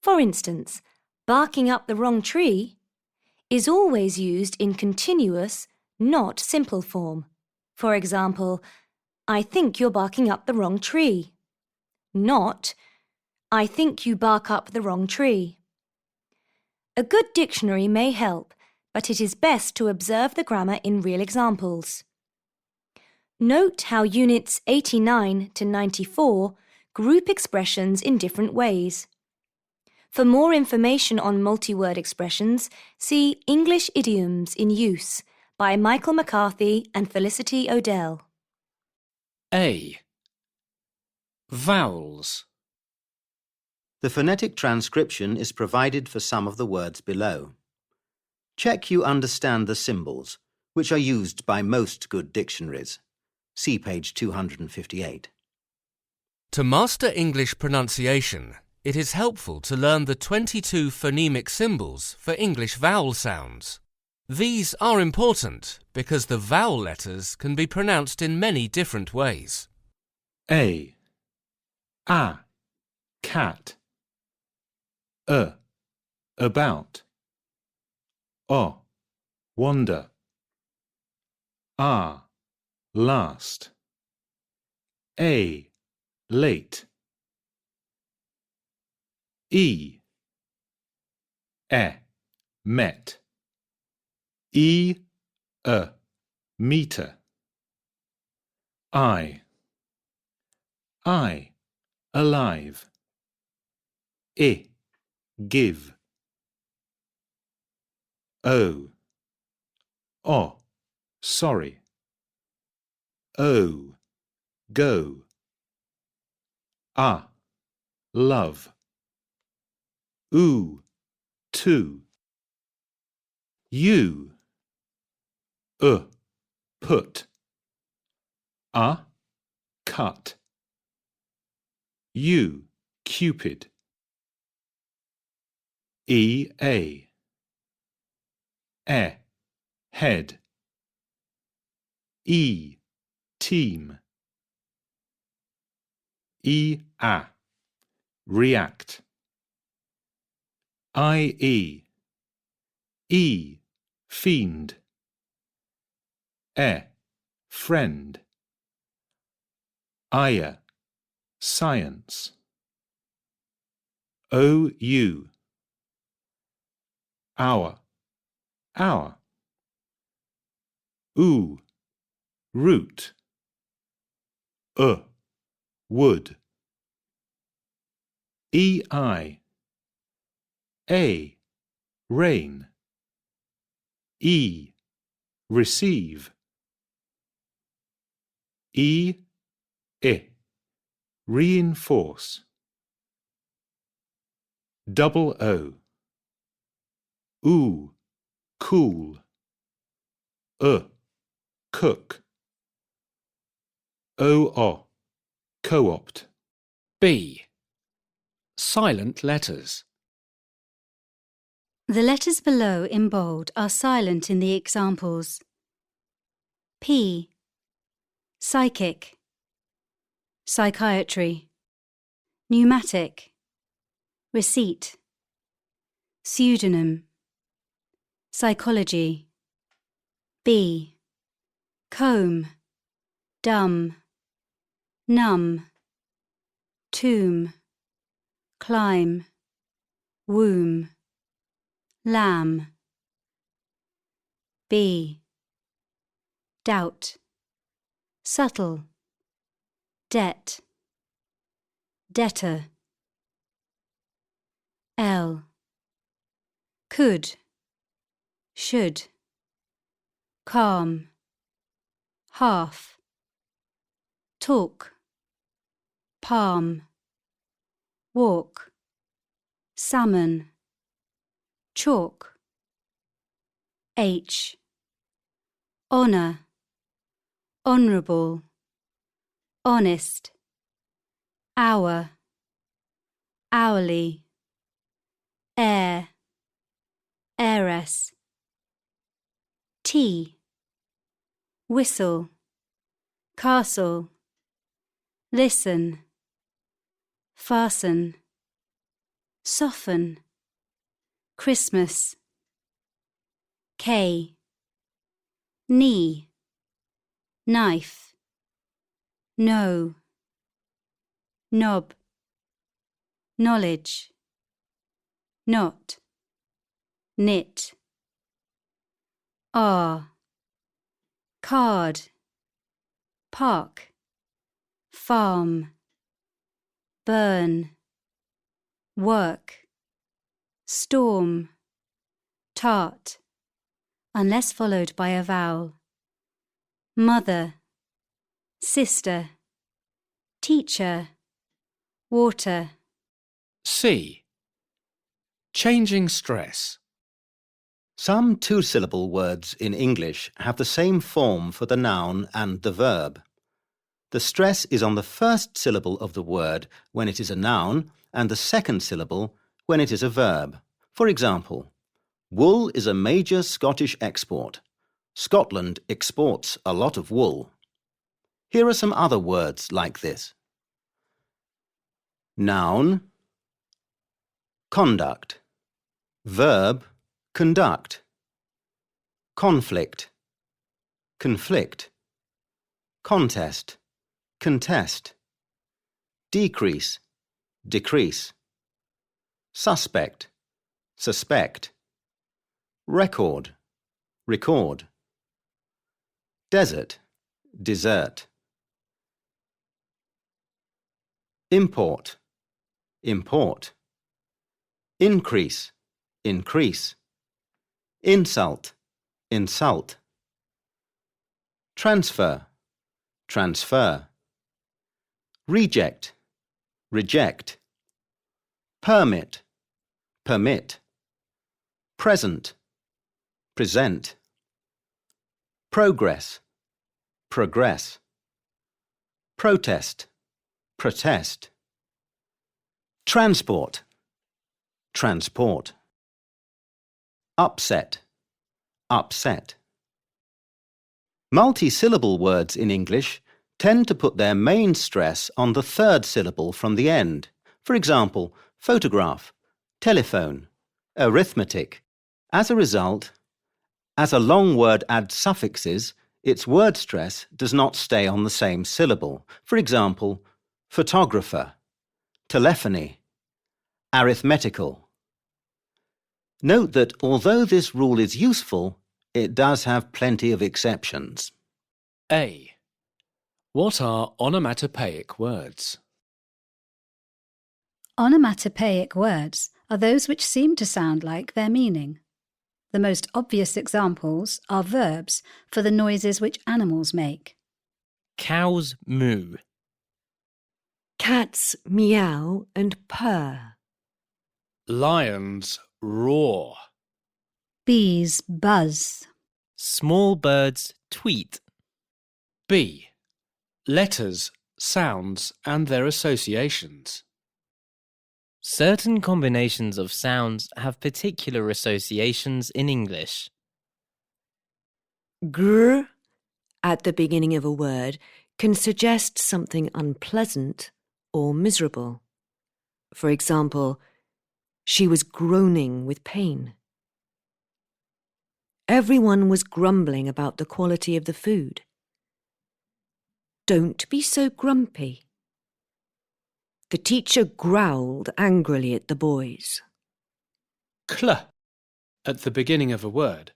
For instance, barking up the wrong tree is always used in continuous, not simple form. For example, I think you're barking up the wrong tree. Not, I think you bark up the wrong tree. A good dictionary may help, but it is best to observe the grammar in real examples. Note how units 89 to 94 group expressions in different ways. For more information on multi-word expressions, see English Idioms in Use by Michael McCarthy and Felicity Odell. A. Vowels. The phonetic transcription is provided for some of the words below. Check you understand the symbols, which are used by most good dictionaries. See page 258. To master English pronunciation, it is helpful to learn the 22 phonemic symbols for English vowel sounds. These are important because the vowel letters can be pronounced in many different ways. A. cat. About. Wander. Last. Late. Met. Meter. I, alive. Give. Sorry. Go. Love. To. You. Put. Cut. You, Cupid. Head. Team. React. Fiend. Friend. Science. Hour. Root. Wood. Rain. Receive. Reinforce. Cool. Cook. Co-opt. B. Silent letters. The letters below in bold are silent in the examples. P. Psychic. Psychiatry. Pneumatic. Receipt. Pseudonym. Psychology. B. Comb. Dumb. Numb. Tomb. Climb. Womb. Lamb. B. Doubt. Subtle. Debt. Debtor. L. Could. Should. Calm. Half. Talk. Palm. Walk. Salmon. Chalk. H. Honour. Honourable. Honest. Hour. Hourly. Heir. Heiress. T. Whistle. Castle. Listen. Fasten. Soften. Christmas. K. Knee. Knife. No. Knob. Knowledge. Not. Knit. R. Card. Park. Farm. Burn. Work. Storm. Tart, unless followed by a vowel. Mother. Sister. Teacher. Water. C. Changing stress. Some two-syllable words in English have the same form for the noun and the verb. The stress is on the first syllable of the word when it is a noun and the second syllable when it is a verb. For example, wool is a major Scottish export. Scotland exports a lot of wool. Here are some other words like this. Noun, conduct. Verb, conduct. Conflict, conflict. Contest, contest. Decrease, decrease. Suspect, suspect. Record, record. Desert, desert. Import, import. Increase, increase. Insult, insult. Transfer, transfer. Reject, reject. Permit, permit. Present, present. Progress, progress. Protest, protest. Transport, transport. Upset, upset. Multi-syllable words in English tend to put their main stress on the third syllable from the end. For example, photograph, telephone, arithmetic. As a result, as a long word adds suffixes, its word stress does not stay on the same syllable. For example, photographer, telephony, arithmetical. Note that although this rule is useful, it does have plenty of exceptions. A. What are onomatopoeic words? Onomatopoeic words are those which seem to sound like their meaning. The most obvious examples are verbs for the noises which animals make. Cows moo. Cats meow and purr. Lions roar. Bees buzz. Small birds tweet. B. Letters, sounds and their associations. Certain combinations of sounds have particular associations in English. Gr at the beginning of a word can suggest something unpleasant or miserable. For example, she was groaning with pain. Everyone was grumbling about the quality of the food. Don't be so grumpy. The teacher growled angrily at the boys. Cl at the beginning of a word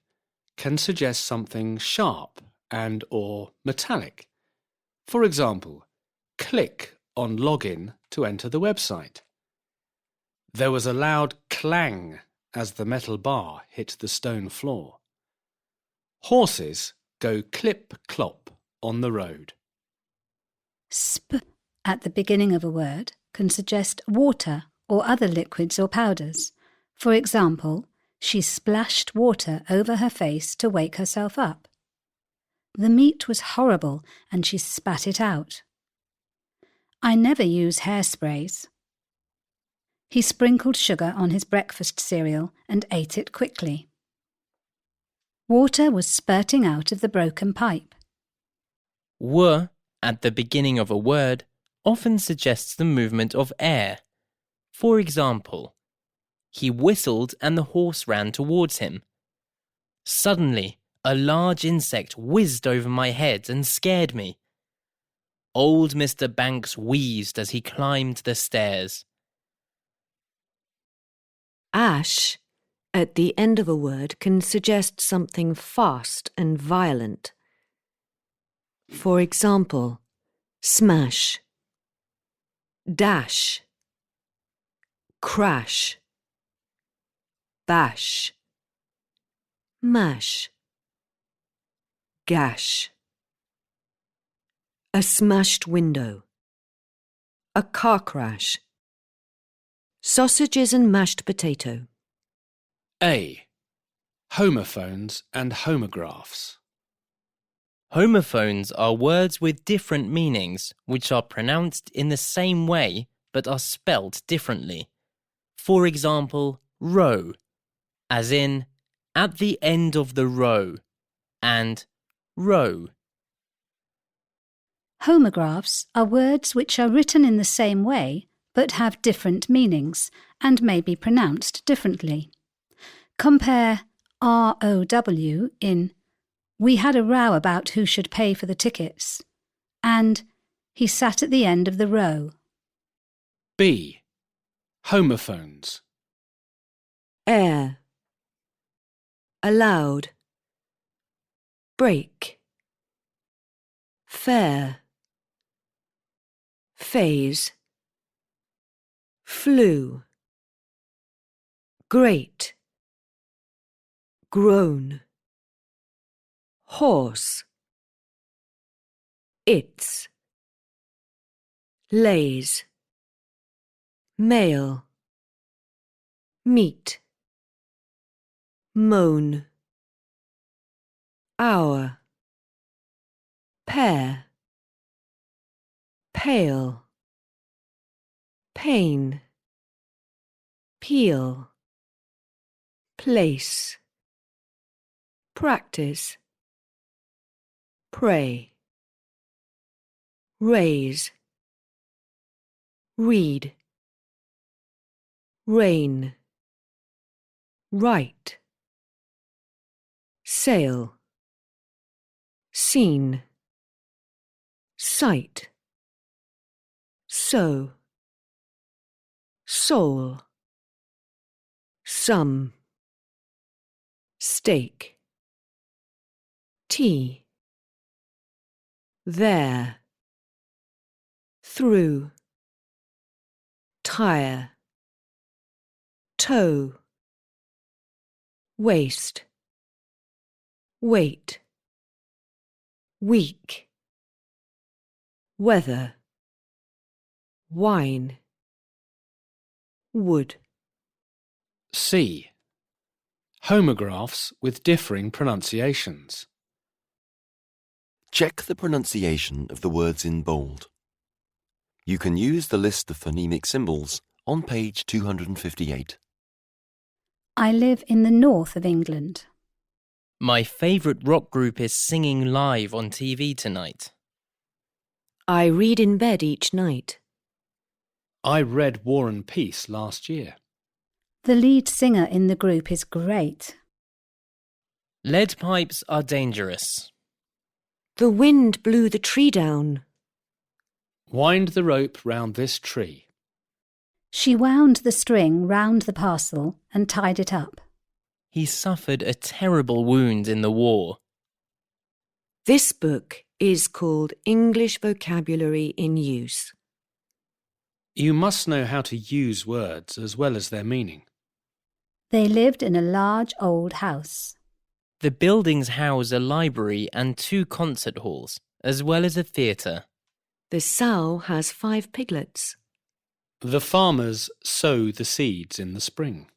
can suggest something sharp and or metallic. For example, click on login to enter the website. There was a loud clang as the metal bar hit the stone floor. Horses go clip-clop on the road. Sp at the beginning of a word can suggest water or other liquids or powders. For example, she splashed water over her face to wake herself up. The meat was horrible and she spat it out. I never use hairsprays. He sprinkled sugar on his breakfast cereal and ate it quickly. Water was spurting out of the broken pipe. W at the beginning of a word often suggests the movement of air. For example, he whistled and the horse ran towards him. Suddenly, a large insect whizzed over my head and scared me. Old Mr. Banks wheezed as he climbed the stairs. Ash at the end of a word can suggest something fast and violent. For example, smash, dash, crash, bash, mash, gash. A smashed window, a car crash. Sausages and mashed potato. A. Homophones and homographs. Homophones are words with different meanings which are pronounced in the same way but are spelt differently. For example, row, as in at the end of the row, and row. Homographs are words which are written in the same way but have different meanings and may be pronounced differently. Compare ROW in "We had a row about who should pay for the tickets" and "He sat at the end of the row." B. Homophones. Air, allowed, break, fair, phase, flew, great, grown, horse, its, lays, male, meet, moan, hour, pair, pale, pain, peel, place, practice, pray, raise, read, rain, write, sail, seen, sight, sow, soul, some, stake, tea, there, through, tire, toe, waste, weight, week, weather, wine, wood. C. Homographs with differing pronunciations. Check the pronunciation of the words in bold. You can use the list of phonemic symbols on page 258. I live in the north of England. My favourite rock group is singing live on TV tonight. I read in bed each night. I read War and Peace last year. The lead singer in the group is great. Lead pipes are dangerous. The wind blew the tree down. Wind the rope round this tree. She wound the string round the parcel and tied it up. He suffered a terrible wound in the war. This book is called English Vocabulary in Use. You must know how to use words as well as their meaning. They lived in a large old house. The buildings house a library and 2 concert halls, as well as a theatre. The sow has 5 piglets. The farmers sow the seeds in the spring.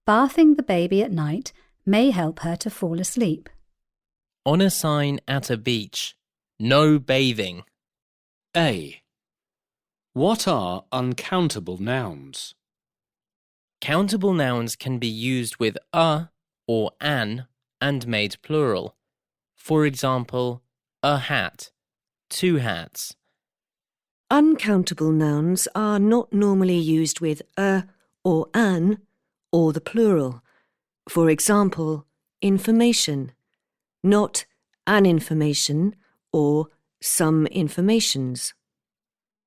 Bathing the baby at night may help her to fall asleep. On a sign at a beach, no bathing. A. What are uncountable nouns? Countable nouns can be used with a or an and made plural. For example, a hat, 2 hats. Uncountable nouns are not normally used with a or an or the plural. For example, information, not an information or some informations.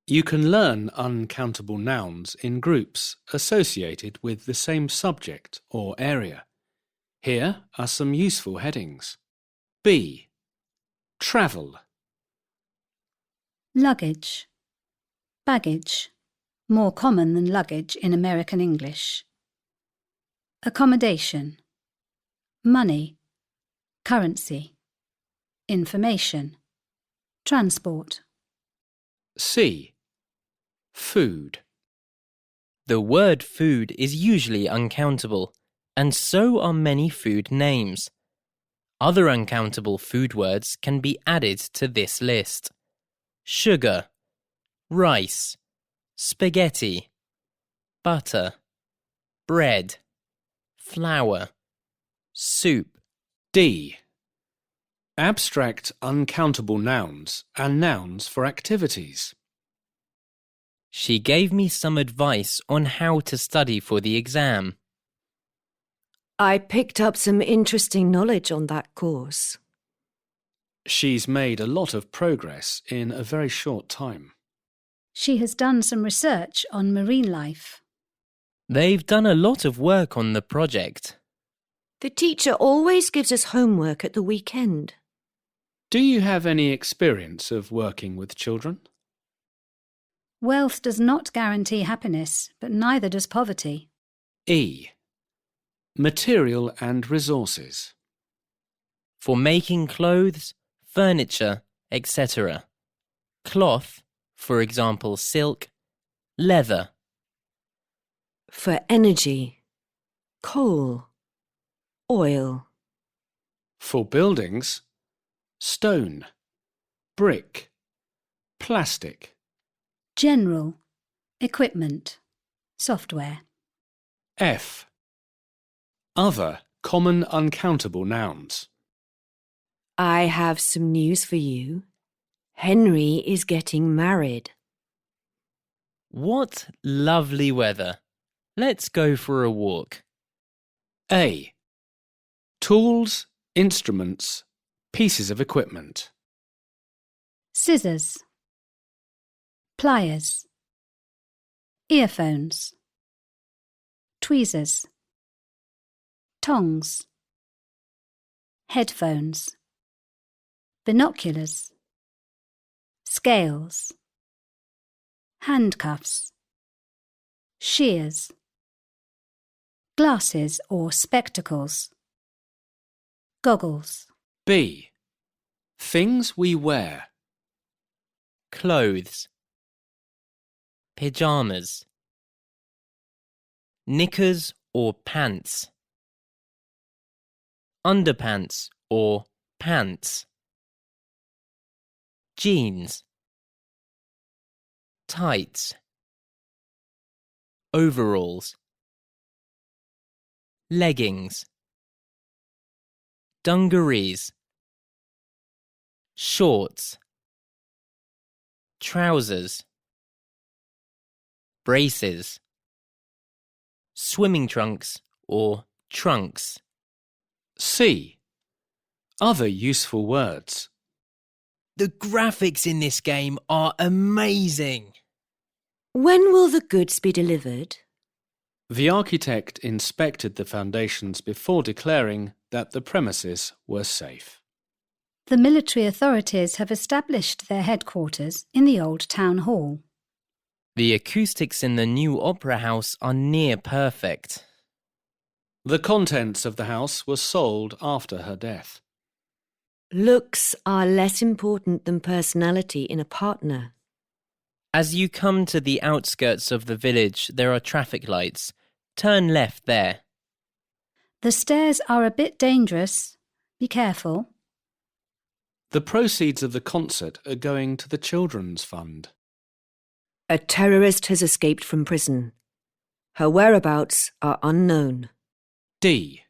You can learn uncountable nouns in groups associated with the same subject or area. Here are some useful headings. B. Travel. Luggage. Baggage. More common than luggage in American English. Accommodation. Money. Currency. Information. Transport. C. Food. The word food is usually uncountable, and so are many food names. Other uncountable food words can be added to this list. Sugar, rice, spaghetti, butter, bread, flour, soup. D. Abstract uncountable nouns and nouns for activities. She gave me some advice on how to study for the exam. I picked up some interesting knowledge on that course. She's made a lot of progress in a very short time. She has done some research on marine life. They've done a lot of work on the project. The teacher always gives us homework at the weekend. Do you have any experience of working with children? Wealth does not guarantee happiness, but neither does poverty. E. Material and resources. For making clothes, furniture, etc. Cloth, for example silk, leather. For energy, coal, oil. For buildings, stone, brick, plastic. General, equipment, software. F. Other common uncountable nouns. I have some news for you. Henry is getting married. What lovely weather. Let's go for a walk. A. Tools, instruments, pieces of equipment. Scissors, pliers, earphones, tweezers, tongs, headphones, binoculars, scales, handcuffs, shears, glasses or spectacles, goggles. B. Things we wear. Clothes, pyjamas, knickers or pants, underpants or pants, jeans, tights, overalls, leggings, dungarees, shorts, trousers, braces, swimming trunks or trunks. C. Other useful words. The graphics in this game are amazing. When will the goods be delivered? The architect inspected the foundations before declaring that the premises were safe. The military authorities have established their headquarters in the old town hall. The acoustics in the new opera house are near perfect. The contents of the house were sold after her death. Looks are less important than personality in a partner. As you come to the outskirts of the village, there are traffic lights. Turn left there. The stairs are a bit dangerous. Be careful. The proceeds of the concert are going to the Children's Fund. A terrorist has escaped from prison. Her whereabouts are unknown. D.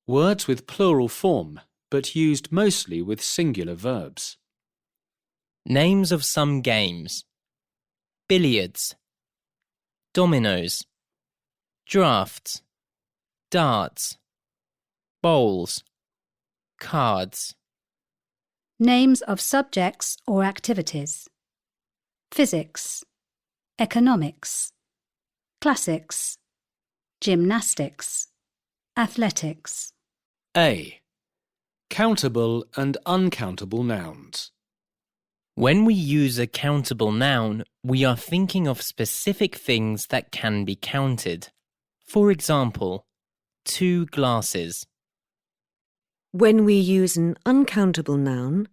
Words with plural form, but used mostly with singular verbs. Names of some games. Billiards, dominoes, drafts, darts, bowls, cards. Names of subjects or activities. Physics, economics, classics, gymnastics, athletics. A. Countable and uncountable nouns. When we use a countable noun, we are thinking of specific things that can be counted. For example, 2 glasses. When we use an uncountable noun,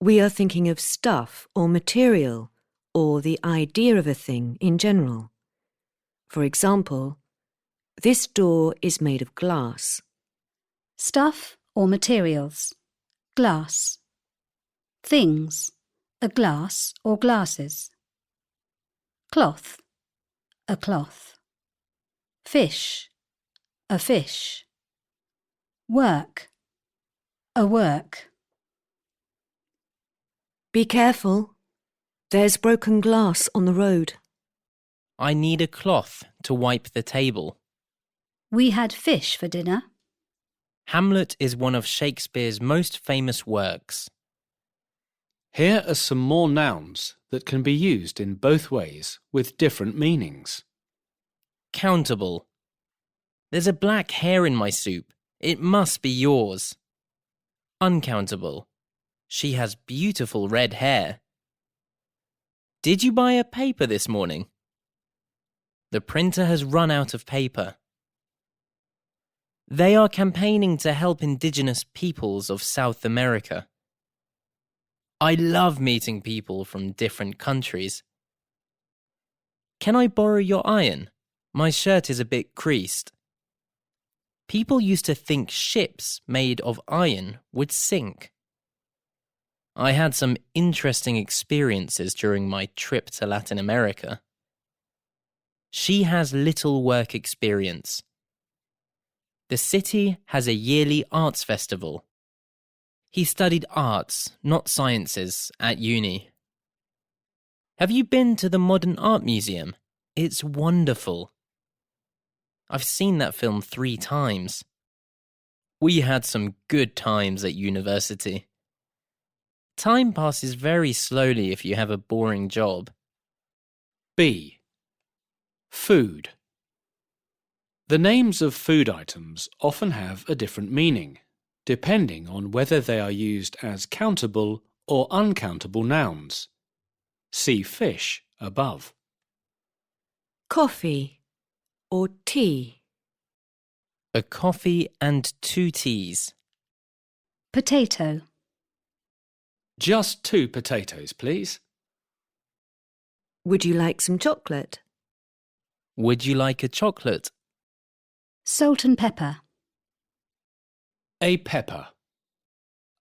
we are thinking of stuff or material or the idea of a thing in general. For example, this door is made of glass. Stuff or materials. Glass. Things. A glass or glasses. Cloth. A cloth. Fish. A fish. Work. A work. Be careful. There's broken glass on the road. I need a cloth to wipe the table. We had fish for dinner. Hamlet is one of Shakespeare's most famous works. Here are some more nouns that can be used in both ways with different meanings. Countable. There's a black hair in my soup. It must be yours. Uncountable. She has beautiful red hair. Did you buy a paper this morning? The printer has run out of paper. They are campaigning to help indigenous peoples of South America. I love meeting people from different countries. Can I borrow your iron? My shirt is a bit creased. People used to think ships made of iron would sink. I had some interesting experiences during my trip to Latin America. She has little work experience. The city has a yearly arts festival. He studied arts, not sciences, at uni. Have you been to the Modern Art Museum? It's wonderful. I've seen that film 3 times. We had some good times at university. Time passes very slowly if you have a boring job. B. Food. The names of food items often have a different meaning, depending on whether they are used as countable or uncountable nouns. See fish above. Coffee or tea. A coffee and 2 teas. Potato. Just 2 potatoes, please. Would you like some chocolate? Would you like a chocolate? Salt and pepper. A pepper.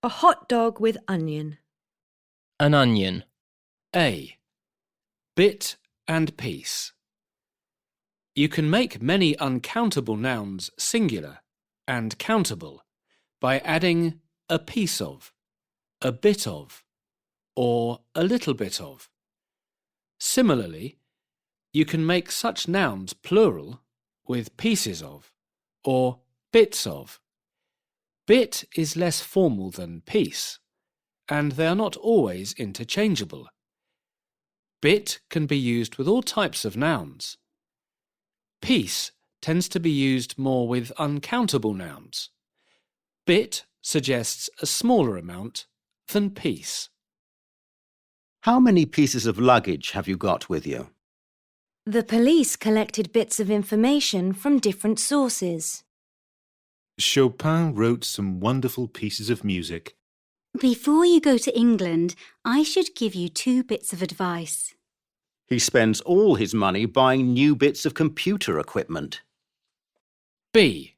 A hot dog with onion. An onion. A. Bit and piece. You can make many uncountable nouns singular and countable by adding a piece of, a bit of, or a little bit of. Similarly, you can make such nouns plural with pieces of or bits of. Bit is less formal than piece, and they are not always interchangeable. Bit can be used with all types of nouns. Piece tends to be used more with uncountable nouns. Bit suggests a smaller amount than piece. How many pieces of luggage have you got with you? The police collected bits of information from different sources. Chopin wrote some wonderful pieces of music. Before you go to England, I should give you 2 bits of advice. He spends all his money buying new bits of computer equipment. B.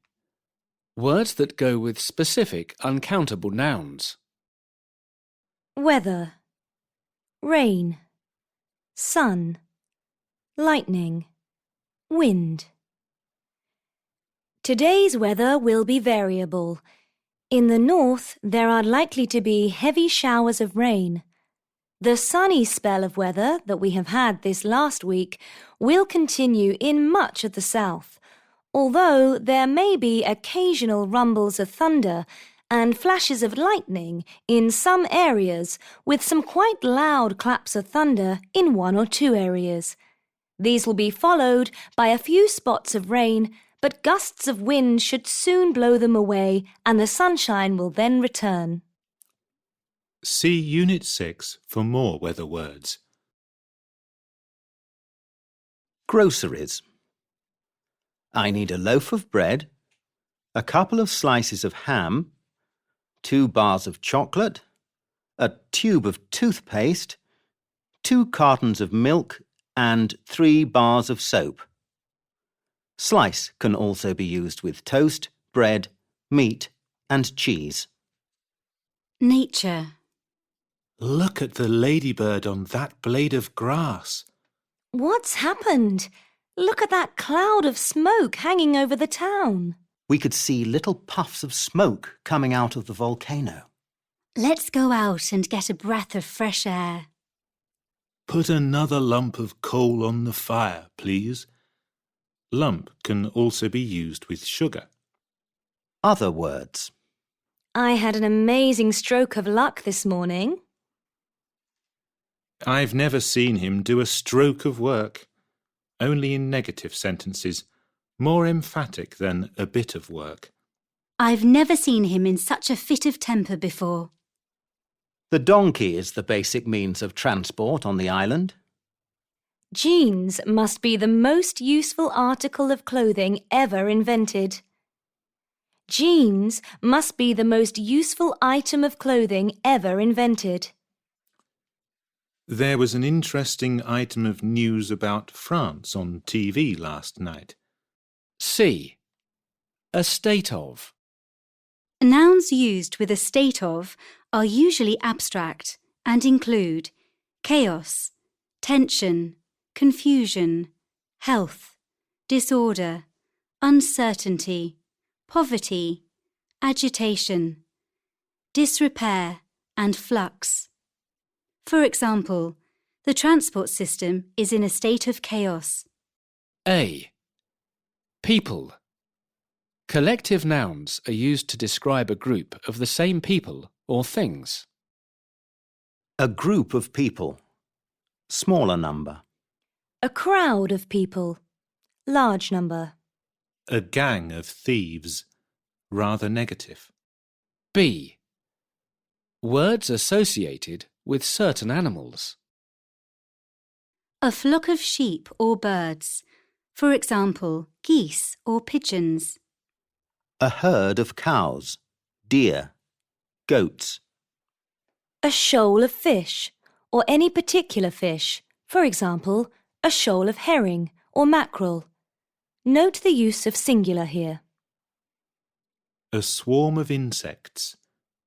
Words that go with specific uncountable nouns. Weather. Rain. Sun. Lightning. Wind. Today's weather will be variable. In the north, there are likely to be heavy showers of rain. The sunny spell of weather that we have had this last week will continue in much of the south, although there may be occasional rumbles of thunder and flashes of lightning in some areas, with some quite loud claps of thunder in 1 or 2 areas. These will be followed by a few spots of rain, but gusts of wind should soon blow them away and the sunshine will then return. See Unit 6 for more weather words. Groceries. I need a loaf of bread, a couple of slices of ham, 2 bars of chocolate, a tube of toothpaste, 2 cartons of milk, and 3 bars of soap. Slice can also be used with toast, bread, meat, and cheese. Nature. Look at the ladybird on that blade of grass. What's happened? Look at that cloud of smoke hanging over the town. We could see little puffs of smoke coming out of the volcano. Let's go out and get a breath of fresh air. Put another lump of coal on the fire, please. Lump can also be used with sugar. Other words. I had an amazing stroke of luck this morning. I've never seen him do a stroke of work. Only in negative sentences, more emphatic than a bit of work. I've never seen him in such a fit of temper before. The donkey is the basic means of transport on the island. Jeans must be the most useful article of clothing ever invented. Jeans must be the most useful item of clothing ever invented. There was an interesting item of news about France on TV last night. C. A state of. Nouns used with a state of are usually abstract and include chaos, tension, confusion, health, disorder, uncertainty, poverty, agitation, disrepair, and flux. For example, the transport system is in a state of chaos. A. People. Collective nouns are used to describe a group of the same people or things. A group of people. Smaller number. A crowd of people. Large number. A gang of thieves. Rather negative. B. Words associated with certain animals. A flock of sheep or birds. For example, geese or pigeons. A herd of cows. Deer. Goats. A shoal of fish, or any particular fish. For example, a shoal of herring or mackerel. Note the use of singular here. A swarm of insects,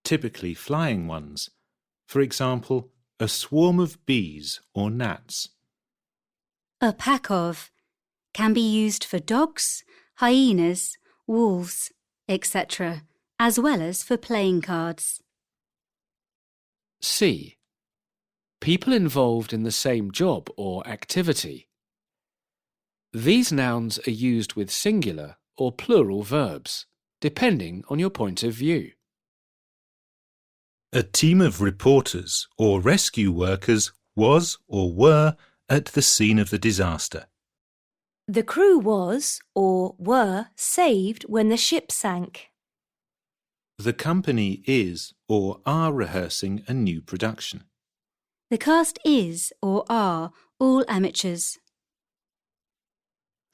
typically flying ones. For example, a swarm of bees or gnats. A pack of can be used for dogs, hyenas, wolves, etc., as well as for playing cards. C. People involved in the same job or activity. These nouns are used with singular or plural verbs, depending on your point of view. A team of reporters or rescue workers was or were at the scene of the disaster. The crew was or were saved when the ship sank. The company is or are rehearsing a new production. The cast is or are all amateurs.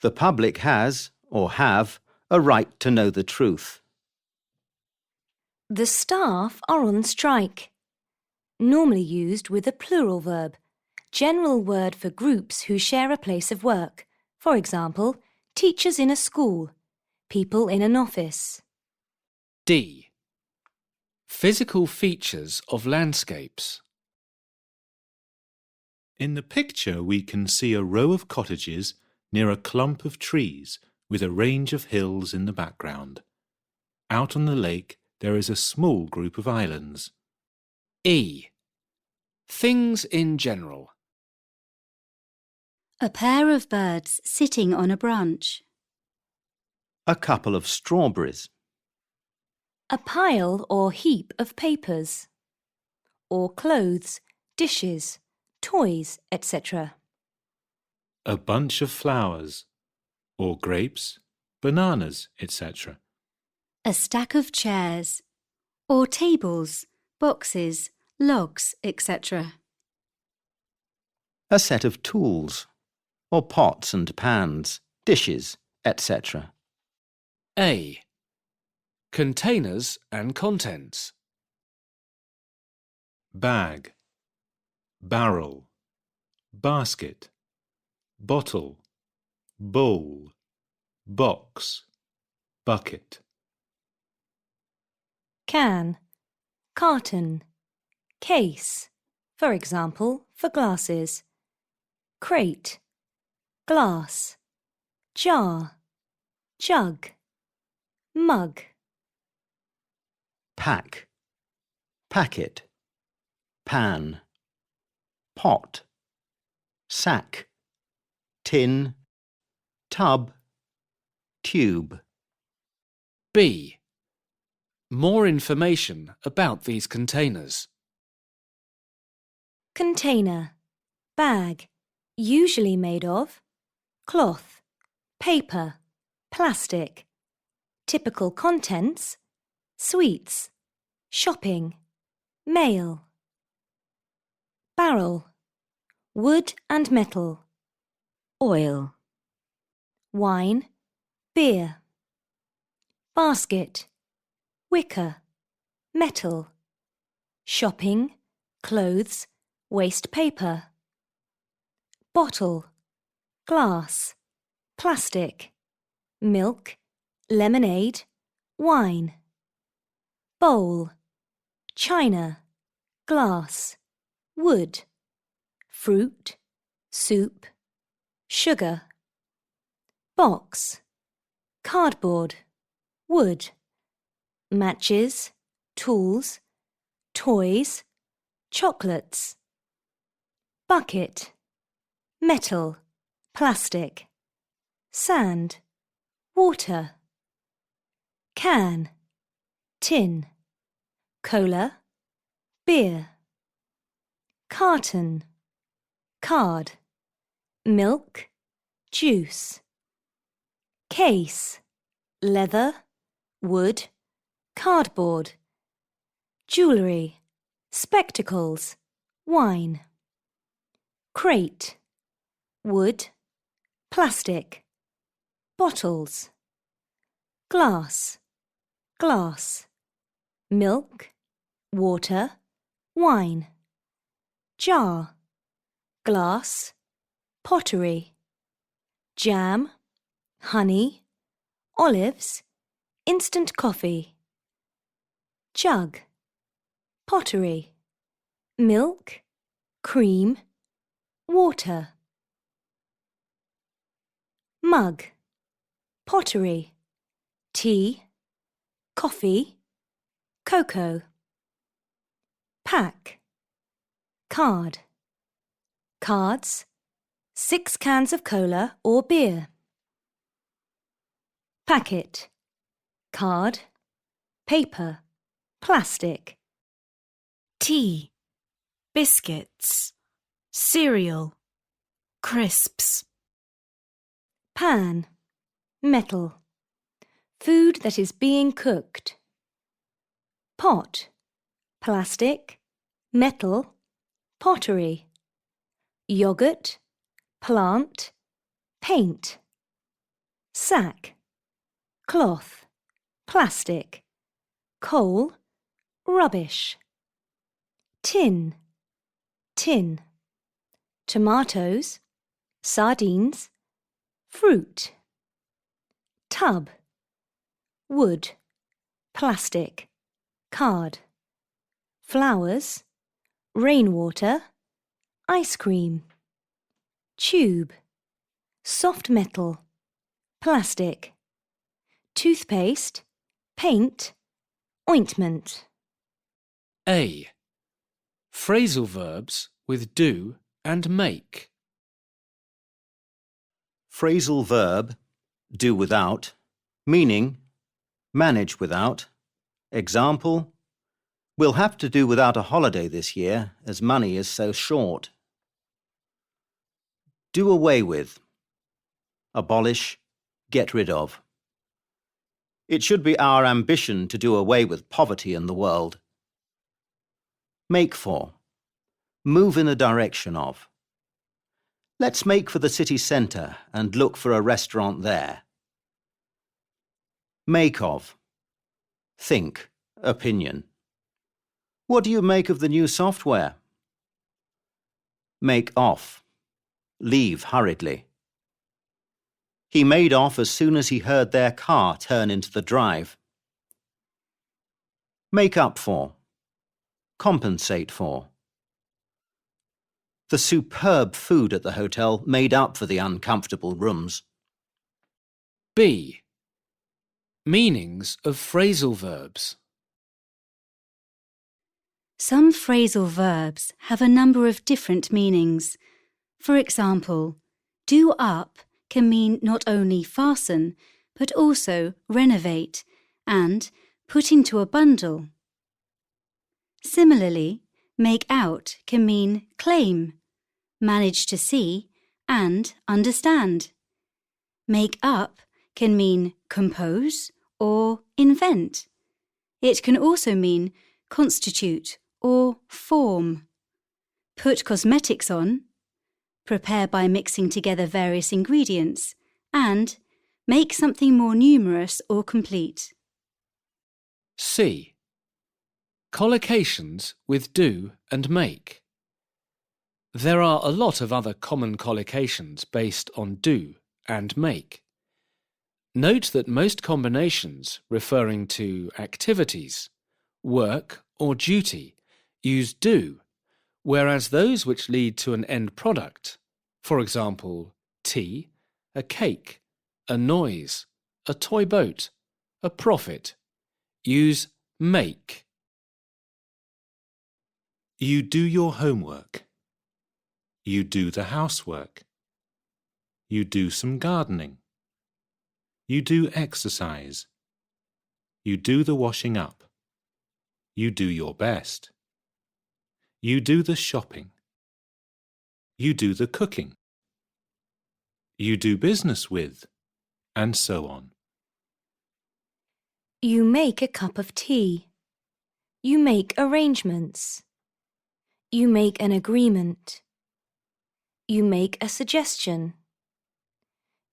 The public has, or have, a right to know the truth. The staff are on strike. Normally used with a plural verb, general word for groups who share a place of work. For example, teachers in a school, people in an office. D. Physical features of landscapes. In the picture we can see a row of cottages near a clump of trees with a range of hills in the background. Out on the lake there is a small group of islands. E. Things in general. A pair of birds sitting on a branch. A couple of strawberries. A pile or heap of papers. Or clothes, dishes, toys, etc. A bunch of flowers, or grapes, bananas, etc. A stack of chairs, or tables, boxes, logs, etc. A set of tools, or pots and pans, dishes, etc. A. Containers and contents. Bag, barrel, basket, bottle, bowl, box, bucket. Can, carton, case, for example, for glasses. Crate, glass, jar, jug, mug. Pack, packet, pan, pot, sack, tin, tub, tube. B. More information about these containers. Container, bag, usually made of cloth, paper, plastic. Typical contents, sweets, shopping, mail. Barrel, wood and metal, oil. Wine, beer. Basket, wicker, metal. Shopping, clothes, waste paper. Bottle, glass, plastic. Milk, lemonade, wine. Bowl, china, glass, wood. Fruit, soup, sugar. Box, cardboard, wood. Matches, tools, toys, chocolates. Bucket, metal, plastic. Sand, water. Can, tin. Cola, beer. Carton, card. Milk, juice. Case, leather, wood, cardboard. Jewellery, spectacles, wine. Crate, wood, plastic. Bottles. Glass, glass. Milk, water, wine. Jar, glass, pottery. Jam, honey, olives, instant coffee. Jug, pottery. Milk, cream, water. Mug, pottery. Tea, coffee, cocoa. Pack, card. Cards, 6 cans of cola or beer. Packet, card, paper, plastic. Tea, biscuits, cereal, crisps. Pan, metal. Food that is being cooked. Pot, plastic, metal, pottery. Yogurt, plant, paint. Sack, cloth, plastic. Coal, rubbish. Tin, tin. Tomatoes, sardines, fruit. Tub, wood, plastic, card. Flowers, rainwater, ice cream. Tube, soft metal, plastic. Toothpaste, paint, ointment. A. Phrasal verbs with do and make. Phrasal verb, do without, meaning, manage without. Example, we'll have to do without a holiday this year as money is so short. Do away with, abolish, get rid of. It should be our ambition to do away with poverty in the world. Make for, move in the direction of. Let's make for the city centre and look for a restaurant there. Make of, think, opinion. What do you make of the new software? Make off, leave hurriedly. He made off as soon as he heard their car turn into the drive. Make up for, compensate for. The superb food at the hotel made up for the uncomfortable rooms. B. Meanings of phrasal verbs. Some phrasal verbs have a number of different meanings. For example, do up can mean not only fasten, but also renovate and put into a bundle. Similarly, make out can mean claim, manage to see, and understand. Make up can mean compose or invent. It can also mean constitute or form. Put cosmetics on, prepare by mixing together various ingredients, and make something more numerous or complete. C. Collocations with do and make. There are a lot of other common collocations based on do and make. Note that most combinations referring to activities, work or duty use do, whereas those which lead to an end product, for example, tea, a cake, a noise, a toy boat, a profit, use make. You do your homework. You do the housework. You do some gardening. You do exercise. You do the washing up. You do your best. You do the shopping. You do the cooking. You do business with, and so on. You make a cup of tea. You make arrangements. You make an agreement. You make a suggestion.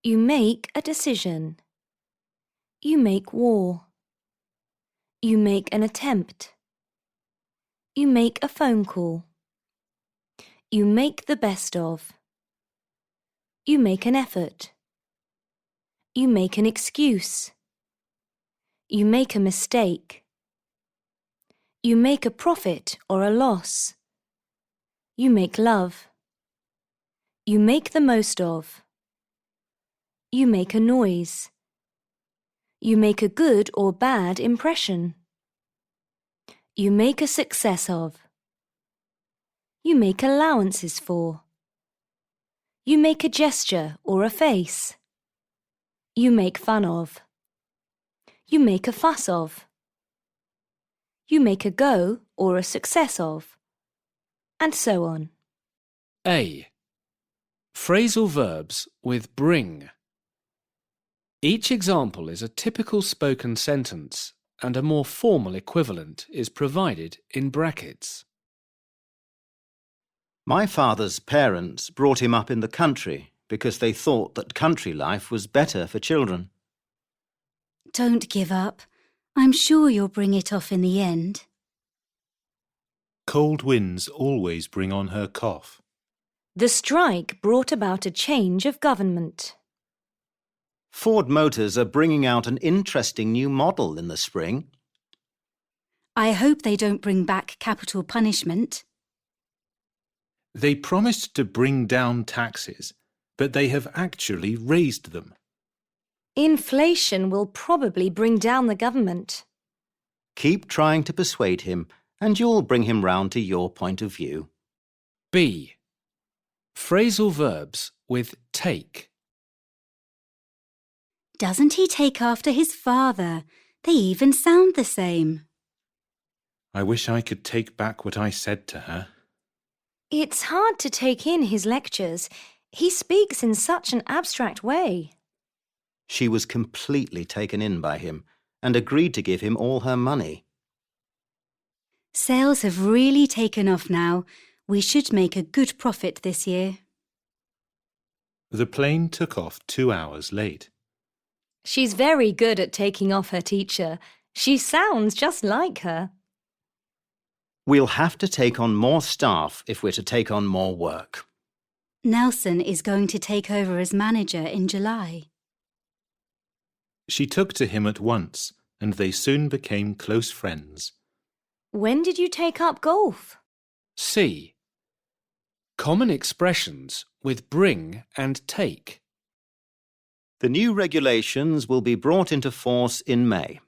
You make a decision. You make war. You make an attempt. You make a phone call. You make the best of. You make an effort. You make an excuse. You make a mistake. You make a profit or a loss. You make love. You make the most of. You make a noise. You make a good or bad impression. You make a success of. You make allowances for. You make a gesture or a face. You make fun of. You make a fuss of. You make a go or a success of. And so on. A. Phrasal verbs with bring. Each example is a typical spoken sentence, and a more formal equivalent is provided in brackets. My father's parents brought him up in the country because they thought that country life was better for children. Don't give up. I'm sure you'll bring it off in the end. Cold winds always bring on her cough. The strike brought about a change of government. Ford Motors are bringing out an interesting new model in the spring. I hope they don't bring back capital punishment. They promised to bring down taxes, but they have actually raised them. Inflation will probably bring down the government. Keep trying to persuade him, and you'll bring him round to your point of view. B. Phrasal verbs with take. Doesn't he take after his father? They even sound the same. I wish I could take back what I said to her. It's hard to take in his lectures. He speaks in such an abstract way. She was completely taken in by him and agreed to give him all her money. Sales have really taken off now. We should make a good profit this year. The plane took off 2 hours late. She's very good at taking off her teacher. She sounds just like her. We'll have to take on more staff if we're to take on more work. Nelson is going to take over as manager in July. She took to him at once, and they soon became close friends. When did you take up golf? C. Common expressions with bring and take. The new regulations will be brought into force in May.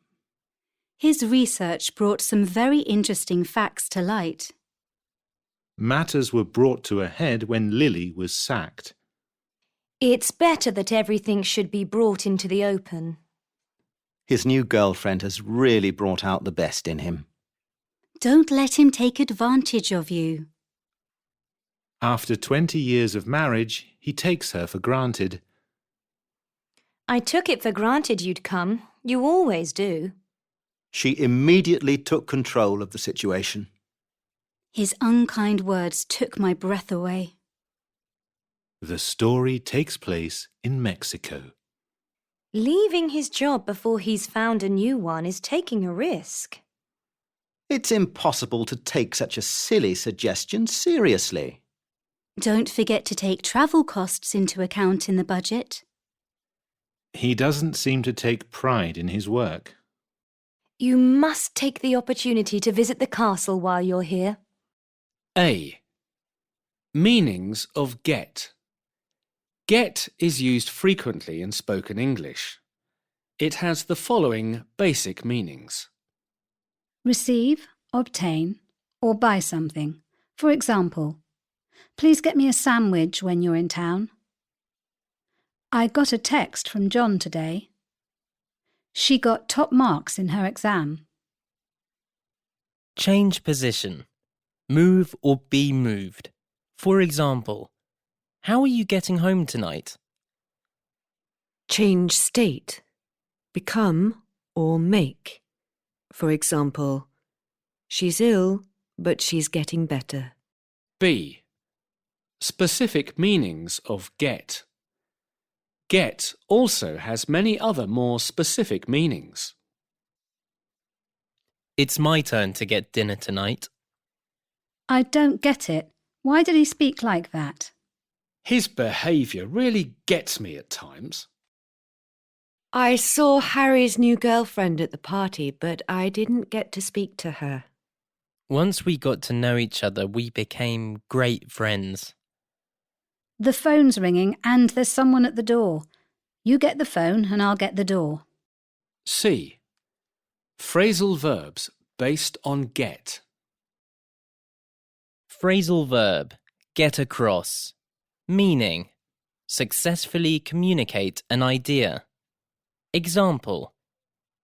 His research brought some very interesting facts to light. Matters were brought to a head when Lily was sacked. It's better that everything should be brought into the open. His new girlfriend has really brought out the best in him. Don't let him take advantage of you. After 20 years of marriage, he takes her for granted. I took it for granted you'd come. You always do. She immediately took control of the situation. His unkind words took my breath away. The story takes place in Mexico. Leaving his job before he's found a new one is taking a risk. It's impossible to take such a silly suggestion seriously. Don't forget to take travel costs into account in the budget. He doesn't seem to take pride in his work. You must take the opportunity to visit the castle while you're here. A. Meanings of get. Get is used frequently in spoken English. It has the following basic meanings. Receive, obtain, or buy something. For example, please get me a sandwich when you're in town. I got a text from John today. She got top marks in her exam. Change position. Move or be moved. For example, how are you getting home tonight? Change state. Become or make. For example, she's ill, but she's getting better. B. Specific meanings of get. Get also has many other more specific meanings. It's my turn to get dinner tonight. I don't get it. Why did he speak like that? His behaviour really gets me at times. I saw Harry's new girlfriend at the party, but I didn't get to speak to her. Once we got to know each other, we became great friends. The phone's ringing and there's someone at the door. You get the phone and I'll get the door. C. Phrasal verbs based on get. Phrasal verb, get across. Meaning, successfully communicate an idea. Example,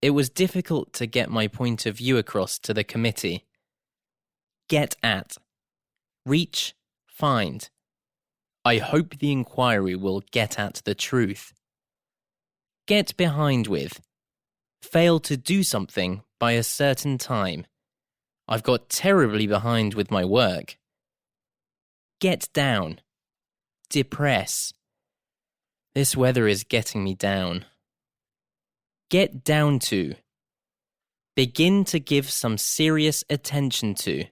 it was difficult to get my point of view across to the committee. Get at. Reach, find. I hope the inquiry will get at the truth. Get behind with. Fail to do something by a certain time. I've got terribly behind with my work. Get down. Depress. This weather is getting me down. Get down to. Begin to give some serious attention to.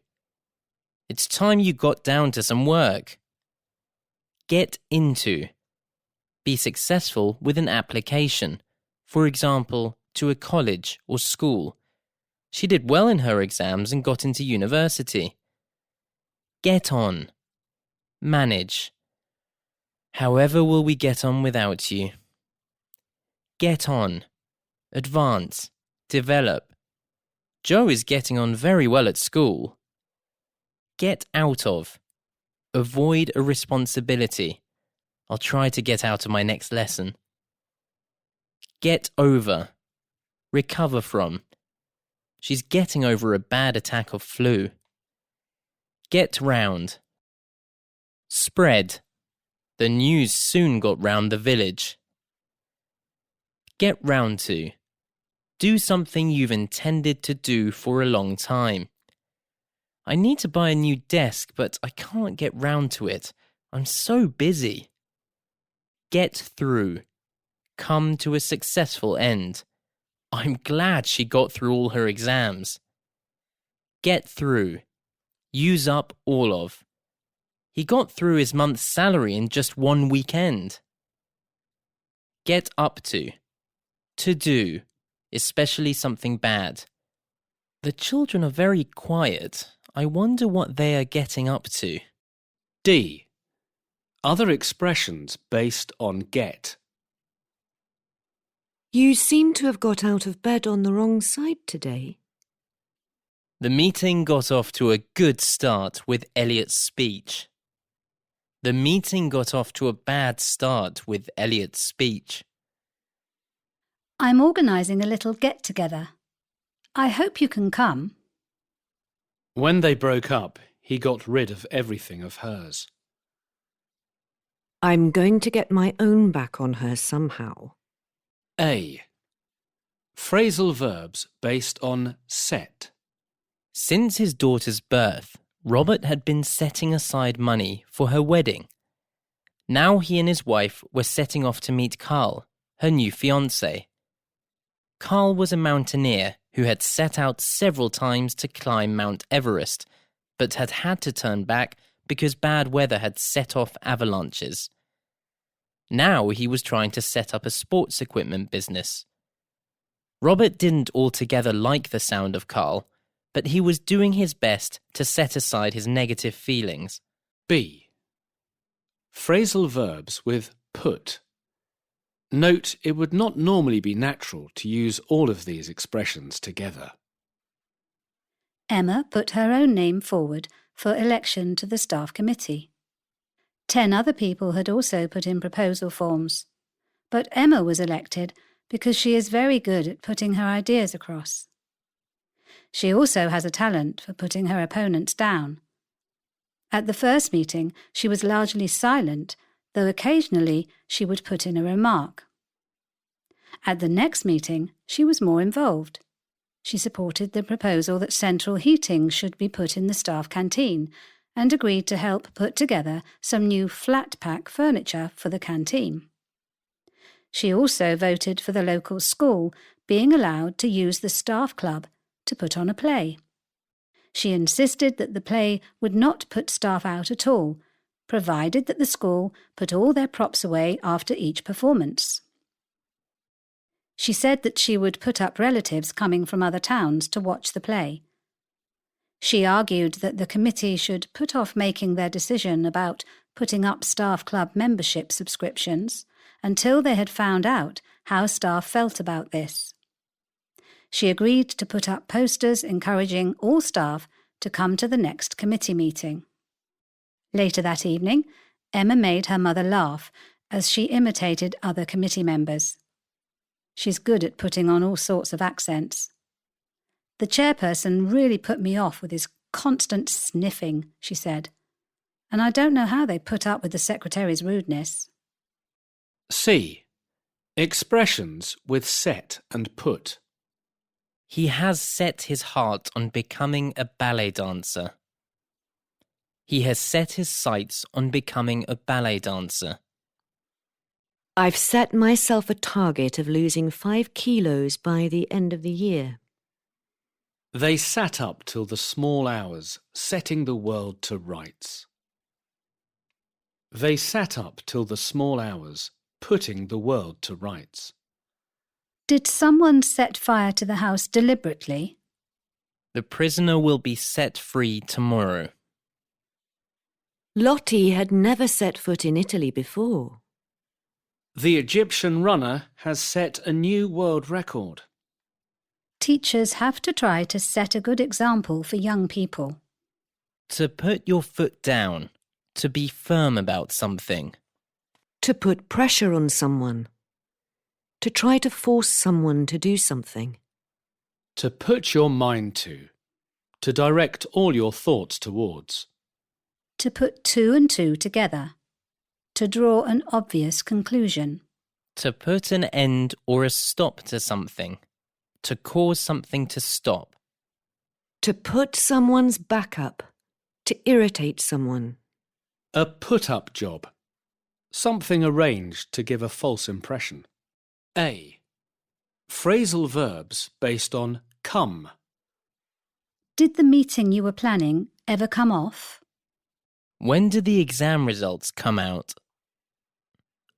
It's time you got down to some work. Get into. Be successful with an application. For example, to a college or school. She did well in her exams and got into university. Get on. Manage. However will we get on without you? Get on. Advance. Develop. Joe is getting on very well at school. Get out of. Avoid a responsibility. I'll try to get out of my next lesson. Get over. Recover from. She's getting over a bad attack of flu. Get round. Spread. The news soon got round the village. Get round to. Do something you've intended to do for a long time. I need to buy a new desk, but I can't get round to it. I'm so busy. Get through. Come to a successful end. I'm glad she got through all her exams. Get through. Use up all of. He got through his month's salary in just one weekend. Get up to. To do, especially something bad. The children are very quiet. I wonder what they are getting up to. D. Other expressions based on get. You seem to have got out of bed on the wrong side today. The meeting got off to a good start with Elliot's speech. The meeting got off to a bad start with Elliot's speech. I'm organising a little get-together. I hope you can come. When they broke up, he got rid of everything of hers. I'm going to get my own back on her somehow. A. Phrasal verbs based on set. Since his daughter's birth, Robert had been setting aside money for her wedding. Now he and his wife were setting off to meet Carl, her new fiancé. Carl was a mountaineer who had set out several times to climb Mount Everest, but had had to turn back because bad weather had set off avalanches. Now he was trying to set up a sports equipment business. Robert didn't altogether like the sound of Carl, but he was doing his best to set aside his negative feelings. B. Phrasal verbs with put. Note it would not normally be natural to use all of these expressions together. Emma put her own name forward for election to the staff committee. 10 other people had also put in proposal forms, but Emma was elected because she is very good at putting her ideas across. She also has a talent for putting her opponents down. At the first meeting, she was largely silent, though occasionally she would put in a remark. At the next meeting, she was more involved. She supported the proposal that central heating should be put in the staff canteen and agreed to help put together some new flat-pack furniture for the canteen. She also voted for the local school being allowed to use the staff club to put on a play. She insisted that the play would not put staff out at all, provided that the school put all their props away after each performance. She said that she would put up relatives coming from other towns to watch the play. She argued that the committee should put off making their decision about putting up staff club membership subscriptions until they had found out how staff felt about this. She agreed to put up posters encouraging all staff to come to the next committee meeting. Later that evening, Emma made her mother laugh as she imitated other committee members. She's good at putting on all sorts of accents. The chairperson really put me off with his constant sniffing, she said, and I don't know how they put up with the secretary's rudeness. C. Expressions with set and put. He has set his heart on becoming a ballet dancer. He has set his sights on becoming a ballet dancer. I've set myself a target of losing 5 kilos by the end of the year. They sat up till the small hours, setting the world to rights. They sat up till the small hours, putting the world to rights. Did someone set fire to the house deliberately? The prisoner will be set free tomorrow. Lottie had never set foot in Italy before. The Egyptian runner has set a new world record. Teachers have to try to set a good example for young people. To put your foot down. To be firm about something. To put pressure on someone. To try to force someone to do something. To put your mind to. To direct all your thoughts towards. To put 2 and 2 together. To draw an obvious conclusion. To put an end or a stop to something. To cause something to stop. To put someone's back up. To irritate someone. A put-up job. Something arranged to give a false impression. A. Phrasal verbs based on come. Did the meeting you were planning ever come off? When did the exam results come out?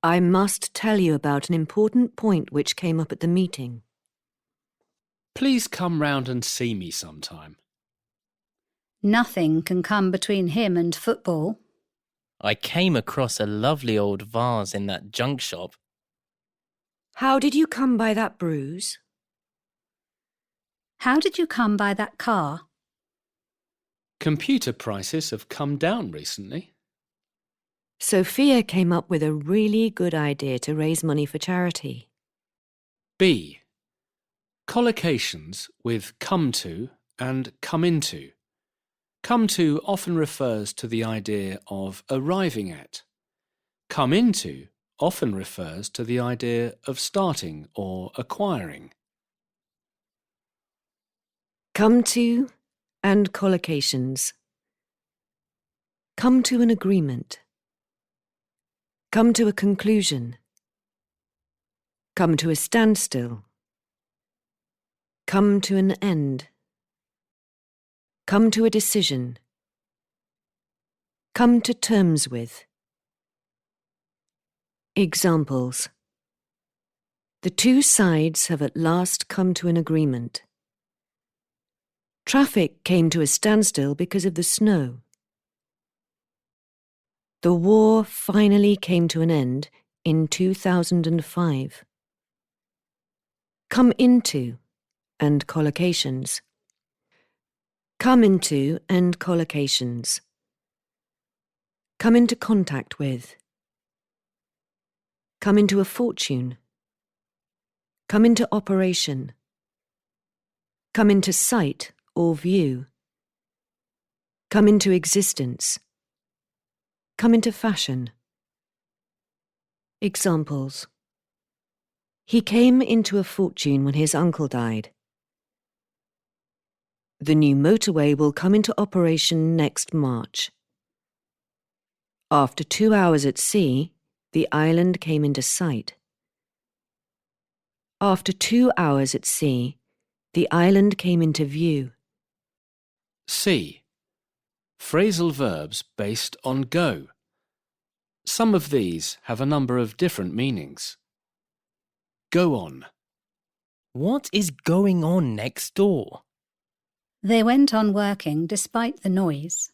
I must tell you about an important point which came up at the meeting. Please come round and see me sometime. Nothing can come between him and football. I came across a lovely old vase in that junk shop. How did you come by that bruise? How did you come by that car? Computer prices have come down recently. Sophia came up with a really good idea to raise money for charity. B. Collocations with come to and come into. Come to often refers to the idea of arriving at. Come into often refers to the idea of starting or acquiring. Come to and collocations. Come to an agreement. Come to a conclusion. Come to a standstill. Come to an end. Come to a decision. Come to terms with. Examples. The two sides have at last come to an agreement. Traffic came to a standstill because of the snow. The war finally came to an end in 2005. Come into and collocations. Come into and collocations. Come into contact with. Come into a fortune. Come into operation. Come into sight or view. Come into existence. Come into fashion. Examples. He came into a fortune when his uncle died. The new motorway will come into operation next March. After 2 hours at sea, the island came into sight. After 2 hours at sea, the island came into view. C. Phrasal verbs based on go. Some of these have a number of different meanings. Go on. What is going on next door? They went on working despite the noise.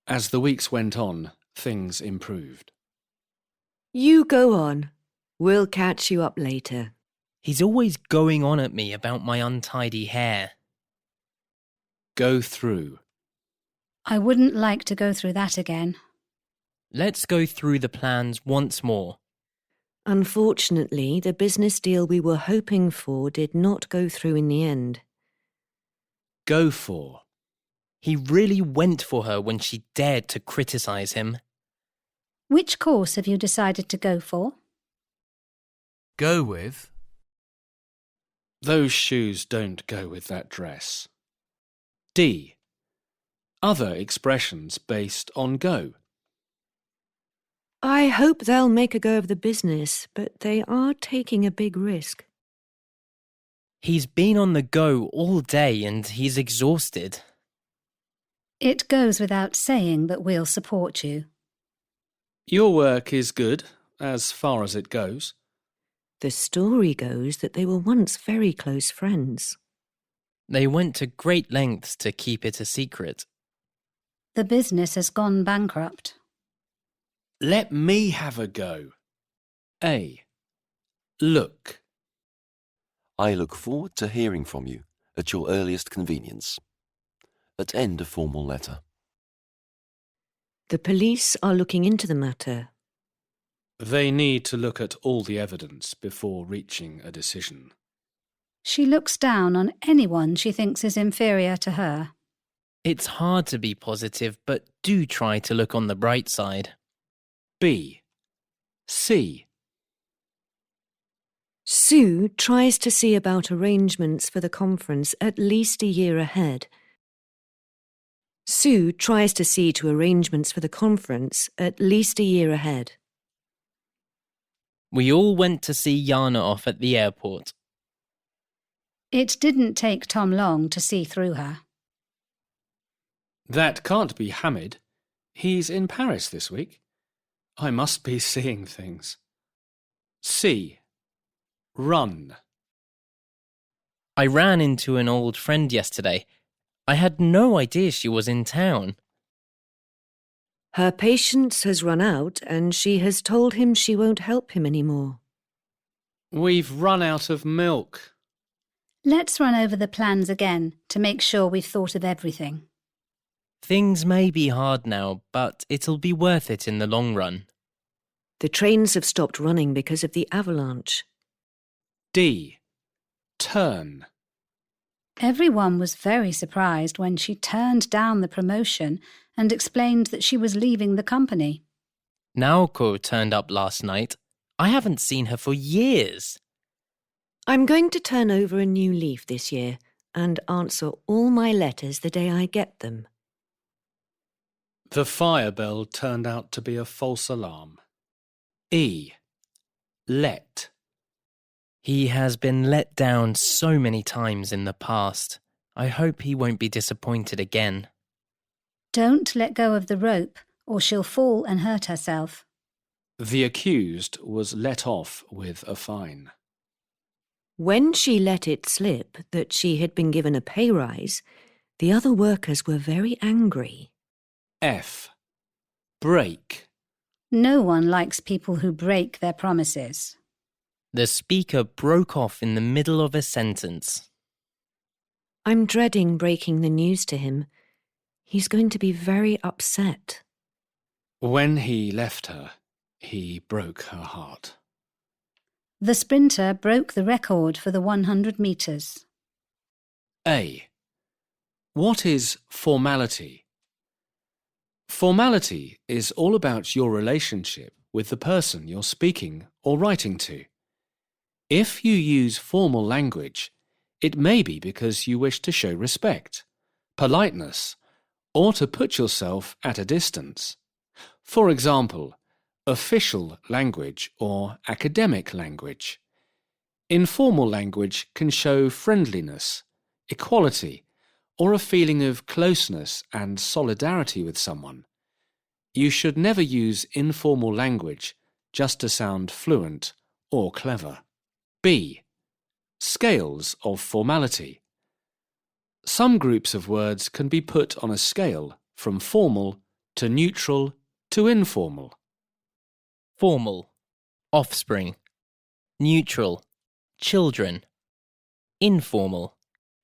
As the weeks went on, things improved. You go on. We'll catch you up later. He's always going on at me about my untidy hair. Go through. I wouldn't like to go through that again. Let's go through the plans once more. Unfortunately, the business deal we were hoping for did not go through in the end. Go for. He really went for her when she dared to criticise him. Which course have you decided to go for? Go with. Those shoes don't go with that dress. D. Other expressions based on go. I hope they'll make a go of the business, but they are taking a big risk. He's been on the go all day and he's exhausted. It goes without saying that we'll support you. Your work is good, as far as it goes. The story goes that they were once very close friends. They went to great lengths to keep it a secret. The business has gone bankrupt. Let me have a go. A. Look. I look forward to hearing from you at your earliest convenience. At end of formal letter. The police are looking into the matter. They need to look at all the evidence before reaching a decision. She looks down on anyone she thinks is inferior to her. It's hard to be positive, but do try to look on the bright side. B. C. Sue tries to see about arrangements for the conference at least a year ahead. Sue tries to see to arrangements for the conference at least a year ahead. We all went to see Jana off at the airport. It didn't take Tom long to see through her. That can't be Hamid. He's in Paris this week. I must be seeing things. C. Run. I ran into an old friend yesterday. I had no idea she was in town. Her patience has run out and she has told him she won't help him anymore. We've run out of milk. Let's run over the plans again to make sure we've thought of everything. Things may be hard now, but it'll be worth it in the long run. The trains have stopped running because of the avalanche. D. Turn. Everyone was very surprised when she turned down the promotion and explained that she was leaving the company. Naoko turned up last night. I haven't seen her for years. I'm going to turn over a new leaf this year and answer all my letters the day I get them. The fire bell turned out to be a false alarm. E. Let. He has been let down so many times in the past. I hope he won't be disappointed again. Don't let go of the rope or she'll fall and hurt herself. The accused was let off with a fine. When she let it slip that she had been given a pay rise, the other workers were very angry. F. Break. No one likes people who break their promises. The speaker broke off in the middle of a sentence. I'm dreading breaking the news to him. He's going to be very upset. When he left her, he broke her heart. The sprinter broke the record for the 100 metres. A. What is formality? Formality is all about your relationship with the person you're speaking or writing to. If you use formal language, it may be because you wish to show respect, politeness, or to put yourself at a distance. For example, official language or academic language. Informal language can show friendliness, equality, or a feeling of closeness and solidarity with someone. You should never use informal language just to sound fluent or clever. B. Scales of formality. Some groups of words can be put on a scale from formal to neutral to informal. Formal, offspring. Neutral, children. Informal,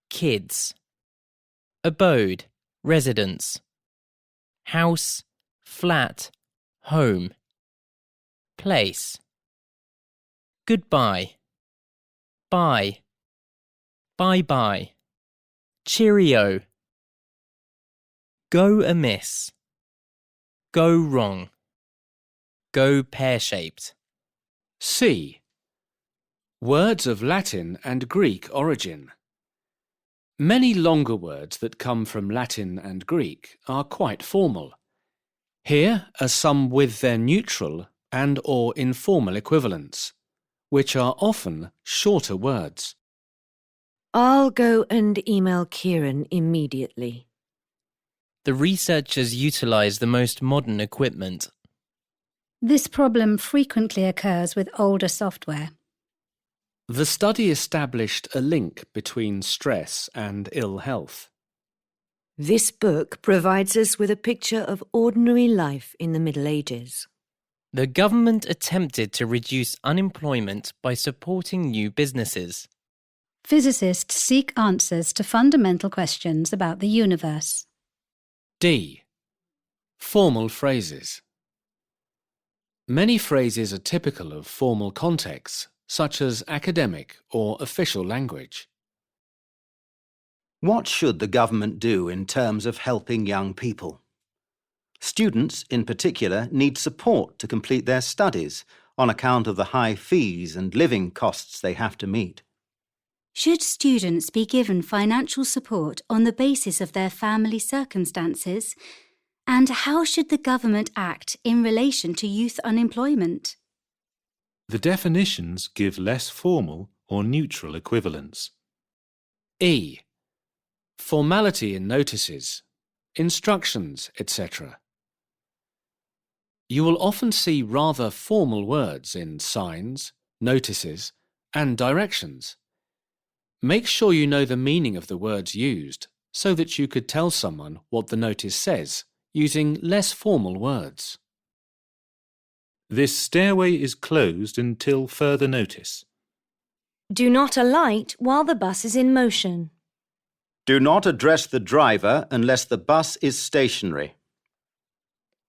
kids. Abode, residence. House, flat, home. Place. Goodbye. Bye. Bye-bye. Cheerio. Go amiss. Go wrong. Go pear-shaped. C. Words of Latin and Greek origin. Many longer words that come from Latin and Greek are quite formal. Here are some with their neutral and or informal equivalents, which are often shorter words. I'll go and email Kieran immediately. The researchers utilize the most modern equipment. This problem frequently occurs with older software. The study established a link between stress and ill health. This book provides us with a picture of ordinary life in the Middle Ages. The government attempted to reduce unemployment by supporting new businesses. Physicists seek answers to fundamental questions about the universe. D. Formal phrases. Many phrases are typical of formal contexts, such as academic or official language. What should the government do in terms of helping young people? Students, in particular, need support to complete their studies on account of the high fees and living costs they have to meet. Should students be given financial support on the basis of their family circumstances? And how should the government act in relation to youth unemployment? The definitions give less formal or neutral equivalents. E. Formality in notices, instructions, etc. You will often see rather formal words in signs, notices, and directions. Make sure you know the meaning of the words used so that you could tell someone what the notice says using less formal words. This stairway is closed until further notice. Do not alight while the bus is in motion. Do not address the driver unless the bus is stationary.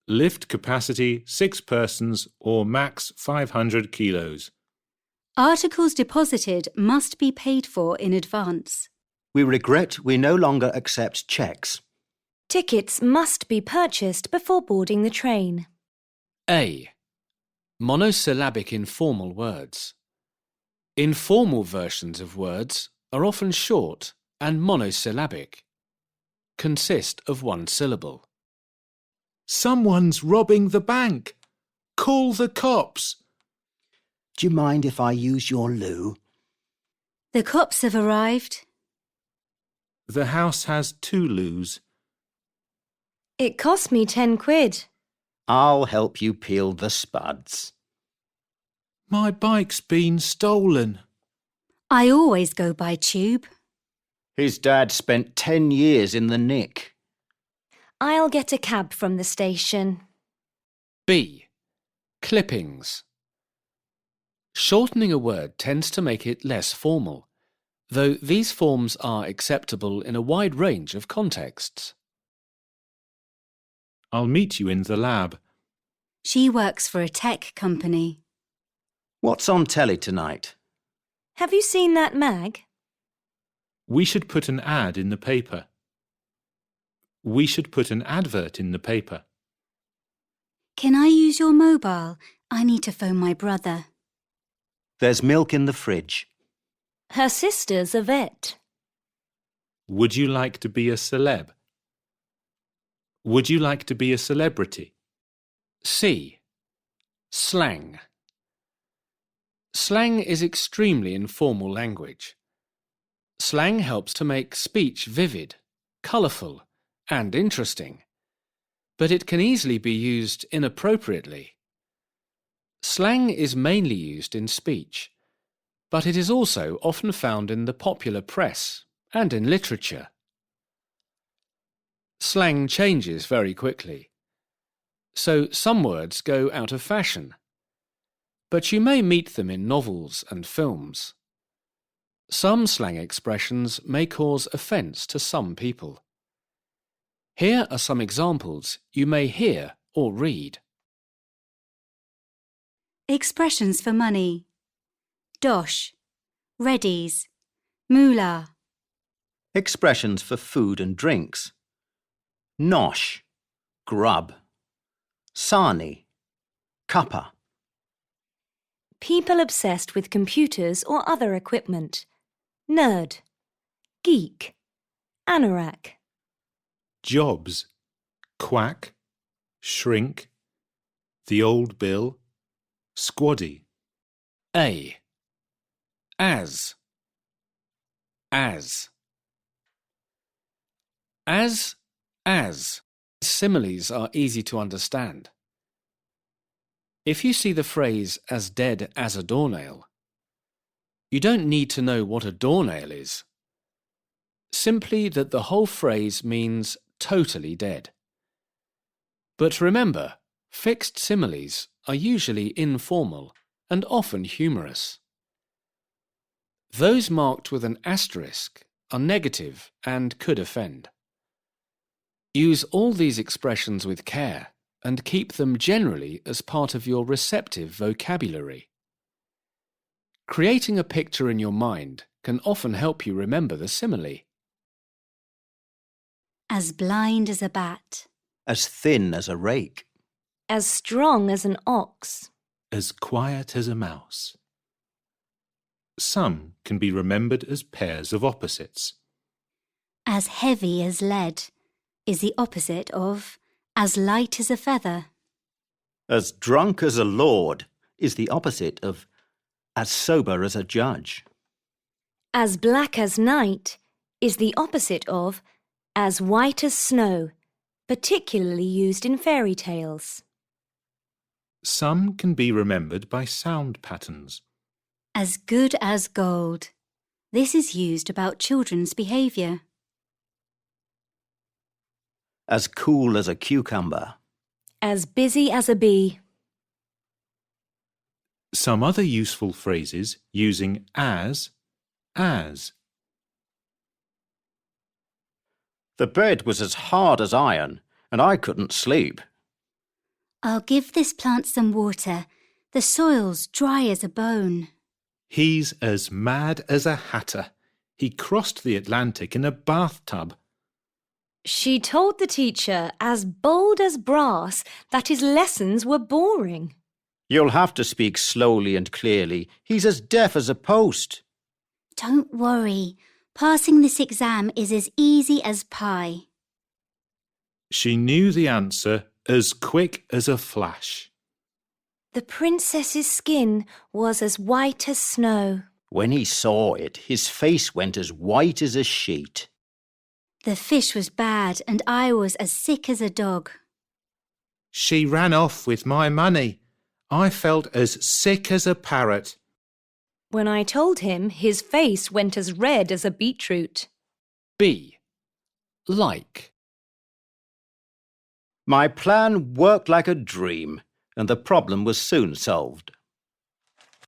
Lift capacity 6 persons or max 500 kilos. Articles deposited must be paid for in advance. We regret we no longer accept cheques. Tickets must be purchased before boarding the train. A. Monosyllabic informal words. Informal versions of words are often short and monosyllabic. Consist of one syllable. Someone's robbing the bank. Call the cops. Do you mind if I use your loo? The cops have arrived. The house has 2 loos. It cost me 10 quid. I'll help you peel the spuds. My bike's been stolen. I always go by tube. His dad spent 10 years in the nick. I'll get a cab from the station. B. Clippings. Shortening a word tends to make it less formal, though these forms are acceptable in a wide range of contexts. I'll meet you in the lab. She works for a tech company. What's on telly tonight? Have you seen that mag? We should put an ad in the paper. We should put an advert in the paper. Can I use your mobile? I need to phone my brother. There's milk in the fridge. Her sister's a vet. Would you like to be a celeb? Would you like to be a celebrity? C. Slang. Slang is extremely informal language. Slang helps to make speech vivid, colourful, and interesting, but it can easily be used inappropriately. Slang is mainly used in speech, but it is also often found in the popular press and in literature. Slang changes very quickly, so some words go out of fashion, but you may meet them in novels and films. Some slang expressions may cause offence to some people. Here are some examples you may hear or read. Expressions for money. Dosh, Reddies, Moolah. Expressions for food and drinks. Nosh, grub. Sani, cuppa. People obsessed with computers or other equipment. Nerd, geek, anorak. Jobs. Quack. Shrink. The old bill. Squaddy. A. As. As. As. Similes are easy to understand. If you see the phrase as dead as a doornail, you don't need to know what a doornail is. Simply that the whole phrase means totally dead. But remember, fixed similes are usually informal and often humorous. Those marked with an asterisk are negative and could offend. Use all these expressions with care and keep them generally as part of your receptive vocabulary. Creating a picture in your mind can often help you remember the simile. As blind as a bat. As thin as a rake. As strong as an ox. As quiet as a mouse. Some can be remembered as pairs of opposites. As heavy as lead is the opposite of as light as a feather. As drunk as a lord is the opposite of as sober as a judge. As black as night is the opposite of as white as snow, particularly used in fairy tales. Some can be remembered by sound patterns. As good as gold. This is used about children's behaviour. As cool as a cucumber. As busy as a bee. Some other useful phrases using as. The bed was as hard as iron, and I couldn't sleep. I'll give this plant some water. The soil's dry as a bone. He's as mad as a hatter. He crossed the Atlantic in a bathtub. She told the teacher, as bold as brass, that his lessons were boring. You'll have to speak slowly and clearly. He's as deaf as a post. Don't worry. Passing this exam is as easy as pie. She knew the answer as quick as a flash. The princess's skin was as white as snow. When he saw it, his face went as white as a sheet. The fish was bad and I was as sick as a dog. She ran off with my money. I felt as sick as a parrot. When I told him, his face went as red as a beetroot. B. Like. My plan worked like a dream, and the problem was soon solved.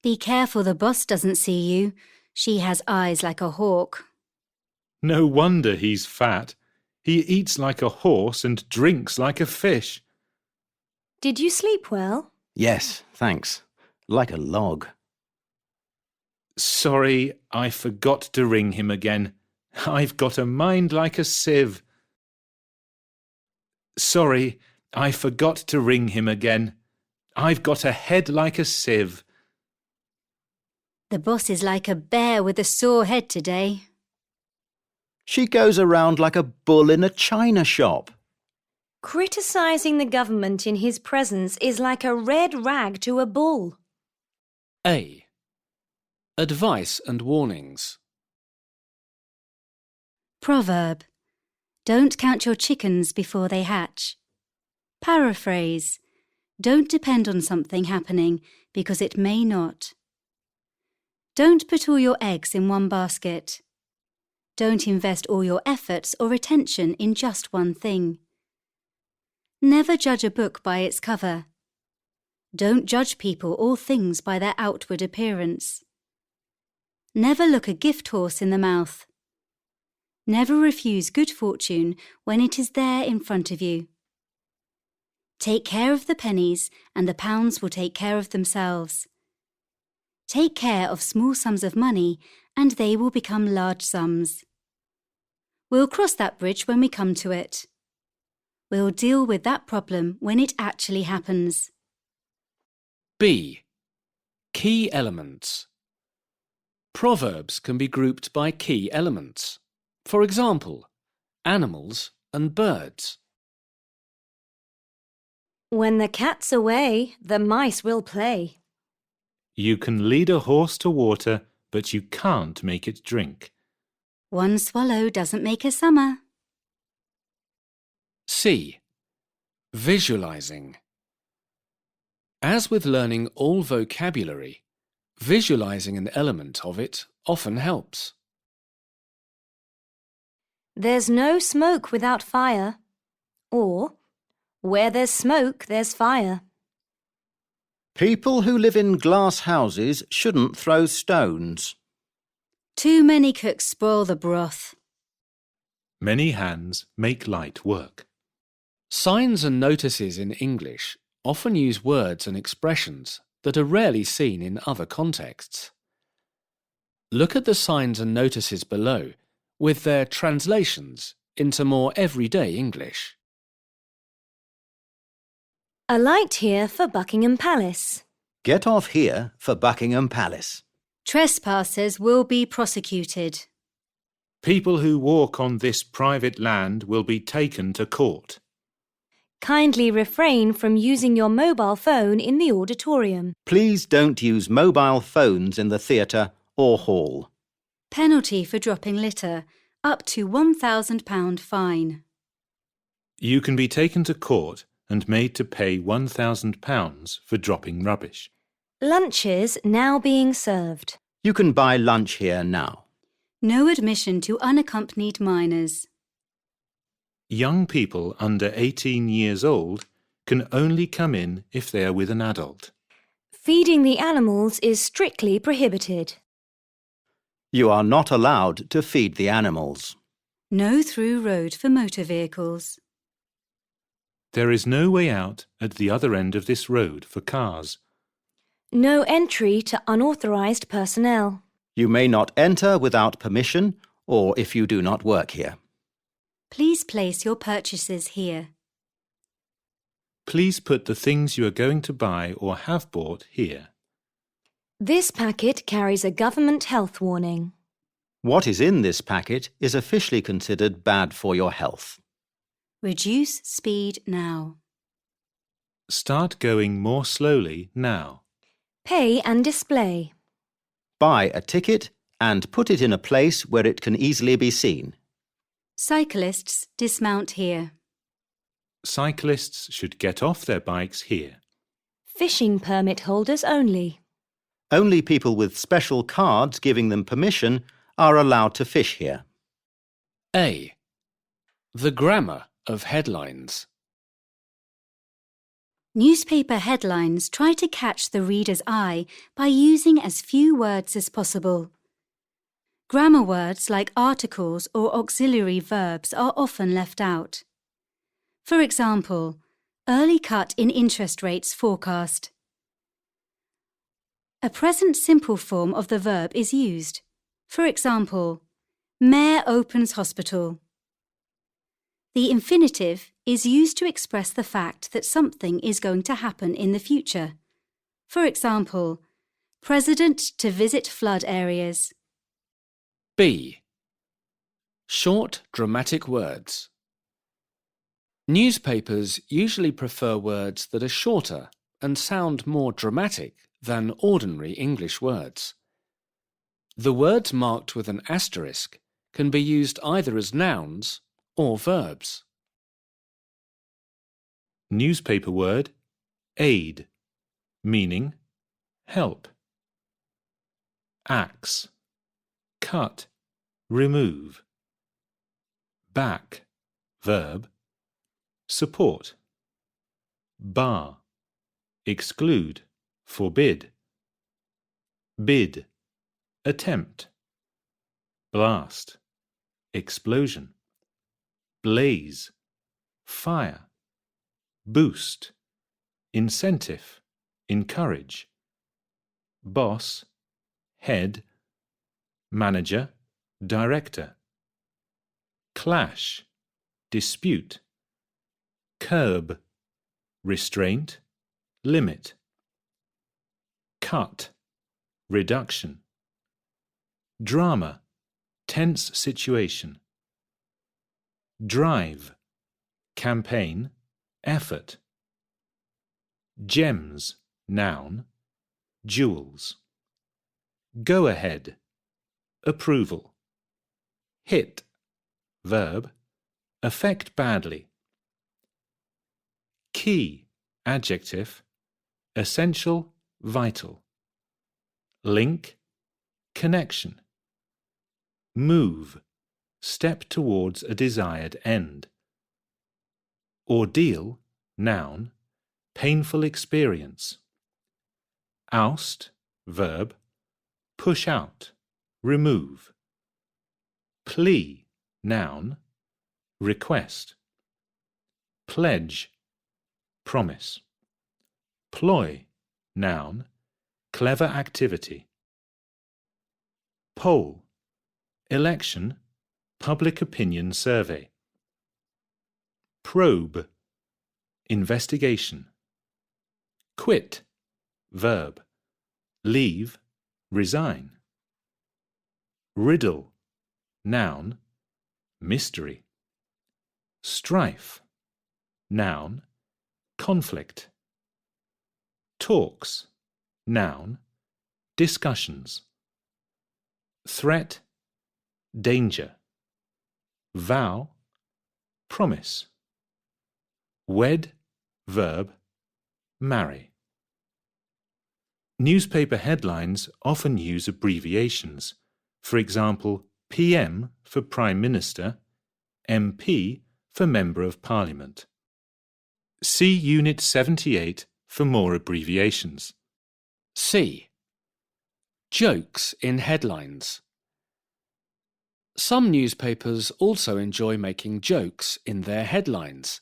Be careful the boss doesn't see you. She has eyes like a hawk. No wonder he's fat. He eats like a horse and drinks like a fish. Did you sleep well? Yes, thanks. Like a log. Sorry, I forgot to ring him again. I've got a mind like a sieve. Sorry, I forgot to ring him again. I've got a head like a sieve. The boss is like a bear with a sore head today. She goes around like a bull in a china shop. Criticising the government in his presence is like a red rag to a bull. A. Advice and warnings. Proverb. Don't count your chickens before they hatch. Paraphrase. Don't depend on something happening because it may not. Don't put all your eggs in one basket. Don't invest all your efforts or attention in just one thing. Never judge a book by its cover. Don't judge people or things by their outward appearance. Never look a gift horse in the mouth. Never refuse good fortune when it is there in front of you. Take care of the pennies and the pounds will take care of themselves. Take care of small sums of money and they will become large sums. We'll cross that bridge when we come to it. We'll deal with that problem when it actually happens. B. Key elements. Proverbs can be grouped by key elements. For example, animals and birds. When the cat's away, the mice will play. You can lead a horse to water, but you can't make it drink. One swallow doesn't make a summer. C. Visualizing. As with learning all vocabulary, visualizing an element of it often helps. There's no smoke without fire. Or, where there's smoke, there's fire. People who live in glass houses shouldn't throw stones. Too many cooks spoil the broth. Many hands make light work. Signs and notices in English often use words and expressions that are rarely seen in other contexts. Look at the signs and notices below with their translations into more everyday English. Alight here for Buckingham Palace. Get off here for Buckingham Palace. Trespassers will be prosecuted. People who walk on this private land will be taken to court. Kindly refrain from using your mobile phone in the auditorium. Please don't use mobile phones in the theatre or hall. Penalty for dropping litter, up to £1,000 fine. You can be taken to court and made to pay £1,000 for dropping rubbish. Lunches now being served. You can buy lunch here now. No admission to unaccompanied minors. Young people under 18 years old can only come in if they are with an adult. Feeding the animals is strictly prohibited. You are not allowed to feed the animals. No through road for motor vehicles. There is no way out at the other end of this road for cars. No entry to unauthorised personnel. You may not enter without permission or if you do not work here. Please place your purchases here. Please put the things you are going to buy or have bought here. This packet carries a government health warning. What is in this packet is officially considered bad for your health. Reduce speed now. Start going more slowly now. Pay and display. Buy a ticket and put it in a place where it can easily be seen. Cyclists dismount here. Cyclists should get off their bikes here. Fishing permit holders only. Only people with special cards giving them permission are allowed to fish here. A. The grammar of headlines. Newspaper headlines try to catch the reader's eye by using as few words as possible. Grammar words like articles or auxiliary verbs are often left out. For example, early cut in interest rates forecast. A present simple form of the verb is used. For example, Mayor opens hospital. The infinitive is used to express the fact that something is going to happen in the future. For example, President to visit flood areas. B. Short dramatic words. Newspapers usually prefer words that are shorter and sound more dramatic than ordinary English words. The words marked with an asterisk can be used either as nouns or verbs. Newspaper word aid, meaning help. Axe, cut, remove. Back, verb, support. Bar, exclude, forbid. Bid, attempt. Blast, explosion. Blaze, fire. Boost, incentive, encourage. Boss, head. Manager, director. Clash, dispute. Curb, restraint, limit. Cut, reduction. Drama, tense situation. Drive, campaign, effort. Gems, noun, jewels. Go ahead, approval. Hit, verb, affect badly. Key, adjective, essential, vital. Link, connection. Move, step towards a desired end. Ordeal, noun, painful experience. Oust, verb, push out, remove. Plea, noun, request. Pledge, promise. Ploy, noun, clever activity. Poll, election, public opinion survey. Probe, investigation. Quit, verb, leave, resign. Riddle, noun, mystery. Strife, noun, conflict. Talks, noun, discussions. Threat, danger. Vow, promise. Wed, verb, marry. Newspaper headlines often use abbreviations. For example, PM for Prime Minister, MP for Member of Parliament. See Unit 78 for more abbreviations. C. Jokes in headlines. Some newspapers also enjoy making jokes in their headlines.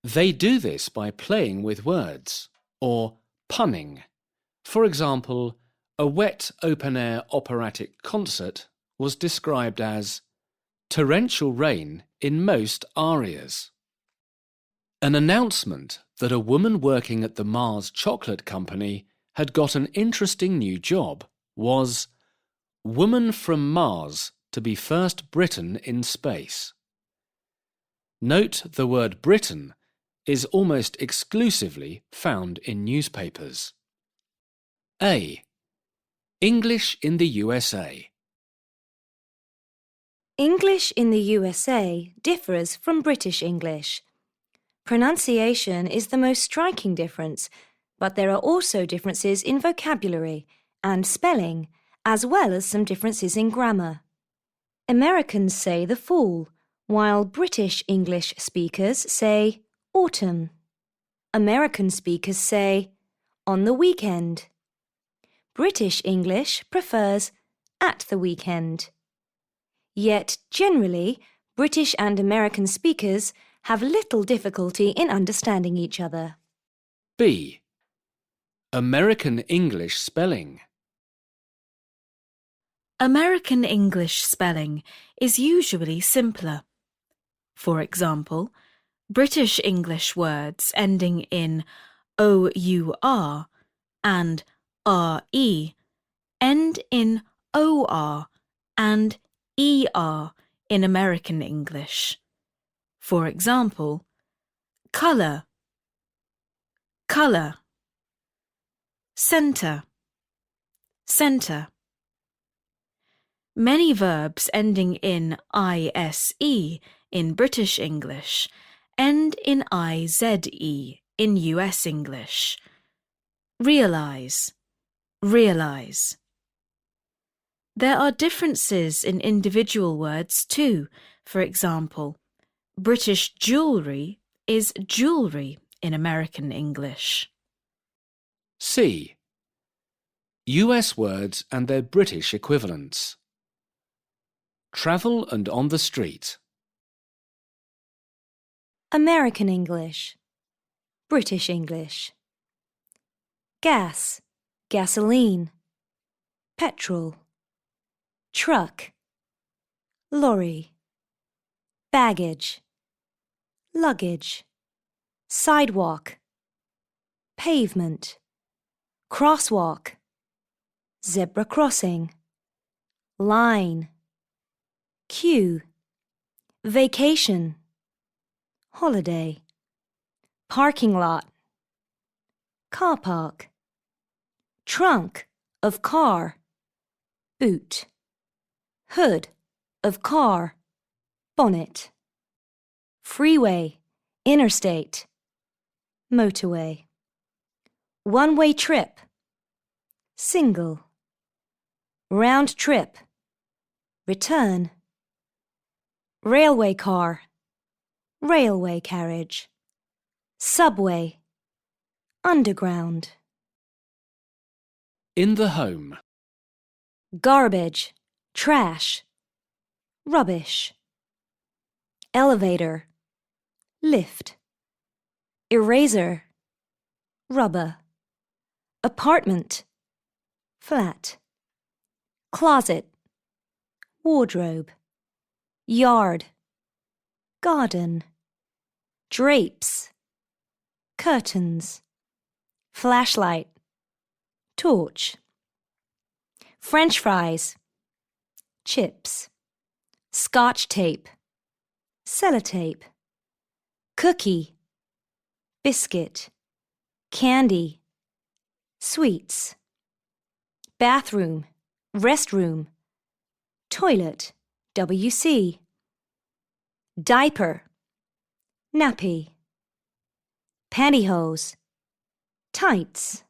They do this by playing with words, or punning. For example, a wet open-air operatic concert was described as torrential rain in most arias. An announcement that a woman working at the Mars Chocolate Company had got an interesting new job was "Woman from Mars to be first Briton in space." Note the word Britain is almost exclusively found in newspapers. A. English in the USA. English in the USA differs from British English. Pronunciation is the most striking difference, but there are also differences in vocabulary and spelling, as well as some differences in grammar. Americans say the fall, while British English speakers say autumn. American speakers say on the weekend. British English prefers at the weekend. Yet, generally, British and American speakers have little difficulty in understanding each other. B. American English spelling. American English spelling is usually simpler. For example, British English words ending in OUR and RE end in OR and ER in American English. For example, colour, colour, centre, centre. Many verbs ending in ISE in British English end in IZE in US English. Realise, realise. There are differences in individual words too. For example, British jewellery is jewellery in American English. C. US words and their British equivalents. Travel and on the street. American English, British English. Gas, gasoline. Petrol. Truck. Lorry. Baggage. Luggage. Sidewalk. Pavement. Crosswalk. Zebra crossing. Line. Queue. Vacation. Holiday. Parking lot. Car park. Trunk of car. Boot. Hood of car. Bonnet. Freeway. Interstate. Motorway. One-way trip. Single. Round trip. Return. Railway car. Railway carriage. Subway. Underground. In the home. Garbage. Trash. Rubbish. Elevator. Lift. Eraser. Rubber. Apartment. Flat. Closet. Wardrobe. Yard. Garden. Drapes. Curtains. Flashlight. Torch. French fries. Chips. Scotch tape. Sellotape. Cookie. Biscuit. Candy. Sweets. Bathroom. Restroom. Toilet. WC. Diaper. Nappy. Pantyhose. Tights.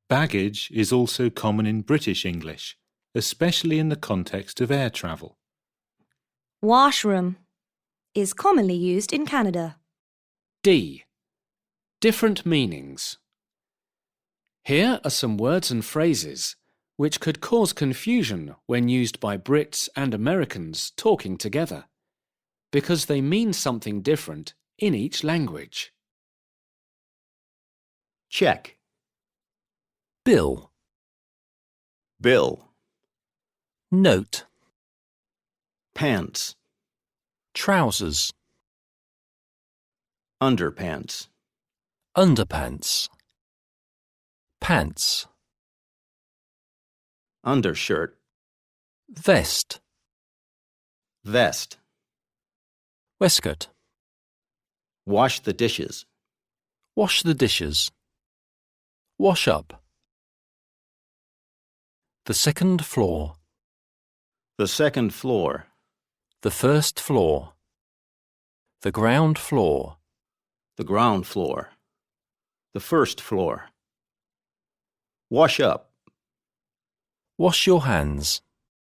Baggage is also common in British English, especially in the context of air travel. Washroom is commonly used in Canada. D. Different meanings. Here are some words and phrases which could cause confusion when used by Brits and Americans talking together, because they mean something different in each language. Check. Bill. Bill. Note. Pants. Trousers. Underpants. Underpants. Pants. Undershirt. Vest. Vest. Waistcoat. Wash the dishes. Wash the dishes. Wash up. The second floor. The second floor. The first floor. The ground floor. The ground floor. The first floor. Wash up. Wash your hands.